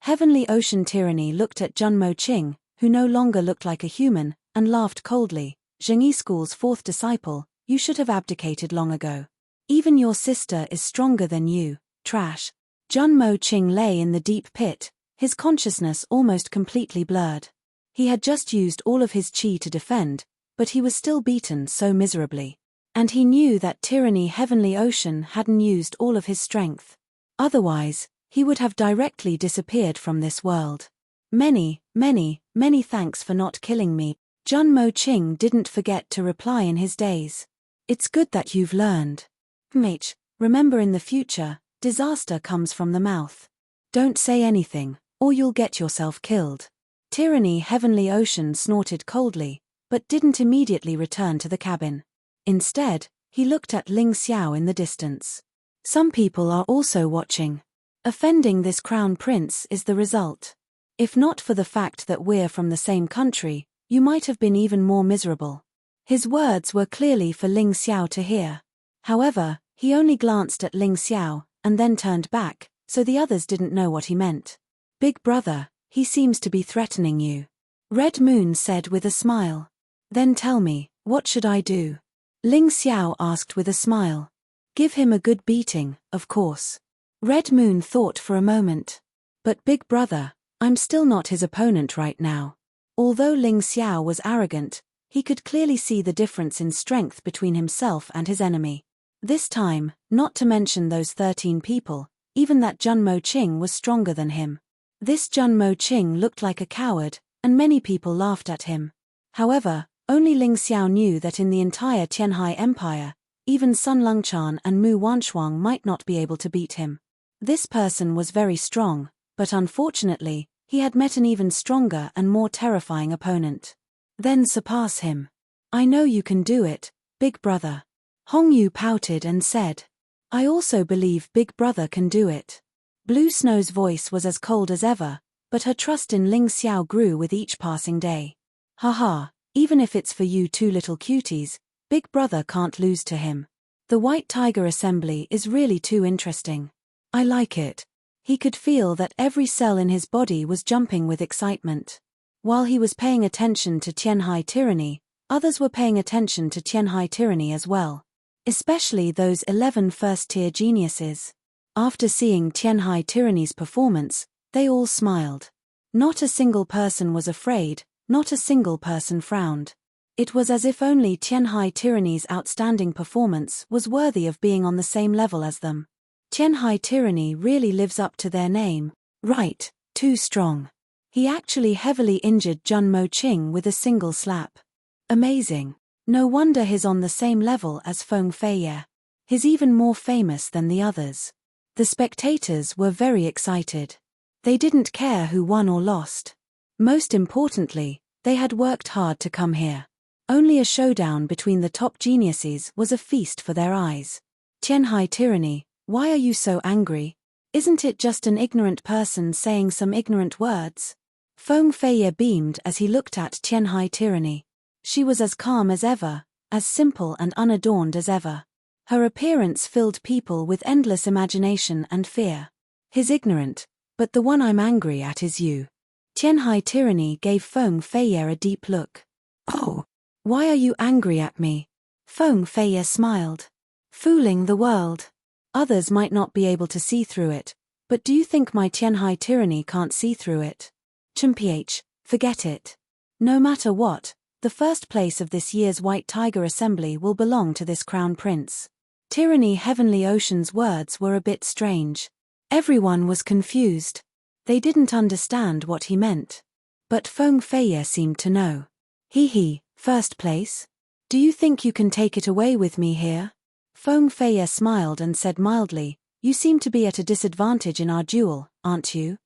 S1: Heavenly Ocean Tyranny looked at Jun Mo Qing, who no longer looked like a human, and laughed coldly. Zhengyi School's fourth disciple, you should have abdicated long ago. Even your sister is stronger than you, trash. Jun Mo Qing lay in the deep pit, his consciousness almost completely blurred. He had just used all of his qi to defend, but he was still beaten so miserably. And he knew that Tyranny Heavenly Ocean hadn't used all of his strength. Otherwise, he would have directly disappeared from this world. Many thanks for not killing me. Jun Mo Qing didn't forget to reply in his daze. It's good that you've learned. Mate, remember in the future, disaster comes from the mouth. Don't say anything, or you'll get yourself killed. Tyranny Heavenly Ocean snorted coldly, but didn't immediately return to the cabin. Instead, he looked at Ling Xiao in the distance. Some people are also watching. Offending this crown prince is the result. If not for the fact that we're from the same country, you might have been even more miserable. His words were clearly for Ling Xiao to hear. However, he only glanced at Ling Xiao, and then turned back, so the others didn't know what he meant. Big brother, he seems to be threatening you. Red Moon said with a smile. Then tell me, what should I do? Ling Xiao asked with a smile. Give him a good beating, of course. Red Moon thought for a moment. But big brother, I'm still not his opponent right now. Although Ling Xiao was arrogant, he could clearly see the difference in strength between himself and his enemy. This time, not to mention those 13 people, even that Jun Mo Qing was stronger than him. This Jun Mo Qing looked like a coward, and many people laughed at him. However, only Ling Xiao knew that in the entire Tianhai Empire, even Sun Longchan and Mu Wanshuang might not be able to beat him. This person was very strong, but unfortunately, he had met an even stronger and more terrifying opponent. Then surpass him. I know you can do it, big brother. Hong Yu pouted and said. I also believe big brother can do it. Blue Snow's voice was as cold as ever, but her trust in Ling Xiao grew with each passing day. Haha, even if it's for you two little cuties, big brother can't lose to him. The White Tiger Assembly is really too interesting. I like it. He could feel that every cell in his body was jumping with excitement. While he was paying attention to Tianhai Tyranny, others were paying attention to Tianhai Tyranny as well. Especially those 11 first-tier geniuses. After seeing Tianhai Tyranny's performance, they all smiled. Not a single person was afraid, not a single person frowned. It was as if only Tianhai Tyranny's outstanding performance was worthy of being on the same level as them. Tianhai Tyranny really lives up to their name. Right, too strong. He actually heavily injured Jun Mo Qing with a single slap. Amazing. No wonder he's on the same level as Feng Feiye. He's even more famous than the others. The spectators were very excited. They didn't care who won or lost. Most importantly, they had worked hard to come here. Only a showdown between the top geniuses was a feast for their eyes. Tianhai Tyranny, why are you so angry? Isn't it just an ignorant person saying some ignorant words? Feng Feiye beamed as he looked at Tianhai Tyranny. She was as calm as ever, as simple and unadorned as ever. Her appearance filled people with endless imagination and fear. He's ignorant, but the one I'm angry at is you. Tianhai Tyranny gave Feng Feiye a deep look. Oh, why are you angry at me? Feng Feiye smiled. Fooling the world. Others might not be able to see through it, but do you think my Tianhai Tyranny can't see through it? Chimph, forget it. No matter what, the first place of this year's White Tiger Assembly will belong to this crown prince. Tyranny Heavenly Ocean's words were a bit strange. Everyone was confused. They didn't understand what he meant. But Feng Feiye seemed to know. He, first place? Do you think you can take it away with me here? Feng Feiye smiled and said mildly, you seem to be at a disadvantage in our duel, aren't you?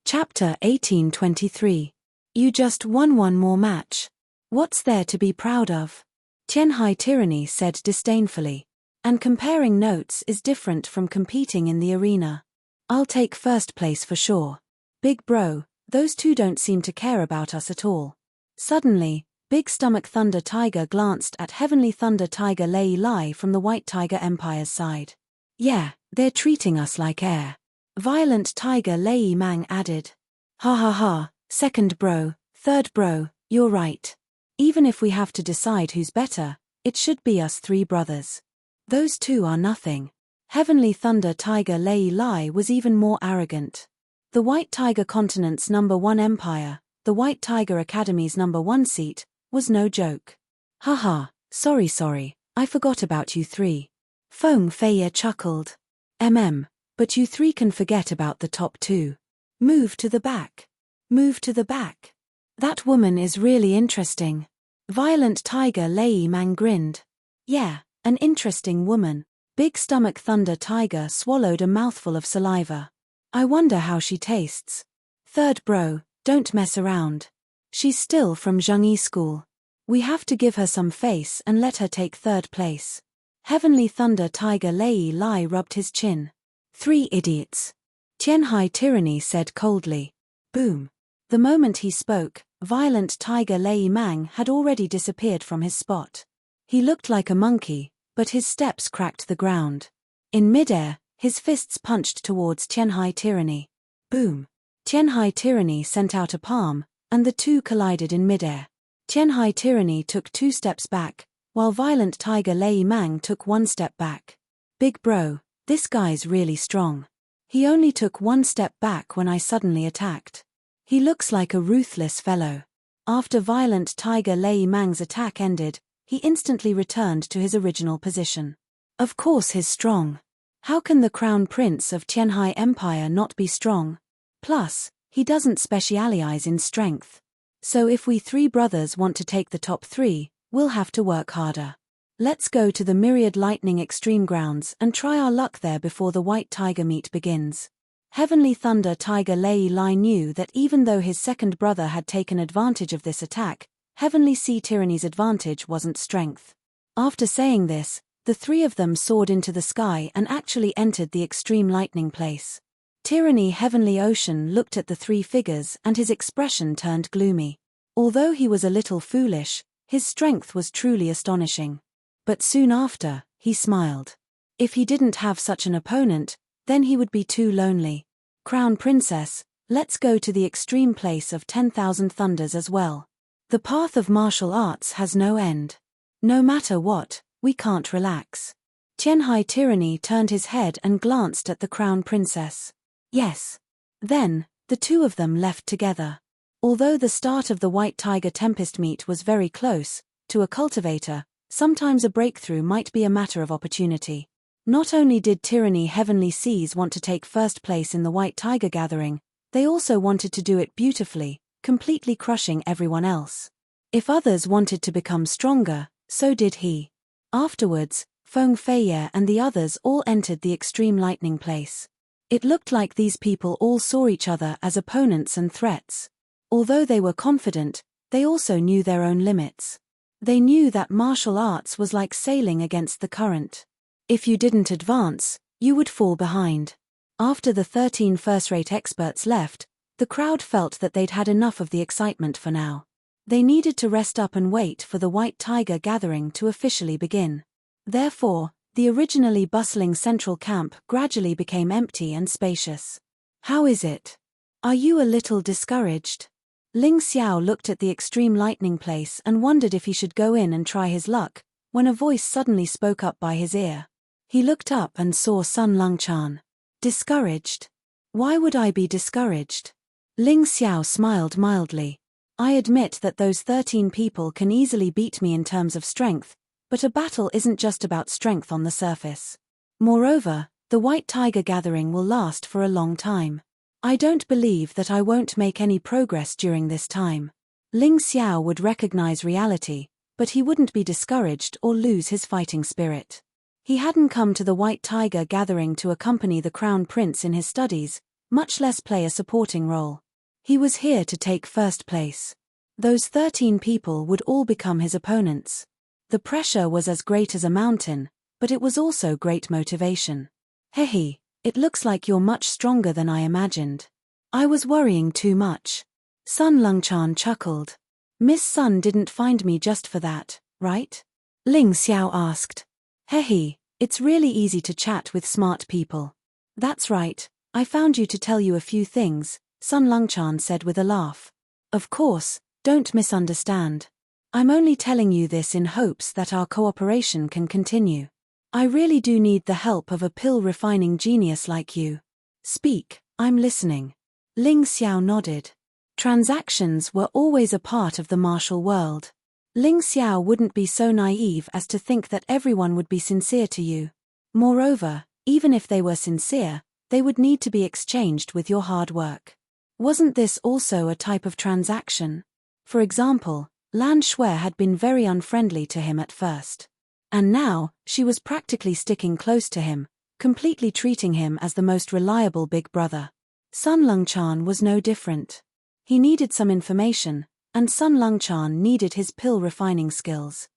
S1: Chapter 1823. You just won one more match. What's there to be proud of? Tianhai Tyranny said disdainfully. And comparing notes is different from competing in the arena. I'll take first place for sure. Big bro, those two don't seem to care about us at all. Suddenly, Big Stomach Thunder Tiger glanced at Heavenly Thunder Tiger Lei Lai from the White Tiger Empire's side. Yeah, they're treating us like air. Violent Tiger Lei Mang added. Ha ha ha, second bro, third bro, you're right. Even if we have to decide who's better, it should be us three brothers. Those two are nothing. Heavenly Thunder Tiger Lei Lai was even more arrogant. The White Tiger Continent's #1 empire, the White Tiger Academy's #1 seat, was no joke. Haha, sorry, I forgot about you three. Feng Feiye chuckled. But you three can forget about the top two. Move to the back. Move to the back. That woman is really interesting. Violent Tiger Lei Mang grinned. Yeah, an interesting woman. Big Stomach Thunder Tiger swallowed a mouthful of saliva. I wonder how she tastes. Third bro, don't mess around. She's still from Zhengyi School. We have to give her some face and let her take third place. Heavenly Thunder Tiger Lei Lai rubbed his chin. Three idiots. Tianhai Tyranny said coldly. Boom. The moment he spoke, Violent Tiger Lei Mang had already disappeared from his spot. He looked like a monkey, but his steps cracked the ground. In midair, his fists punched towards Tianhai Tyranny. Boom. Tianhai Tyranny sent out a palm, and the two collided in midair. Tianhai Tyranny took 2 steps back, while Violent Tiger Lei Mang took 1 step back. Big bro, this guy's really strong. He only took 1 step back when I suddenly attacked. He looks like a ruthless fellow. After Violent Tiger Lei Mang's attack ended, he instantly returned to his original position. Of course he's strong. How can the Crown Prince of Tianhai Empire not be strong? Plus, he doesn't specialize in strength. So if we three brothers want to take the top 3, we'll have to work harder. Let's go to the Myriad Lightning Extreme Grounds and try our luck there before the White Tiger meet begins. Heavenly Thunder Tiger Lei Lai knew that even though his second brother had taken advantage of this attack, Heavenly Sea Tyranny's advantage wasn't strength. After saying this, the three of them soared into the sky and actually entered the Extreme Lightning Place. Tyranny Heavenly Ocean looked at the three figures and his expression turned gloomy. Although he was a little foolish, his strength was truly astonishing. But soon after, he smiled. If he didn't have such an opponent, then he would be too lonely. Crown Princess, let's go to the extreme place of 10,000 thunders as well. The path of martial arts has no end. No matter what, we can't relax. Tianhai Tyranny turned his head and glanced at the Crown Princess. Yes. Then, the two of them left together. Although the start of the White Tiger Tempest meet was very close, to a cultivator, sometimes a breakthrough might be a matter of opportunity. Not only did Tyranny Heavenly Seas want to take first place in the White Tiger Gathering, they also wanted to do it beautifully, completely crushing everyone else. If others wanted to become stronger, so did he. Afterwards, Feng Feiye and the others all entered the Extreme Lightning Place. It looked like these people all saw each other as opponents and threats. Although they were confident, they also knew their own limits. They knew that martial arts was like sailing against the current. If you didn't advance, you would fall behind. After the 13 first-rate experts left, the crowd felt that they'd had enough of the excitement for now. They needed to rest up and wait for the White Tiger Gathering to officially begin. Therefore, the originally bustling central camp gradually became empty and spacious. How is it? Are you a little discouraged? Ling Xiao looked at the Extreme Lightning Place and wondered if he should go in and try his luck, when a voice suddenly spoke up by his ear. He looked up and saw Sun Longchan. Discouraged? Why would I be discouraged? Ling Xiao smiled mildly. I admit that those 13 people can easily beat me in terms of strength, but a battle isn't just about strength on the surface. Moreover, the White Tiger Gathering will last for a long time. I don't believe that I won't make any progress during this time. Ling Xiao would recognize reality, but he wouldn't be discouraged or lose his fighting spirit. He hadn't come to the White Tiger gathering to accompany the Crown Prince in his studies, much less play a supporting role. He was here to take first place. Those 13 people would all become his opponents. The pressure was as great as a mountain, but it was also great motivation. Hehe, it looks like you're much stronger than I imagined. I was worrying too much. Sun Longchan chuckled. Miss Sun didn't find me just for that, right? Ling Xiao asked. Hehe, it's really easy to chat with smart people. That's right, I found you to tell you a few things, Sun Longchan said with a laugh. Of course, don't misunderstand. I'm only telling you this in hopes that our cooperation can continue. I really do need the help of a pill-refining genius like you. Speak, I'm listening. Ling Xiao nodded. Transactions were always a part of the martial world. Ling Xiao wouldn't be so naive as to think that everyone would be sincere to you. Moreover, even if they were sincere, they would need to be exchanged with your hard work. Wasn't this also a type of transaction? For example, Lan Shui had been very unfriendly to him at first. And now, she was practically sticking close to him, completely treating him as the most reliable big brother. Sun Longchan was no different. He needed some information, and Sun Longchan needed his pill-refining skills.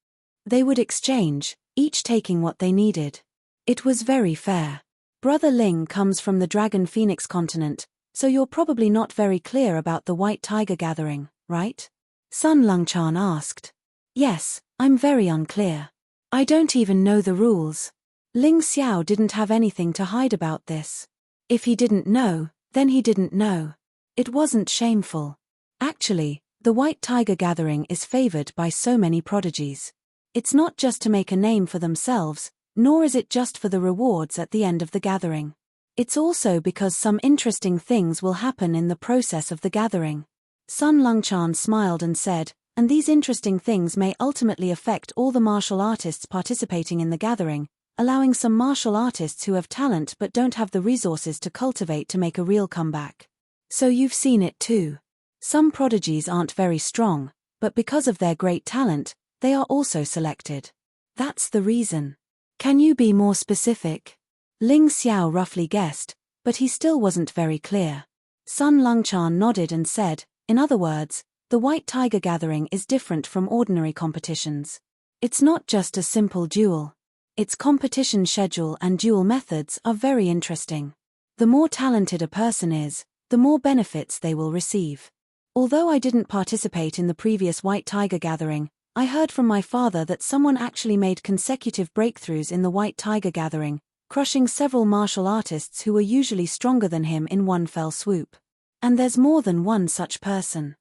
S1: They would exchange, each taking what they needed. It was very fair. Brother Ling comes from the Dragon Phoenix continent, so you're probably not very clear about the White Tiger gathering, right? Sun Longchan asked. Yes, I'm very unclear. I don't even know the rules. Ling Xiao didn't have anything to hide about this. If he didn't know, then he didn't know. It wasn't shameful. Actually, the White Tiger gathering is favored by so many prodigies. It's not just to make a name for themselves, nor is it just for the rewards at the end of the gathering. It's also because some interesting things will happen in the process of the gathering. Sun Longchan smiled and said, and these interesting things may ultimately affect all the martial artists participating in the gathering, allowing some martial artists who have talent but don't have the resources to cultivate to make a real comeback. So you've seen it too. Some prodigies aren't very strong, but because of their great talent, they are also selected. That's the reason. Can you be more specific? Ling Xiao roughly guessed, but he still wasn't very clear. Sun Longchan nodded and said, in other words, the White Tiger gathering is different from ordinary competitions. It's not just a simple duel. Its competition schedule and duel methods are very interesting. The more talented a person is, the more benefits they will receive. Although I didn't participate in the previous White Tiger gathering, I heard from my father that someone actually made consecutive breakthroughs in the White Tiger gathering, crushing several martial artists who were usually stronger than him in one fell swoop. And there's more than one such person.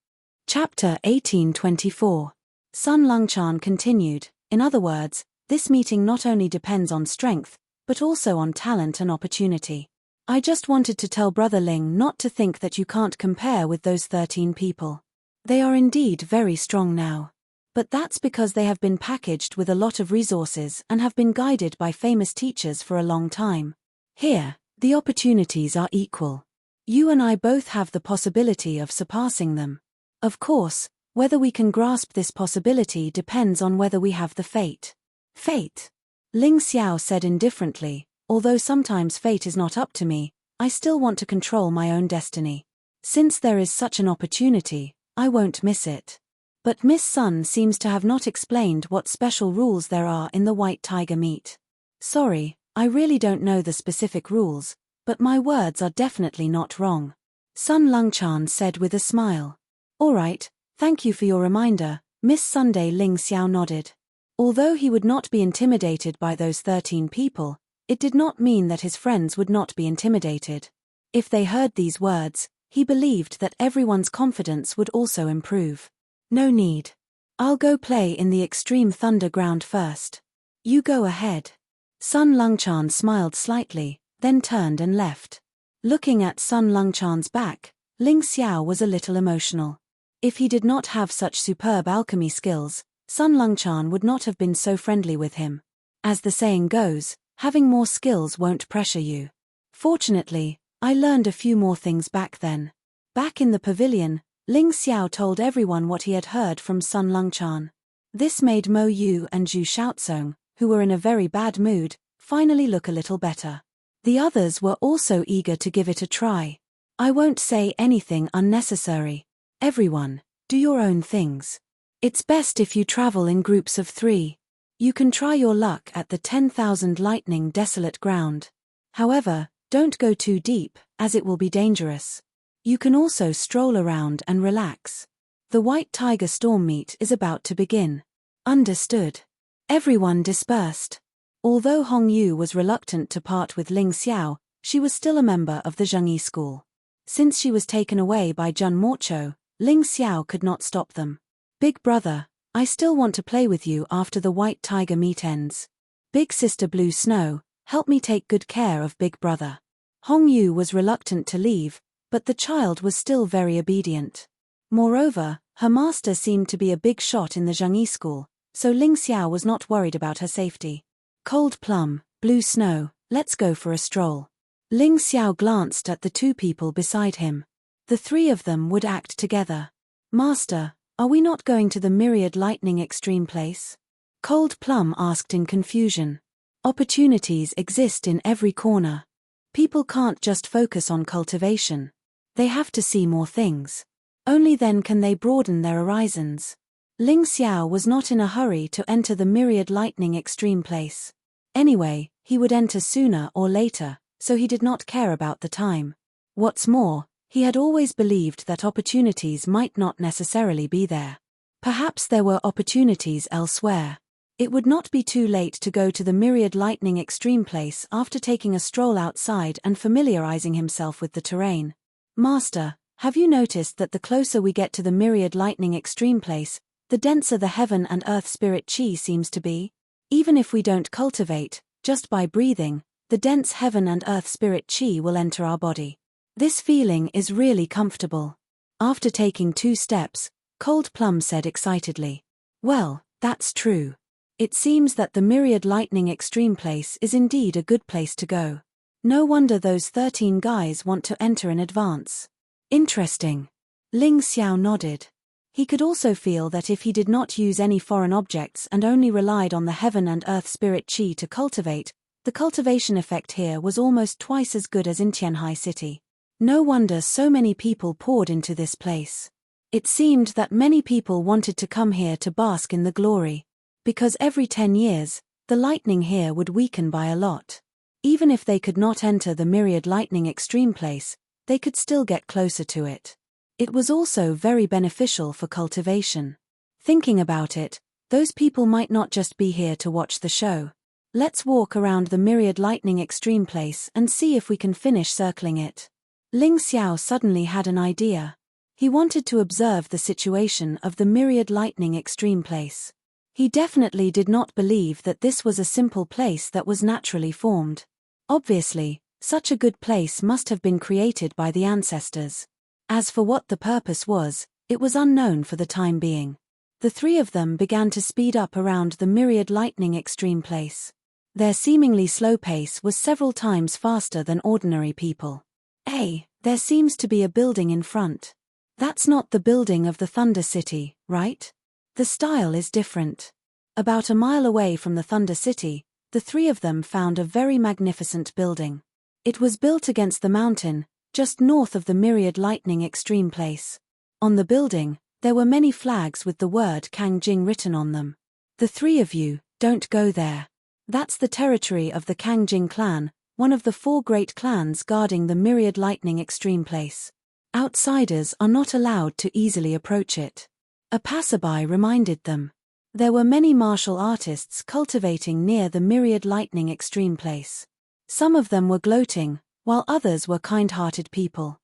S1: Chapter 1824. Sun Longchan continued, in other words, this meeting not only depends on strength, but also on talent and opportunity. I just wanted to tell Brother Ling not to think that you can't compare with those 13 people. They are indeed very strong now. But that's because they have been packaged with a lot of resources and have been guided by famous teachers for a long time. Here, the opportunities are equal. You and I both have the possibility of surpassing them. Of course, whether we can grasp this possibility depends on whether we have the fate. Fate? Ling Xiao said indifferently, although sometimes fate is not up to me, I still want to control my own destiny. Since there is such an opportunity, I won't miss it. But Miss Sun seems to have not explained what special rules there are in the White Tiger meet. Sorry, I really don't know the specific rules, but my words are definitely not wrong. Sun Longchan said with a smile. All right, thank you for your reminder, Miss Sunday. Ling Xiao nodded. Although he would not be intimidated by those 13 people, it did not mean that his friends would not be intimidated. If they heard these words, he believed that everyone's confidence would also improve. No need. I'll go play in the extreme thunder ground first. You go ahead. Sun Longchan smiled slightly, then turned and left. Looking at Sun Longchan's back, Ling Xiao was a little emotional. If he did not have such superb alchemy skills, Sun Longchan would not have been so friendly with him. As the saying goes, having more skills won't pressure you. Fortunately, I learned a few more things back then. Back in the pavilion, Ling Xiao told everyone what he had heard from Sun Longchan. This made Mo Yu and Zhu Xiaozong, who were in a very bad mood, finally look a little better. The others were also eager to give it a try. I won't say anything unnecessary. Everyone, do your own things. It's best if you travel in groups of 3. You can try your luck at the 10,000 lightning desolate ground. However, don't go too deep, as it will be dangerous. You can also stroll around and relax. The White Tiger storm meet is about to begin. Understood. Everyone dispersed. Although Hong Yu was reluctant to part with Ling Xiao, she was still a member of the Zhengyi school. Since she was taken away by Jun Morcho, Ling Xiao could not stop them. Big brother, I still want to play with you after the White Tiger meet ends. Big sister Blue Snow, help me take good care of big brother. Hong Yu was reluctant to leave, but the child was still very obedient. Moreover, her master seemed to be a big shot in the Zhengyi school, so Ling Xiao was not worried about her safety. Cold Plum, Blue Snow, let's go for a stroll. Ling Xiao glanced at the 2 people beside him. The 3 of them would act together. Master, are we not going to the Myriad Lightning Extreme Place? Cold Plum asked in confusion. Opportunities exist in every corner. People can't just focus on cultivation. They have to see more things. Only then can they broaden their horizons. Ling Xiao was not in a hurry to enter the Myriad Lightning Extreme Place. Anyway, he would enter sooner or later, so he did not care about the time. What's more, he had always believed that opportunities might not necessarily be there. Perhaps there were opportunities elsewhere. It would not be too late to go to the Myriad Lightning Extreme Place after taking a stroll outside and familiarizing himself with the terrain. Master, have you noticed that the closer we get to the Myriad Lightning Extreme Place, the denser the heaven and earth spirit chi seems to be? Even if we don't cultivate, just by breathing, the dense heaven and earth spirit chi will enter our body. This feeling is really comfortable. After taking 2 steps, Cold Plum said excitedly. Well, that's true. It seems that the Myriad Lightning Extreme Place is indeed a good place to go. No wonder those 13 guys want to enter in advance. Interesting. Ling Xiao nodded. He could also feel that if he did not use any foreign objects and only relied on the heaven and earth spirit chi to cultivate, the cultivation effect here was almost twice as good as in Tianhai City. No wonder so many people poured into this place. It seemed that many people wanted to come here to bask in the glory. Because every 10 years, the lightning here would weaken by a lot. Even if they could not enter the Myriad Lightning Extreme Place, they could still get closer to it. It was also very beneficial for cultivation. Thinking about it, those people might not just be here to watch the show. Let's walk around the Myriad Lightning Extreme Place and see if we can finish circling it. Ling Xiao suddenly had an idea. He wanted to observe the situation of the Myriad Lightning Extreme Place. He definitely did not believe that this was a simple place that was naturally formed. Obviously, such a good place must have been created by the ancestors. As for what the purpose was, it was unknown for the time being. The 3 of them began to speed up around the Myriad Lightning Extreme Place. Their seemingly slow pace was several times faster than ordinary people. Hey, there seems to be a building in front. That's not the building of the Thunder City, right? The style is different. About a mile away from the Thunder City, the 3 of them found a very magnificent building. It was built against the mountain, just north of the Myriad Lightning Extreme Place. On the building, there were many flags with the word Kangjing written on them. The 3 of you, don't go there. That's the territory of the Kangjing clan, one of the 4 great clans guarding the Myriad Lightning Extreme Place. Outsiders are not allowed to easily approach it. A passerby reminded them. There were many martial artists cultivating near the Myriad Lightning Extreme Place. Some of them were gloating, while others were kind-hearted people.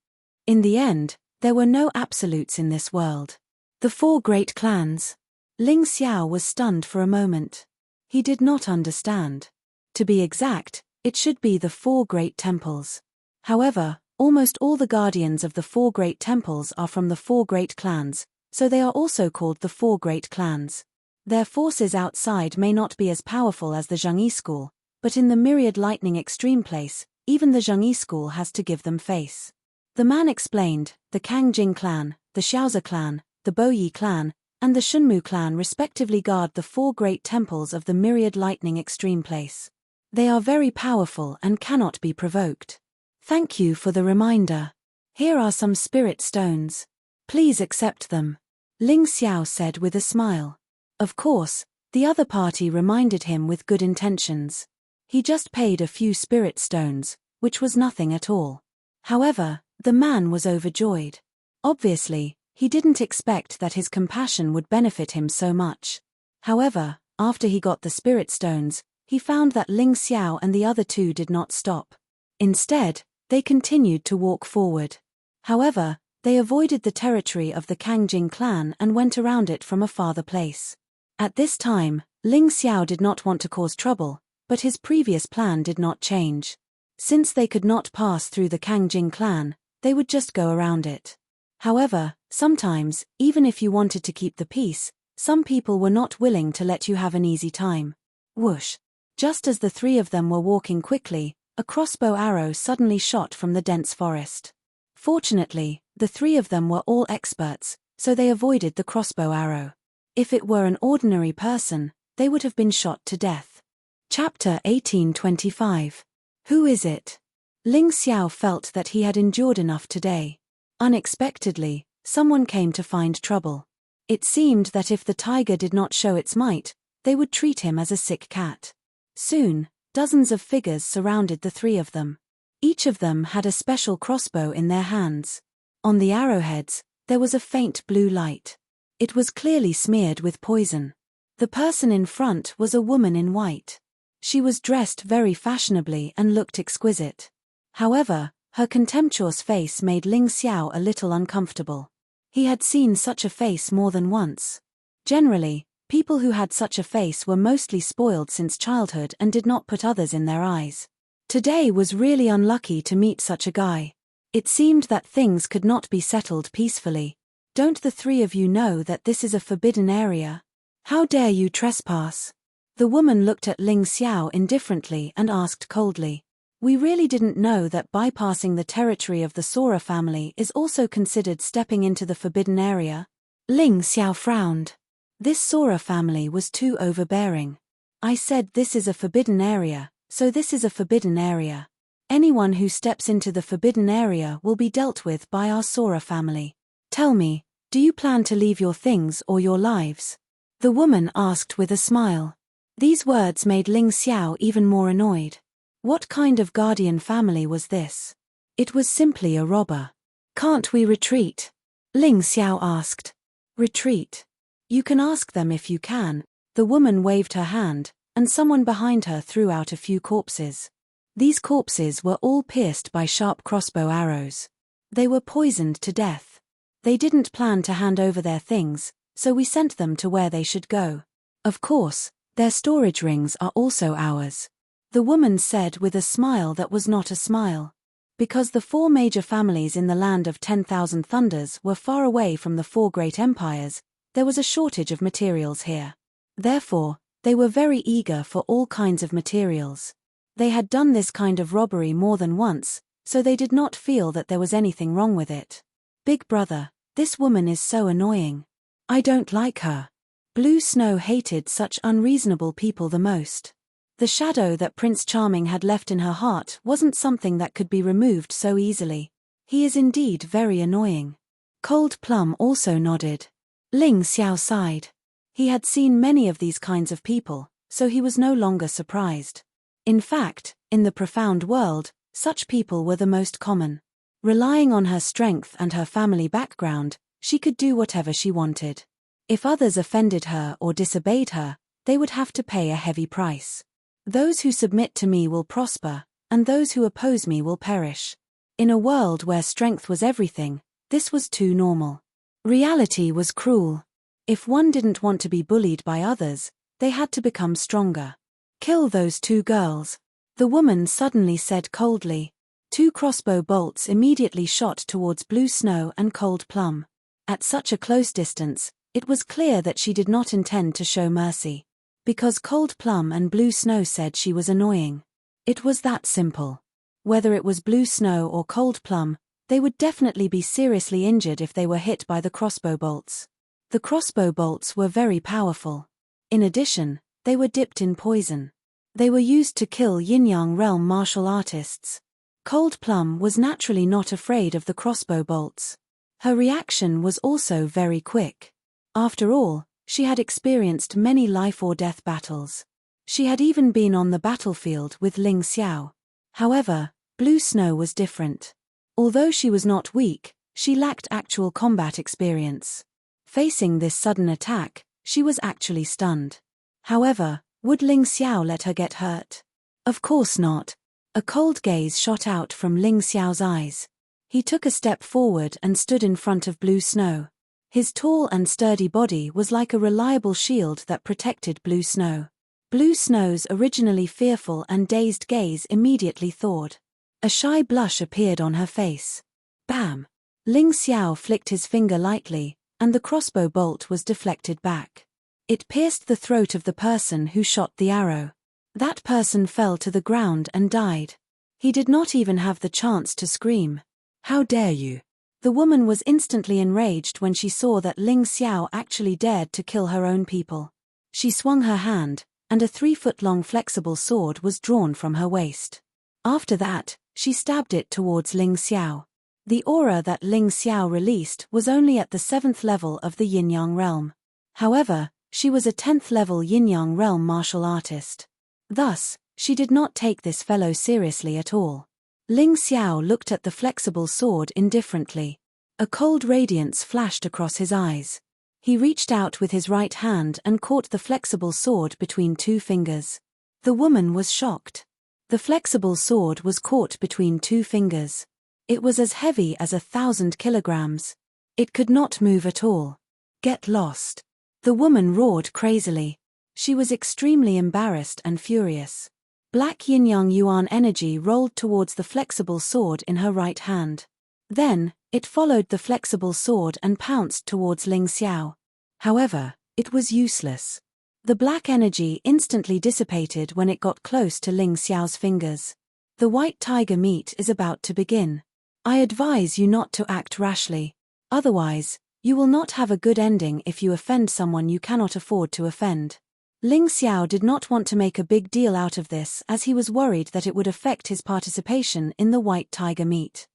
S1: In the end, there were no absolutes in this world. The 4 great clans. Ling Xiao was stunned for a moment. He did not understand. To be exact, it should be the 4 great temples. However, almost all the guardians of the 4 great temples are from the 4 great clans, so they are also called the 4 great clans. Their forces outside may not be as powerful as the Zhengyi school, but in the Myriad Lightning Extreme Place, even the Zhengyi school has to give them face. The man explained, the Kangjing clan, the Xiaozi clan, the Boyi clan, and the Shunmu clan respectively guard the 4 great temples of the Myriad Lightning Extreme Place. They are very powerful and cannot be provoked. Thank you for the reminder. Here are some spirit stones. Please accept them. Ling Xiao said with a smile. Of course, the other party reminded him with good intentions. He just paid a few spirit stones, which was nothing at all. However, the man was overjoyed. Obviously, he didn't expect that his compassion would benefit him so much. However, after he got the spirit stones, he found that Ling Xiao and the other 2 did not stop. Instead, they continued to walk forward. However, they avoided the territory of the Kangjing clan and went around it from a farther place. At this time, Ling Xiao did not want to cause trouble, but his previous plan did not change. Since they could not pass through the Kangjing clan, they would just go around it. However, sometimes, even if you wanted to keep the peace, some people were not willing to let you have an easy time. Whoosh! Just as the 3 of them were walking quickly, a crossbow arrow suddenly shot from the dense forest. Fortunately, the 3 of them were all experts, so they avoided the crossbow arrow. If it were an ordinary person, they would have been shot to death. Chapter 1825. Who is it? Ling Xiao felt that he had endured enough today. Unexpectedly, someone came to find trouble. It seemed that if the tiger did not show its might, they would treat him as a sick cat. Soon, dozens of figures surrounded the 3 of them. Each of them had a special crossbow in their hands. On the arrowheads, there was a faint blue light. It was clearly smeared with poison. The person in front was a woman in white. She was dressed very fashionably and looked exquisite. However, her contemptuous face made Ling Xiao a little uncomfortable. He had seen such a face more than once. Generally, people who had such a face were mostly spoiled since childhood and did not put others in their eyes. Today was really unlucky to meet such a guy. It seemed that things could not be settled peacefully. Don't the 3 of you know that this is a forbidden area? How dare you trespass? The woman looked at Ling Xiao indifferently and asked coldly. We really didn't know that bypassing the territory of the Sora family is also considered stepping into the forbidden area. Ling Xiao frowned. This Sora family was too overbearing. I said this is a forbidden area, so this is a forbidden area. Anyone who steps into the forbidden area will be dealt with by our Sora family. Tell me, do you plan to leave your things or your lives? The woman asked with a smile. These words made Ling Xiao even more annoyed. What kind of guardian family was this? It was simply a robber. Can't we retreat? Ling Xiao asked. Retreat? You can ask them if you can. The woman waved her hand, and someone behind her threw out a few corpses. These corpses were all pierced by sharp crossbow arrows. They were poisoned to death. They didn't plan to hand over their things, so we sent them to where they should go. Of course, their storage rings are also ours. The woman said with a smile that was not a smile. Because the 4 major families in the land of 10,000 thunders were far away from the 4 great empires, there was a shortage of materials here. Therefore, they were very eager for all kinds of materials. They had done this kind of robbery more than once, so they did not feel that there was anything wrong with it. Big brother, this woman is so annoying. I don't like her. Blue Snow hated such unreasonable people the most. The shadow that Prince Charming had left in her heart wasn't something that could be removed so easily. He is indeed very annoying. Cold Plum also nodded. Ling Xiao sighed. He had seen many of these kinds of people, so he was no longer surprised. In fact, in the profound world, such people were the most common. Relying on her strength and her family background, she could do whatever she wanted. If others offended her or disobeyed her, they would have to pay a heavy price. Those who submit to me will prosper, and those who oppose me will perish. In a world where strength was everything, this was too normal. Reality was cruel. If one didn't want to be bullied by others, they had to become stronger. Kill those 2 girls. The woman suddenly said coldly. 2 crossbow bolts immediately shot towards Blue Snow and Cold Plum. At such a close distance, it was clear that she did not intend to show mercy. Because Cold Plum and Blue Snow said she was annoying. It was that simple. Whether it was Blue Snow or Cold Plum, they would definitely be seriously injured if they were hit by the crossbow bolts. The crossbow bolts were very powerful. In addition, they were dipped in poison. They were used to kill Yin-Yang realm martial artists. Cold Plum was naturally not afraid of the crossbow bolts. Her reaction was also very quick. After all, she had experienced many life-or-death battles. She had even been on the battlefield with Ling Xiao. However, Blue Snow was different. Although she was not weak, she lacked actual combat experience. Facing this sudden attack, she was actually stunned. However, would Ling Xiao let her get hurt? Of course not. A cold gaze shot out from Ling Xiao's eyes. He took a step forward and stood in front of Blue Snow. His tall and sturdy body was like a reliable shield that protected Blue Snow. Blue Snow's originally fearful and dazed gaze immediately thawed. A shy blush appeared on her face. Bam! Ling Xiao flicked his finger lightly, and the crossbow bolt was deflected back. It pierced the throat of the person who shot the arrow. That person fell to the ground and died. He did not even have the chance to scream. "How dare you!" The woman was instantly enraged when she saw that Ling Xiao actually dared to kill her own people. She swung her hand, and a 3-foot-long flexible sword was drawn from her waist. After that, she stabbed it towards Ling Xiao. The aura that Ling Xiao released was only at the 7th level of the Yin-Yang realm. However, she was a 10th level Yin-Yang realm martial artist. Thus, she did not take this fellow seriously at all. Ling Xiao looked at the flexible sword indifferently. A cold radiance flashed across his eyes. He reached out with his right hand and caught the flexible sword between 2 fingers. The woman was shocked. The flexible sword was caught between 2 fingers. It was as heavy as 1,000 kilograms. It could not move at all. "Get lost!" The woman roared crazily. She was extremely embarrassed and furious. Black yin-yang yuan energy rolled towards the flexible sword in her right hand. Then, it followed the flexible sword and pounced towards Ling Xiao. However, it was useless. The black energy instantly dissipated when it got close to Ling Xiao's fingers. "The white tiger meet is about to begin. I advise you not to act rashly. Otherwise, you will not have a good ending if you offend someone you cannot afford to offend." Ling Xiao did not want to make a big deal out of this as he was worried that it would affect his participation in the white tiger meet.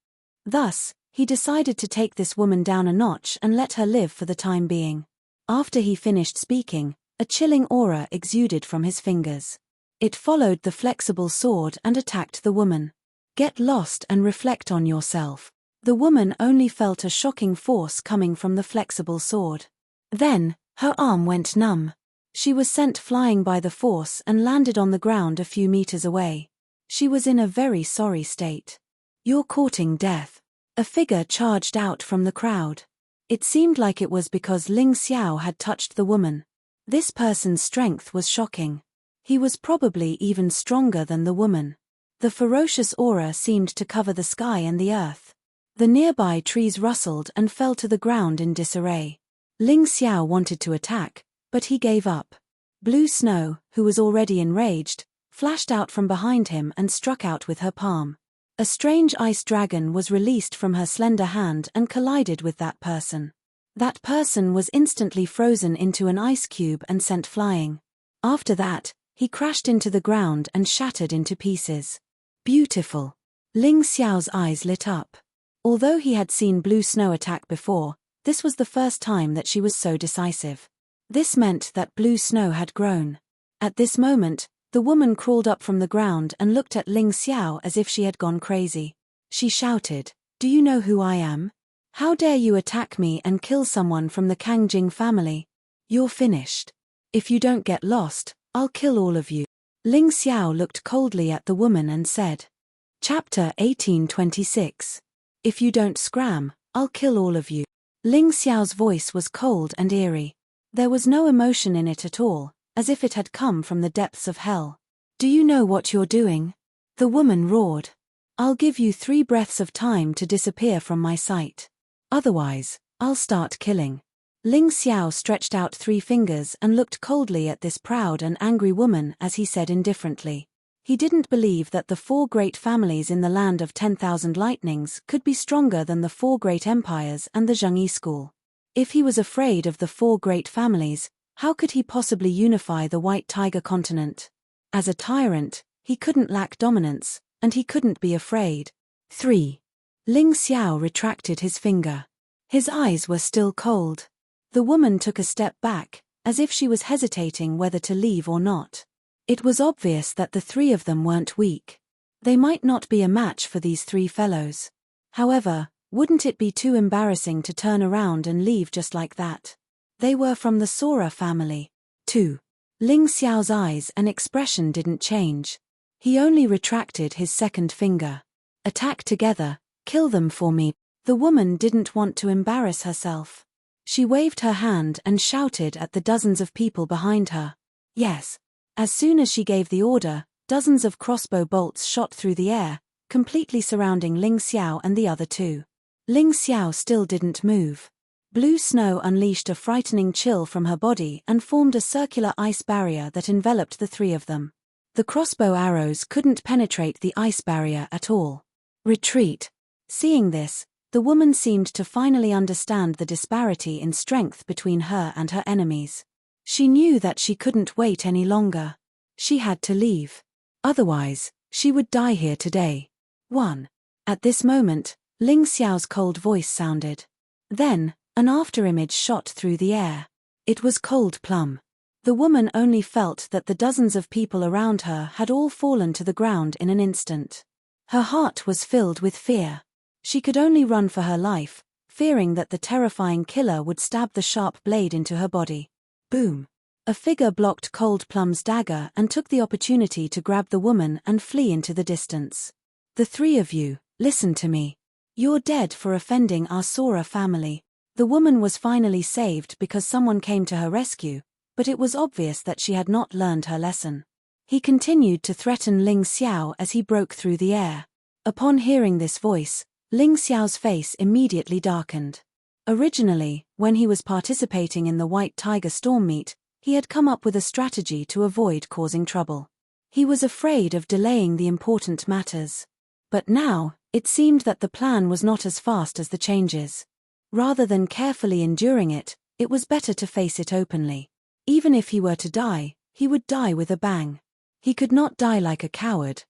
S1: Thus, he decided to take this woman down a notch and let her live for the time being. After he finished speaking, a chilling aura exuded from his fingers. It followed the flexible sword and attacked the woman. "Get lost and reflect on yourself." The woman only felt a shocking force coming from the flexible sword. Then, her arm went numb. She was sent flying by the force and landed on the ground a few meters away. She was in a very sorry state. "You're courting death." A figure charged out from the crowd. It seemed like it was because Ling Xiao had touched the woman. This person's strength was shocking. He was probably even stronger than the woman. The ferocious aura seemed to cover the sky and the earth. The nearby trees rustled and fell to the ground in disarray. Ling Xiao wanted to attack, but he gave up. Blue Snow, who was already enraged, flashed out from behind him and struck out with her palm. A strange ice dragon was released from her slender hand and collided with that person. That person was instantly frozen into an ice cube and sent flying. After that, he crashed into the ground and shattered into pieces. "Beautiful." Ling Xiao's eyes lit up. Although he had seen Blue Snow attack before, this was the first time that she was so decisive. This meant that Blue Snow had grown. At this moment, the woman crawled up from the ground and looked at Ling Xiao as if she had gone crazy. She shouted, "Do you know who I am? How dare you attack me and kill someone from the Kangjing family? You're finished. If you don't get lost, I'll kill all of you." Ling Xiao looked coldly at the woman and said. Chapter 1826. "If you don't scram, I'll kill all of you." Ling Xiao's voice was cold and eerie. There was no emotion in it at all, as if it had come from the depths of hell. "Do you know what you're doing?" The woman roared. "I'll give you 3 breaths of time to disappear from my sight. Otherwise, I'll start killing." Ling Xiao stretched out 3 fingers and looked coldly at this proud and angry woman as he said indifferently. He didn't believe that the 4 great families in the land of 10,000 lightnings could be stronger than the 4 great empires and the Zhengyi school. If he was afraid of the 4 great families, how could he possibly unify the White Tiger continent? As a tyrant, he couldn't lack dominance, and he couldn't be afraid. 3. Ling Xiao retracted his finger. His eyes were still cold. The woman took a step back, as if she was hesitating whether to leave or not. It was obvious that the 3 of them weren't weak. They might not be a match for these 3 fellows. However, wouldn't it be too embarrassing to turn around and leave just like that? They were from the Sora family. 2. Ling Xiao's eyes and expression didn't change. He only retracted his second finger. Attack together, kill them for me. The woman didn't want to embarrass herself. She waved her hand and shouted at the dozens of people behind her. Yes. As soon as she gave the order, dozens of crossbow bolts shot through the air, completely surrounding Ling Xiao and the other 2. Ling Xiao still didn't move. Blue snow unleashed a frightening chill from her body and formed a circular ice barrier that enveloped the 3 of them. The crossbow arrows couldn't penetrate the ice barrier at all. Retreat. Seeing this, the woman seemed to finally understand the disparity in strength between her and her enemies. She knew that she couldn't wait any longer. She had to leave. Otherwise, she would die here today. 1. At this moment, Ling Xiao's cold voice sounded. Then, an afterimage shot through the air. It was Cold Plum. The woman only felt that the dozens of people around her had all fallen to the ground in an instant. Her heart was filled with fear. She could only run for her life, fearing that the terrifying killer would stab the sharp blade into her body. Boom! A figure blocked Cold Plum's dagger and took the opportunity to grab the woman and flee into the distance. The 3 of you, listen to me. You're dead for offending our Sora family. The woman was finally saved because someone came to her rescue, but it was obvious that she had not learned her lesson. He continued to threaten Ling Xiao as he broke through the air. Upon hearing this voice, Ling Xiao's face immediately darkened. Originally, when he was participating in the White Tiger Storm meet, he had come up with a strategy to avoid causing trouble. He was afraid of delaying the important matters. But now, it seemed that the plan was not as fast as the changes. Rather than carefully enduring it, it was better to face it openly. Even if he were to die, he would die with a bang. He could not die like a coward,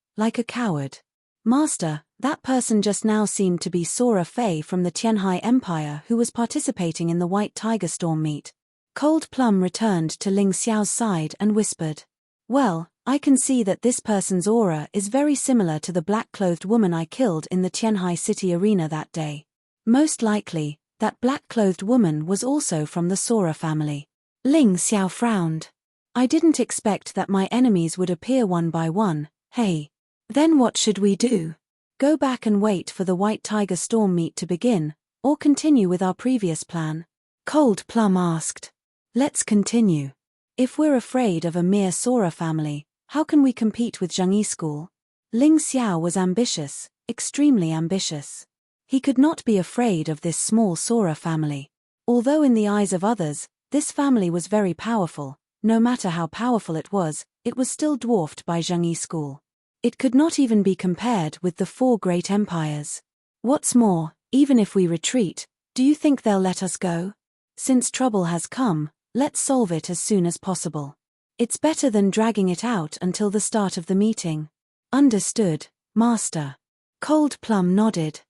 S1: Master, that person just now seemed to be Sora Fei from the Tianhai Empire who was participating in the White Tiger Storm meet. Cold Plum returned to Ling Xiao's side and whispered. Well, I can see that this person's aura is very similar to the black-clothed woman I killed in the Tianhai City arena that day. Most likely, that black-clothed woman was also from the Sora family. Ling Xiao frowned. I didn't expect that my enemies would appear one by one. Hey. Then what should we do? Go back and wait for the White Tiger Storm meet to begin, or continue with our previous plan? Cold Plum asked. Let's continue. If we're afraid of a mere Sora family, how can we compete with Zhengyi school? Ling Xiao was ambitious, extremely ambitious. He could not be afraid of this small Sora family. Although in the eyes of others, this family was very powerful, no matter how powerful it was still dwarfed by Zhengyi school. It could not even be compared with the 4 great empires. What's more, even if we retreat, do you think they'll let us go? Since trouble has come, let's solve it as soon as possible. It's better than dragging it out until the start of the meeting. Understood, Master. Cold Plum nodded.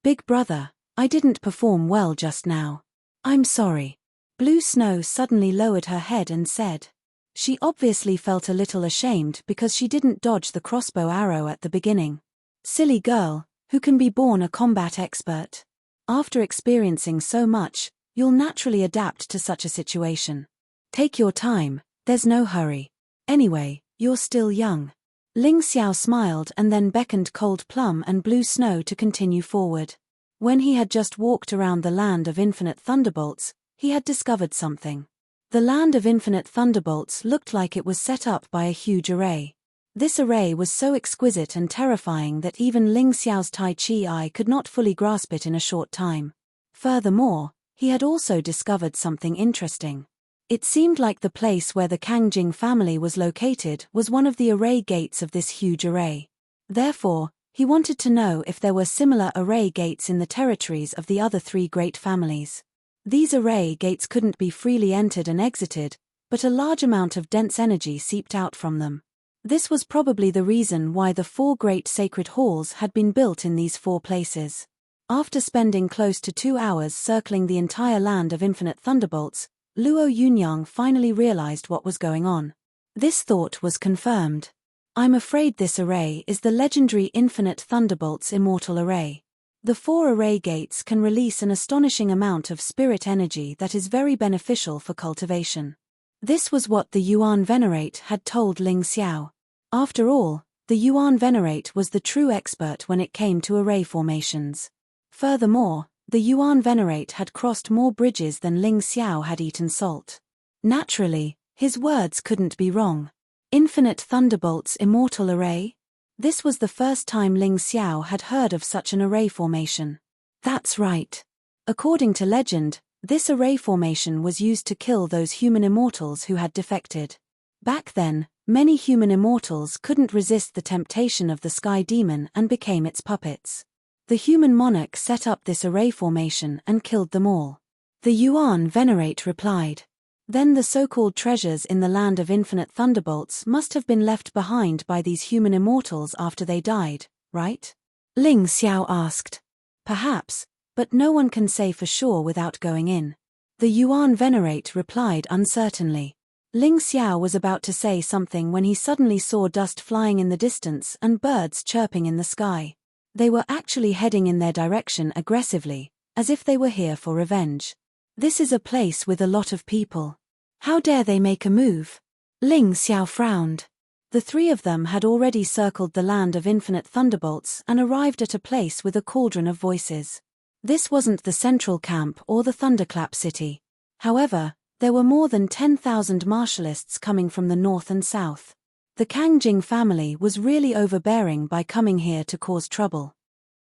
S1: Big brother, I didn't perform well just now. I'm sorry. Blue Snow suddenly lowered her head and said. She obviously felt a little ashamed because she didn't dodge the crossbow arrow at the beginning. Silly girl, who can be born a combat expert? After experiencing so much, you'll naturally adapt to such a situation. Take your time, there's no hurry. Anyway, you're still young. Ling Xiao smiled and then beckoned Cold Plum and Blue Snow to continue forward. When he had just walked around the land of infinite thunderbolts, he had discovered something. The land of infinite thunderbolts looked like it was set up by a huge array. This array was so exquisite and terrifying that even Ling Xiao's Tai Chi eye could not fully grasp it in a short time. Furthermore, he had also discovered something interesting. It seemed like the place where the Kangjing family was located was one of the array gates of this huge array. Therefore, he wanted to know if there were similar array gates in the territories of the other three great families. These array gates couldn't be freely entered and exited, but a large amount of dense energy seeped out from them. This was probably the reason why the four great sacred halls had been built in these four places. After spending close to 2 hours circling the entire land of infinite thunderbolts, Luo Yunyang finally realized what was going on. This thought was confirmed. I'm afraid this array is the legendary Infinite Thunderbolts Immortal Array. The four array gates can release an astonishing amount of spirit energy that is very beneficial for cultivation. This was what the Yuan Venerate had told Ling Xiao. After all, the Yuan Venerate was the true expert when it came to array formations. Furthermore, the Yuan Venerate had crossed more bridges than Ling Xiao had eaten salt. Naturally, his words couldn't be wrong. Infinite Thunderbolts Immortal Array? This was the first time Ling Xiao had heard of such an array formation. That's right. According to legend, this array formation was used to kill those human immortals who had defected. Back then, many human immortals couldn't resist the temptation of the Sky Demon and became its puppets. The human monarch set up this array formation and killed them all. The Yuan Venerate replied. Then the so-called treasures in the land of infinite thunderbolts must have been left behind by these human immortals after they died, right? Ling Xiao asked. Perhaps, but no one can say for sure without going in. The Yuan Venerate replied uncertainly. Ling Xiao was about to say something when he suddenly saw dust flying in the distance and birds chirping in the sky. They were actually heading in their direction aggressively, as if they were here for revenge. This is a place with a lot of people. How dare they make a move? Ling Xiao frowned. The three of them had already circled the land of infinite thunderbolts and arrived at a place with a cauldron of voices. This wasn't the central camp or the thunderclap city. However, there were more than 10,000 martialists coming from the north and south. The Kangjing family was really overbearing by coming here to cause trouble.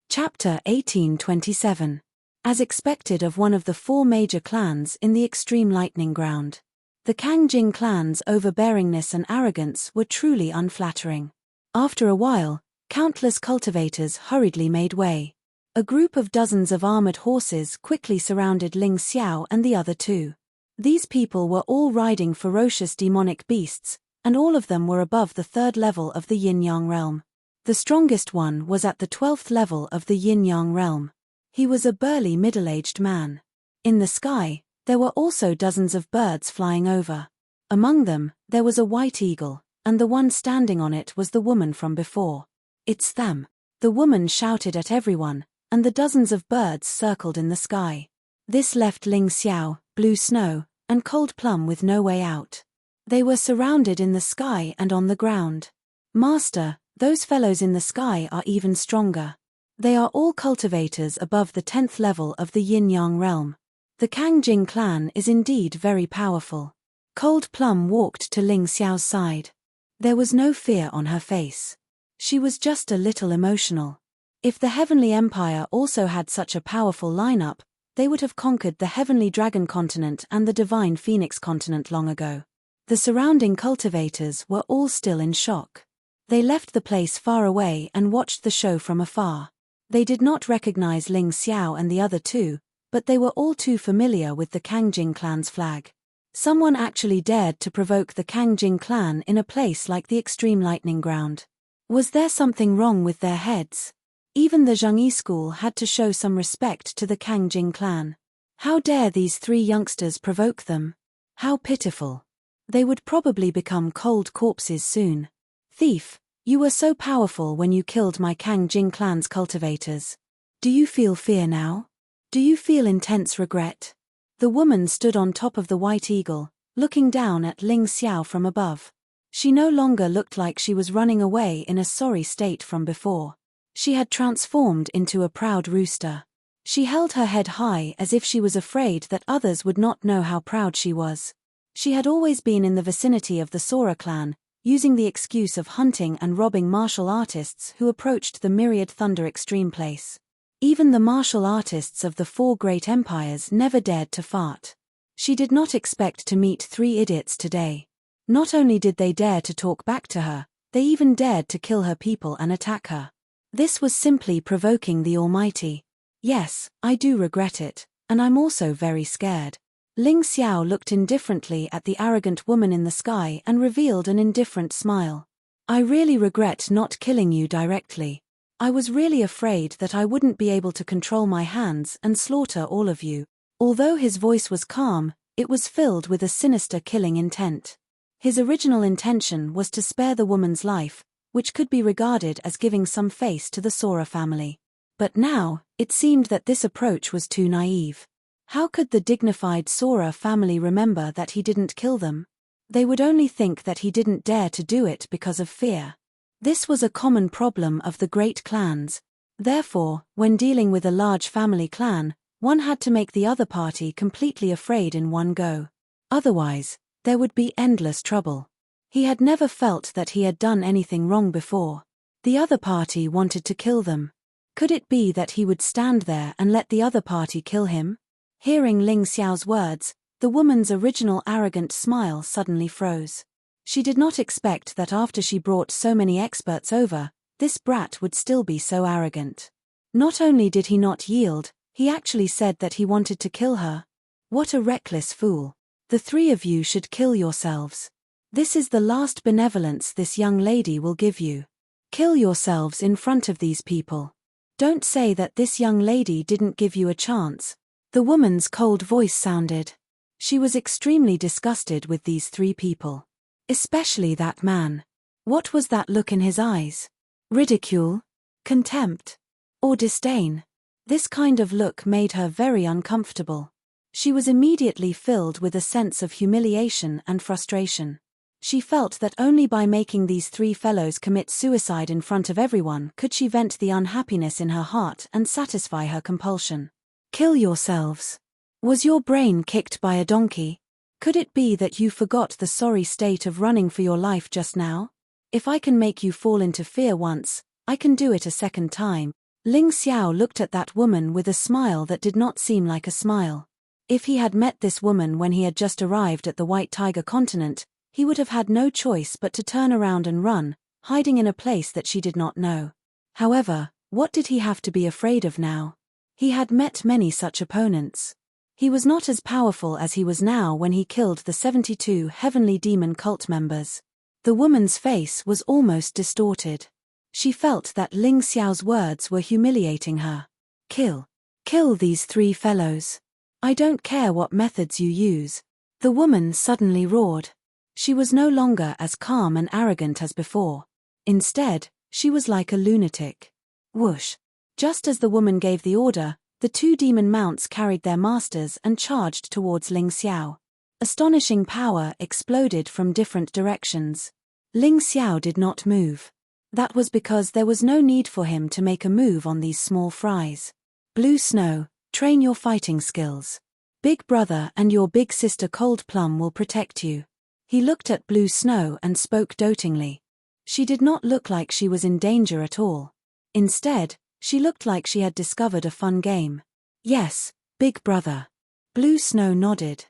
S1: Chapter 1827. As expected of one of the four major clans in the extreme lightning ground. The Kangjing clan's overbearingness and arrogance were truly unflattering. After a while, countless cultivators hurriedly made way. A group of dozens of armored horses quickly surrounded Ling Xiao and the other two. These people were all riding ferocious demonic beasts, and all of them were above the 3rd level of the Yin-Yang realm. The strongest one was at the 12th level of the Yin-Yang realm. He was a burly middle-aged man. In the sky, there were also dozens of birds flying over. Among them, there was a white eagle, and the one standing on it was the woman from before. It's them. The woman shouted at everyone, and the dozens of birds circled in the sky. This left Ling Xiao, Blue Snow, and Cold Plum with no way out. They were surrounded in the sky and on the ground. Master, those fellows in the sky are even stronger. They are all cultivators above the 10th level of the Yin-Yang realm. The Kangjing clan is indeed very powerful. Cold Plum walked to Ling Xiao's side. There was no fear on her face. She was just a little emotional. If the Heavenly Empire also had such a powerful lineup, they would have conquered the Heavenly Dragon continent and the Divine Phoenix continent long ago. The surrounding cultivators were all still in shock. They left the place far away and watched the show from afar. They did not recognize Ling Xiao and the other two, but they were all too familiar with the Kangjing clan's flag. Someone actually dared to provoke the Kangjing clan in a place like the extreme lightning ground. Was there something wrong with their heads? Even the Zhengyi school had to show some respect to the Kangjing clan. How dare these three youngsters provoke them? How pitiful. They would probably become cold corpses soon. Thief, you were so powerful when you killed my Kangjing clan's cultivators. Do you feel fear now? Do you feel intense regret? The woman stood on top of the white eagle, looking down at Ling Xiao from above. She no longer looked like she was running away in a sorry state from before. She had transformed into a proud rooster. She held her head high as if she was afraid that others would not know how proud she was. She had always been in the vicinity of the Sora clan, using the excuse of hunting and robbing martial artists who approached the Myriad Thunder Extreme place. Even the martial artists of the four great empires never dared to fart. She did not expect to meet 3 idiots today. Not only did they dare to talk back to her, they even dared to kill her people and attack her. This was simply provoking the Almighty. Yes, I do regret it, and I'm also very scared. Ling Xiao looked indifferently at the arrogant woman in the sky and revealed an indifferent smile. I really regret not killing you directly. I was really afraid that I wouldn't be able to control my hands and slaughter all of you. Although his voice was calm, it was filled with a sinister killing intent. His original intention was to spare the woman's life, which could be regarded as giving some face to the Sora family. But now, it seemed that this approach was too naive. How could the dignified Sora family remember that he didn't kill them? They would only think that he didn't dare to do it because of fear. This was a common problem of the great clans. Therefore, when dealing with a large family clan, one had to make the other party completely afraid in one go. Otherwise, there would be endless trouble. He had never felt that he had done anything wrong before. The other party wanted to kill them. Could it be that he would stand there and let the other party kill him? Hearing Ling Xiao's words, the woman's original arrogant smile suddenly froze. She did not expect that after she brought so many experts over, this brat would still be so arrogant. Not only did he not yield, he actually said that he wanted to kill her. What a reckless fool. The 3 of you should kill yourselves. This is the last benevolence this young lady will give you. Kill yourselves in front of these people. Don't say that this young lady didn't give you a chance. The woman's cold voice sounded. She was extremely disgusted with these 3 people. Especially that man. What was that look in his eyes? Ridicule? Contempt? Or disdain? This kind of look made her very uncomfortable. She was immediately filled with a sense of humiliation and frustration. She felt that only by making these 3 fellows commit suicide in front of everyone could she vent the unhappiness in her heart and satisfy her compulsion. Kill yourselves. Was your brain kicked by a donkey? Could it be that you forgot the sorry state of running for your life just now? If I can make you fall into fear once, I can do it a second time. Ling Xiao looked at that woman with a smile that did not seem like a smile. If he had met this woman when he had just arrived at the White Tiger continent, he would have had no choice but to turn around and run, hiding in a place that she did not know. However, what did he have to be afraid of now? He had met many such opponents. He was not as powerful as he was now when he killed the 72 heavenly demon cult members. The woman's face was almost distorted. She felt that Ling Xiao's words were humiliating her. Kill. Kill these 3 fellows. I don't care what methods you use. The woman suddenly roared. She was no longer as calm and arrogant as before. Instead, she was like a lunatic. Whoosh. Just as the woman gave the order, the 2 demon mounts carried their masters and charged towards Ling Xiao. Astonishing power exploded from different directions. Ling Xiao did not move. That was because there was no need for him to make a move on these small fries. Blue Snow, train your fighting skills. Big Brother and your big sister Cold Plum will protect you. He looked at Blue Snow and spoke dotingly. She did not look like she was in danger at all. Instead, she looked like she had discovered a fun game. Yes, Big Brother. Blue Snow nodded.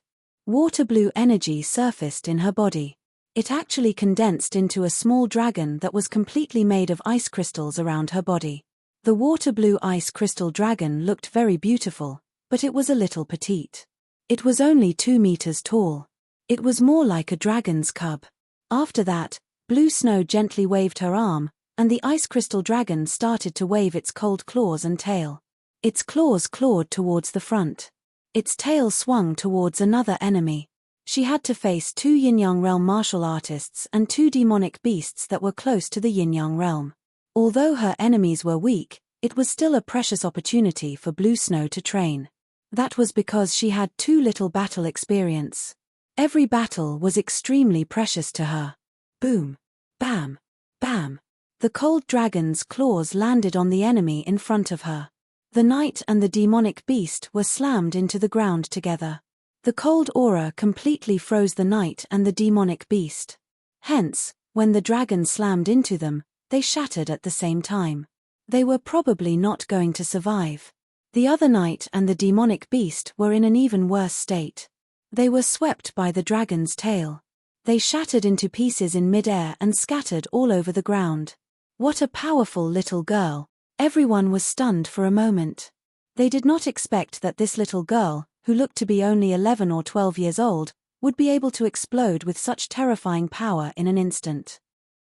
S1: Water blue energy surfaced in her body. It actually condensed into a small dragon that was completely made of ice crystals around her body. The water blue ice crystal dragon looked very beautiful, but it was a little petite. It was only 2 meters tall. It was more like a dragon's cub. After that, Blue Snow gently waved her arm, and the ice crystal dragon started to wave its cold claws and tail. Its claws clawed towards the front. Its tail swung towards another enemy. She had to face 2 Yin-Yang realm martial artists and 2 demonic beasts that were close to the Yin-Yang realm. Although her enemies were weak, it was still a precious opportunity for Blue Snow to train. That was because she had too little battle experience. Every battle was extremely precious to her. Boom. Bam. Bam. The cold dragon's claws landed on the enemy in front of her. The knight and the demonic beast were slammed into the ground together. The cold aura completely froze the knight and the demonic beast. Hence, when the dragon slammed into them, they shattered at the same time. They were probably not going to survive. The other knight and the demonic beast were in an even worse state. They were swept by the dragon's tail. They shattered into pieces in mid-air and scattered all over the ground. What a powerful little girl! Everyone was stunned for a moment. They did not expect that this little girl, who looked to be only 11 or 12 years old, would be able to explode with such terrifying power in an instant.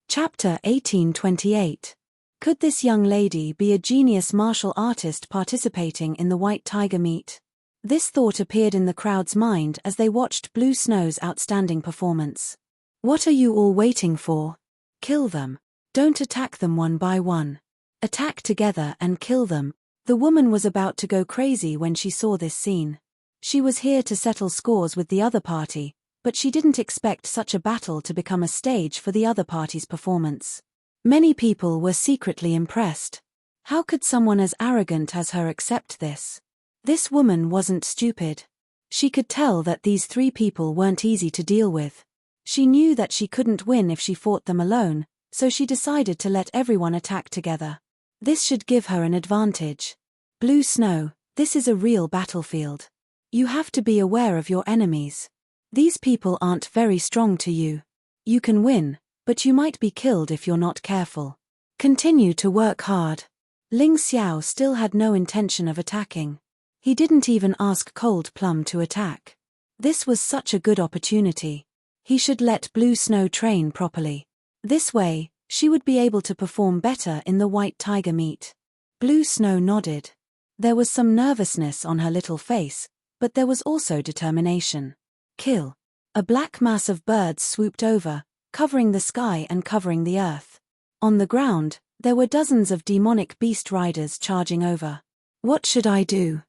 S1: Chapter 1828. Could this young lady be a genius martial artist participating in the White Tiger meet? This thought appeared in the crowd's mind as they watched Blue Snow's outstanding performance. What are you all waiting for? Kill them. Don't attack them one by one. Attack together and kill them. The woman was about to go crazy when she saw this scene. She was here to settle scores with the other party, but she didn't expect such a battle to become a stage for the other party's performance. Many people were secretly impressed. How could someone as arrogant as her accept this? This woman wasn't stupid. She could tell that these three people weren't easy to deal with. She knew that she couldn't win if she fought them alone, so she decided to let everyone attack together. This should give her an advantage. Blue Snow, this is a real battlefield. You have to be aware of your enemies. These people aren't very strong to you. You can win, but you might be killed if you're not careful. Continue to work hard. Ling Xiao still had no intention of attacking. He didn't even ask Cold Plum to attack. This was such a good opportunity. He should let Blue Snow train properly. This way, she would be able to perform better in the White Tiger meet. Blue Snow nodded. There was some nervousness on her little face, but there was also determination. Kill. A black mass of birds swooped over, covering the sky and covering the earth. On the ground, there were dozens of demonic beast riders charging over. What should I do?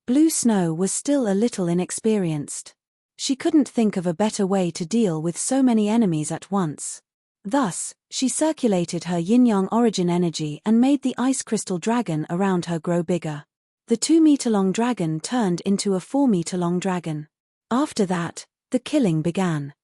S1: Blue Snow was still a little inexperienced. She couldn't think of a better way to deal with so many enemies at once. Thus, she circulated her yin-yang origin energy and made the ice crystal dragon around her grow bigger. The 2-meter-long dragon turned into a 4-meter-long dragon. After that, the killing began.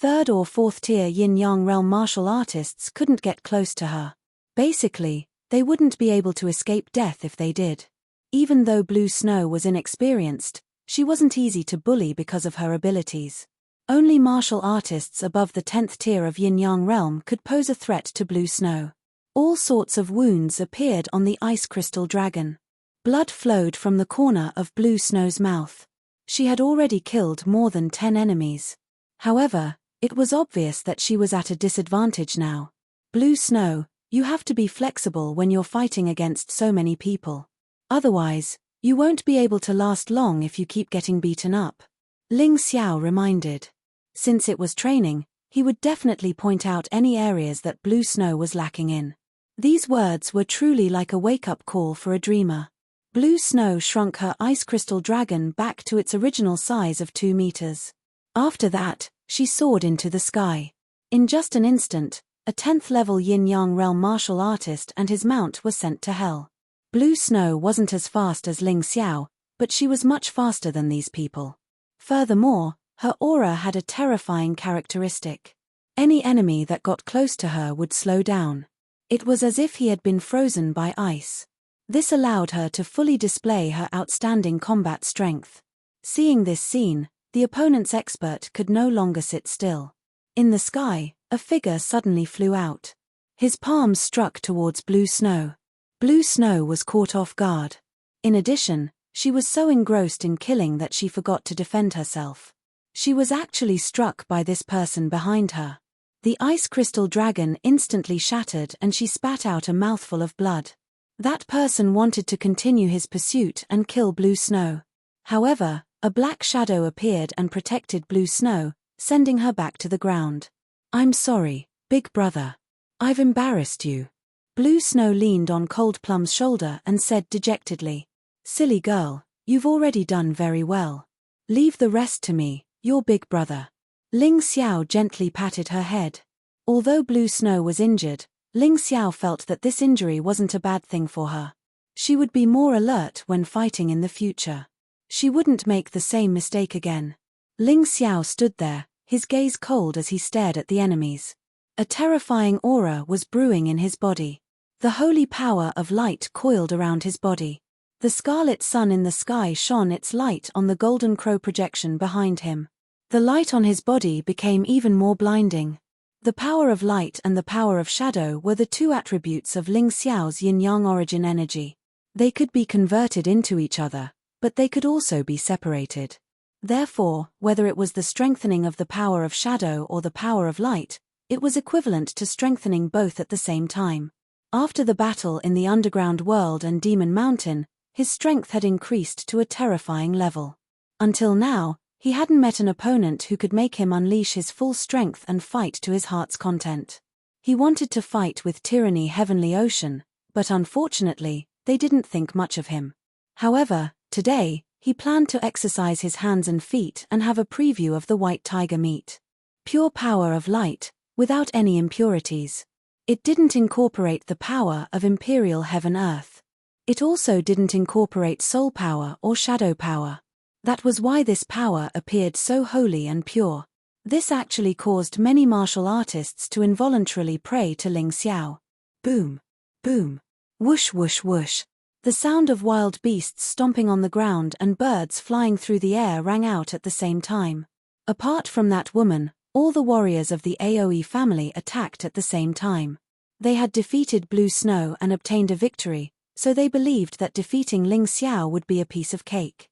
S1: 3rd or 4th tier yin-yang realm martial artists couldn't get close to her. Basically, they wouldn't be able to escape death if they did. Even though Blue Snow was inexperienced, she wasn't easy to bully because of her abilities. Only martial artists above the 10th tier of Yin-Yang realm could pose a threat to Blue Snow. All sorts of wounds appeared on the ice crystal dragon. Blood flowed from the corner of Blue Snow's mouth. She had already killed more than 10 enemies. However, it was obvious that she was at a disadvantage now. Blue Snow, you have to be flexible when you're fighting against so many people. Otherwise, you won't be able to last long if you keep getting beaten up. Ling Xiao reminded. Since it was training, he would definitely point out any areas that Blue Snow was lacking in. These words were truly like a wake-up call for a dreamer. Blue Snow shrunk her ice crystal dragon back to its original size of 2 meters. After that, she soared into the sky. In just an instant, a 10th level Yin-Yang realm martial artist and his mount were sent to hell. Blue Snow wasn't as fast as Ling Xiao, but she was much faster than these people. Furthermore, her aura had a terrifying characteristic. Any enemy that got close to her would slow down. It was as if he had been frozen by ice. This allowed her to fully display her outstanding combat strength. Seeing this scene, the opponent's expert could no longer sit still. In the sky, a figure suddenly flew out. His palms struck towards Blue Snow. Blue Snow was caught off guard. In addition, she was so engrossed in killing that she forgot to defend herself. She was actually struck by this person behind her. The ice crystal dragon instantly shattered and she spat out a mouthful of blood. That person wanted to continue his pursuit and kill Blue Snow. However, a black shadow appeared and protected Blue Snow, sending her back to the ground. I'm sorry, big brother. I've embarrassed you. Blue Snow leaned on Cold Plum's shoulder and said dejectedly, Silly girl, you've already done very well. Leave the rest to me, your big brother. Ling Xiao gently patted her head. Although Blue Snow was injured, Ling Xiao felt that this injury wasn't a bad thing for her. She would be more alert when fighting in the future. She wouldn't make the same mistake again. Ling Xiao stood there, his gaze cold as he stared at the enemies. A terrifying aura was brewing in his body. The holy power of light coiled around his body. The scarlet sun in the sky shone its light on the golden crow projection behind him. The light on his body became even more blinding. The power of light and the power of shadow were the two attributes of Ling Xiao's yin-yang origin energy. They could be converted into each other, but they could also be separated. Therefore, whether it was the strengthening of the power of shadow or the power of light, it was equivalent to strengthening both at the same time. After the battle in the underground world and Demon Mountain, his strength had increased to a terrifying level. Until now, he hadn't met an opponent who could make him unleash his full strength and fight to his heart's content. He wanted to fight with Tyranny Heavenly Ocean, but unfortunately, they didn't think much of him. However, today, he planned to exercise his hands and feet and have a preview of the White Tiger meet. Pure power of light, without any impurities. It didn't incorporate the power of Imperial Heaven Earth. It also didn't incorporate soul power or shadow power. That was why this power appeared so holy and pure. This actually caused many martial artists to involuntarily pray to Ling Xiao. Boom! Boom! Whoosh whoosh whoosh! The sound of wild beasts stomping on the ground and birds flying through the air rang out at the same time. Apart from that woman, all the warriors of the AoE family attacked at the same time. They had defeated Blue Snow and obtained a victory, so they believed that defeating Ling Xiao would be a piece of cake.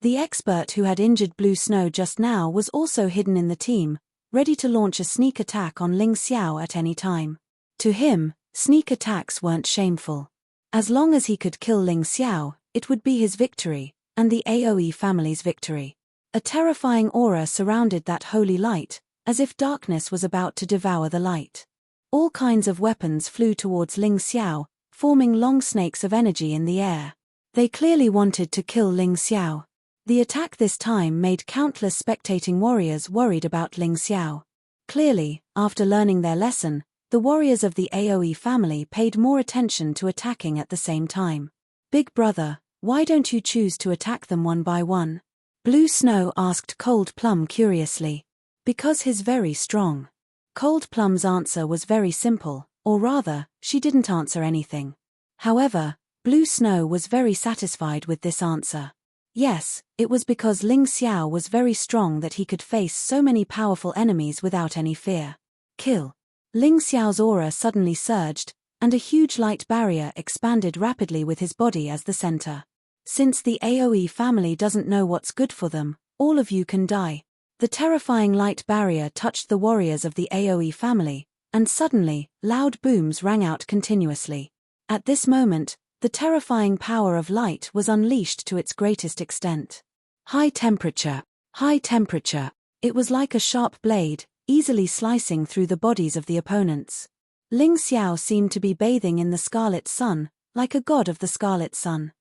S1: The expert who had injured Blue Snow just now was also hidden in the team, ready to launch a sneak attack on Ling Xiao at any time. To him, sneak attacks weren't shameful. As long as he could kill Ling Xiao, it would be his victory, and the AoE family's victory. A terrifying aura surrounded that holy light, as if darkness was about to devour the light. All kinds of weapons flew towards Ling Xiao, forming long snakes of energy in the air. They clearly wanted to kill Ling Xiao. The attack this time made countless spectating warriors worried about Ling Xiao. Clearly, after learning their lesson, the warriors of the AoE family paid more attention to attacking at the same time. Big brother, why don't you choose to attack them one by one? Blue Snow asked Cold Plum curiously. Because he's very strong. Cold Plum's answer was very simple, or rather, she didn't answer anything. However, Blue Snow was very satisfied with this answer. Yes, it was because Ling Xiao was very strong that he could face so many powerful enemies without any fear. Kill. Ling Xiao's aura suddenly surged, and a huge light barrier expanded rapidly with his body as the center. Since the AoE family doesn't know what's good for them, all of you can die. The terrifying light barrier touched the warriors of the AoE family, and suddenly, loud booms rang out continuously. At this moment, the terrifying power of light was unleashed to its greatest extent. High temperature. High temperature. It was like a sharp blade, easily slicing through the bodies of the opponents. Ling Xiao seemed to be bathing in the scarlet sun, like a god of the scarlet sun.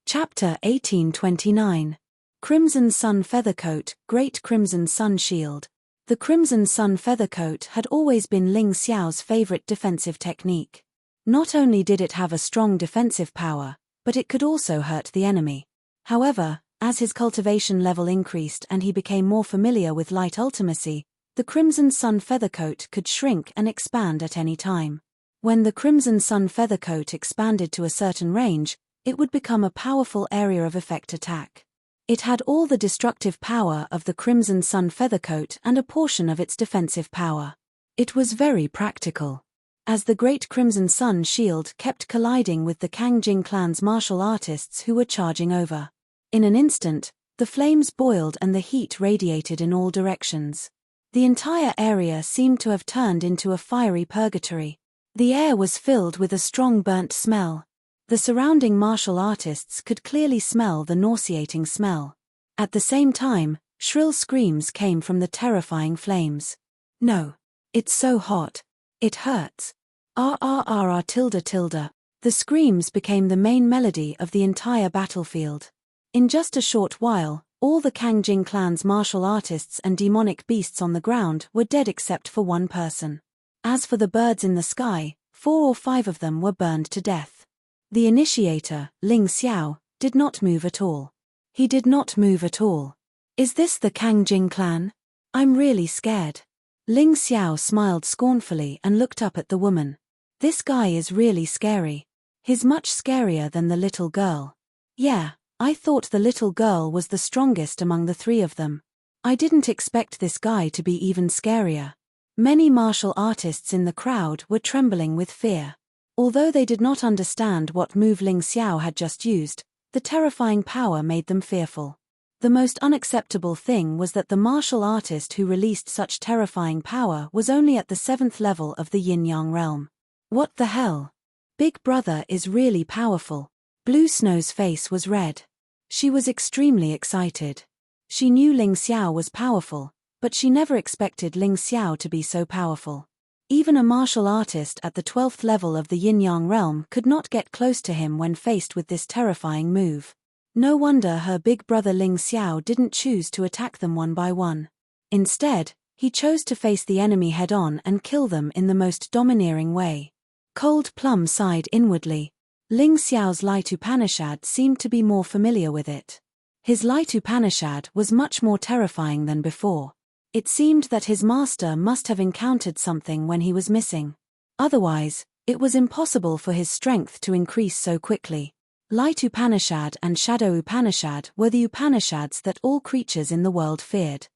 S1: Chapter 1829. Crimson Sun Feathercoat, Great Crimson Sun Shield. The Crimson Sun Feathercoat had always been Ling Xiao's favorite defensive technique. Not only did it have a strong defensive power, but it could also hurt the enemy. However, as his cultivation level increased and he became more familiar with light ultimacy, the Crimson Sun Feathercoat could shrink and expand at any time. When the Crimson Sun Feathercoat expanded to a certain range, it would become a powerful area of effect attack. It had all the destructive power of the Crimson Sun Feathercoat and a portion of its defensive power. It was very practical. As the Great Crimson Sun Shield kept colliding with the Kangjing clan's martial artists who were charging over. In an instant, the flames boiled and the heat radiated in all directions. The entire area seemed to have turned into a fiery purgatory. The air was filled with a strong burnt smell. The surrounding martial artists could clearly smell the nauseating smell. At the same time, shrill screams came from the terrifying flames. No. It's so hot. It hurts. Tilde tilde. The screams became the main melody of the entire battlefield. In just a short while, all the Kangjing clan's martial artists and demonic beasts on the ground were dead except for one person. As for the birds in the sky, 4 or 5 of them were burned to death. The initiator, Ling Xiao, did not move at all. He did not move at all. Is this the Kangjing clan? I'm really scared. Ling Xiao smiled scornfully and looked up at the woman. This guy is really scary. He's much scarier than the little girl. Yeah, I thought the little girl was the strongest among the 3 of them. I didn't expect this guy to be even scarier. Many martial artists in the crowd were trembling with fear. Although they did not understand what move Ling Xiao had just used, the terrifying power made them fearful. The most unacceptable thing was that the martial artist who released such terrifying power was only at the 7th level of the yin-yang realm. What the hell? Big Brother is really powerful. Blue Snow's face was red. She was extremely excited. She knew Ling Xiao was powerful, but she never expected Ling Xiao to be so powerful. Even a martial artist at the 12th level of the yin-yang realm could not get close to him when faced with this terrifying move. No wonder her big brother Ling Xiao didn't choose to attack them one by one. Instead, he chose to face the enemy head-on and kill them in the most domineering way. Cold Plum sighed inwardly. Ling Xiao's Light Upanishad seemed to be more familiar with it. His Light Upanishad was much more terrifying than before. It seemed that his master must have encountered something when he was missing. Otherwise, it was impossible for his strength to increase so quickly. Light Upanishad and Shadow Upanishad were the Upanishads that all creatures in the world feared.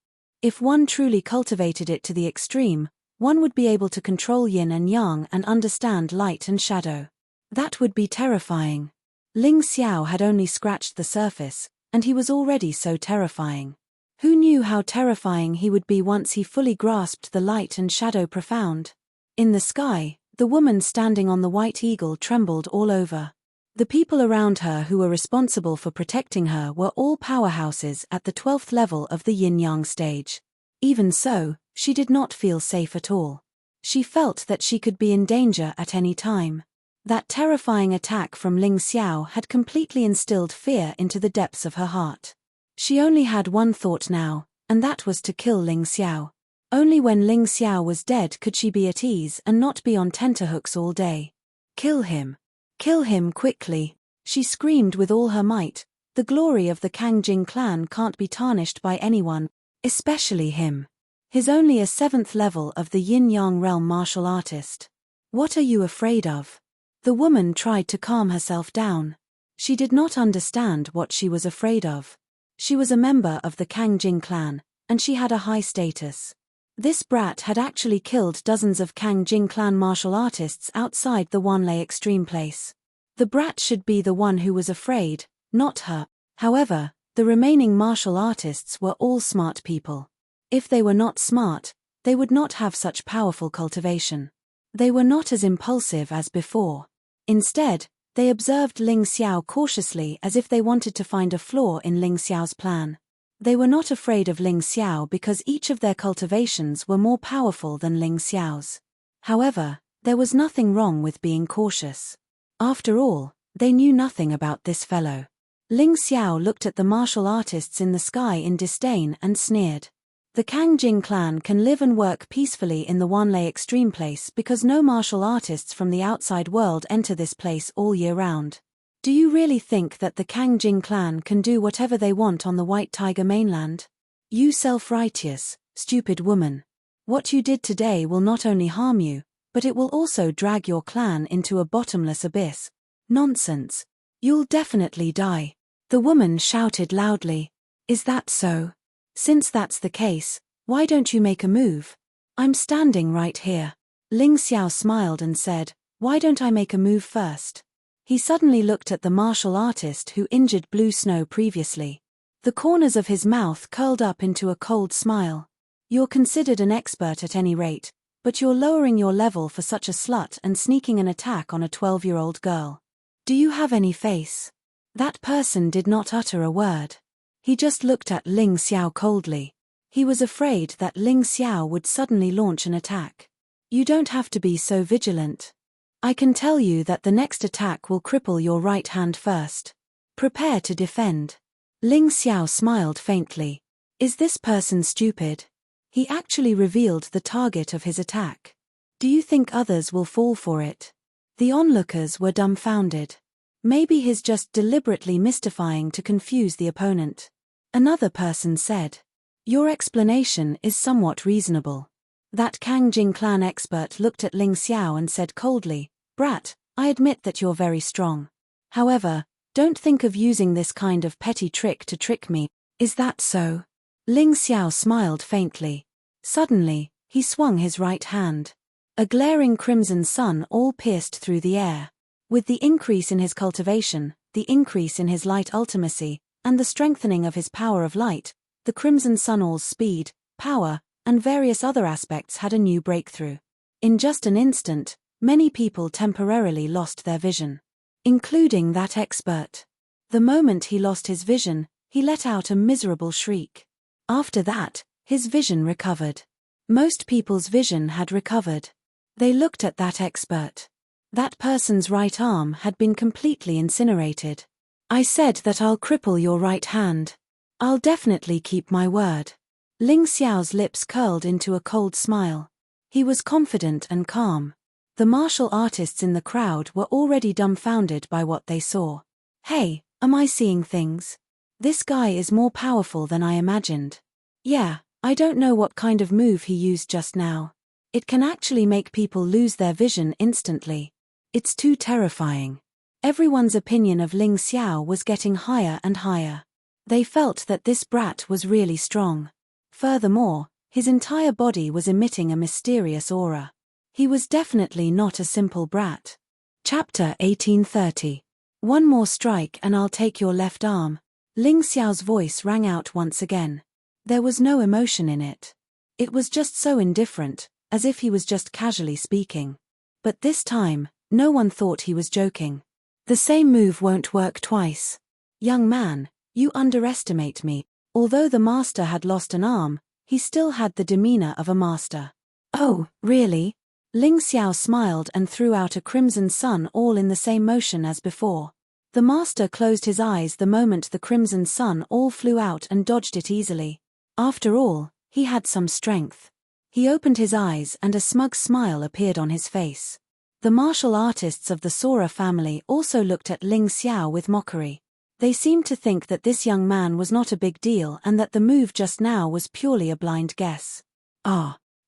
S1: If one truly cultivated it to the extreme, one would be able to control yin and yang and understand light and shadow. That would be terrifying. Ling Xiao had only scratched the surface, and he was already so terrifying. Who knew how terrifying he would be once he fully grasped the light and shadow profound? In the sky, the woman standing on the white eagle trembled all over. The people around her who were responsible for protecting her were all powerhouses at the 12th level of the yin-yang stage. Even so, she did not feel safe at all. She felt that she could be in danger at any time. That terrifying attack from Ling Xiao had completely instilled fear into the depths of her heart. She only had one thought now, and that was to kill Ling Xiao. Only when Ling Xiao was dead could she be at ease and not be on tenterhooks all day. Kill him. Kill him quickly, she screamed with all her might. The glory of the Kangjing clan can't be tarnished by anyone, especially him. He's only a 7th level of the yin-yang realm martial artist. What are you afraid of? The woman tried to calm herself down. She did not understand what she was afraid of. She was a member of the Kangjing clan, and she had a high status. This brat had actually killed dozens of Kangjing clan martial artists outside the Wanlei extreme place. The brat should be the one who was afraid, not her. However, the remaining martial artists were all smart people. If they were not smart, they would not have such powerful cultivation. They were not as impulsive as before. Instead, they observed Ling Xiao cautiously as if they wanted to find a flaw in Ling Xiao's plan. They were not afraid of Ling Xiao because each of their cultivations were more powerful than Ling Xiao's. However, there was nothing wrong with being cautious. After all, they knew nothing about this fellow. Ling Xiao looked at the martial artists in the sky in disdain and sneered. The Kangjing clan can live and work peacefully in the Wanlei extreme place because no martial artists from the outside world enter this place all year round. Do you really think that the Kangjing clan can do whatever they want on the White Tiger mainland? You self-righteous, stupid woman. What you did today will not only harm you, but it will also drag your clan into a bottomless abyss. Nonsense. You'll definitely die. The woman shouted loudly. Is that so? Since that's the case, why don't you make a move? I'm standing right here. Ling Xiao smiled and said, why don't I make a move first? He suddenly looked at the martial artist who injured Blue Snow previously. The corners of his mouth curled up into a cold smile. You're considered an expert at any rate, but you're lowering your level for such a slut and sneaking an attack on a 12-year-old girl. Do you have any face? That person did not utter a word. He just looked at Ling Xiao coldly. He was afraid that Ling Xiao would suddenly launch an attack. You don't have to be so vigilant. I can tell you that the next attack will cripple your right hand first. Prepare to defend. Ling Xiao smiled faintly. Is this person stupid? He actually revealed the target of his attack. Do you think others will fall for it? The onlookers were dumbfounded. Maybe he's just deliberately mystifying to confuse the opponent. Another person said. Your explanation is somewhat reasonable. That Kangjing clan expert looked at Ling Xiao and said coldly, Brat, I admit that you're very strong. However, don't think of using this kind of petty trick to trick me. Is that so? Ling Xiao smiled faintly. Suddenly, he swung his right hand. A glaring crimson sun all pierced through the air. With the increase in his cultivation, the increase in his light ultimacy, and the strengthening of his power of light, the crimson sun all's speed, power, and various other aspects had a new breakthrough. In just an instant, many people temporarily lost their vision, including that expert. The moment he lost his vision, he let out a miserable shriek. After that, his vision recovered. Most people's vision had recovered. They looked at that expert. That person's right arm had been completely incinerated. I said that I'll cripple your right hand. I'll definitely keep my word. Ling Xiao's lips curled into a cold smile. He was confident and calm. The martial artists in the crowd were already dumbfounded by what they saw. Hey, am I seeing things? This guy is more powerful than I imagined. Yeah, I don't know what kind of move he used just now. It can actually make people lose their vision instantly. It's too terrifying. Everyone's opinion of Ling Xiao was getting higher and higher. They felt that this brat was really strong. Furthermore, his entire body was emitting a mysterious aura. He was definitely not a simple brat. Chapter 1830. One more strike and I'll take your left arm. Ling Xiao's voice rang out once again. There was no emotion in it. It was just so indifferent, as if he was just casually speaking. But this time, no one thought he was joking. The same move won't work twice. Young man, you underestimate me. Although the master had lost an arm, he still had the demeanor of a master. Oh, really? Ling Xiao smiled and threw out a crimson sun all in the same motion as before. The master closed his eyes the moment the crimson sun all flew out and dodged it easily. After all, he had some strength. He opened his eyes and a smug smile appeared on his face. The martial artists of the Sora family also looked at Ling Xiao with mockery. They seemed to think that this young man was not a big deal and that the move just now was purely a blind guess.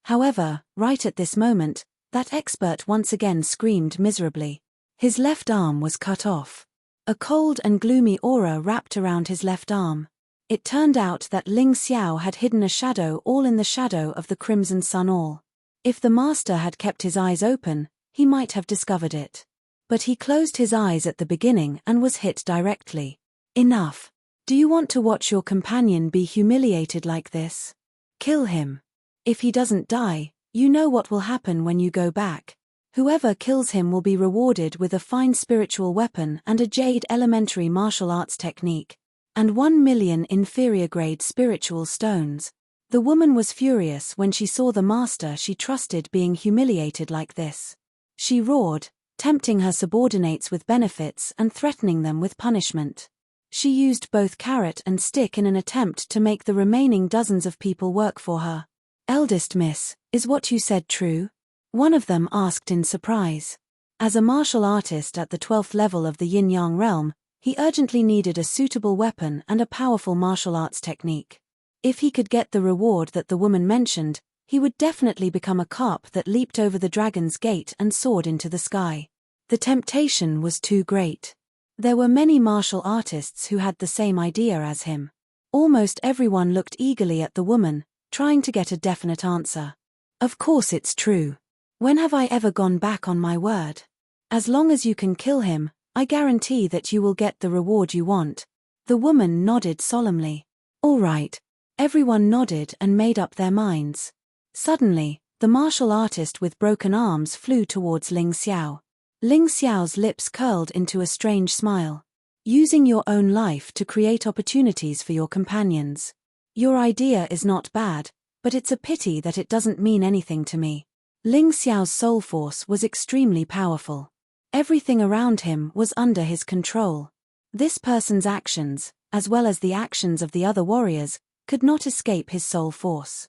S1: However, right at this moment, that expert once again screamed miserably. His left arm was cut off. A cold and gloomy aura wrapped around his left arm. It turned out that Ling Xiao had hidden a shadow all in the shadow of the crimson sun all. If the master had kept his eyes open, he might have discovered it. But he closed his eyes at the beginning and was hit directly. Enough. Do you want to watch your companion be humiliated like this? Kill him. If he doesn't die, you know what will happen when you go back. Whoever kills him will be rewarded with a fine spiritual weapon and a jade elementary martial arts technique, and 1 million inferior grade spiritual stones. The woman was furious when she saw the master she trusted being humiliated like this. She roared, tempting her subordinates with benefits and threatening them with punishment. She used both carrot and stick in an attempt to make the remaining dozens of people work for her. Eldest miss, is what you said true? One of them asked in surprise. As a martial artist at the 12th level of the yin-yang realm, he urgently needed a suitable weapon and a powerful martial arts technique. If he could get the reward that the woman mentioned, he would definitely become a carp that leaped over the dragon's gate and soared into the sky. The temptation was too great. There were many martial artists who had the same idea as him. Almost everyone looked eagerly at the woman, trying to get a definite answer. Of course it's true. When have I ever gone back on my word? As long as you can kill him, I guarantee that you will get the reward you want. The woman nodded solemnly. All right. Everyone nodded and made up their minds. Suddenly, the martial artist with broken arms flew towards Ling Xiao. Ling Xiao's lips curled into a strange smile. Using your own life to create opportunities for your companions. Your idea is not bad, but it's a pity that it doesn't mean anything to me. Ling Xiao's soul force was extremely powerful. Everything around him was under his control. This person's actions, as well as the actions of the other warriors, could not escape his soul force.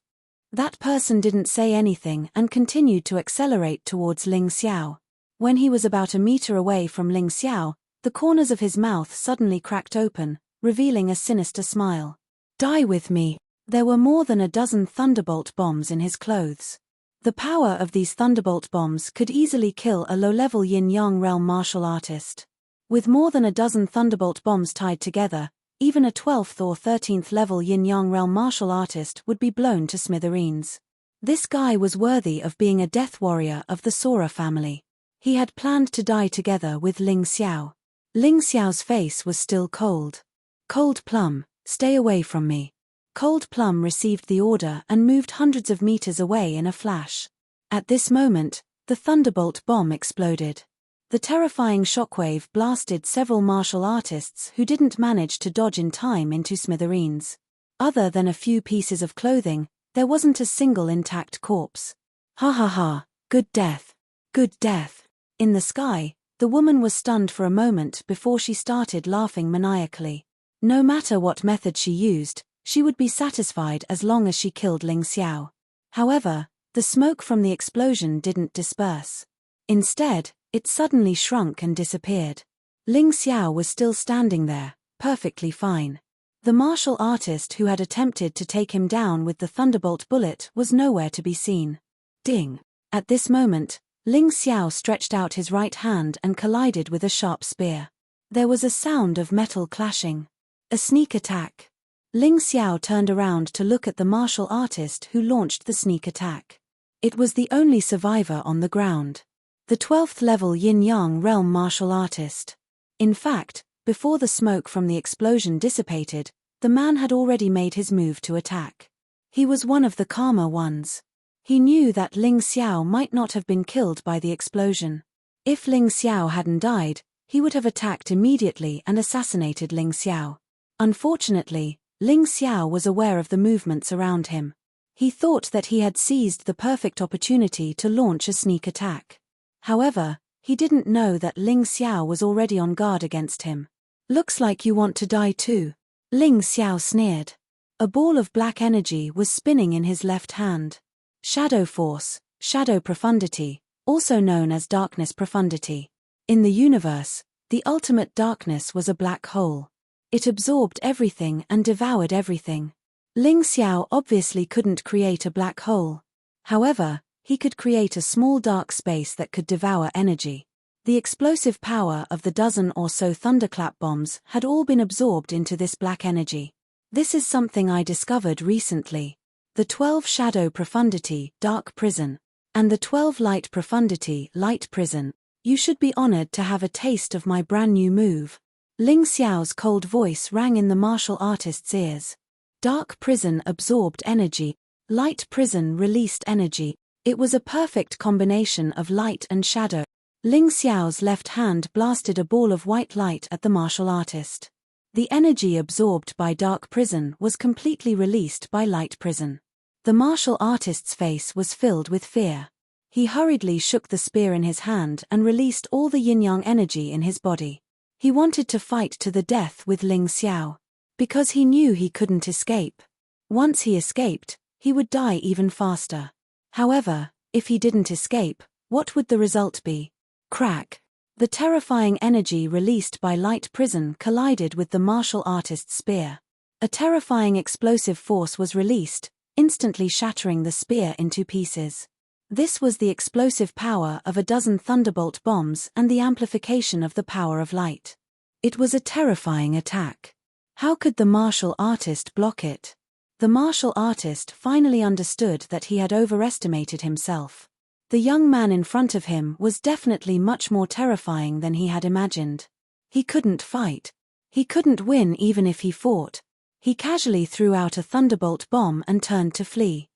S1: That person didn't say anything and continued to accelerate towards Ling Xiao. When he was about a meter away from Ling Xiao, the corners of his mouth suddenly cracked open, revealing a sinister smile. Die with me. There were more than a dozen thunderbolt bombs in his clothes. The power of these thunderbolt bombs could easily kill a low-level yin-yang realm martial artist. With more than a dozen thunderbolt bombs tied together, Even a 12th or 13th level yin-yang realm martial artist would be blown to smithereens. This guy was worthy of being a death warrior of the Sora family. He had planned to die together with Ling Xiao. Ling Xiao's face was still cold. Cold Plum, stay away from me. Cold Plum received the order and moved hundreds of meters away in a flash. At this moment, the thunderbolt bomb exploded. The terrifying shockwave blasted several martial artists who didn't manage to dodge in time into smithereens. Other than a few pieces of clothing, there wasn't a single intact corpse. Ha ha ha, good death. Good death. In the sky, the woman was stunned for a moment before she started laughing maniacally. No matter what method she used, she would be satisfied as long as she killed Ling Xiao. However, the smoke from the explosion didn't disperse. Instead, it suddenly shrunk and disappeared. Ling Xiao was still standing there, perfectly fine. The martial artist who had attempted to take him down with the thunderbolt bullet was nowhere to be seen. Ding! At this moment, Ling Xiao stretched out his right hand and collided with a sharp spear. There was a sound of metal clashing. A sneak attack. Ling Xiao turned around to look at the martial artist who launched the sneak attack. It was the only survivor on the ground. The 12th level yin-yang realm martial artist. In fact, before the smoke from the explosion dissipated, the man had already made his move to attack. He was one of the calmer ones. He knew that Ling Xiao might not have been killed by the explosion. If Ling Xiao hadn't died, he would have attacked immediately and assassinated Ling Xiao. Unfortunately, Ling Xiao was aware of the movements around him. He thought that he had seized the perfect opportunity to launch a sneak attack. However, he didn't know that Ling Xiao was already on guard against him. Looks like you want to die too. Ling Xiao sneered. A ball of black energy was spinning in his left hand. Shadow Force, Shadow Profundity, also known as Darkness Profundity. In the universe, the ultimate darkness was a black hole. It absorbed everything and devoured everything. Ling Xiao obviously couldn't create a black hole. However, he could create a small dark space that could devour energy. The explosive power of the dozen or so thunderclap bombs had all been absorbed into this black energy. This is something I discovered recently. The 12 Shadow Profundity, Dark Prison, and the 12 Light Profundity, Light Prison. You should be honored to have a taste of my brand new move. Ling Xiao's cold voice rang in the martial artist's ears. Dark Prison absorbed energy, Light Prison released energy. It was a perfect combination of light and shadow. Ling Xiao's left hand blasted a ball of white light at the martial artist. The energy absorbed by Dark Prison was completely released by Light Prison. The martial artist's face was filled with fear. He hurriedly shook the spear in his hand and released all the yin-yang energy in his body. He wanted to fight to the death with Ling Xiao. Because he knew he couldn't escape. Once he escaped, he would die even faster. However, if he didn't escape, what would the result be? Crack! The terrifying energy released by Light Prison collided with the martial artist's spear. A terrifying explosive force was released, instantly shattering the spear into pieces. This was the explosive power of a dozen thunderbolt bombs and the amplification of the power of light. It was a terrifying attack. How could the martial artist block it? The martial artist finally understood that he had overestimated himself. The young man in front of him was definitely much more terrifying than he had imagined. He couldn't fight. He couldn't win even if he fought. He casually threw out a thunderbolt bomb and turned to flee.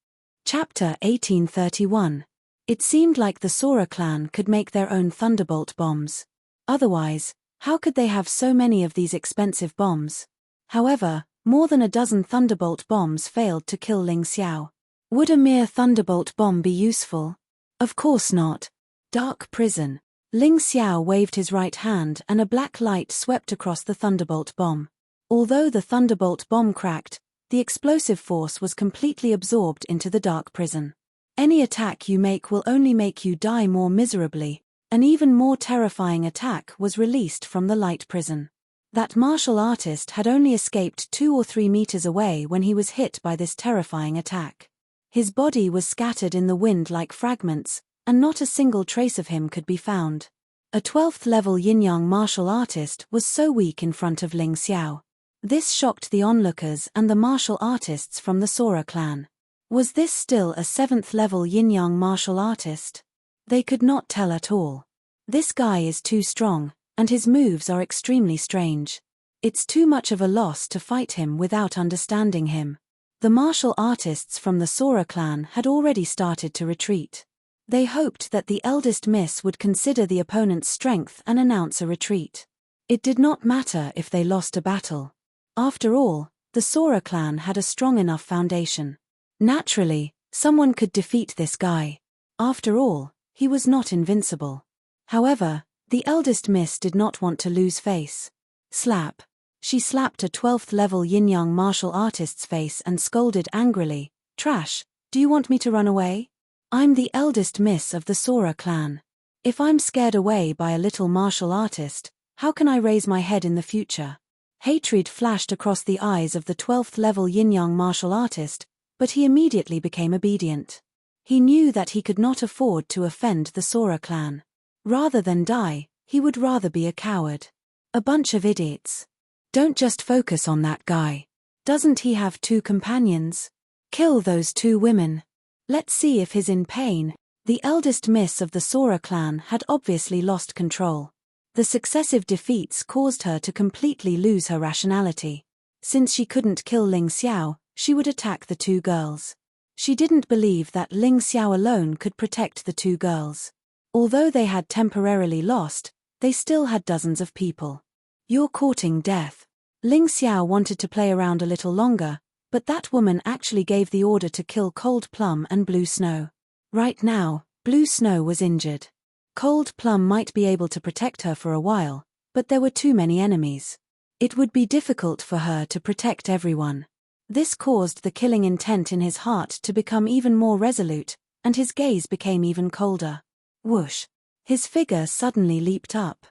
S1: Chapter 1831. It seemed like the Sora clan could make their own thunderbolt bombs. Otherwise, how could they have so many of these expensive bombs? However, more than a dozen thunderbolt bombs failed to kill Ling Xiao. Would a mere thunderbolt bomb be useful? Of course not. Dark Prison. Ling Xiao waved his right hand and a black light swept across the thunderbolt bomb. Although the thunderbolt bomb cracked, the explosive force was completely absorbed into the Dark Prison. Any attack you make will only make you die more miserably. An even more terrifying attack was released from the Light Prison. That martial artist had only escaped 2 or 3 meters away when he was hit by this terrifying attack. His body was scattered in the wind like fragments, and not a single trace of him could be found. A 12th level yin-yang martial artist was so weak in front of Ling Xiao. This shocked the onlookers and the martial artists from the Sora clan. Was this still a 7th-level yin-yang martial artist? They could not tell at all. This guy is too strong, and his moves are extremely strange. It's too much of a loss to fight him without understanding him. The martial artists from the Sora clan had already started to retreat. They hoped that the eldest miss would consider the opponent's strength and announce a retreat. It did not matter if they lost a battle. After all, the Sora clan had a strong enough foundation. Naturally, someone could defeat this guy. After all, he was not invincible. However, the eldest miss did not want to lose face. Slap. She slapped a 12th-level yin-yang martial artist's face and scolded angrily, "Trash, do you want me to run away? I'm the eldest miss of the Sora clan. If I'm scared away by a little martial artist, how can I raise my head in the future?" Hatred flashed across the eyes of the 12th-level yin-yang martial artist, but he immediately became obedient. He knew that he could not afford to offend the Sora clan. Rather than die, he would rather be a coward. A bunch of idiots. Don't just focus on that guy. Doesn't he have 2 companions? Kill those 2 women. Let's see if he's in pain. The eldest miss of the Sora clan had obviously lost control. The successive defeats caused her to completely lose her rationality. Since she couldn't kill Ling Xiao, she would attack the 2 girls. She didn't believe that Ling Xiao alone could protect the 2 girls. Although they had temporarily lost, they still had dozens of people. You're courting death. Ling Xiao wanted to play around a little longer, but that woman actually gave the order to kill Cold Plum and Blue Snow. Right now, Blue Snow was injured. Cold Plum might be able to protect her for a while, but there were too many enemies. It would be difficult for her to protect everyone. This caused the killing intent in his heart to become even more resolute, and his gaze became even colder. Whoosh! His figure suddenly leaped up.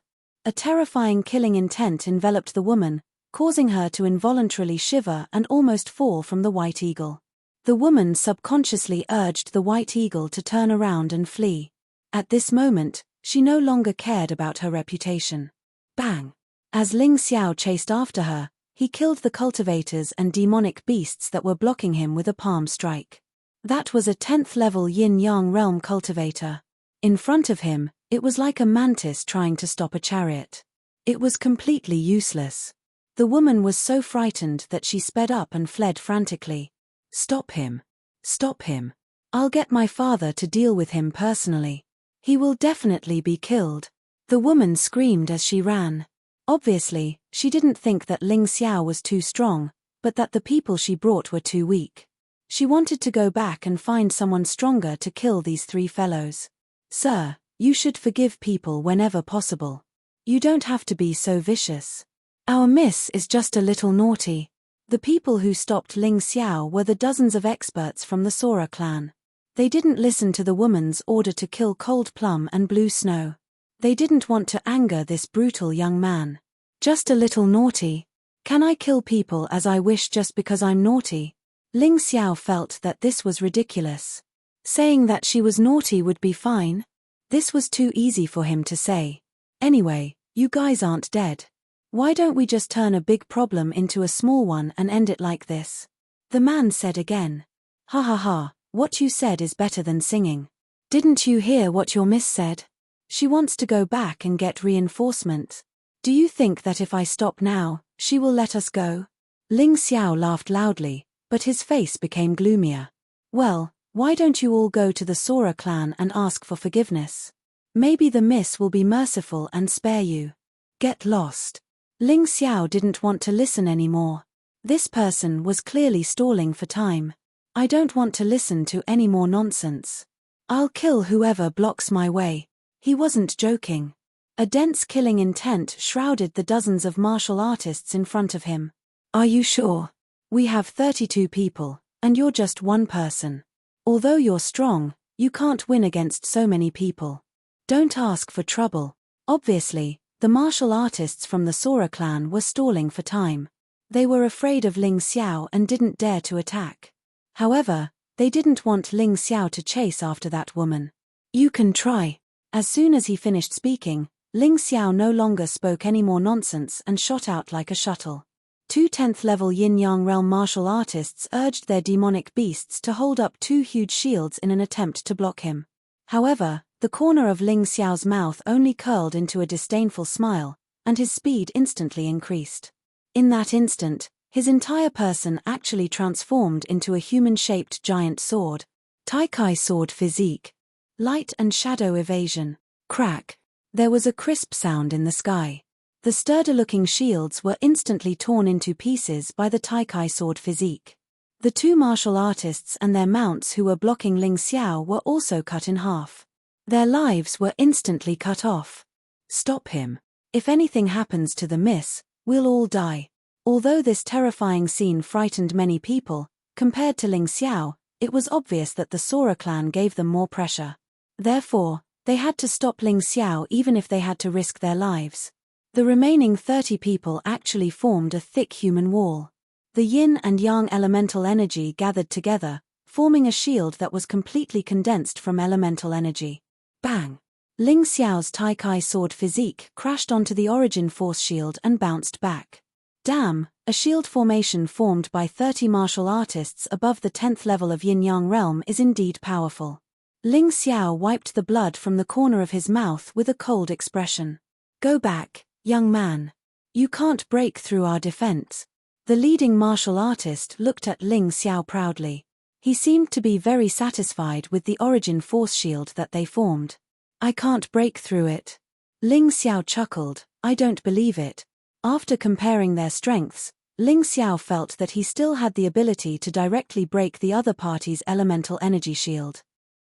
S1: A terrifying killing intent enveloped the woman, causing her to involuntarily shiver and almost fall from the White Eagle. The woman subconsciously urged the White Eagle to turn around and flee. At this moment, she no longer cared about her reputation. Bang! As Ling Xiao chased after her, he killed the cultivators and demonic beasts that were blocking him with a palm strike. That was a 10th-level yin-yang realm cultivator. In front of him, it was like a mantis trying to stop a chariot. It was completely useless. The woman was so frightened that she sped up and fled frantically. "Stop him! Stop him! I'll get my father to deal with him personally. He will definitely be killed." The woman screamed as she ran. Obviously, she didn't think that Ling Xiao was too strong, but that the people she brought were too weak. She wanted to go back and find someone stronger to kill these 3 fellows. "Sir, you should forgive people whenever possible. You don't have to be so vicious. Our miss is just a little naughty." The people who stopped Ling Xiao were the dozens of experts from the Sora clan. They didn't listen to the woman's order to kill Cold Plum and Blue Snow. They didn't want to anger this brutal young man. "Just a little naughty. Can I kill people as I wish just because I'm naughty?" Ling Xiao felt that this was ridiculous. Saying that she was naughty would be fine? This was too easy for him to say. "Anyway, you guys aren't dead. Why don't we just turn a big problem into a small one and end it like this?" The man said again. "Ha ha ha, what you said is better than singing. Didn't you hear what your miss said? She wants to go back and get reinforcement. Do you think that if I stop now, she will let us go?" Ling Xiao laughed loudly, but his face became gloomier. "Well, why don't you all go to the Sora clan and ask for forgiveness? Maybe the miss will be merciful and spare you. Get lost." Ling Xiao didn't want to listen anymore. This person was clearly stalling for time. "I don't want to listen to any more nonsense. I'll kill whoever blocks my way." He wasn't joking. A dense killing intent shrouded the dozens of martial artists in front of him. "Are you sure? We have 32 people, and you're just 1 person. Although you're strong, you can't win against so many people. Don't ask for trouble." Obviously, the martial artists from the Sora clan were stalling for time. They were afraid of Ling Xiao and didn't dare to attack. However, they didn't want Ling Xiao to chase after that woman. "You can try." As soon as he finished speaking, Ling Xiao no longer spoke any more nonsense and shot out like a shuttle. Two 10th-level yin-yang realm martial artists urged their demonic beasts to hold up two huge shields in an attempt to block him. However, the corner of Ling Xiao's mouth only curled into a disdainful smile, and his speed instantly increased. In that instant, his entire person actually transformed into a human-shaped giant sword. Tai-Kai sword physique. Light and shadow evasion. Crack. There was a crisp sound in the sky. The sturdy-looking shields were instantly torn into pieces by the Tai-Kai sword physique. The two martial artists and their mounts who were blocking Ling Xiao were also cut in half. Their lives were instantly cut off. Stop him. If anything happens to the miss, we'll all die. Although this terrifying scene frightened many people, compared to Ling Xiao, it was obvious that the Sora clan gave them more pressure. Therefore, they had to stop Ling Xiao even if they had to risk their lives. The remaining 30 people actually formed a thick human wall. The yin and yang elemental energy gathered together, forming a shield that was completely condensed from elemental energy. Bang! Ling Xiao's Tai-Kai sword physique crashed onto the origin force shield and bounced back. Damn, a shield formation formed by 30 martial artists above the 10th level of yin-yang realm is indeed powerful. Ling Xiao wiped the blood from the corner of his mouth with a cold expression. Go back, young man. You can't break through our defense. The leading martial artist looked at Ling Xiao proudly. He seemed to be very satisfied with the origin force shield that they formed. I can't break through it. Ling Xiao chuckled, I don't believe it. After comparing their strengths, Ling Xiao felt that he still had the ability to directly break the other party's elemental energy shield.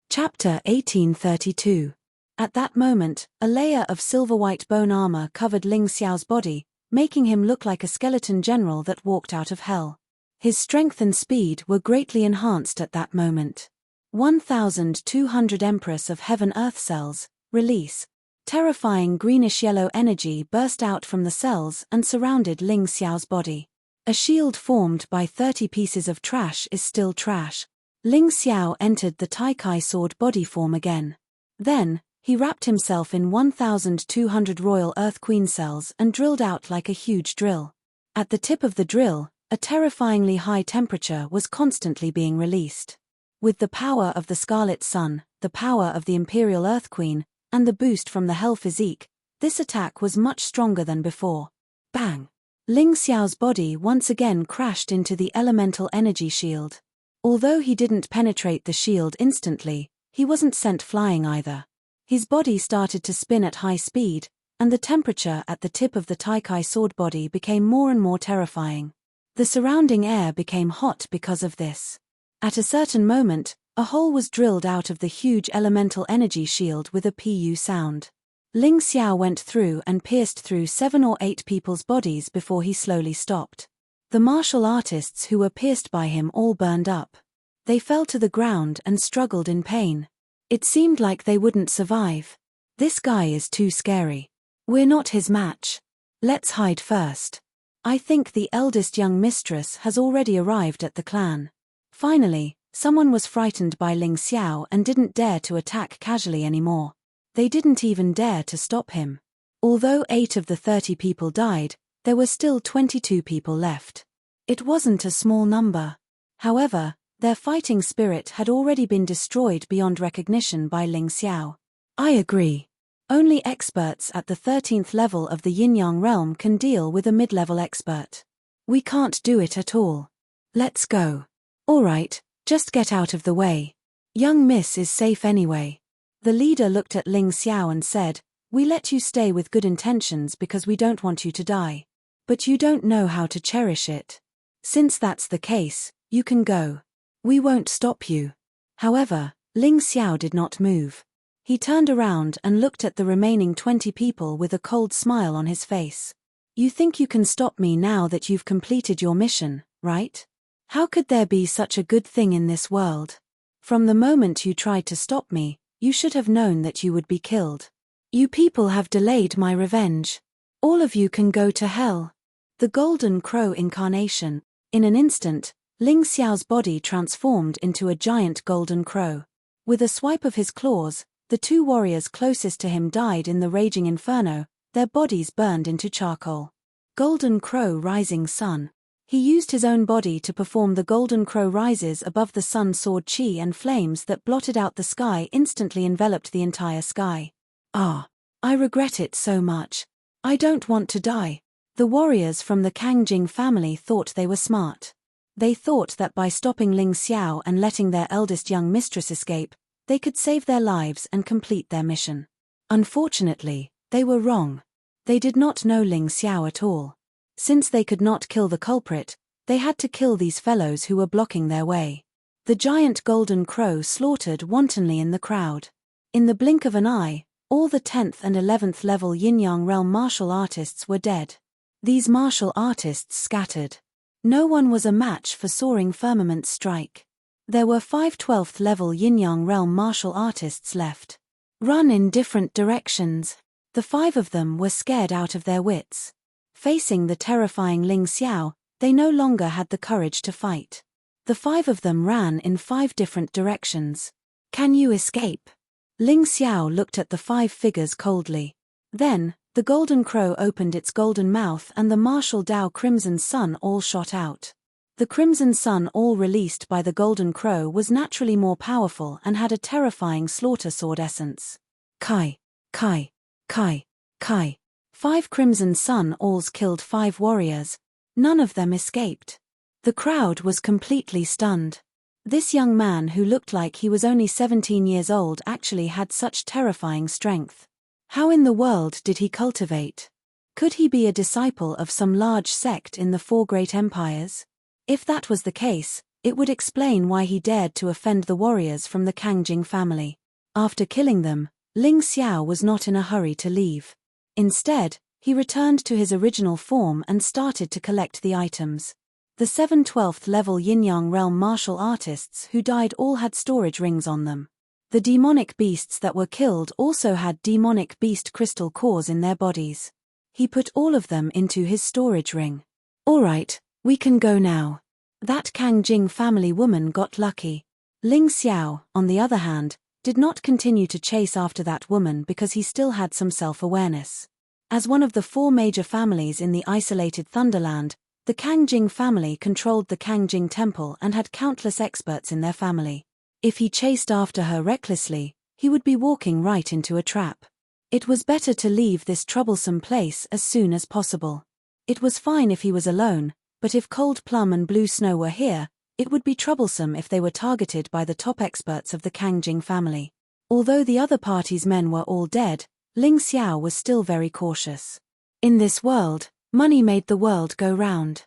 S1: Chapter 1832. At that moment, a layer of silver-white bone armor covered Ling Xiao's body, making him look like a skeleton general that walked out of hell. His strength and speed were greatly enhanced at that moment. 1,200 Empress of Heaven Earth cells, release. Terrifying greenish-yellow energy burst out from the cells and surrounded Ling Xiao's body. A shield formed by 30 pieces of trash is still trash. Ling Xiao entered the Tai-Kai sword body form again. Then, he wrapped himself in 1,200 Royal Earth Queen cells and drilled out like a huge drill. At the tip of the drill, a terrifyingly high temperature was constantly being released. With the power of the Scarlet Sun, the power of the Imperial Earth Queen, and the boost from the Hell Physique, this attack was much stronger than before. Bang! Ling Xiao's body once again crashed into the elemental energy shield. Although he didn't penetrate the shield instantly, he wasn't sent flying either. His body started to spin at high speed, and the temperature at the tip of the Tai-Kai sword body became more and more terrifying. The surrounding air became hot because of this. At a certain moment, a hole was drilled out of the huge elemental energy shield with a PU sound. Ling Xiao went through and pierced through 7 or 8 people's bodies before he slowly stopped. The martial artists who were pierced by him all burned up. They fell to the ground and struggled in pain. It seemed like they wouldn't survive. This guy is too scary. We're not his match. Let's hide first. I think the eldest young mistress has already arrived at the clan. Finally, someone was frightened by Ling Xiao and didn't dare to attack casually anymore. They didn't even dare to stop him. Although 8 of the 30 people died, there were still 22 people left. It wasn't a small number. However, their fighting spirit had already been destroyed beyond recognition by Ling Xiao. I agree. Only experts at the 13th level of the yin-yang realm can deal with a mid-level expert. We can't do it at all. Let's go. Alright, just get out of the way. Young miss is safe anyway. The leader looked at Ling Xiao and said, we let you stay with good intentions because we don't want you to die. But you don't know how to cherish it. Since that's the case, you can go. We won't stop you. However, Ling Xiao did not move. He turned around and looked at the remaining 20 people with a cold smile on his face. You think you can stop me now that you've completed your mission, right? How could there be such a good thing in this world? From the moment you tried to stop me, you should have known that you would be killed. You people have delayed my revenge. All of you can go to hell. The Golden Crow incarnation. In an instant, Ling Xiao's body transformed into a giant golden crow. With a swipe of his claws, the 2 warriors closest to him died in the raging inferno, their bodies burned into charcoal. Golden Crow Rising Sun. He used his own body to perform the golden crow rises above the sun sword chi, and flames that blotted out the sky instantly enveloped the entire sky. Ah! I regret it so much. I don't want to die. The warriors from the Kangjing family thought they were smart. They thought that by stopping Ling Xiao and letting their eldest young mistress escape, they could save their lives and complete their mission. Unfortunately, they were wrong. They did not know Ling Xiao at all. Since they could not kill the culprit, they had to kill these fellows who were blocking their way. The giant golden crow slaughtered wantonly in the crowd. In the blink of an eye, all the 10th and 11th level yin-yang realm martial artists were dead. These martial artists scattered. No one was a match for Soaring Firmament's strike. There were 5 12th level yin-yang realm martial artists left. Run in different directions. The 5 of them were scared out of their wits. Facing the terrifying Ling Xiao, they no longer had the courage to fight. The 5 of them ran in 5 different directions. Can you escape? Ling Xiao looked at the 5 figures coldly. Then, the golden crow opened its golden mouth and the martial Dao Crimson Sun all shot out. The Crimson Sun all released by the golden crow was naturally more powerful and had a terrifying slaughter sword essence. Kai, Kai, Kai, Kai. 5 Crimson Sun alls killed 5 warriors. None of them escaped. The crowd was completely stunned. This young man who looked like he was only 17 years old actually had such terrifying strength. How in the world did he cultivate? Could he be a disciple of some large sect in the 4 great empires? If that was the case, it would explain why he dared to offend the warriors from the Kangjing family. After killing them, Ling Xiao was not in a hurry to leave. Instead, he returned to his original form and started to collect the items. The 7 12th level yin-yang realm martial artists who died all had storage rings on them. The demonic beasts that were killed also had demonic beast crystal cores in their bodies. He put all of them into his storage ring. Alright, we can go now. That Kangjing family woman got lucky. Ling Xiao, on the other hand, did not continue to chase after that woman because he still had some self-awareness. As one of the 4 major families in the isolated Thunderland, the Kangjing family controlled the Kangjing temple and had countless experts in their family. If he chased after her recklessly, he would be walking right into a trap. It was better to leave this troublesome place as soon as possible. It was fine if he was alone, but if Cold Plum and Blue Snow were here, it would be troublesome if they were targeted by the top experts of the Kangjing family. Although the other party's men were all dead, Ling Xiao was still very cautious. In this world, money made the world go round.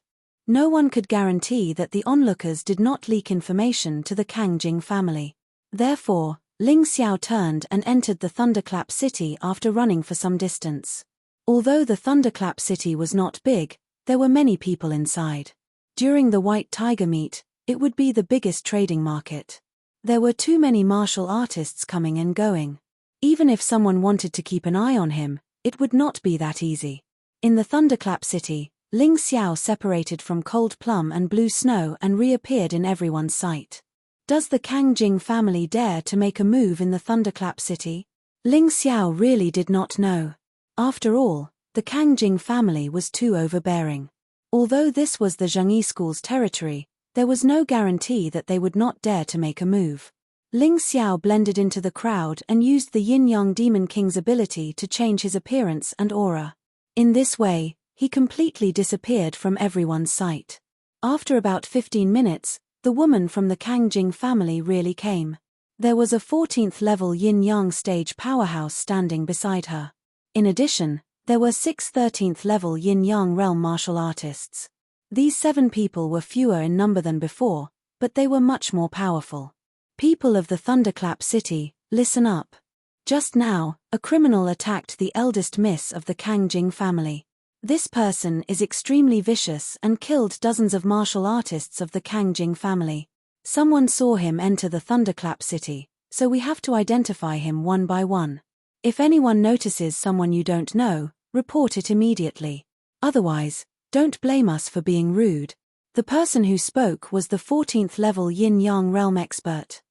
S1: No one could guarantee that the onlookers did not leak information to the Kangjing family. Therefore, Ling Xiao turned and entered the Thunderclap City after running for some distance. Although the Thunderclap City was not big, there were many people inside. During the White Tiger meet, it would be the biggest trading market. There were too many martial artists coming and going. Even if someone wanted to keep an eye on him, it would not be that easy. In the Thunderclap City, Ling Xiao separated from Cold Plum and Blue Snow and reappeared in everyone's sight. Does the Kangjing family dare to make a move in the Thunderclap City? Ling Xiao really did not know. After all, the Kangjing family was too overbearing. Although this was the Zhengyi school's territory, there was no guarantee that they would not dare to make a move. Ling Xiao blended into the crowd and used the Yin-Yang Demon King's ability to change his appearance and aura. In this way, he completely disappeared from everyone's sight. After about 15 minutes, the woman from the Kangjing family really came. There was a 14th level Yin-Yang stage powerhouse standing beside her. In addition, there were 6 13th level Yin-Yang realm martial artists. These 7 people were fewer in number than before, but they were much more powerful. People of the Thunderclap City, listen up. Just now, a criminal attacked the eldest miss of the Kangjing family. This person is extremely vicious and killed dozens of martial artists of the Kangjing family. Someone saw him enter the Thunderclap City, so we have to identify him one by one. If anyone notices someone you don't know, report it immediately. Otherwise, don't blame us for being rude. The person who spoke was the 14th level Yin-Yang realm expert.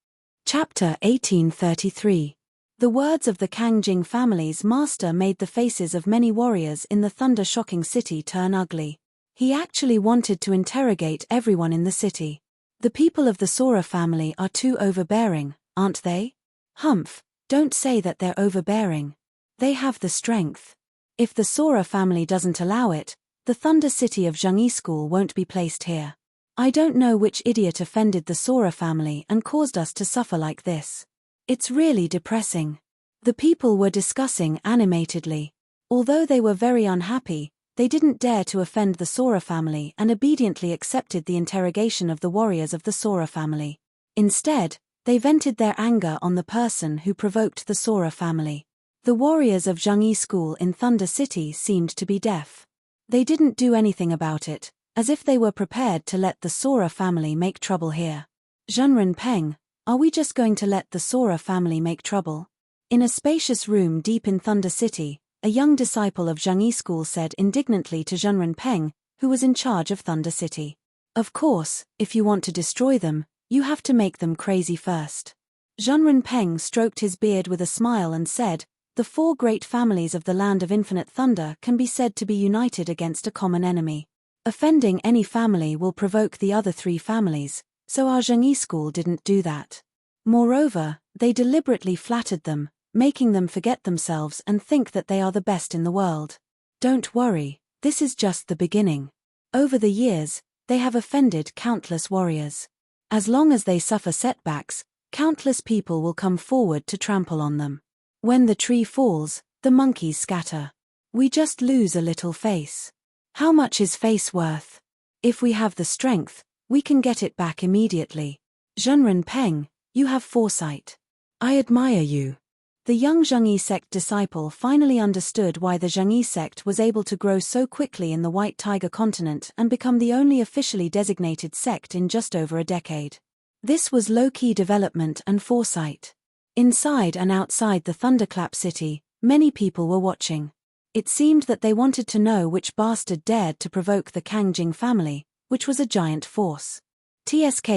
S1: Chapter 1833. The words of the Kangjing family's master made the faces of many warriors in the thunder-shocking city turn ugly. He actually wanted to interrogate everyone in the city. The people of the Sora family are too overbearing, aren't they? Humph, don't say that they're overbearing. They have the strength. If the Sora family doesn't allow it, the Thunder City of Zhengyi School won't be placed here. I don't know which idiot offended the Sora family and caused us to suffer like this. It's really depressing. The people were discussing animatedly. Although they were very unhappy, they didn't dare to offend the Sora family and obediently accepted the interrogation of the warriors of the Sora family. Instead, they vented their anger on the person who provoked the Sora family. The warriors of Zhengyi School in Thunder City seemed to be deaf. They didn't do anything about it, as if they were prepared to let the Sora family make trouble here. Zhenren Peng, are we just going to let the Sora family make trouble? In a spacious room deep in Thunder City, a young disciple of Zhengyi School said indignantly to Zhenren Peng, who was in charge of Thunder City. Of course, if you want to destroy them, you have to make them crazy first. Zhenren Peng stroked his beard with a smile and said, the four great families of the Land of Infinite Thunder can be said to be united against a common enemy. Offending any family will provoke the other three families, so our Zhengyi School didn't do that. Moreover, they deliberately flattered them, making them forget themselves and think that they are the best in the world. Don't worry, this is just the beginning. Over the years, they have offended countless warriors. As long as they suffer setbacks, countless people will come forward to trample on them. When the tree falls, the monkeys scatter. We just lose a little face. How much is face worth? If we have the strength, we can get it back immediately. Zhenren Peng, you have foresight. I admire you. The young Zhengyi sect disciple finally understood why the Zhengyi sect was able to grow so quickly in the White Tiger continent and become the only officially designated sect in just over a decade. This was low-key development and foresight. Inside and outside the Thunderclap City, many people were watching. It seemed that they wanted to know which bastard dared to provoke the Kangjing family, which was a giant force. TSK,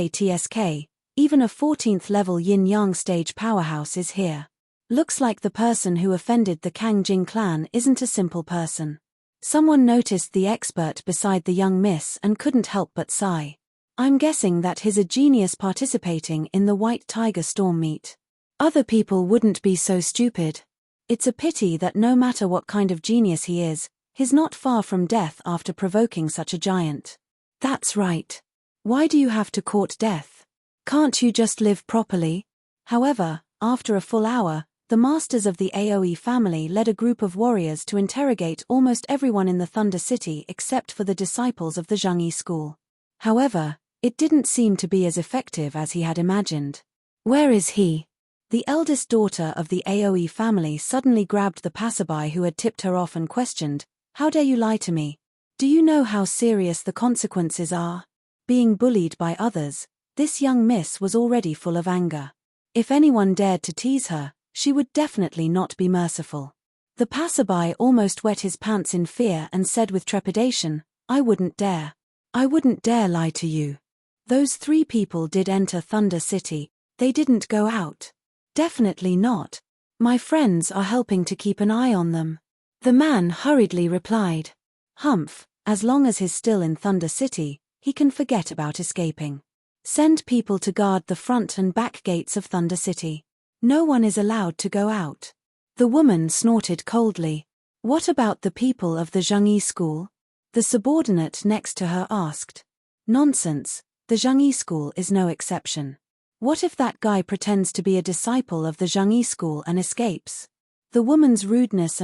S1: even a 14th level yin-yang stage powerhouse is here. Looks like the person who offended the Kangjing clan isn't a simple person. Someone noticed the expert beside the young miss and couldn't help but sigh. I'm guessing that he's a genius participating in the White Tiger Storm meet. Other people wouldn't be so stupid. It's a pity that no matter what kind of genius he is, he's not far from death after provoking such a giant. That's right. Why do you have to court death? Can't you just live properly? However, after a full hour, the masters of the AoE family led a group of warriors to interrogate almost everyone in the Thunder City except for the disciples of the Zhengyi School. However, it didn't seem to be as effective as he had imagined. Where is he? The eldest daughter of the AoE family suddenly grabbed the passerby who had tipped her off and questioned, "How dare you lie to me? Do you know how serious the consequences are?" Being bullied by others, this young miss was already full of anger. If anyone dared to tease her, she would definitely not be merciful. The passerby almost wet his pants in fear and said with trepidation, I wouldn't dare lie to you. Those three people did enter Thunder City, they didn't go out. Definitely not. My friends are helping to keep an eye on them. The man hurriedly replied. Humph, as long as he's still in Thunder City, he can forget about escaping. Send people to guard the front and back gates of Thunder City. No one is allowed to go out. The woman snorted coldly. What about the people of the Zhengyi School? The subordinate next to her asked. Nonsense, the Zhengyi School is no exception. What if that guy pretends to be a disciple of the Zhengyi School and escapes? The woman's rudeness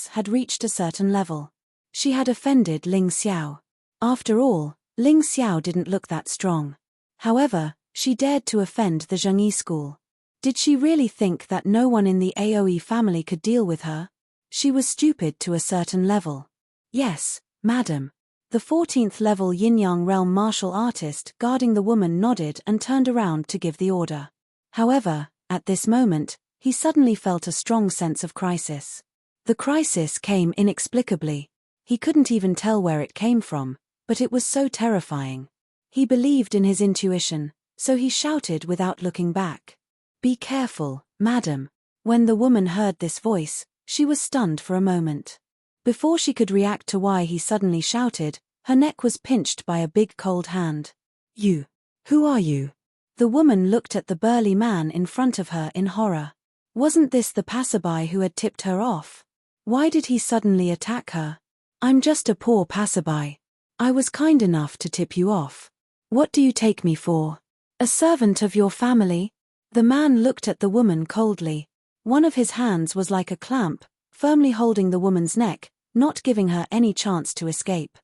S1: had reached a certain level. She had offended Ling Xiao. After all, Ling Xiao didn't look that strong. However, she dared to offend the Zhengyi School. Did she really think that no one in the AoE family could deal with her? She was stupid to a certain level. Yes, madam. The 14th level Yin-Yang realm martial artist guarding the woman nodded and turned around to give the order. However, at this moment, he suddenly felt a strong sense of crisis. The crisis came inexplicably. He couldn't even tell where it came from, but it was so terrifying. He believed in his intuition, so he shouted without looking back. Be careful, madam. When the woman heard this voice, she was stunned for a moment. Before she could react to why he suddenly shouted, Her neck was pinched by a big cold hand. You. Who are you? The woman looked at the burly man in front of her in horror. Wasn't this the passerby who had tipped her off? Why did he suddenly attack her? I'm just a poor passerby. I was kind enough to tip you off. What do you take me for? A servant of your family? The man looked at the woman coldly. One of his hands was like a clamp, firmly holding the woman's neck, not giving her any chance to escape.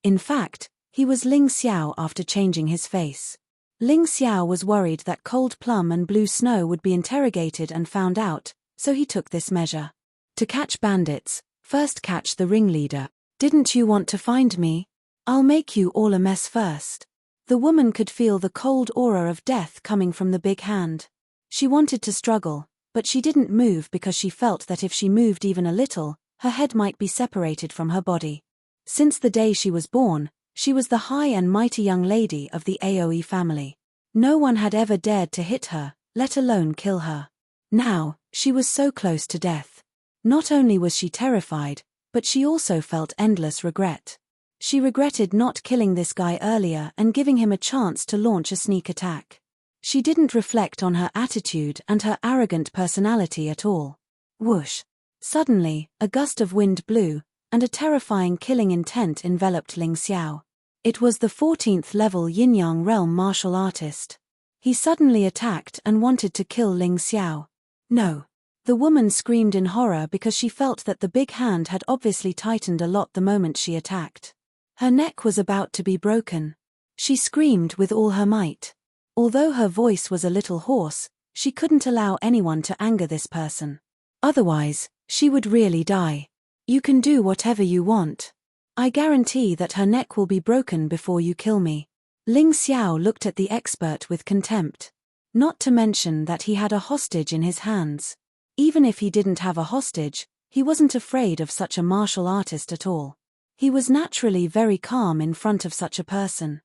S1: In fact, he was Ling Xiao after changing his face. Ling Xiao was worried that Cold Plum and Blue Snow would be interrogated and found out, so he took this measure. To catch bandits, first catch the ringleader. Didn't you want to find me? I'll make you all a mess first. The woman could feel the cold aura of death coming from the big hand. She wanted to struggle, but she didn't move because she felt that if she moved even a little, her head might be separated from her body. Since the day she was born, she was the high and mighty young lady of the AOE family. No one had ever dared to hit her, let alone kill her. Now, she was so close to death. Not only was she terrified, but she also felt endless regret. She regretted not killing this guy earlier and giving him a chance to launch a sneak attack. She didn't reflect on her attitude and her arrogant personality at all. Whoosh! Suddenly, a gust of wind blew, and a terrifying killing intent enveloped Ling Xiao. It was the 14th level Yin-Yang realm martial artist. He suddenly attacked and wanted to kill Ling Xiao. No. The woman screamed in horror because she felt that the big hand had obviously tightened a lot the moment she attacked. Her neck was about to be broken. She screamed with all her might. Although her voice was a little hoarse, she couldn't allow anyone to anger this person. Otherwise, she would really die. You can do whatever you want. I guarantee that her neck will be broken before you kill me. Ling Xiao looked at the expert with contempt. Not to mention that he had a hostage in his hands. Even if he didn't have a hostage, he wasn't afraid of such a martial artist at all. He was naturally very calm in front of such a person.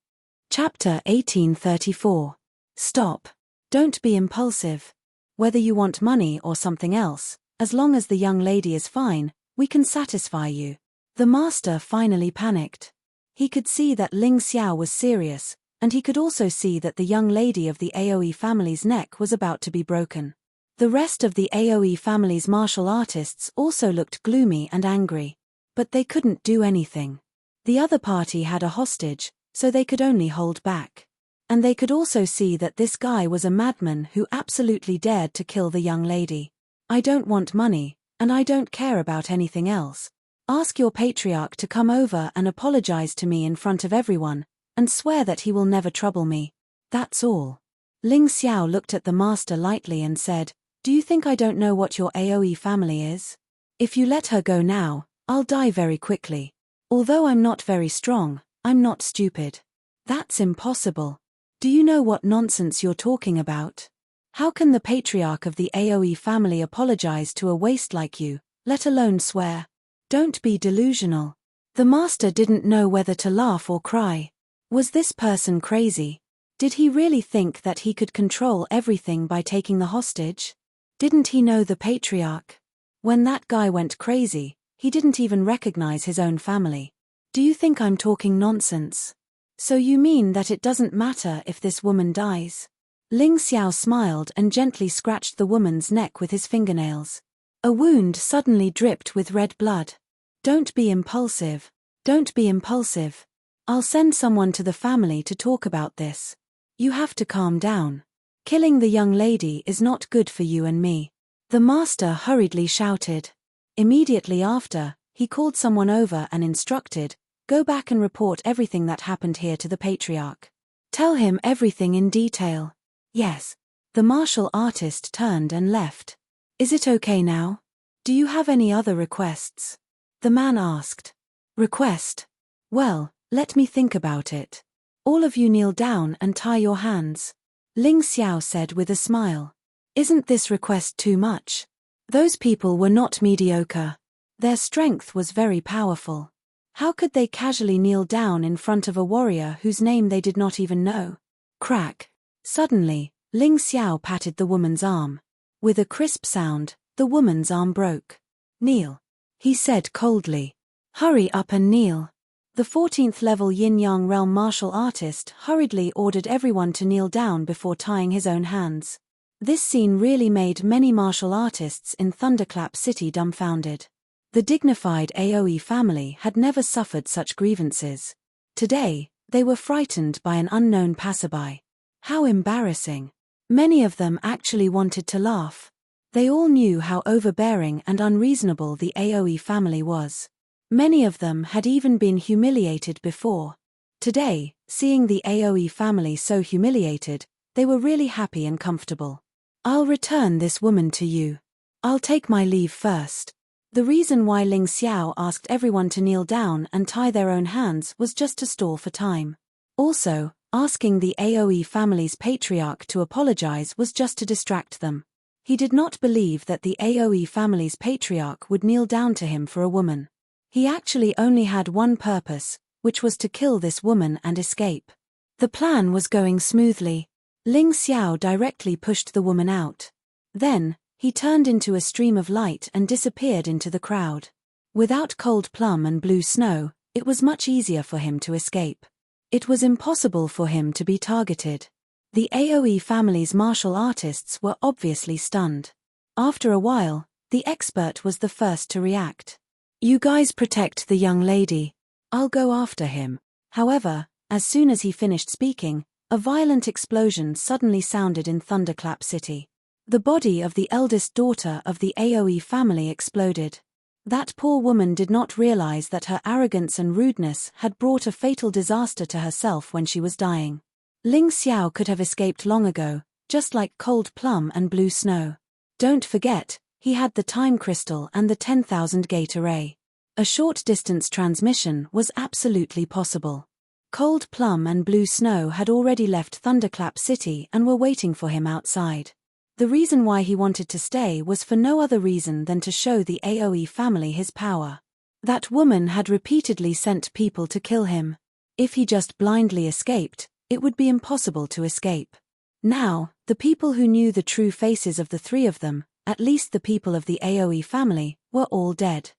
S1: Chapter 1834. Stop. Don't be impulsive. Whether you want money or something else, as long as the young lady is fine, we can satisfy you. The master finally panicked. He could see that Ling Xiao was serious, and he could also see that the young lady of the AOE family's neck was about to be broken. The rest of the AOE family's martial artists also looked gloomy and angry. But they couldn't do anything. The other party had a hostage, so they could only hold back. And they could also see that this guy was a madman who absolutely dared to kill the young lady. I don't want money, and I don't care about anything else. Ask your patriarch to come over and apologize to me in front of everyone, and swear that he will never trouble me. That's all. Ling Xiao looked at the master lightly and said, Do you think I don't know what your AOE family is? If you let her go now, I'll die very quickly. Although I'm not very strong, I'm not stupid. That's impossible. Do you know what nonsense you're talking about? How can the patriarch of the AOE family apologize to a waste like you, let alone swear? Don't be delusional. The master didn't know whether to laugh or cry. Was this person crazy? Did he really think that he could control everything by taking the hostage? Didn't he know the patriarch? When that guy went crazy, he didn't even recognize his own family. Do you think I'm talking nonsense? So you mean that it doesn't matter if this woman dies? Ling Xiao smiled and gently scratched the woman's neck with his fingernails. A wound suddenly dripped with red blood. Don't be impulsive. Don't be impulsive. I'll send someone to the family to talk about this. You have to calm down. Killing the young lady is not good for you and me. The master hurriedly shouted. Immediately after, he called someone over and instructed, Go back and report everything that happened here to the patriarch. Tell him everything in detail. Yes. The martial artist turned and left. Is it okay now? Do you have any other requests? The man asked. Request? Well, let me think about it. All of you kneel down and tie your hands. Ling Xiao said with a smile. Isn't this request too much? Those people were not mediocre. Their strength was very powerful. How could they casually kneel down in front of a warrior whose name they did not even know? Crack. Suddenly, Ling Xiao patted the woman's arm. With a crisp sound, the woman's arm broke. Kneel. He said coldly. Hurry up and kneel. The 14th level yin-yang realm martial artist hurriedly ordered everyone to kneel down before tying his own hands. This scene really made many martial artists in Thunderclap City dumbfounded. The dignified AoE family had never suffered such grievances. Today, they were frightened by an unknown passerby. How embarrassing. Many of them actually wanted to laugh. They all knew how overbearing and unreasonable the AoE family was. Many of them had even been humiliated before. Today, seeing the AoE family so humiliated, they were really happy and comfortable. "I'll return this woman to you. I'll take my leave first." The reason why Ling Xiao asked everyone to kneel down and tie their own hands was just to stall for time. Also, asking the AoE family's patriarch to apologize was just to distract them. He did not believe that the AoE family's patriarch would kneel down to him for a woman. He actually only had one purpose, which was to kill this woman and escape. The plan was going smoothly. Ling Xiao directly pushed the woman out. Then, he turned into a stream of light and disappeared into the crowd. Without Cold Plum and Blue Snow, it was much easier for him to escape. It was impossible for him to be targeted. The AoE family's martial artists were obviously stunned. After a while, the expert was the first to react. "You guys protect the young lady. I'll go after him." However, as soon as he finished speaking, a violent explosion suddenly sounded in Thunderclap City. The body of the eldest daughter of the AoE family exploded. That poor woman did not realize that her arrogance and rudeness had brought a fatal disaster to herself when she was dying. Ling Xiao could have escaped long ago, just like Cold Plum and Blue Snow. Don't forget, he had the time crystal and the 10,000 gate array. A short-distance transmission was absolutely possible. Cold Plum and Blue Snow had already left Thunderclap City and were waiting for him outside. The reason why he wanted to stay was for no other reason than to show the AoE family his power. That woman had repeatedly sent people to kill him. If he just blindly escaped, it would be impossible to escape. Now, the people who knew the true faces of the three of them, at least the people of the AoE family, were all dead.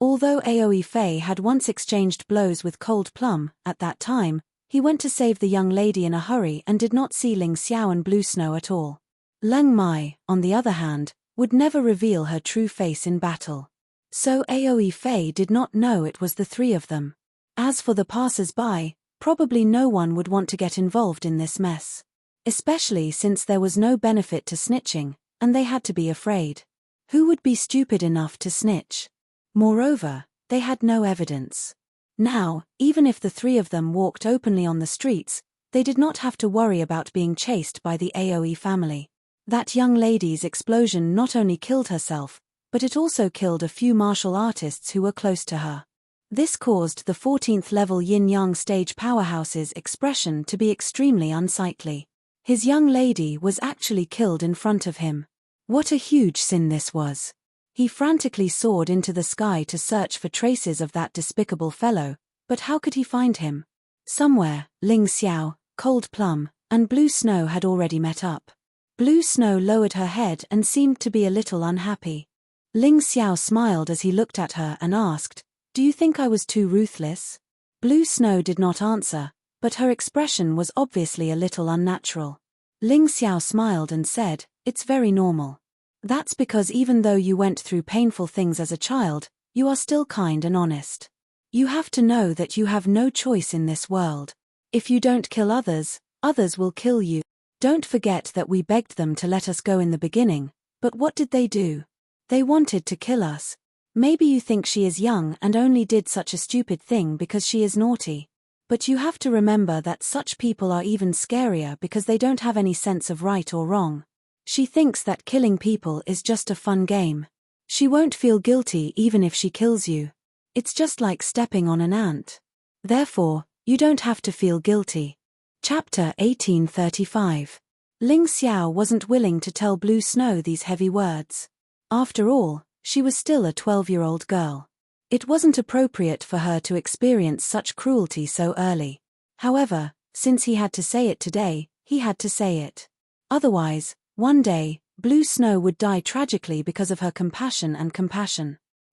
S1: Although AoE Fei had once exchanged blows with Cold Plum, at that time, he went to save the young lady in a hurry and did not see Ling Xiao and Blue Snow at all. Leng Mai, on the other hand, would never reveal her true face in battle. So AoE Fei did not know it was the three of them. As for the passers-by, probably no one would want to get involved in this mess. Especially since there was no benefit to snitching, and they had to be afraid. Who would be stupid enough to snitch? Moreover, they had no evidence. Now, even if the three of them walked openly on the streets, they did not have to worry about being chased by the AoE family. That young lady's explosion not only killed herself, but it also killed a few martial artists who were close to her. This caused the 14th level yin-yang stage powerhouse's expression to be extremely unsightly. His young lady was actually killed in front of him. What a huge sin this was. He frantically soared into the sky to search for traces of that despicable fellow, but how could he find him? Somewhere, Ling Xiao, Cold Plum, and Blue Snow had already met up. Blue Snow lowered her head and seemed to be a little unhappy. Ling Xiao smiled as he looked at her and asked, "Do you think I was too ruthless?" Blue Snow did not answer, but her expression was obviously a little unnatural. Ling Xiao smiled and said, "It's very normal. That's because even though you went through painful things as a child, you are still kind and honest. You have to know that you have no choice in this world. If you don't kill others, others will kill you. Don't forget that we begged them to let us go in the beginning, but what did they do? They wanted to kill us. Maybe you think she is young and only did such a stupid thing because she is naughty. But you have to remember that such people are even scarier because they don't have any sense of right or wrong. She thinks that killing people is just a fun game. She won't feel guilty even if she kills you. It's just like stepping on an ant. Therefore, you don't have to feel guilty." Chapter 1835. Ling Xiao wasn't willing to tell Blue Snow these heavy words. After all, she was still a 12-year-old girl. It wasn't appropriate for her to experience such cruelty so early. However, since he had to say it today, he had to say it. Otherwise, one day, Blue Snow would die tragically because of her compassion.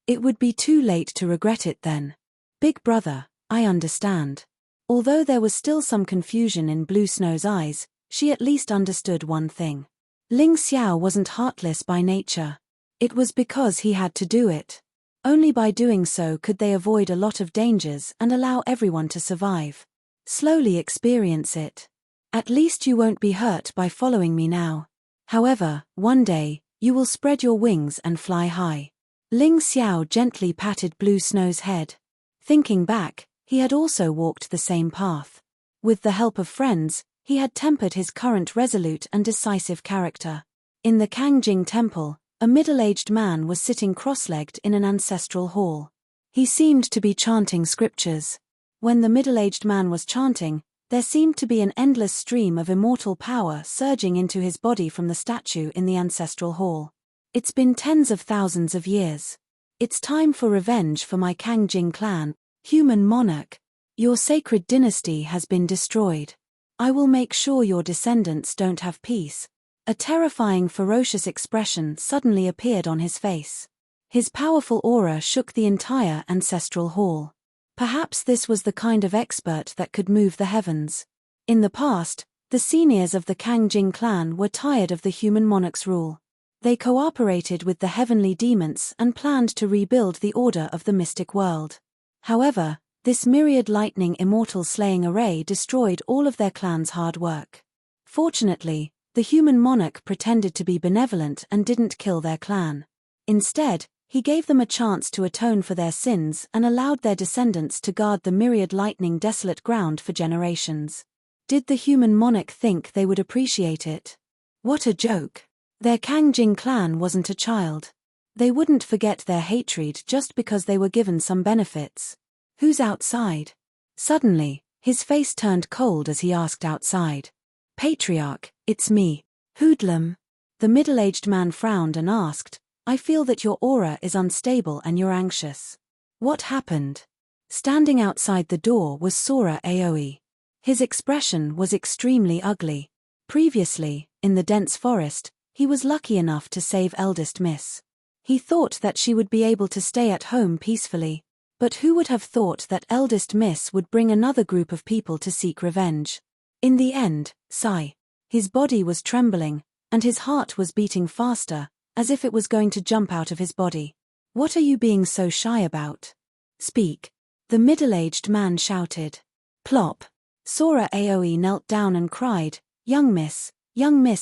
S1: It would be too late to regret it then. "Big brother, I understand. Although there was still some confusion in Blue Snow's eyes, she at least understood one thing. Ling Xiao wasn't heartless by nature. It was because he had to do it. Only by doing so could they avoid a lot of dangers and allow everyone to survive. Slowly experience it. At least you won't be hurt by following me now. However, one day, you will spread your wings and fly high. Ling Xiao gently patted Blue Snow's head. Thinking back, he had also walked the same path. With the help of friends, he had tempered his current resolute and decisive character. In the Kangjing Temple, a middle-aged man was sitting cross-legged in an ancestral hall. He seemed to be chanting scriptures. When the middle-aged man was chanting, there seemed to be an endless stream of immortal power surging into his body from the statue in the ancestral hall. It's been tens of thousands of years. It's time for revenge for my Kangjing clan, human monarch. Your sacred dynasty has been destroyed. I will make sure your descendants don't have peace. A terrifying, ferocious expression suddenly appeared on his face. His powerful aura shook the entire ancestral hall. Perhaps this was the kind of expert that could move the heavens. In the past, the seniors of the Kangjing clan were tired of the human monarch's rule. They cooperated with the heavenly demons and planned to rebuild the order of the mystic world. However, this myriad lightning immortal slaying array destroyed all of their clan's hard work. Fortunately, the human monarch pretended to be benevolent and didn't kill their clan. Instead, he gave them a chance to atone for their sins and allowed their descendants to guard the myriad lightning desolate ground for generations. Did the human monarch think they would appreciate it? What a joke! Their Kangjing clan wasn't a child. They wouldn't forget their hatred just because they were given some benefits. Who's outside? Suddenly, his face turned cold as he asked outside. Patriarch, it's me, Hoodlum. The middle-aged man frowned and asked, I feel that your aura is unstable and you're anxious. What happened? Standing outside the door was Sora Aoi. His expression was extremely ugly. Previously, in the dense forest, he was lucky enough to save eldest Miss. He thought that she would be able to stay at home peacefully. But who would have thought that eldest Miss would bring another group of people to seek revenge? In the end, sigh. His body was trembling, and his heart was beating faster, as if it was going to jump out of his body. What are you being so shy about? Speak. The middle-aged man shouted. Plop. Sora Aoi knelt down and cried, young Miss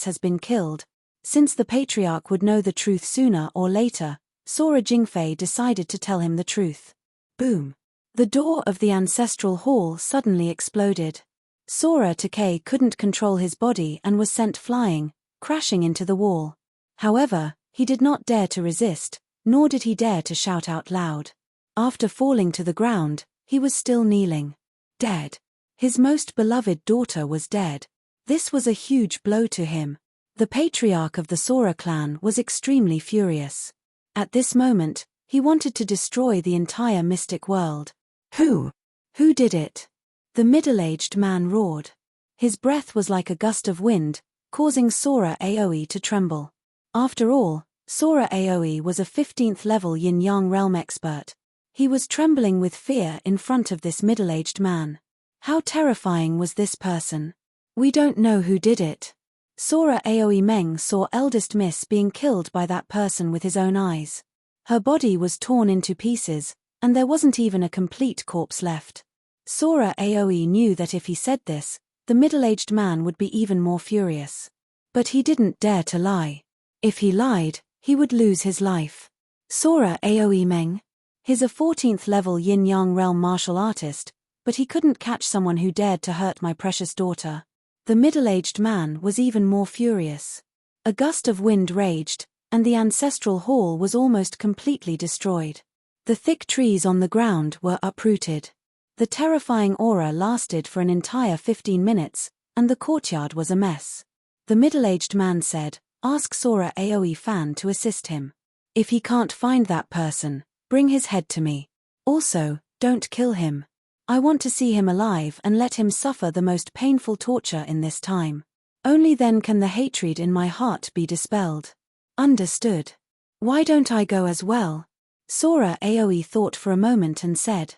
S1: has been killed. Since the patriarch would know the truth sooner or later, Sora Jingfei decided to tell him the truth. Boom. The door of the ancestral hall suddenly exploded. Sora Takei couldn't control his body and was sent flying, crashing into the wall. However, he did not dare to resist, nor did he dare to shout out loud. After falling to the ground, he was still kneeling. Dead. His most beloved daughter was dead. This was a huge blow to him. The patriarch of the Sora clan was extremely furious. At this moment, he wanted to destroy the entire mystic world. Who did it? The middle-aged man roared. His breath was like a gust of wind, causing Sora Aoi to tremble. After all, Sora Aoi was a 15th level yin-yang realm expert. He was trembling with fear in front of this middle-aged man. How terrifying was this person? We don't know who did it. Sora Aoi Meng saw eldest Miss being killed by that person with his own eyes. Her body was torn into pieces, and there wasn't even a complete corpse left. Sora Aoi knew that if he said this, the middle-aged man would be even more furious. But he didn't dare to lie. If he lied, he would lose his life. Sora Aoi Meng? He's a 14th level yin-yang realm martial artist, but he couldn't catch someone who dared to hurt my precious daughter. The middle-aged man was even more furious. A gust of wind raged, and the ancestral hall was almost completely destroyed. The thick trees on the ground were uprooted. The terrifying aura lasted for an entire 15 minutes, and the courtyard was a mess. The middle-aged man said, ask Sora Aoi Fan to assist him. If he can't find that person, bring his head to me. Also, don't kill him. I want to see him alive and let him suffer the most painful torture in this time. Only then can the hatred in my heart be dispelled. Understood. Why don't I go as well? Sora Aoi thought for a moment and said.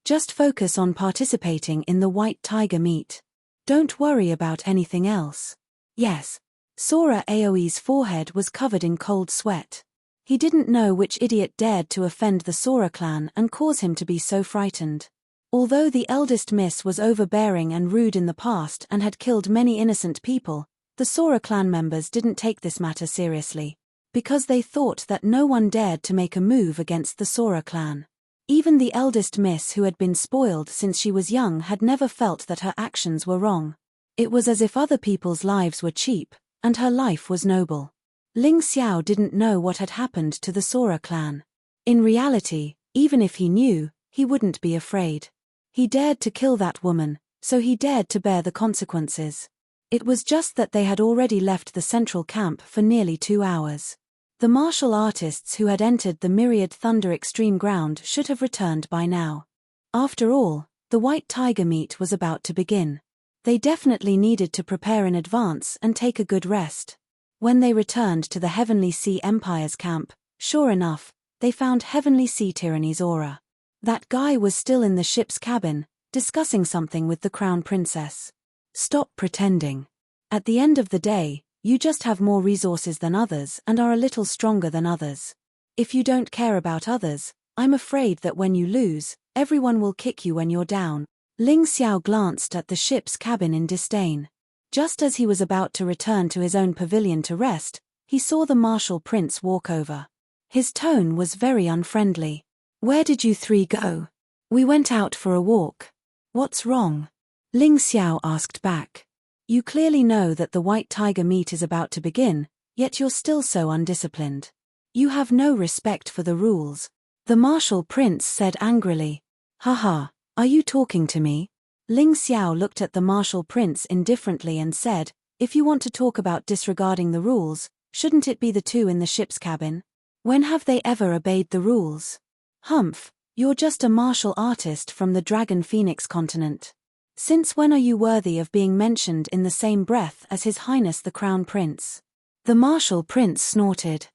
S1: Just focus on participating in the white tiger meet. Don't worry about anything else. Yes. Sora Aoi's forehead was covered in cold sweat. He didn't know which idiot dared to offend the Sora clan and cause him to be so frightened. Although the eldest miss was overbearing and rude in the past and had killed many innocent people, the Sora clan members didn't take this matter seriously, because they thought that no one dared to make a move against the Sora clan. Even the eldest miss, who had been spoiled since she was young, had never felt that her actions were wrong. It was as if other people's lives were cheap, and her life was noble. Ling Xiao didn't know what had happened to the Sora clan. In reality, even if he knew, he wouldn't be afraid. He dared to kill that woman, so he dared to bear the consequences. It was just that they had already left the central camp for nearly 2 hours. The martial artists who had entered the Myriad Thunder Extreme Ground should have returned by now. After all, the White Tiger meet was about to begin. They definitely needed to prepare in advance and take a good rest. When they returned to the Heavenly Sea Empire's camp, sure enough, they found Heavenly Sea Tyranny's aura. That guy was still in the ship's cabin, discussing something with the Crown Princess. Stop pretending. At the end of the day, you just have more resources than others and are a little stronger than others. If you don't care about others, I'm afraid that when you lose, everyone will kick you when you're down. Ling Xiao glanced at the ship's cabin in disdain. Just as he was about to return to his own pavilion to rest, he saw the martial prince walk over. His tone was very unfriendly. "Where did you three go?" "We went out for a walk." "What's wrong?" Ling Xiao asked back. "You clearly know that the White Tiger meet is about to begin, yet you're still so undisciplined. You have no respect for the rules," the martial prince said angrily. "Haha, are you talking to me?" Ling Xiao looked at the martial prince indifferently and said, "If you want to talk about disregarding the rules, shouldn't it be the two in the ship's cabin? When have they ever obeyed the rules? Humph, you're just a martial artist from the Dragon Phoenix continent. Since when are you worthy of being mentioned in the same breath as His Highness the Crown Prince?" The martial prince snorted.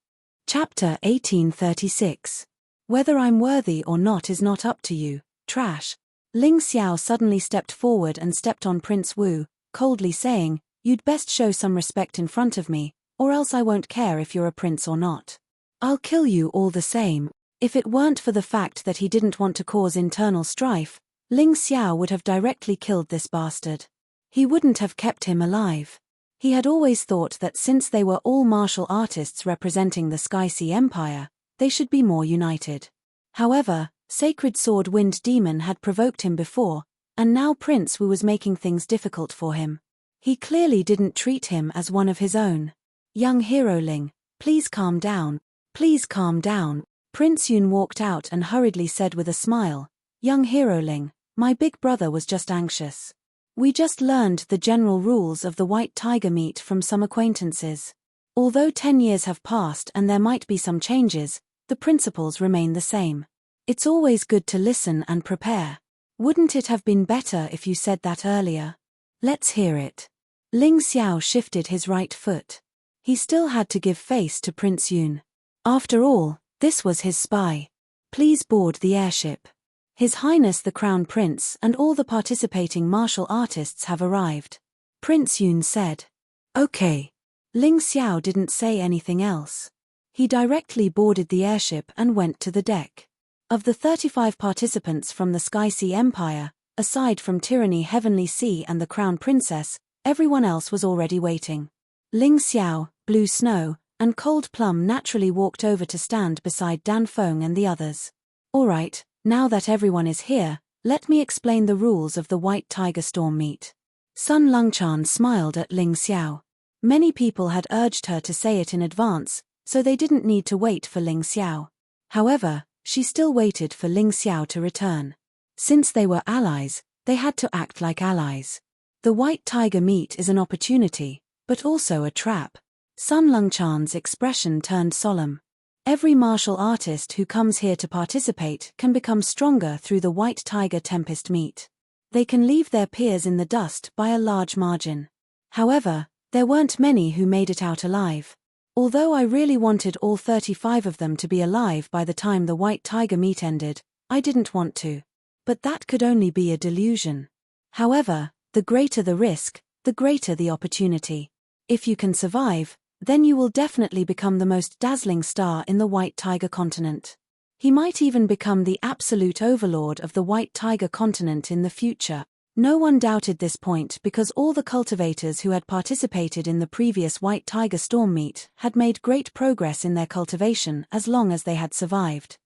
S1: Chapter 1836. Whether I'm worthy or not is not up to you, trash. Ling Xiao suddenly stepped forward and stepped on Prince Wu, coldly saying, "You'd best show some respect in front of me, or else I won't care if you're a prince or not. I'll kill you all the same." If it weren't for the fact that he didn't want to cause internal strife, Ling Xiao would have directly killed this bastard. He wouldn't have kept him alive. He had always thought that since they were all martial artists representing the Sky Sea Empire, they should be more united. However, Sacred Sword Wind Demon had provoked him before, and now Prince Wu was making things difficult for him. He clearly didn't treat him as one of his own. "Young hero Ling, please calm down. Please calm down." Prince Yun walked out and hurriedly said with a smile, "Young hero Ling, my big brother was just anxious. We just learned the general rules of the White Tiger meet from some acquaintances. Although 10 years have passed and there might be some changes, the principles remain the same. It's always good to listen and prepare. Wouldn't it have been better if you said that earlier? Let's hear it." Ling Xiao shifted his right foot. He still had to give face to Prince Yun. After all, this was his spy. "Please board the airship. His Highness the Crown Prince and all the participating martial artists have arrived," Prince Yun said. "Okay." Ling Xiao didn't say anything else. He directly boarded the airship and went to the deck. Of the 35 participants from the Sky Sea Empire, aside from Tyranny Heavenly Sea and the Crown Princess, everyone else was already waiting. Ling Xiao, Blue Snow, and Cold Plum naturally walked over to stand beside Dan Feng and the others. "Alright, now that everyone is here, let me explain the rules of the White Tiger Storm meet." Sun Longchan smiled at Ling Xiao. Many people had urged her to say it in advance, so they didn't need to wait for Ling Xiao. However, she still waited for Ling Xiao to return. Since they were allies, they had to act like allies. The White Tiger meet is an opportunity, but also a trap. Sun Longchan's expression turned solemn. Every martial artist who comes here to participate can become stronger through the White Tiger Tempest meet. They can leave their peers in the dust by a large margin. However, there weren't many who made it out alive. Although I really wanted all 35 of them to be alive by the time the White Tiger meet ended, I didn't want to. But that could only be a delusion. However, the greater the risk, the greater the opportunity. If you can survive, then you will definitely become the most dazzling star in the White Tiger continent. He might even become the absolute overlord of the White Tiger continent in the future. No one doubted this point because all the cultivators who had participated in the previous White Tiger storm meet had made great progress in their cultivation as long as they had survived.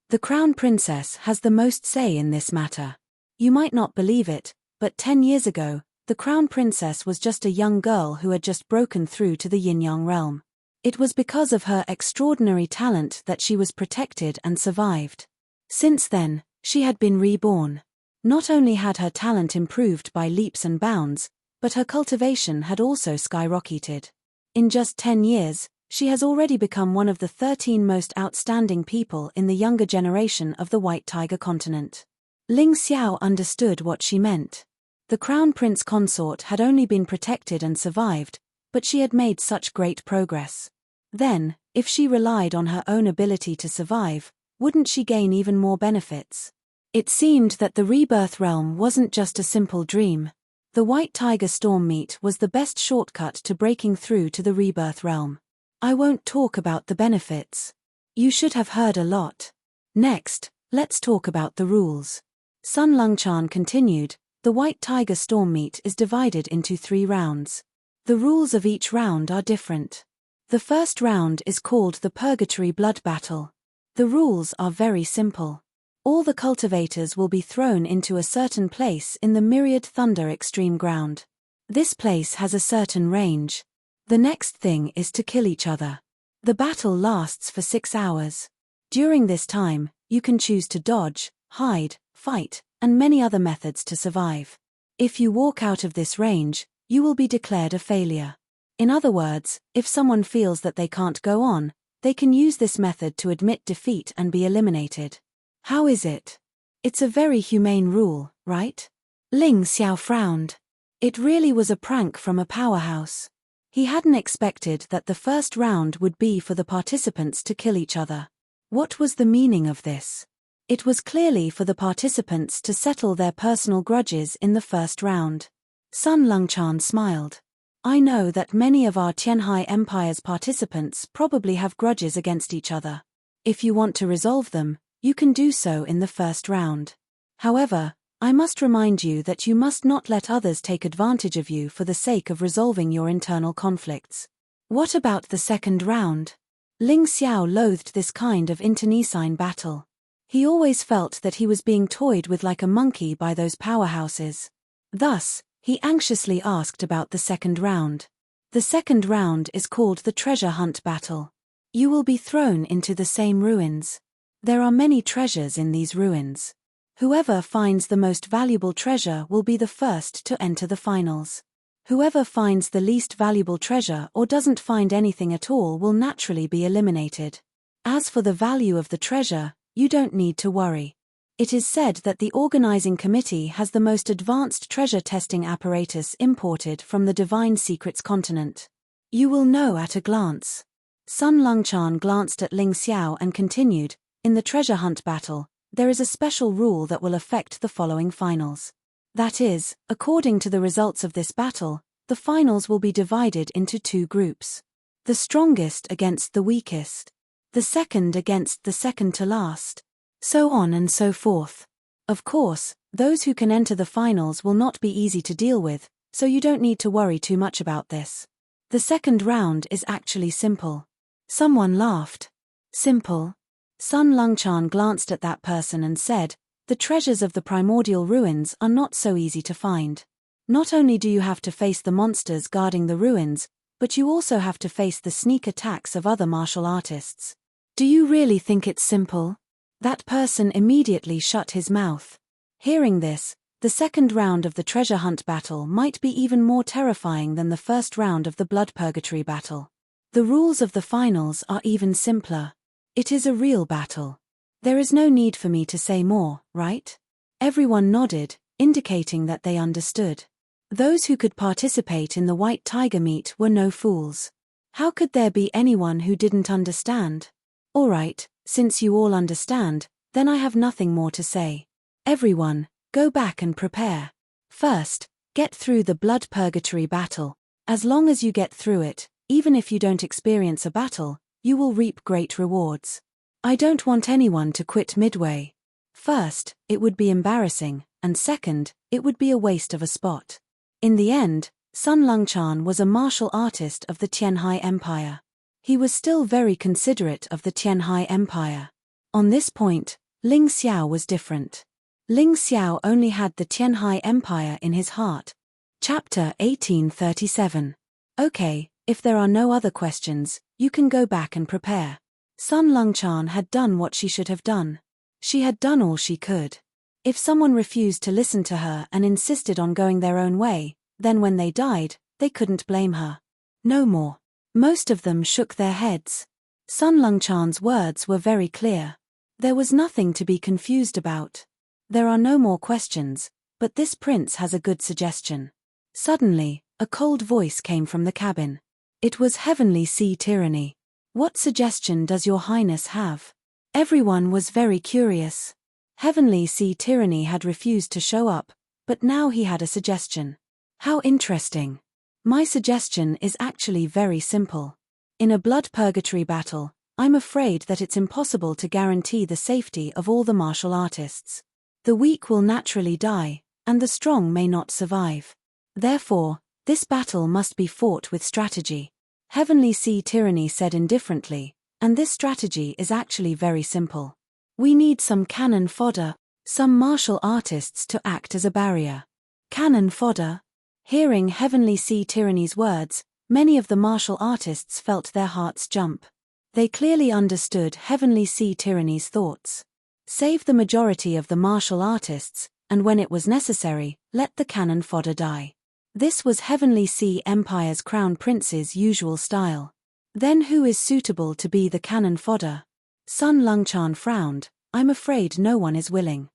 S1: The Crown Princess has the most say in this matter. You might not believe it, but 10 years ago, the Crown Princess was just a young girl who had just broken through to the Yin-Yang realm. It was because of her extraordinary talent that she was protected and survived. Since then, she had been reborn. Not only had her talent improved by leaps and bounds, but her cultivation had also skyrocketed. In just 10 years, she has already become one of the 13 most outstanding people in the younger generation of the White Tiger continent. Ling Xiao understood what she meant. The Crown Prince consort had only been protected and survived, but she had made such great progress. Then, if she relied on her own ability to survive, wouldn't she gain even more benefits? It seemed that the rebirth realm wasn't just a simple dream. The White Tiger storm meet was the best shortcut to breaking through to the rebirth realm. I won't talk about the benefits. You should have heard a lot. Next, let's talk about the rules. Sun Longchan continued, the White Tiger storm meet is divided into 3 rounds. The rules of each round are different. The first round is called the Purgatory Blood Battle. The rules are very simple. All the cultivators will be thrown into a certain place in the Myriad Thunder Extreme Ground. This place has a certain range. The next thing is to kill each other. The battle lasts for 6 hours. During this time, you can choose to dodge, hide, fight, and many other methods to survive. If you walk out of this range, you will be declared a failure. In other words, if someone feels that they can't go on, they can use this method to admit defeat and be eliminated. How is it? It's a very humane rule, right? Ling Xiao frowned. It really was a prank from a powerhouse. He hadn't expected that the first round would be for the participants to kill each other. What was the meaning of this? It was clearly for the participants to settle their personal grudges in the first round. Sun Longchan smiled. I know that many of our Tianhai Empire's participants probably have grudges against each other. If you want to resolve them, you can do so in the first round. However, I must remind you that you must not let others take advantage of you for the sake of resolving your internal conflicts. What about the second round? Ling Xiao loathed this kind of internecine battle. He always felt that he was being toyed with like a monkey by those powerhouses. Thus, he anxiously asked about the second round. The second round is called the treasure hunt battle. You will be thrown into the same ruins. There are many treasures in these ruins. Whoever finds the most valuable treasure will be the first to enter the finals. Whoever finds the least valuable treasure or doesn't find anything at all will naturally be eliminated. As for the value of the treasure, you don't need to worry. It is said that the organizing committee has the most advanced treasure testing apparatus imported from the Divine Secrets continent. You will know at a glance. Sun Longchan glanced at Ling Xiao and continued, in the treasure hunt battle, there is a special rule that will affect the following finals. That is, according to the results of this battle, the finals will be divided into 2 groups. The strongest against the weakest. The second against the second to last. So on and so forth. Of course, those who can enter the finals will not be easy to deal with, so you don't need to worry too much about this. The second round is actually simple. Someone laughed. Simple? Sun Longchan glanced at that person and said, the treasures of the primordial ruins are not so easy to find. Not only do you have to face the monsters guarding the ruins, but you also have to face the sneak attacks of other martial artists. Do you really think it's simple? That person immediately shut his mouth. Hearing this, the second round of the treasure hunt battle might be even more terrifying than the first round of the blood purgatory battle. The rules of the finals are even simpler. It is a real battle. There is no need for me to say more, right? Everyone nodded, indicating that they understood. Those who could participate in the White Tiger meet were no fools. How could there be anyone who didn't understand? All right, since you all understand, then I have nothing more to say. Everyone, go back and prepare. First, get through the blood purgatory battle. As long as you get through it, even if you don't experience a battle, you will reap great rewards. I don't want anyone to quit midway. First, it would be embarrassing, and second, it would be a waste of a spot. In the end, Sun Longchan was a martial artist of the Tianhai Empire. He was still very considerate of the Tianhai Empire. On this point, Ling Xiao was different. Ling Xiao only had the Tianhai Empire in his heart. Chapter 1837. Okay, if there are no other questions, you can go back and prepare. Sun Longchan had done what she should have done. She had done all she could. If someone refused to listen to her and insisted on going their own way, then when they died, they couldn't blame her. No more. Most of them shook their heads. Sun Longchan's words were very clear. There was nothing to be confused about. There are no more questions, but this prince has a good suggestion. Suddenly, a cold voice came from the cabin. It was Heavenly Sea Tyranny. What suggestion does your highness have? Everyone was very curious. Heavenly Sea Tyranny had refused to show up, but now he had a suggestion. How interesting. My suggestion is actually very simple. In a blood purgatory battle, I'm afraid that it's impossible to guarantee the safety of all the martial artists. The weak will naturally die, and the strong may not survive. Therefore, this battle must be fought with strategy. Heavenly Sea Tyranny said indifferently, and this strategy is actually very simple. We need some cannon fodder, some martial artists to act as a barrier. Cannon fodder? Hearing Heavenly Sea Tyranny's words, many of the martial artists felt their hearts jump. They clearly understood Heavenly Sea Tyranny's thoughts. Save the majority of the martial artists, and when it was necessary, let the cannon fodder die. This was Heavenly Sea Empire's crown prince's usual style. Then who is suitable to be the cannon fodder? Sun Longchan frowned. I'm afraid no one is willing.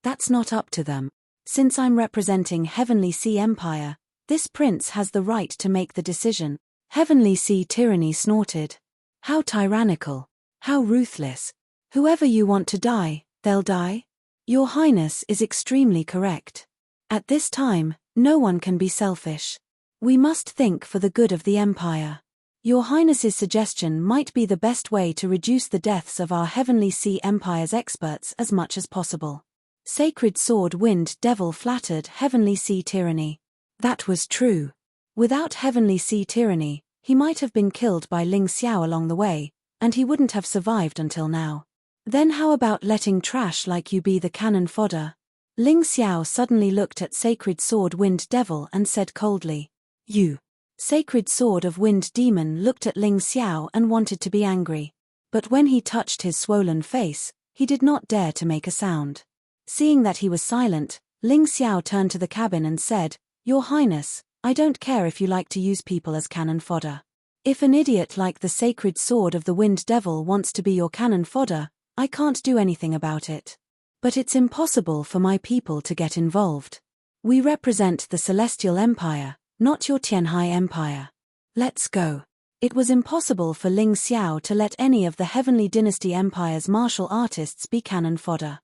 S1: That's not up to them. Since I'm representing Heavenly Sea Empire, this prince has the right to make the decision. Heavenly Sea Tyranny snorted. How tyrannical. How ruthless. Whoever you want to die, they'll die? Your Highness is extremely correct. At this time, no one can be selfish. We must think for the good of the Empire. Your Highness's suggestion might be the best way to reduce the deaths of our Heavenly Sea Empire's experts as much as possible. Sacred Sword Wind Devil flattered Heavenly Sea Tyranny. That was true. Without Heavenly Sea Tyranny, he might have been killed by Ling Xiao along the way, and he wouldn't have survived until now. Then how about letting trash like you be the cannon fodder? Ling Xiao suddenly looked at Sacred Sword Wind Devil and said coldly. You. Sacred Sword of Wind Demon looked at Ling Xiao and wanted to be angry. But when he touched his swollen face, he did not dare to make a sound. Seeing that he was silent, Ling Xiao turned to the cabin and said, Your Highness, I don't care if you like to use people as cannon fodder. If an idiot like the Sacred Sword of the Wind Devil wants to be your cannon fodder, I can't do anything about it. But it's impossible for my people to get involved. We represent the Celestial Empire, not your Tianhai Empire. Let's go. It was impossible for Ling Xiao to let any of the Heavenly Dynasty Empire's martial artists be cannon fodder.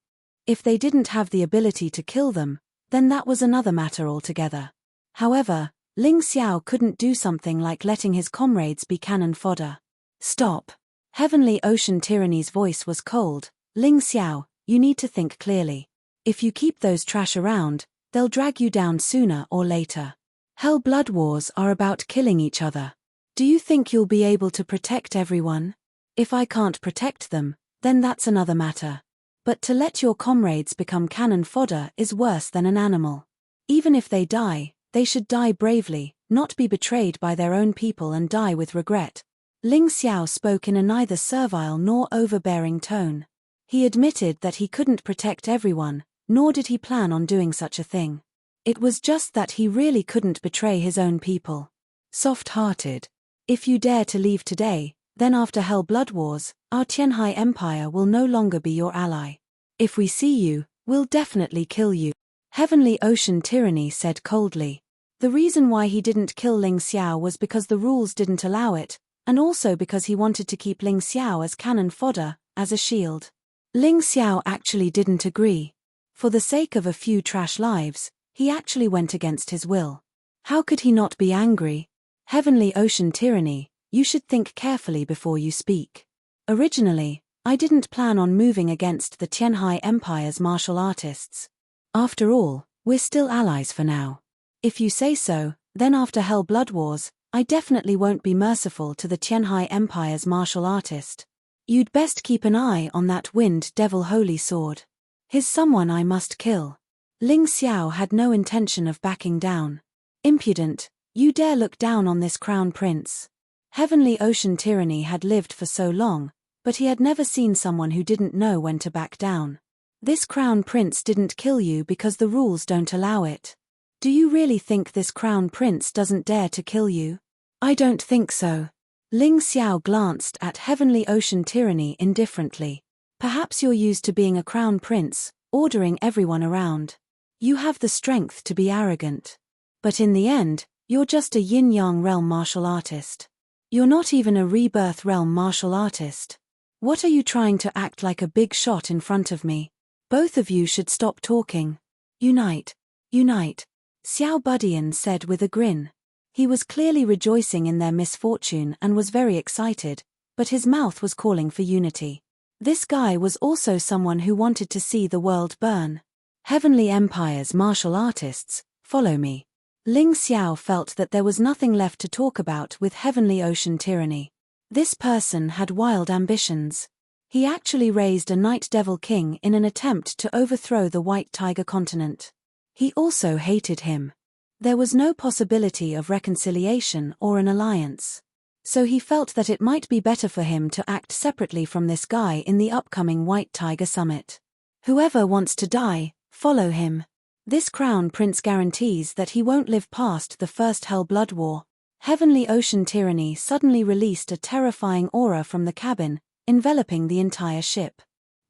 S1: If they didn't have the ability to kill them, then that was another matter altogether. However, Ling Xiao couldn't do something like letting his comrades be cannon fodder. Stop. Heavenly Ocean Tyranny's voice was cold. Ling Xiao, you need to think clearly. If you keep those trash around, they'll drag you down sooner or later. Hell blood wars are about killing each other. Do you think you'll be able to protect everyone? If I can't protect them, then that's another matter. But to let your comrades become cannon fodder is worse than an animal. Even if they die, they should die bravely, not be betrayed by their own people and die with regret. Ling Xiao spoke in a neither servile nor overbearing tone. He admitted that he couldn't protect everyone, nor did he plan on doing such a thing. It was just that he really couldn't betray his own people. Soft-hearted. If you dare to leave today, then after Hell Blood Wars, our Tianhai Empire will no longer be your ally. If we see you, we'll definitely kill you. Heavenly Ocean Tyranny said coldly. The reason why he didn't kill Ling Xiao was because the rules didn't allow it, and also because he wanted to keep Ling Xiao as cannon fodder, as a shield. Ling Xiao actually didn't agree. For the sake of a few trash lives, he actually went against his will. How could he not be angry? Heavenly Ocean Tyranny, you should think carefully before you speak. Originally, I didn't plan on moving against the Tianhai Empire's martial artists. After all, we're still allies for now. If you say so, then after Hell Blood Wars, I definitely won't be merciful to the Tianhai Empire's martial artist. You'd best keep an eye on that Wind Devil Holy Sword. He's someone I must kill. Ling Xiao had no intention of backing down. Impudent, you dare look down on this crown prince. Heavenly Ocean Tyranny had lived for so long, but he had never seen someone who didn't know when to back down. This crown prince didn't kill you because the rules don't allow it. Do you really think this crown prince doesn't dare to kill you? I don't think so. Ling Xiao glanced at Heavenly Ocean Tyranny indifferently. Perhaps you're used to being a crown prince, ordering everyone around. You have the strength to be arrogant. But in the end, you're just a yin-yang realm martial artist. You're not even a rebirth realm martial artist. What are you trying to act like a big shot in front of me? Both of you should stop talking. Unite. Unite. Xiao Budian said with a grin. He was clearly rejoicing in their misfortune and was very excited, but his mouth was calling for unity. This guy was also someone who wanted to see the world burn. Heavenly Empire's martial artists, follow me. Ling Xiao felt that there was nothing left to talk about with Heavenly Ocean Tyranny. This person had wild ambitions. He actually raised a Night Devil King in an attempt to overthrow the White Tiger continent. He also hated him. There was no possibility of reconciliation or an alliance. So he felt that it might be better for him to act separately from this guy in the upcoming White Tiger Summit. Whoever wants to die, follow him. This crown prince guarantees that he won't live past the first Hell Blood War. Heavenly Ocean Tyranny suddenly released a terrifying aura from the cabin, enveloping the entire ship.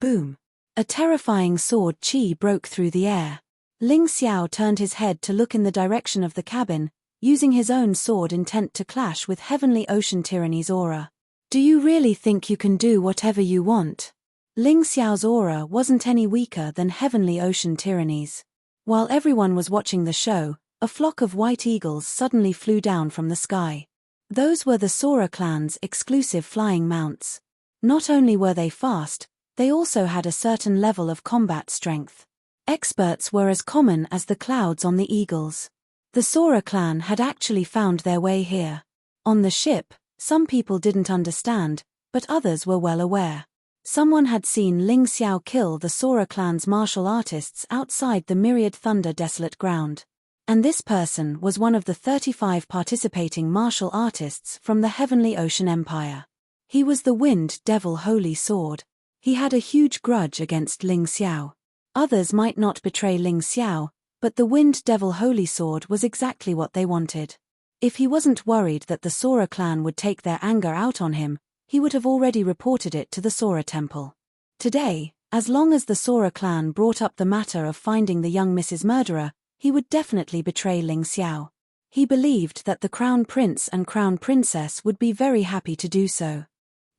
S1: Boom! A terrifying sword chi broke through the air. Ling Xiao turned his head to look in the direction of the cabin, using his own sword intent to clash with Heavenly Ocean Tyranny's aura. Do you really think you can do whatever you want? Ling Xiao's aura wasn't any weaker than Heavenly Ocean Tyranny's. While everyone was watching the show, a flock of white eagles suddenly flew down from the sky. Those were the Sora clan's exclusive flying mounts. Not only were they fast, they also had a certain level of combat strength. Experts were as common as the clouds on the eagles. The Sora clan had actually found their way here. On the ship, some people didn't understand, but others were well aware. Someone had seen Ling Xiao kill the Sora clan's martial artists outside the Myriad Thunder desolate ground. And this person was one of the 35 participating martial artists from the Heavenly Ocean Empire. He was the Wind Devil Holy Sword. He had a huge grudge against Ling Xiao. Others might not betray Ling Xiao, but the Wind Devil Holy Sword was exactly what they wanted. If he wasn't worried that the Sora clan would take their anger out on him, he would have already reported it to the Sora Temple. Today, as long as the Sora clan brought up the matter of finding the young Mrs. Murderer, he would definitely betray Ling Xiao. He believed that the Crown Prince and Crown Princess would be very happy to do so.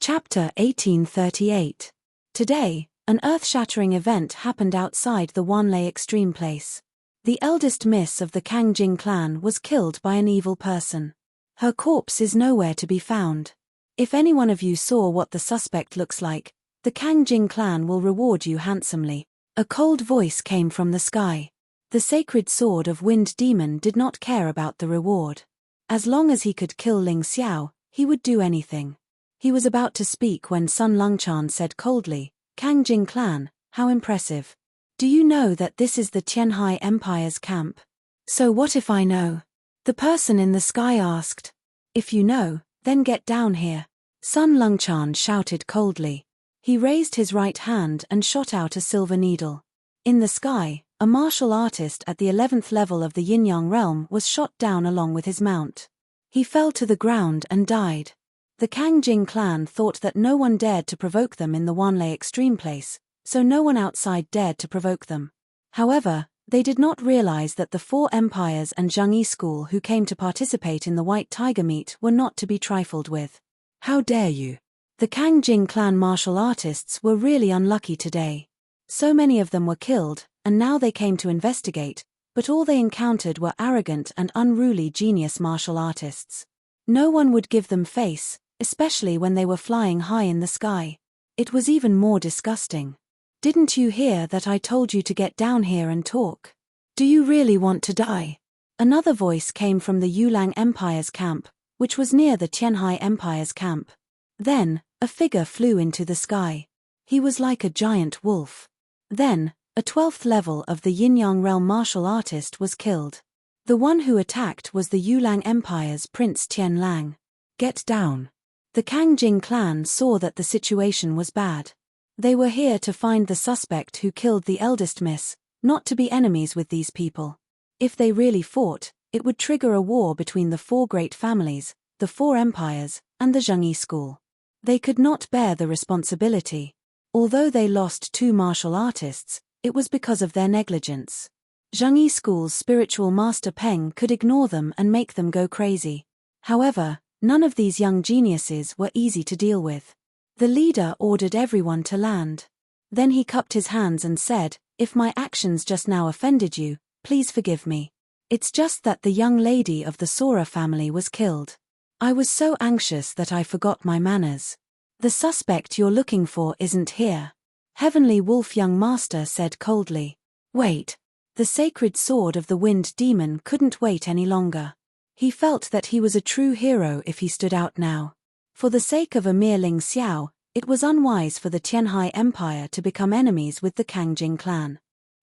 S1: Chapter 1838. Today, an earth-shattering event happened outside the Wanlei Extreme Place. The eldest miss of the Kangjing clan was killed by an evil person. Her corpse is nowhere to be found. If any one of you saw what the suspect looks like, the Kangjing clan will reward you handsomely. A cold voice came from the sky. The sacred sword of Wind Demon did not care about the reward. As long as he could kill Ling Xiao, he would do anything. He was about to speak when Sun Longchan said coldly, "Kangjing clan, how impressive. Do you know that this is the Tianhai Empire's camp?" "So what if I know?" the person in the sky asked. "If you know, then get down here." Sun Longchan shouted coldly. He raised his right hand and shot out a silver needle. In the sky, a martial artist at the 11th level of the Yin-Yang realm was shot down along with his mount. He fell to the ground and died. The Kangjing clan thought that no one dared to provoke them in the Wanlei Extreme Place, so no one outside dared to provoke them. However, they did not realize that the four empires and Zhangyi school who came to participate in the White Tiger meet were not to be trifled with. "How dare you?" The Kangjing clan martial artists were really unlucky today. So many of them were killed, and now they came to investigate, but all they encountered were arrogant and unruly genius martial artists. No one would give them face, especially when they were flying high in the sky. It was even more disgusting. Didn't you hear that I told you to get down here and talk? Do you really want to die? Another voice came from the Yulang Empire's camp, which was near the Tianhai Empire's camp. Then, a figure flew into the sky. He was like a giant wolf. Then, a 12th level of the Yin-Yang realm martial artist was killed. The one who attacked was the Yulang Empire's Prince Tianlang. Get down. The Kangjing clan saw that the situation was bad. They were here to find the suspect who killed the eldest miss, not to be enemies with these people. If they really fought, it would trigger a war between the 4 great families, the 4 empires, and the Zhengyi school. They could not bear the responsibility. Although they lost 2 martial artists, it was because of their negligence. Zhengyi school's spiritual master Peng could ignore them and make them go crazy. However, none of these young geniuses were easy to deal with. The leader ordered everyone to land. Then he cupped his hands and said, "If my actions just now offended you, please forgive me. It's just that the young lady of the Sora family was killed. I was so anxious that I forgot my manners. The suspect you're looking for isn't here." Heavenly Wolf Young Master said coldly. Wait. The sacred sword of the Wind Demon couldn't wait any longer. He felt that he was a true hero if he stood out now. For the sake of a mere Ling Xiao, it was unwise for the Tianhai Empire to become enemies with the Kangjing clan.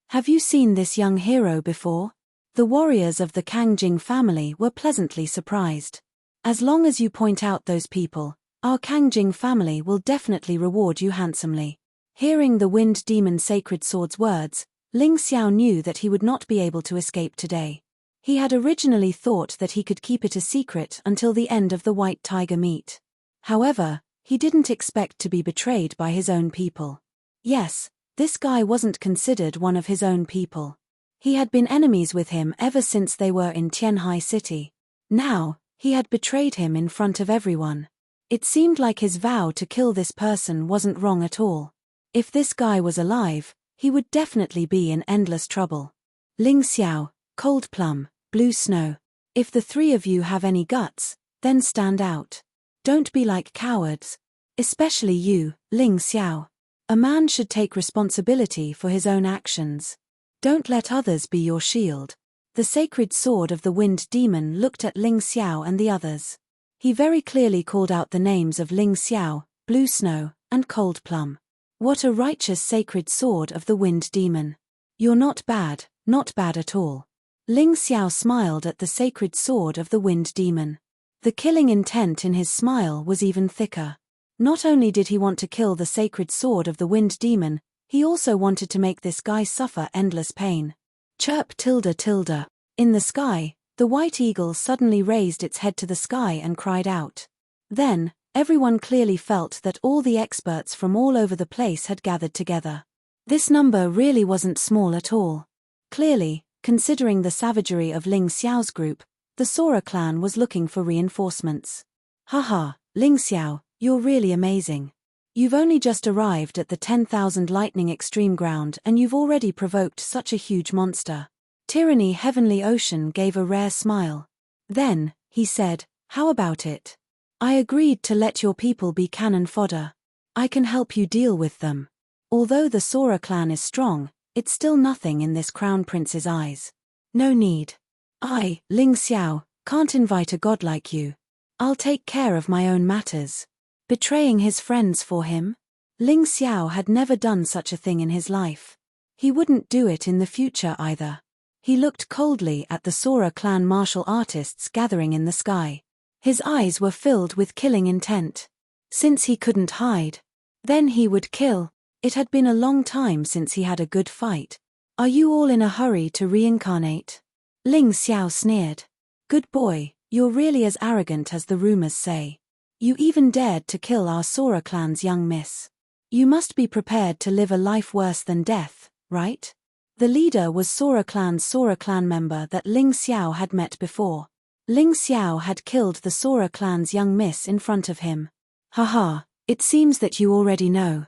S1: Have you seen this young hero before? The warriors of the Kangjing family were pleasantly surprised. As long as you point out those people, our Kangjing family will definitely reward you handsomely. Hearing the Wind Demon Sacred Sword's words, Ling Xiao knew that he would not be able to escape today. He had originally thought that he could keep it a secret until the end of the White Tiger meet. However, he didn't expect to be betrayed by his own people. Yes, this guy wasn't considered one of his own people. He had been enemies with him ever since they were in Tianhai City. Now, he had betrayed him in front of everyone. It seemed like his vow to kill this person wasn't wrong at all. If this guy was alive, he would definitely be in endless trouble. Ling Xiao, Cold Plum, Blue Snow. If the 3 of you have any guts, then stand out. Don't be like cowards. Especially you, Ling Xiao. A man should take responsibility for his own actions. Don't let others be your shield. The sacred sword of the Wind Demon looked at Ling Xiao and the others. He very clearly called out the names of Ling Xiao, Blue Snow, and Cold Plum. What a righteous sacred sword of the Wind Demon. You're not bad at all. Ling Xiao smiled at the sacred sword of the Wind Demon. The killing intent in his smile was even thicker. Not only did he want to kill the sacred sword of the Wind Demon, he also wanted to make this guy suffer endless pain. Chirp tilde tilde. In the sky, the white eagle suddenly raised its head to the sky and cried out. Then, everyone clearly felt that all the experts from all over the place had gathered together. This number really wasn't small at all. Clearly, considering the savagery of Ling Xiao's group, the Sora clan was looking for reinforcements. Haha, Ling Xiao, you're really amazing. You've only just arrived at the 10,000 lightning extreme ground and you've already provoked such a huge monster. Tyranny Heavenly Ocean gave a rare smile. Then, he said, how about it? I agreed to let your people be cannon fodder. I can help you deal with them. Although the Sora clan is strong, it's still nothing in this crown prince's eyes. No need. I, Ling Xiao, can't invite a god like you. I'll take care of my own matters. Betraying his friends for him? Ling Xiao had never done such a thing in his life. He wouldn't do it in the future either. He looked coldly at the Sora clan martial artists gathering in the sky. His eyes were filled with killing intent. Since he couldn't hide, then he would kill. It had been a long time since he had a good fight. Are you all in a hurry to reincarnate? Ling Xiao sneered. Good boy, you're really as arrogant as the rumors say. You even dared to kill our Sora clan's young miss. You must be prepared to live a life worse than death, right? The leader was Sora clan member that Ling Xiao had met before. Ling Xiao had killed the Sora clan's young miss in front of him. Haha, It seems that you already know.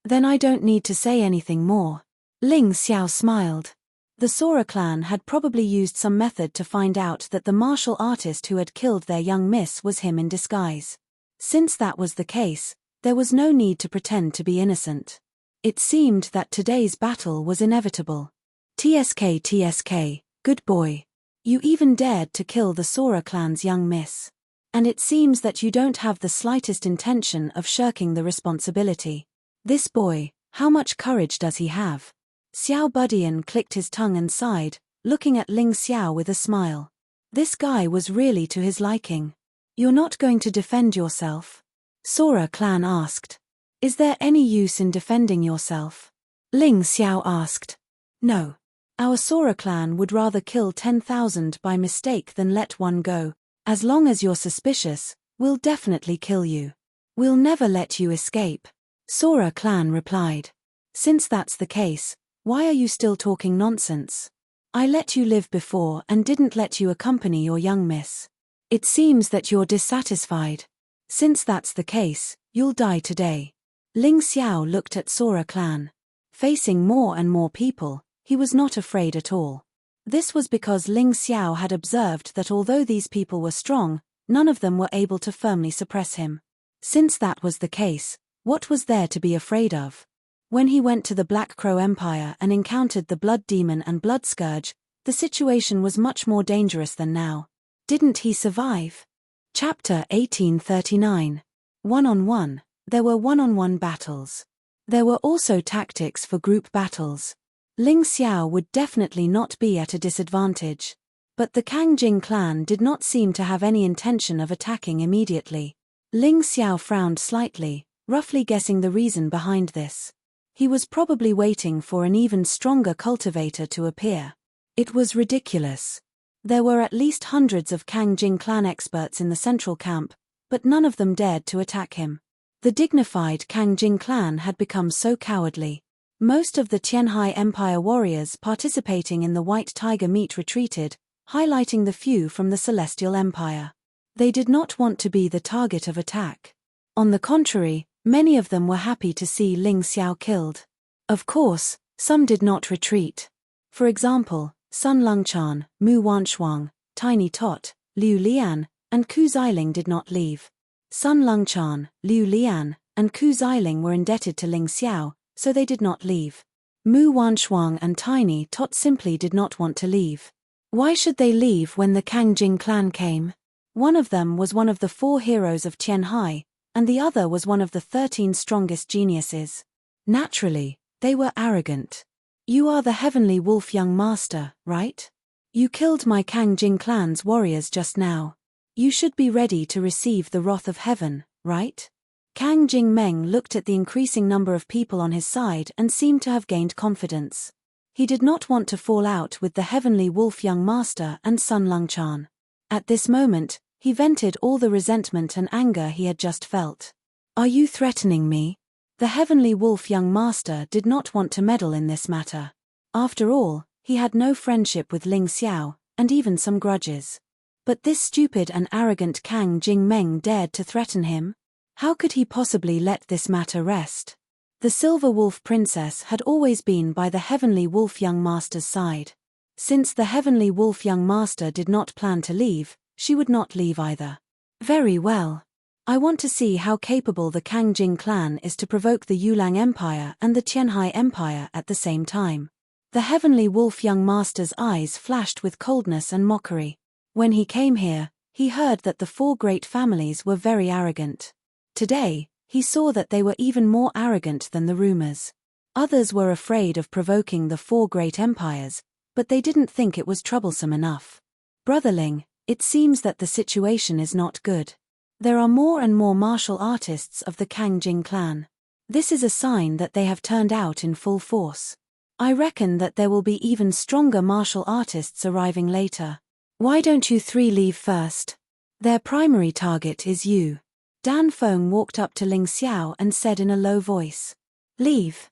S1: Then I don't need to say anything more. Ling Xiao smiled. The Sora clan had probably used some method to find out that the martial artist who had killed their young miss was him in disguise. Since that was the case, there was no need to pretend to be innocent. It seemed that today's battle was inevitable. TSK, good boy. You even dared to kill the Sora clan's young miss. And it seems that you don't have the slightest intention of shirking the responsibility. This boy, how much courage does he have? Xiao Budian clicked his tongue and sighed, looking at Ling Xiao with a smile. This guy was really to his liking. You're not going to defend yourself? Sora clan asked. Is there any use in defending yourself? Ling Xiao asked. No. Our Sora clan would rather kill 10,000 by mistake than let one go. As long as you're suspicious, we'll definitely kill you. We'll never let you escape. Sora clan replied. Since that's the case, why are you still talking nonsense? I let you live before and didn't let you accompany your young miss. It seems that you're dissatisfied. Since that's the case, you'll die today. Ling Xiao looked at Sora clan. Facing more and more people, he was not afraid at all. This was because Ling Xiao had observed that although these people were strong, none of them were able to firmly suppress him. Since that was the case, what was there to be afraid of? When he went to the Black Crow Empire and encountered the Blood Demon and Blood Scourge, the situation was much more dangerous than now. Didn't he survive? Chapter 1839. One-on-one. There were one-on-one battles. There were also tactics for group battles. Ling Xiao would definitely not be at a disadvantage. But the Kangjing clan did not seem to have any intention of attacking immediately. Ling Xiao frowned slightly, roughly guessing the reason behind this. He was probably waiting for an even stronger cultivator to appear. It was ridiculous. There were at least hundreds of Kangjing clan experts in the central camp, but none of them dared to attack him. The dignified Kangjing clan had become so cowardly. Most of the Tianhai Empire warriors participating in the White Tiger meet retreated, highlighting the few from the Celestial Empire. They did not want to be the target of attack. On the contrary, many of them were happy to see Ling Xiao killed. Of course, some did not retreat. For example, Sun Longchan, Mu Wanshuang, Tiny Tot, Liu Lian, and Ku Xiling did not leave. Sun Longchan, Liu Lian, and Ku Xiling were indebted to Ling Xiao, so they did not leave. Mu Wanshuang and Tiny Tot simply did not want to leave. Why should they leave when the Kangjing clan came? One of them was one of the 4 heroes of Tianhai, and the other was one of the 13 strongest geniuses. Naturally, they were arrogant. You are the Heavenly Wolf young master, right? You killed my Kangjing clan's warriors just now. You should be ready to receive the wrath of heaven, right? Kang Jingmeng looked at the increasing number of people on his side and seemed to have gained confidence. He did not want to fall out with the Heavenly Wolf young master and Sun Longchan. At this moment, he vented all the resentment and anger he had just felt. Are you threatening me? The Heavenly Wolf young master did not want to meddle in this matter. After all, he had no friendship with Ling Xiao, and even some grudges. But this stupid and arrogant Kang Jingmeng dared to threaten him? How could he possibly let this matter rest? The Silver Wolf Princess had always been by the Heavenly Wolf young master's side. Since the Heavenly Wolf young master did not plan to leave, she would not leave either. Very well. I want to see how capable the Kangjing clan is to provoke the Yulang Empire and the Tianhai Empire at the same time. The Heavenly Wolf young master's eyes flashed with coldness and mockery. When he came here, he heard that the 4 great families were very arrogant. Today, he saw that they were even more arrogant than the rumors. Others were afraid of provoking the 4 great empires, but they didn't think it was troublesome enough. Brotherling, it seems that the situation is not good. There are more and more martial artists of the Kangjing clan. This is a sign that they have turned out in full force. I reckon that there will be even stronger martial artists arriving later. Why don't you 3 leave first? Their primary target is you. Dan Feng walked up to Ling Xiao and said in a low voice. Leave?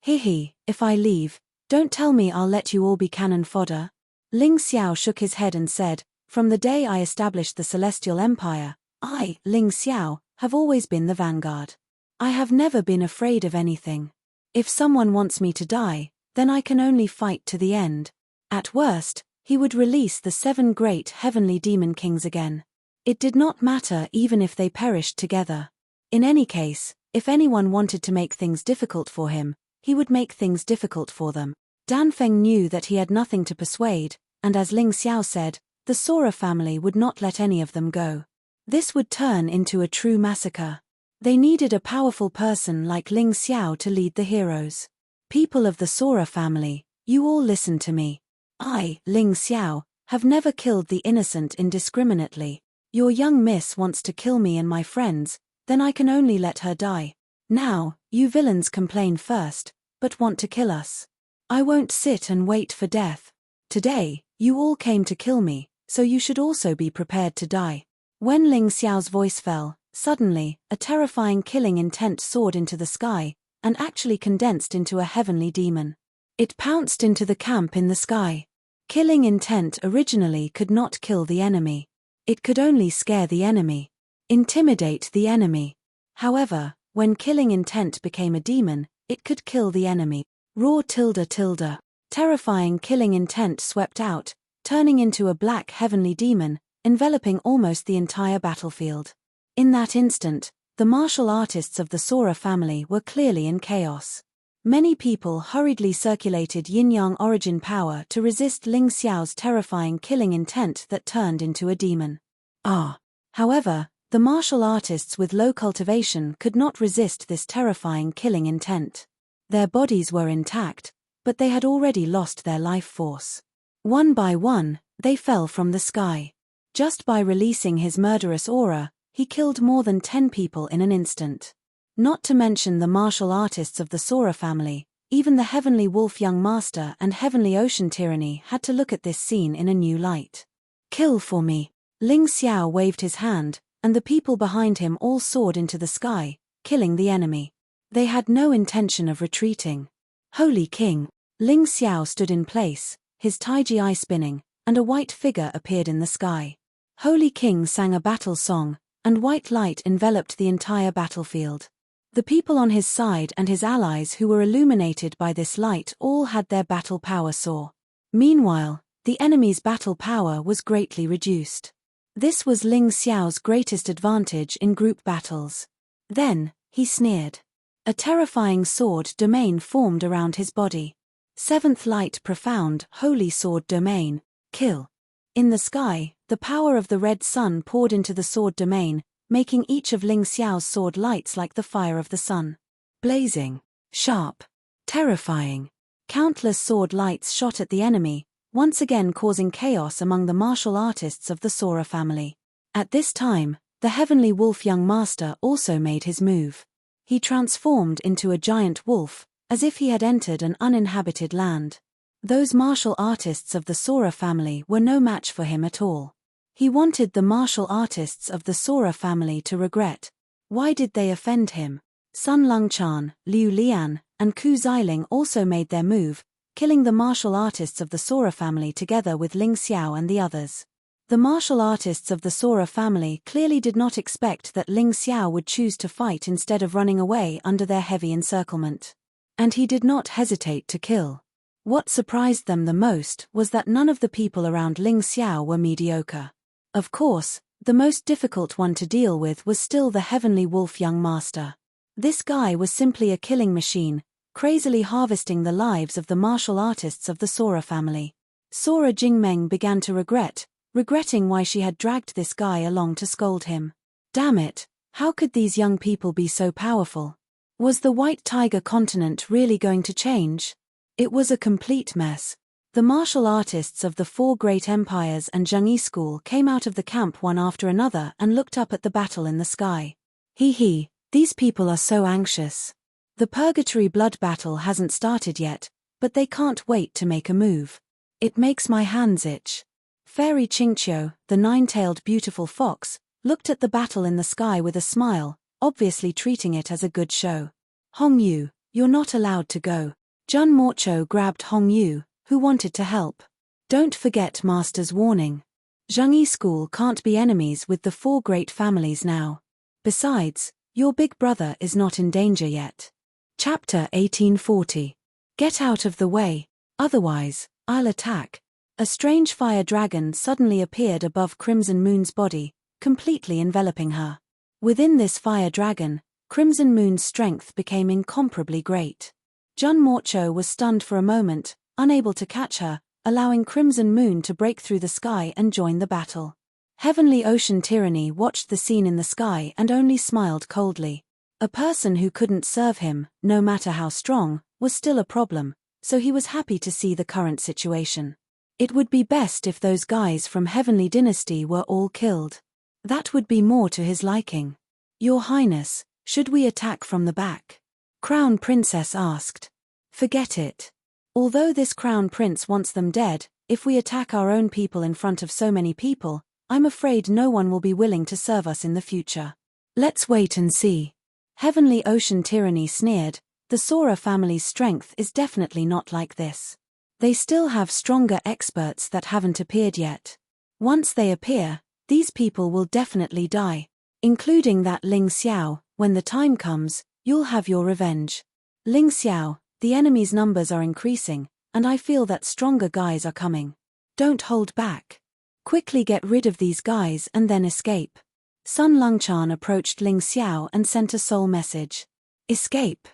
S1: Hihi, if I leave, don't tell me I'll let you all be cannon fodder. Ling Xiao shook his head and said, from the day I established the Celestial Empire, I, Ling Xiao, have always been the vanguard. I have never been afraid of anything. If someone wants me to die, then I can only fight to the end. At worst, he would release the 7 great heavenly demon kings again. It did not matter even if they perished together. In any case, if anyone wanted to make things difficult for him, he would make things difficult for them. Dan Feng knew that he had nothing to persuade, and as Ling Xiao said, the Sora family would not let any of them go. This would turn into a true massacre. They needed a powerful person like Ling Xiao to lead the heroes. People of the Sora family, you all listen to me. I, Ling Xiao, have never killed the innocent indiscriminately. Your young miss wants to kill me and my friends, then I can only let her die. Now, you villains complain first, but want to kill us. I won't sit and wait for death. Today, you all came to kill me, so you should also be prepared to die. When Ling Xiao's voice fell, suddenly, a terrifying killing intent soared into the sky, and actually condensed into a heavenly demon. It pounced into the camp in the sky. Killing intent originally could not kill the enemy. It could only scare the enemy, intimidate the enemy. However, when killing intent became a demon, it could kill the enemy. Raw ~. Terrifying killing intent swept out, turning into a black heavenly demon, enveloping almost the entire battlefield. In that instant, the martial artists of the Sora family were clearly in chaos. Many people hurriedly circulated yin-yang origin power to resist Ling Xiao's terrifying killing intent that turned into a demon. However, the martial artists with low cultivation could not resist this terrifying killing intent. Their bodies were intact, but they had already lost their life force. One by one, they fell from the sky. Just by releasing his murderous aura, he killed more than 10 people in an instant. Not to mention the martial artists of the Sora family, even the Heavenly Wolf Young Master and Heavenly Ocean Tyranny had to look at this scene in a new light. Kill for me. Ling Xiao waved his hand, and the people behind him all soared into the sky, killing the enemy. They had no intention of retreating. Holy King! Ling Xiao stood in place, his taiji eye spinning, and a white figure appeared in the sky. Holy King sang a battle song, and white light enveloped the entire battlefield. The people on his side and his allies who were illuminated by this light all had their battle power soar. Meanwhile, the enemy's battle power was greatly reduced. This was Ling Xiao's greatest advantage in group battles. Then, he sneered. A terrifying sword domain formed around his body. 7th light profound, holy sword domain, kill. In the sky, the power of the red sun poured into the sword domain, making each of Ling Xiao's sword lights like the fire of the sun. Blazing, sharp, terrifying. Countless sword lights shot at the enemy, once again causing chaos among the martial artists of the Sora family. At this time, the Heavenly Wolf Young Master also made his move. He transformed into a giant wolf, as if he had entered an uninhabited land. Those martial artists of the Sora family were no match for him at all. He wanted the martial artists of the Sora family to regret. Why did they offend him? Sun Longchan, Liu Lian, and Ku Xiling also made their move, killing the martial artists of the Sora family together with Ling Xiao and the others. The martial artists of the Sora family clearly did not expect that Ling Xiao would choose to fight instead of running away under their heavy encirclement. And he did not hesitate to kill. What surprised them the most was that none of the people around Ling Xiao were mediocre. Of course, the most difficult one to deal with was still the Heavenly Wolf Young Master. This guy was simply a killing machine, crazily harvesting the lives of the martial artists of the Sora family. Sora Jingmeng began to regretting why she had dragged this guy along to scold him. Damn it, how could these young people be so powerful? Was the White Tiger continent really going to change? It was a complete mess. The martial artists of the 4 great empires and Zhengyi school came out of the camp one after another and looked up at the battle in the sky. These people are so anxious. The purgatory blood battle hasn't started yet, but they can't wait to make a move. It makes my hands itch. Fairy Qingqiu, the 9-tailed beautiful fox, looked at the battle in the sky with a smile, obviously treating it as a good show. Hong Yu, you're not allowed to go. Jun Morcho grabbed Hong Yu, who wanted to help. Don't forget Master's warning. Zhengyi school can't be enemies with the 4 great families now. Besides, Your big brother is not in danger yet. Chapter 1840. Get out of the way, otherwise, I'll attack. A strange fire dragon suddenly appeared above Crimson Moon's body, completely enveloping her. Within this fire dragon, Crimson Moon's strength became incomparably great. Jun Morcho was stunned for a moment, unable to catch her, allowing Crimson Moon to break through the sky and join the battle. Heavenly Ocean Tyranny watched the scene in the sky and only smiled coldly. A person who couldn't serve him, no matter how strong, was still a problem, so he was happy to see the current situation. It would be best if those guys from Heavenly Dynasty were all killed. That would be more to his liking. Your Highness, should we attack from the back? Crown Princess asked. Forget it. Although this Crown Prince wants them dead, if we attack our own people in front of so many people, I'm afraid no one will be willing to serve us in the future. Let's wait and see. Heavenly Ocean Tyranny sneered. The Sora family's strength is definitely not like this. They still have stronger experts that haven't appeared yet. Once they appear, these people will definitely die, including that Ling Xiao. When the time comes, you'll have your revenge. Ling Xiao, the enemy's numbers are increasing, and I feel that stronger guys are coming. Don't hold back. Quickly get rid of these guys and then escape. Sun Longchan approached Ling Xiao and sent a soul message. Escape?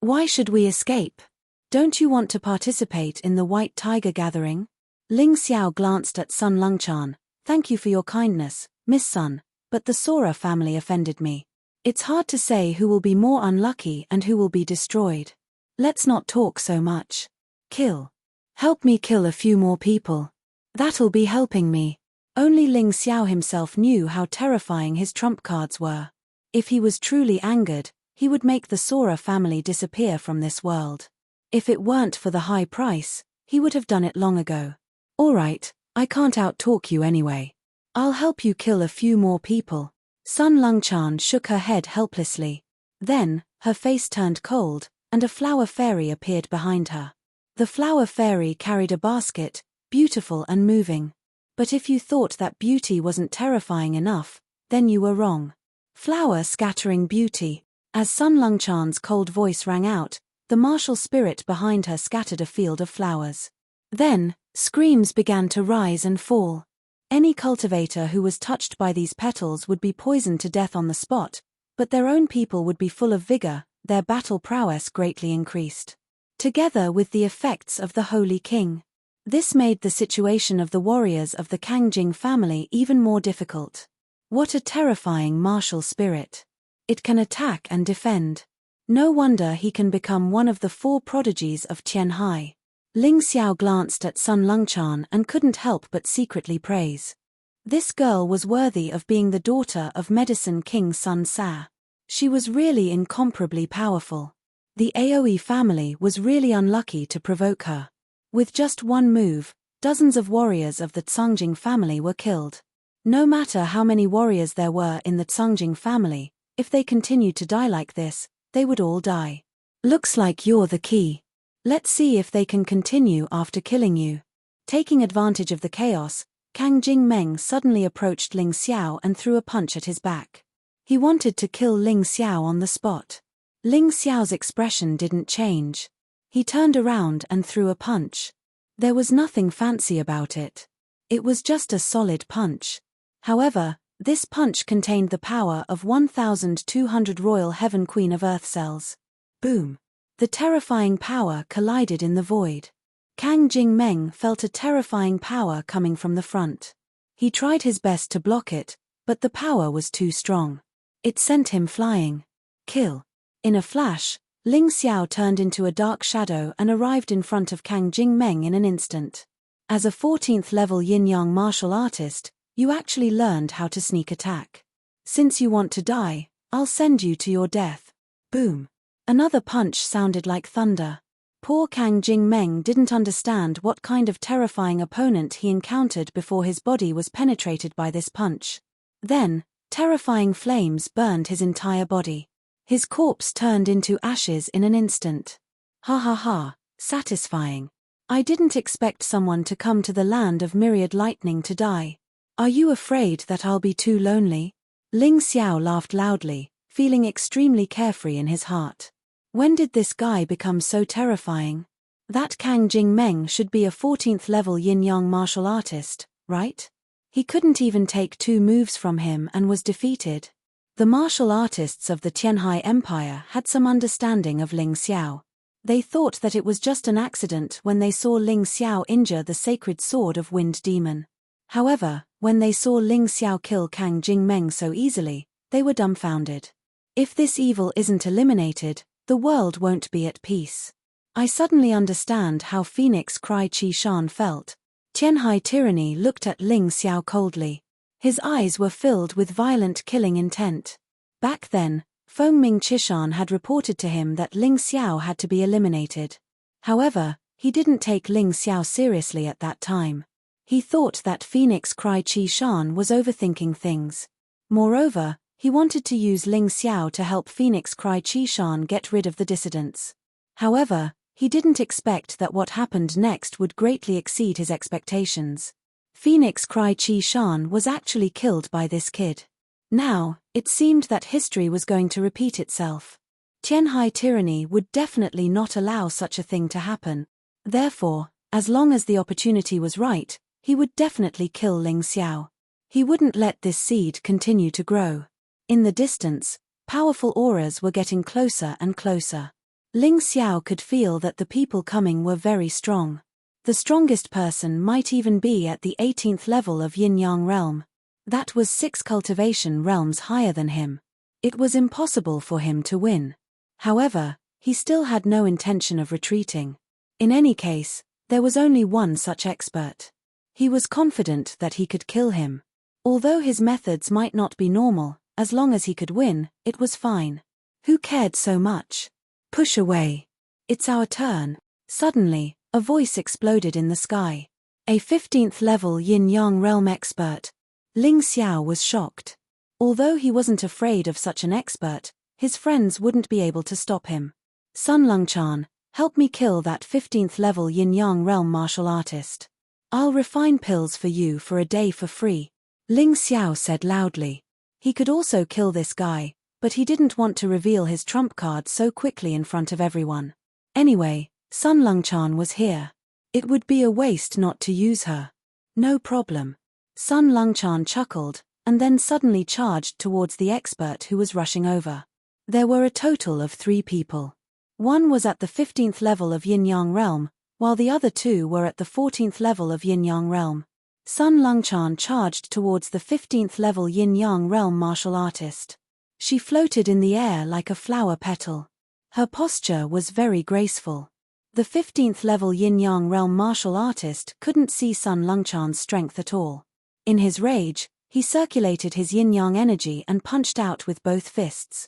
S1: Why should we escape? Don't you want to participate in the White Tiger gathering? Ling Xiao glanced at Sun Longchan. Thank you for your kindness, Miss Sun, but the Sora family offended me. It's hard to say who will be more unlucky and who will be destroyed. Let's not talk so much. Kill. Help me kill a few more people. That'll be helping me. Only Ling Xiao himself knew how terrifying his trump cards were. If he was truly angered, he would make the Sora family disappear from this world. If it weren't for the high price, he would have done it long ago. Alright, I can't out-talk you anyway. I'll help you kill a few more people. Sun Longchan shook her head helplessly. Then, her face turned cold, and a flower fairy appeared behind her. The flower fairy carried a basket, beautiful and moving. But if you thought that beauty wasn't terrifying enough, then you were wrong. Flower scattering beauty. As Sun Longchan's cold voice rang out, the martial spirit behind her scattered a field of flowers. Then, screams began to rise and fall. Any cultivator who was touched by these petals would be poisoned to death on the spot, but their own people would be full of vigor, their battle prowess greatly increased. Together with the effects of the Holy King. This made the situation of the warriors of the Kangjing family even more difficult. What a terrifying martial spirit. It can attack and defend. No wonder he can become one of the 4 prodigies of Tianhai. Ling Xiao glanced at Sun Longchan and couldn't help but secretly praise. This girl was worthy of being the daughter of Medicine King Sun Sa. She was really incomparably powerful. The Aoi family was really unlucky to provoke her. With just one move, dozens of warriors of the Tsungjing family were killed. No matter how many warriors there were in the Tsungjing family, if they continued to die like this, they would all die. Looks like you're the key. Let's see if they can continue after killing you. Taking advantage of the chaos, Kang Jingmeng suddenly approached Ling Xiao and threw a punch at his back. He wanted to kill Ling Xiao on the spot. Ling Xiao's expression didn't change. He turned around and threw a punch. There was nothing fancy about it. It was just a solid punch. However, this punch contained the power of 1,200 Royal Heaven Queen of Earth cells. Boom! The terrifying power collided in the void. Kang Jingmeng felt a terrifying power coming from the front. He tried his best to block it, but the power was too strong. It sent him flying. Kill. In a flash, Ling Xiao turned into a dark shadow and arrived in front of Kang Jingmeng in an instant. As a 14th level yin-yang martial artist, you actually learned how to sneak attack. Since you want to die, I'll send you to your death. Boom. Another punch sounded like thunder. Poor Kang Jingmeng didn't understand what kind of terrifying opponent he encountered before his body was penetrated by this punch. Then, terrifying flames burned his entire body. His corpse turned into ashes in an instant. Ha ha ha, satisfying. I didn't expect someone to come to the land of myriad lightning to die. Are you afraid that I'll be too lonely? Ling Xiao laughed loudly, feeling extremely carefree in his heart. When did this guy become so terrifying? That Kang Jingmeng should be a 14th level yin-yang martial artist, right? He couldn't even take 2 moves from him and was defeated. The martial artists of the Tianhai Empire had some understanding of Ling Xiao. They thought that it was just an accident when they saw Ling Xiao injure the sacred sword of Wind Demon. However, when they saw Ling Xiao kill Kang Jingmeng so easily, they were dumbfounded. If this evil isn't eliminated, the world won't be at peace. I suddenly understand how Phoenix Cry Chi Shan felt. Tianhai Tyranny looked at Ling Xiao coldly. His eyes were filled with violent killing intent. Back then, Fengming Chishan had reported to him that Ling Xiao had to be eliminated. However, he didn't take Ling Xiao seriously at that time. He thought that Phoenix Cry Chi Shan was overthinking things. Moreover, he wanted to use Ling Xiao to help Phoenix Cry Chi Shan get rid of the dissidents. However, he didn't expect that what happened next would greatly exceed his expectations. Phoenix Cry Chi Shan was actually killed by this kid. Now, it seemed that history was going to repeat itself. Tianhai Tyranny would definitely not allow such a thing to happen. Therefore, as long as the opportunity was right, he would definitely kill Ling Xiao. He wouldn't let this seed continue to grow. In the distance, powerful auras were getting closer and closer. Ling Xiao could feel that the people coming were very strong. The strongest person might even be at the 18th level of Yin-Yang realm. That was 6 cultivation realms higher than him. It was impossible for him to win. However, he still had no intention of retreating. In any case, there was only one such expert. He was confident that he could kill him. Although his methods might not be normal, as long as he could win, it was fine. Who cared so much? Push away. It's our turn. Suddenly, a voice exploded in the sky. A 15th level Yin-Yang realm expert. Ling Xiao was shocked. Although he wasn't afraid of such an expert, his friends wouldn't be able to stop him. Sun Lungchan, help me kill that 15th level Yin-Yang realm martial artist. I'll refine pills for you for a day for free. Ling Xiao said loudly. He could also kill this guy, but he didn't want to reveal his trump card so quickly in front of everyone. Anyway, Sun Lungchan was here. It would be a waste not to use her. No problem. Sun Lungchan chuckled, and then suddenly charged towards the expert who was rushing over. There were a total of 3 people. One was at the 15th level of Yin-Yang realm, while the other 2 were at the 14th level of Yin-Yang realm. Sun Lungchan charged towards the 15th level Yin-Yang realm martial artist. She floated in the air like a flower petal. Her posture was very graceful. The 15th level Yin-Yang realm martial artist couldn't see Sun Lungchan's strength at all. In his rage, he circulated his yin-yang energy and punched out with both fists.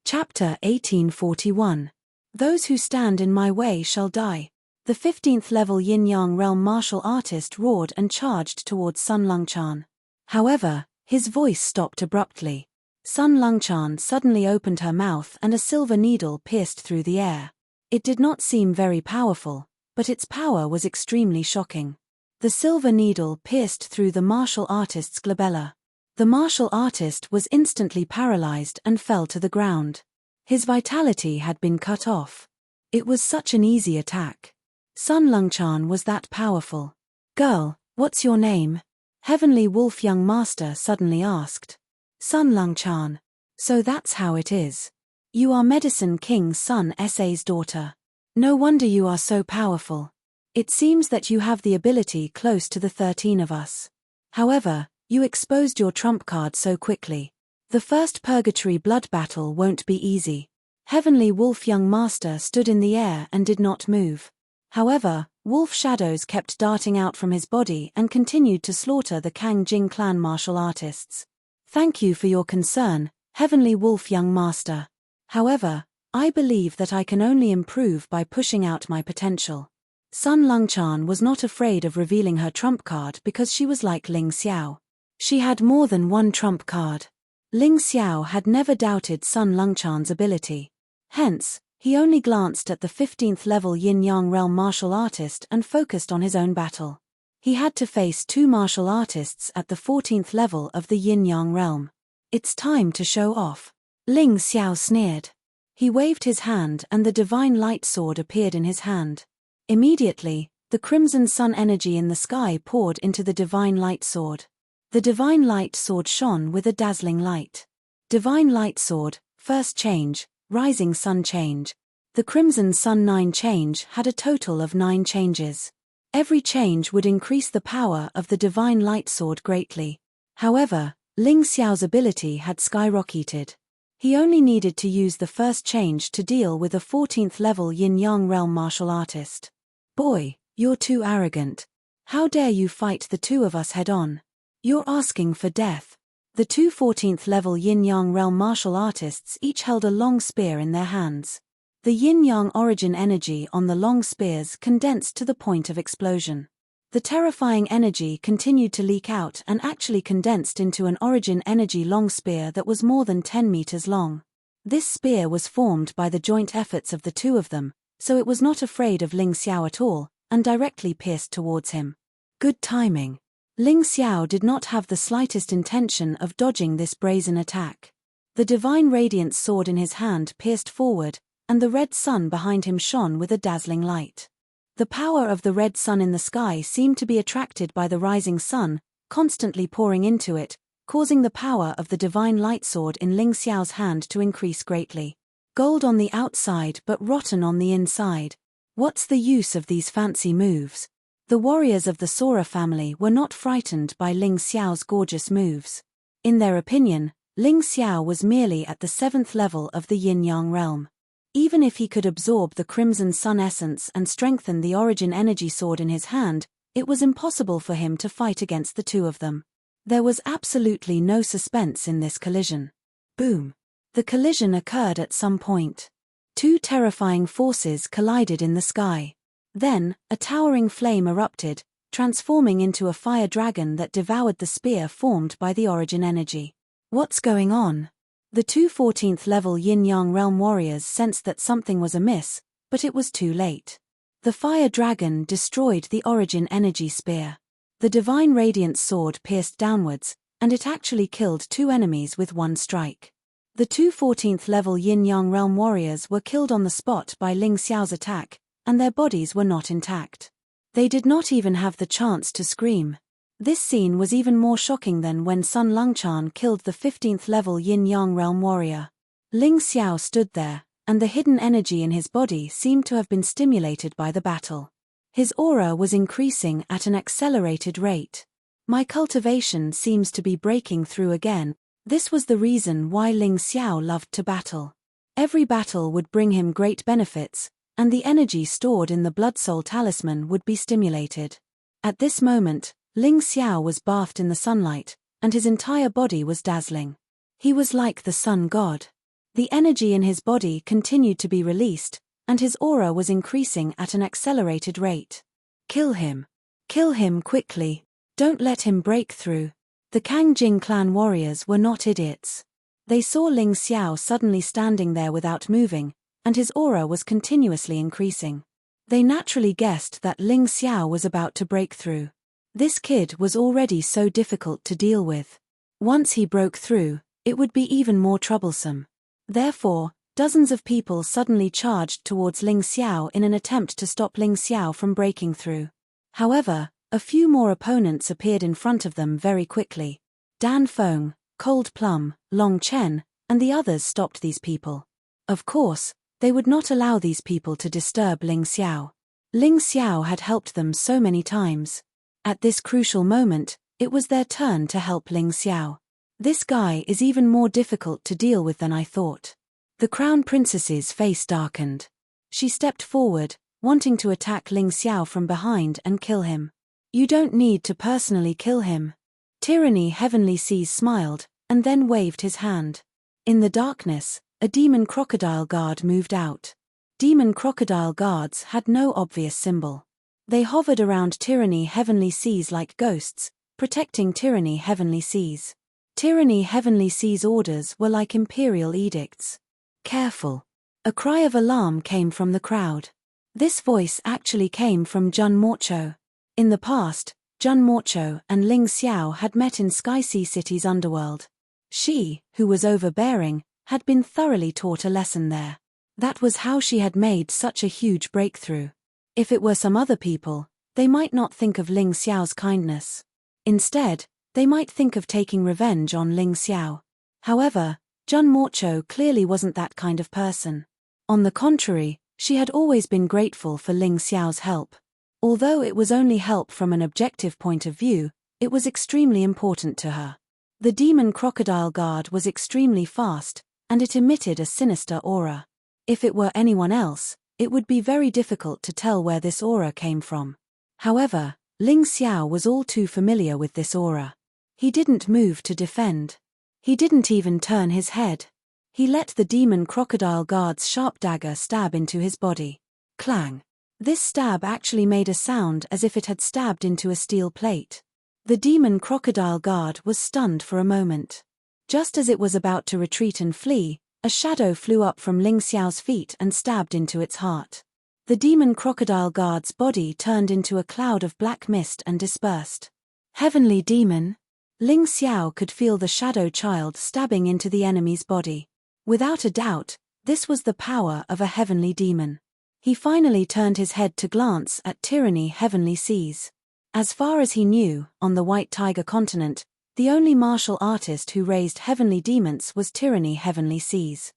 S1: Chapter 1841. Those who stand in my way shall die. The 15th level yin-yang realm martial artist roared and charged towards Sun Lungchan. However, his voice stopped abruptly. Sun Lungchan suddenly opened her mouth and a silver needle pierced through the air. It did not seem very powerful, but its power was extremely shocking. The silver needle pierced through the martial artist's glabella. The martial artist was instantly paralyzed and fell to the ground. His vitality had been cut off. It was such an easy attack. Sun Lungchan was that powerful. Girl, what's your name? Heavenly Wolf Young Master suddenly asked. Sun Lungchan. So that's how it is. You are Medicine King Sun Sa's daughter. No wonder you are so powerful. It seems that you have the ability close to the 13 of us. However, you exposed your trump card so quickly. The first purgatory blood battle won't be easy. Heavenly Wolf Young Master stood in the air and did not move. However, wolf shadows kept darting out from his body and continued to slaughter the Kang Jing clan martial artists. Thank you for your concern, Heavenly Wolf Young Master. However, I believe that I can only improve by pushing out my potential. Sun Lungchan was not afraid of revealing her trump card because she was like Ling Xiao. She had more than one trump card. Ling Xiao had never doubted Sun Lungchan's ability. Hence, he only glanced at the 15th level Yin-Yang realm martial artist and focused on his own battle. He had to face 2 martial artists at the 14th level of the Yin-Yang realm. It's time to show off. Ling Xiao sneered. He waved his hand and the divine light sword appeared in his hand. Immediately, the crimson sun energy in the sky poured into the divine light sword. The divine light sword shone with a dazzling light. Divine light sword, first change, rising sun change. The crimson sun 9 change had a total of 9 changes. Every change would increase the power of the divine light sword greatly. However, Ling Xiao's ability had skyrocketed. He only needed to use the first change to deal with a 14th level yin-yang realm martial artist. Boy, you're too arrogant. How dare you fight the two of us head-on? You're asking for death. The two 14th level yin-yang realm martial artists each held a long spear in their hands. The yin-yang origin energy on the long spears condensed to the point of explosion. The terrifying energy continued to leak out and actually condensed into an origin energy long spear that was more than 10 meters long. This spear was formed by the joint efforts of the two of them, so it was not afraid of Ling Xiao at all, and directly pierced towards him. Good timing. Ling Xiao did not have the slightest intention of dodging this brazen attack. The divine radiance sword in his hand pierced forward, and the red sun behind him shone with a dazzling light. The power of the red sun in the sky seemed to be attracted by the rising sun, constantly pouring into it, causing the power of the divine light sword in Ling Xiao's hand to increase greatly. Gold on the outside but rotten on the inside. What's the use of these fancy moves? The warriors of the Sora family were not frightened by Ling Xiao's gorgeous moves. In their opinion, Ling Xiao was merely at the 7th level of the yin-yang realm. Even if he could absorb the crimson sun essence and strengthen the origin energy sword in his hand, it was impossible for him to fight against the two of them. There was absolutely no suspense in this collision. Boom! The collision occurred at some point. Two terrifying forces collided in the sky. Then, a towering flame erupted, transforming into a fire dragon that devoured the spear formed by the origin energy. What's going on? The two 14th level yin-yang realm warriors sensed that something was amiss, but it was too late. The fire dragon destroyed the origin energy spear. The divine radiance sword pierced downwards, and it actually killed two enemies with one strike. The two 14th level yin-yang realm warriors were killed on the spot by Ling Xiao's attack, and their bodies were not intact. They did not even have the chance to scream. This scene was even more shocking than when Sun Longchan killed the 15th level yin-yang realm warrior. Ling Xiao stood there, and the hidden energy in his body seemed to have been stimulated by the battle. His aura was increasing at an accelerated rate. My cultivation seems to be breaking through again. This was the reason why Ling Xiao loved to battle. Every battle would bring him great benefits, and the energy stored in the Blood Soul Talisman would be stimulated. At this moment, Ling Xiao was bathed in the sunlight, and his entire body was dazzling. He was like the sun god. The energy in his body continued to be released, and his aura was increasing at an accelerated rate. Kill him. Kill him quickly. Don't let him break through. The Kangjing clan warriors were not idiots. They saw Ling Xiao suddenly standing there without moving, and his aura was continuously increasing. They naturally guessed that Ling Xiao was about to break through. This kid was already so difficult to deal with. Once he broke through, it would be even more troublesome. Therefore, dozens of people suddenly charged towards Ling Xiao in an attempt to stop Ling Xiao from breaking through. However, a few more opponents appeared in front of them very quickly. Dan Feng, Cold Plum, Long Chen, and the others stopped these people. Of course, they would not allow these people to disturb Ling Xiao. Ling Xiao had helped them so many times. At this crucial moment, it was their turn to help Ling Xiao. This guy is even more difficult to deal with than I thought. The crown princess's face darkened. She stepped forward, wanting to attack Ling Xiao from behind and kill him. You don't need to personally kill him. Tyranny Heavenly Seas smiled, and then waved his hand. In the darkness, a demon crocodile guard moved out. Demon crocodile guards had no obvious symbol. They hovered around Tyranny Heavenly Seas like ghosts, protecting Tyranny Heavenly Seas. Tyranny Heavenly Seas orders were like imperial edicts. Careful. A cry of alarm came from the crowd. This voice actually came from Jun Morcho. In the past, Jun Morcho and Ling Xiao had met in Sky Sea City's underworld. She, who was overbearing, had been thoroughly taught a lesson there. That was how she had made such a huge breakthrough. If it were some other people, they might not think of Ling Xiao's kindness. Instead, they might think of taking revenge on Ling Xiao. However, Jun Morcho clearly wasn't that kind of person. On the contrary, she had always been grateful for Ling Xiao's help. Although it was only help from an objective point of view, it was extremely important to her. The demon crocodile guard was extremely fast, and it emitted a sinister aura. If it were anyone else, it would be very difficult to tell where this aura came from. However, Ling Xiao was all too familiar with this aura. He didn't move to defend. He didn't even turn his head. He let the demon crocodile guard's sharp dagger stab into his body. Clang! This stab actually made a sound as if it had stabbed into a steel plate. The demon crocodile guard was stunned for a moment. Just as it was about to retreat and flee, a shadow flew up from Ling Xiao's feet and stabbed into its heart. The demon crocodile guard's body turned into a cloud of black mist and dispersed. Heavenly demon! Ling Xiao could feel the shadow child stabbing into the enemy's body. Without a doubt, this was the power of a heavenly demon. He finally turned his head to glance at Tyranny Heavenly Seas. As far as he knew, on the White Tiger continent, the only martial artist who raised heavenly demons was Tyranny Heavenly Seas.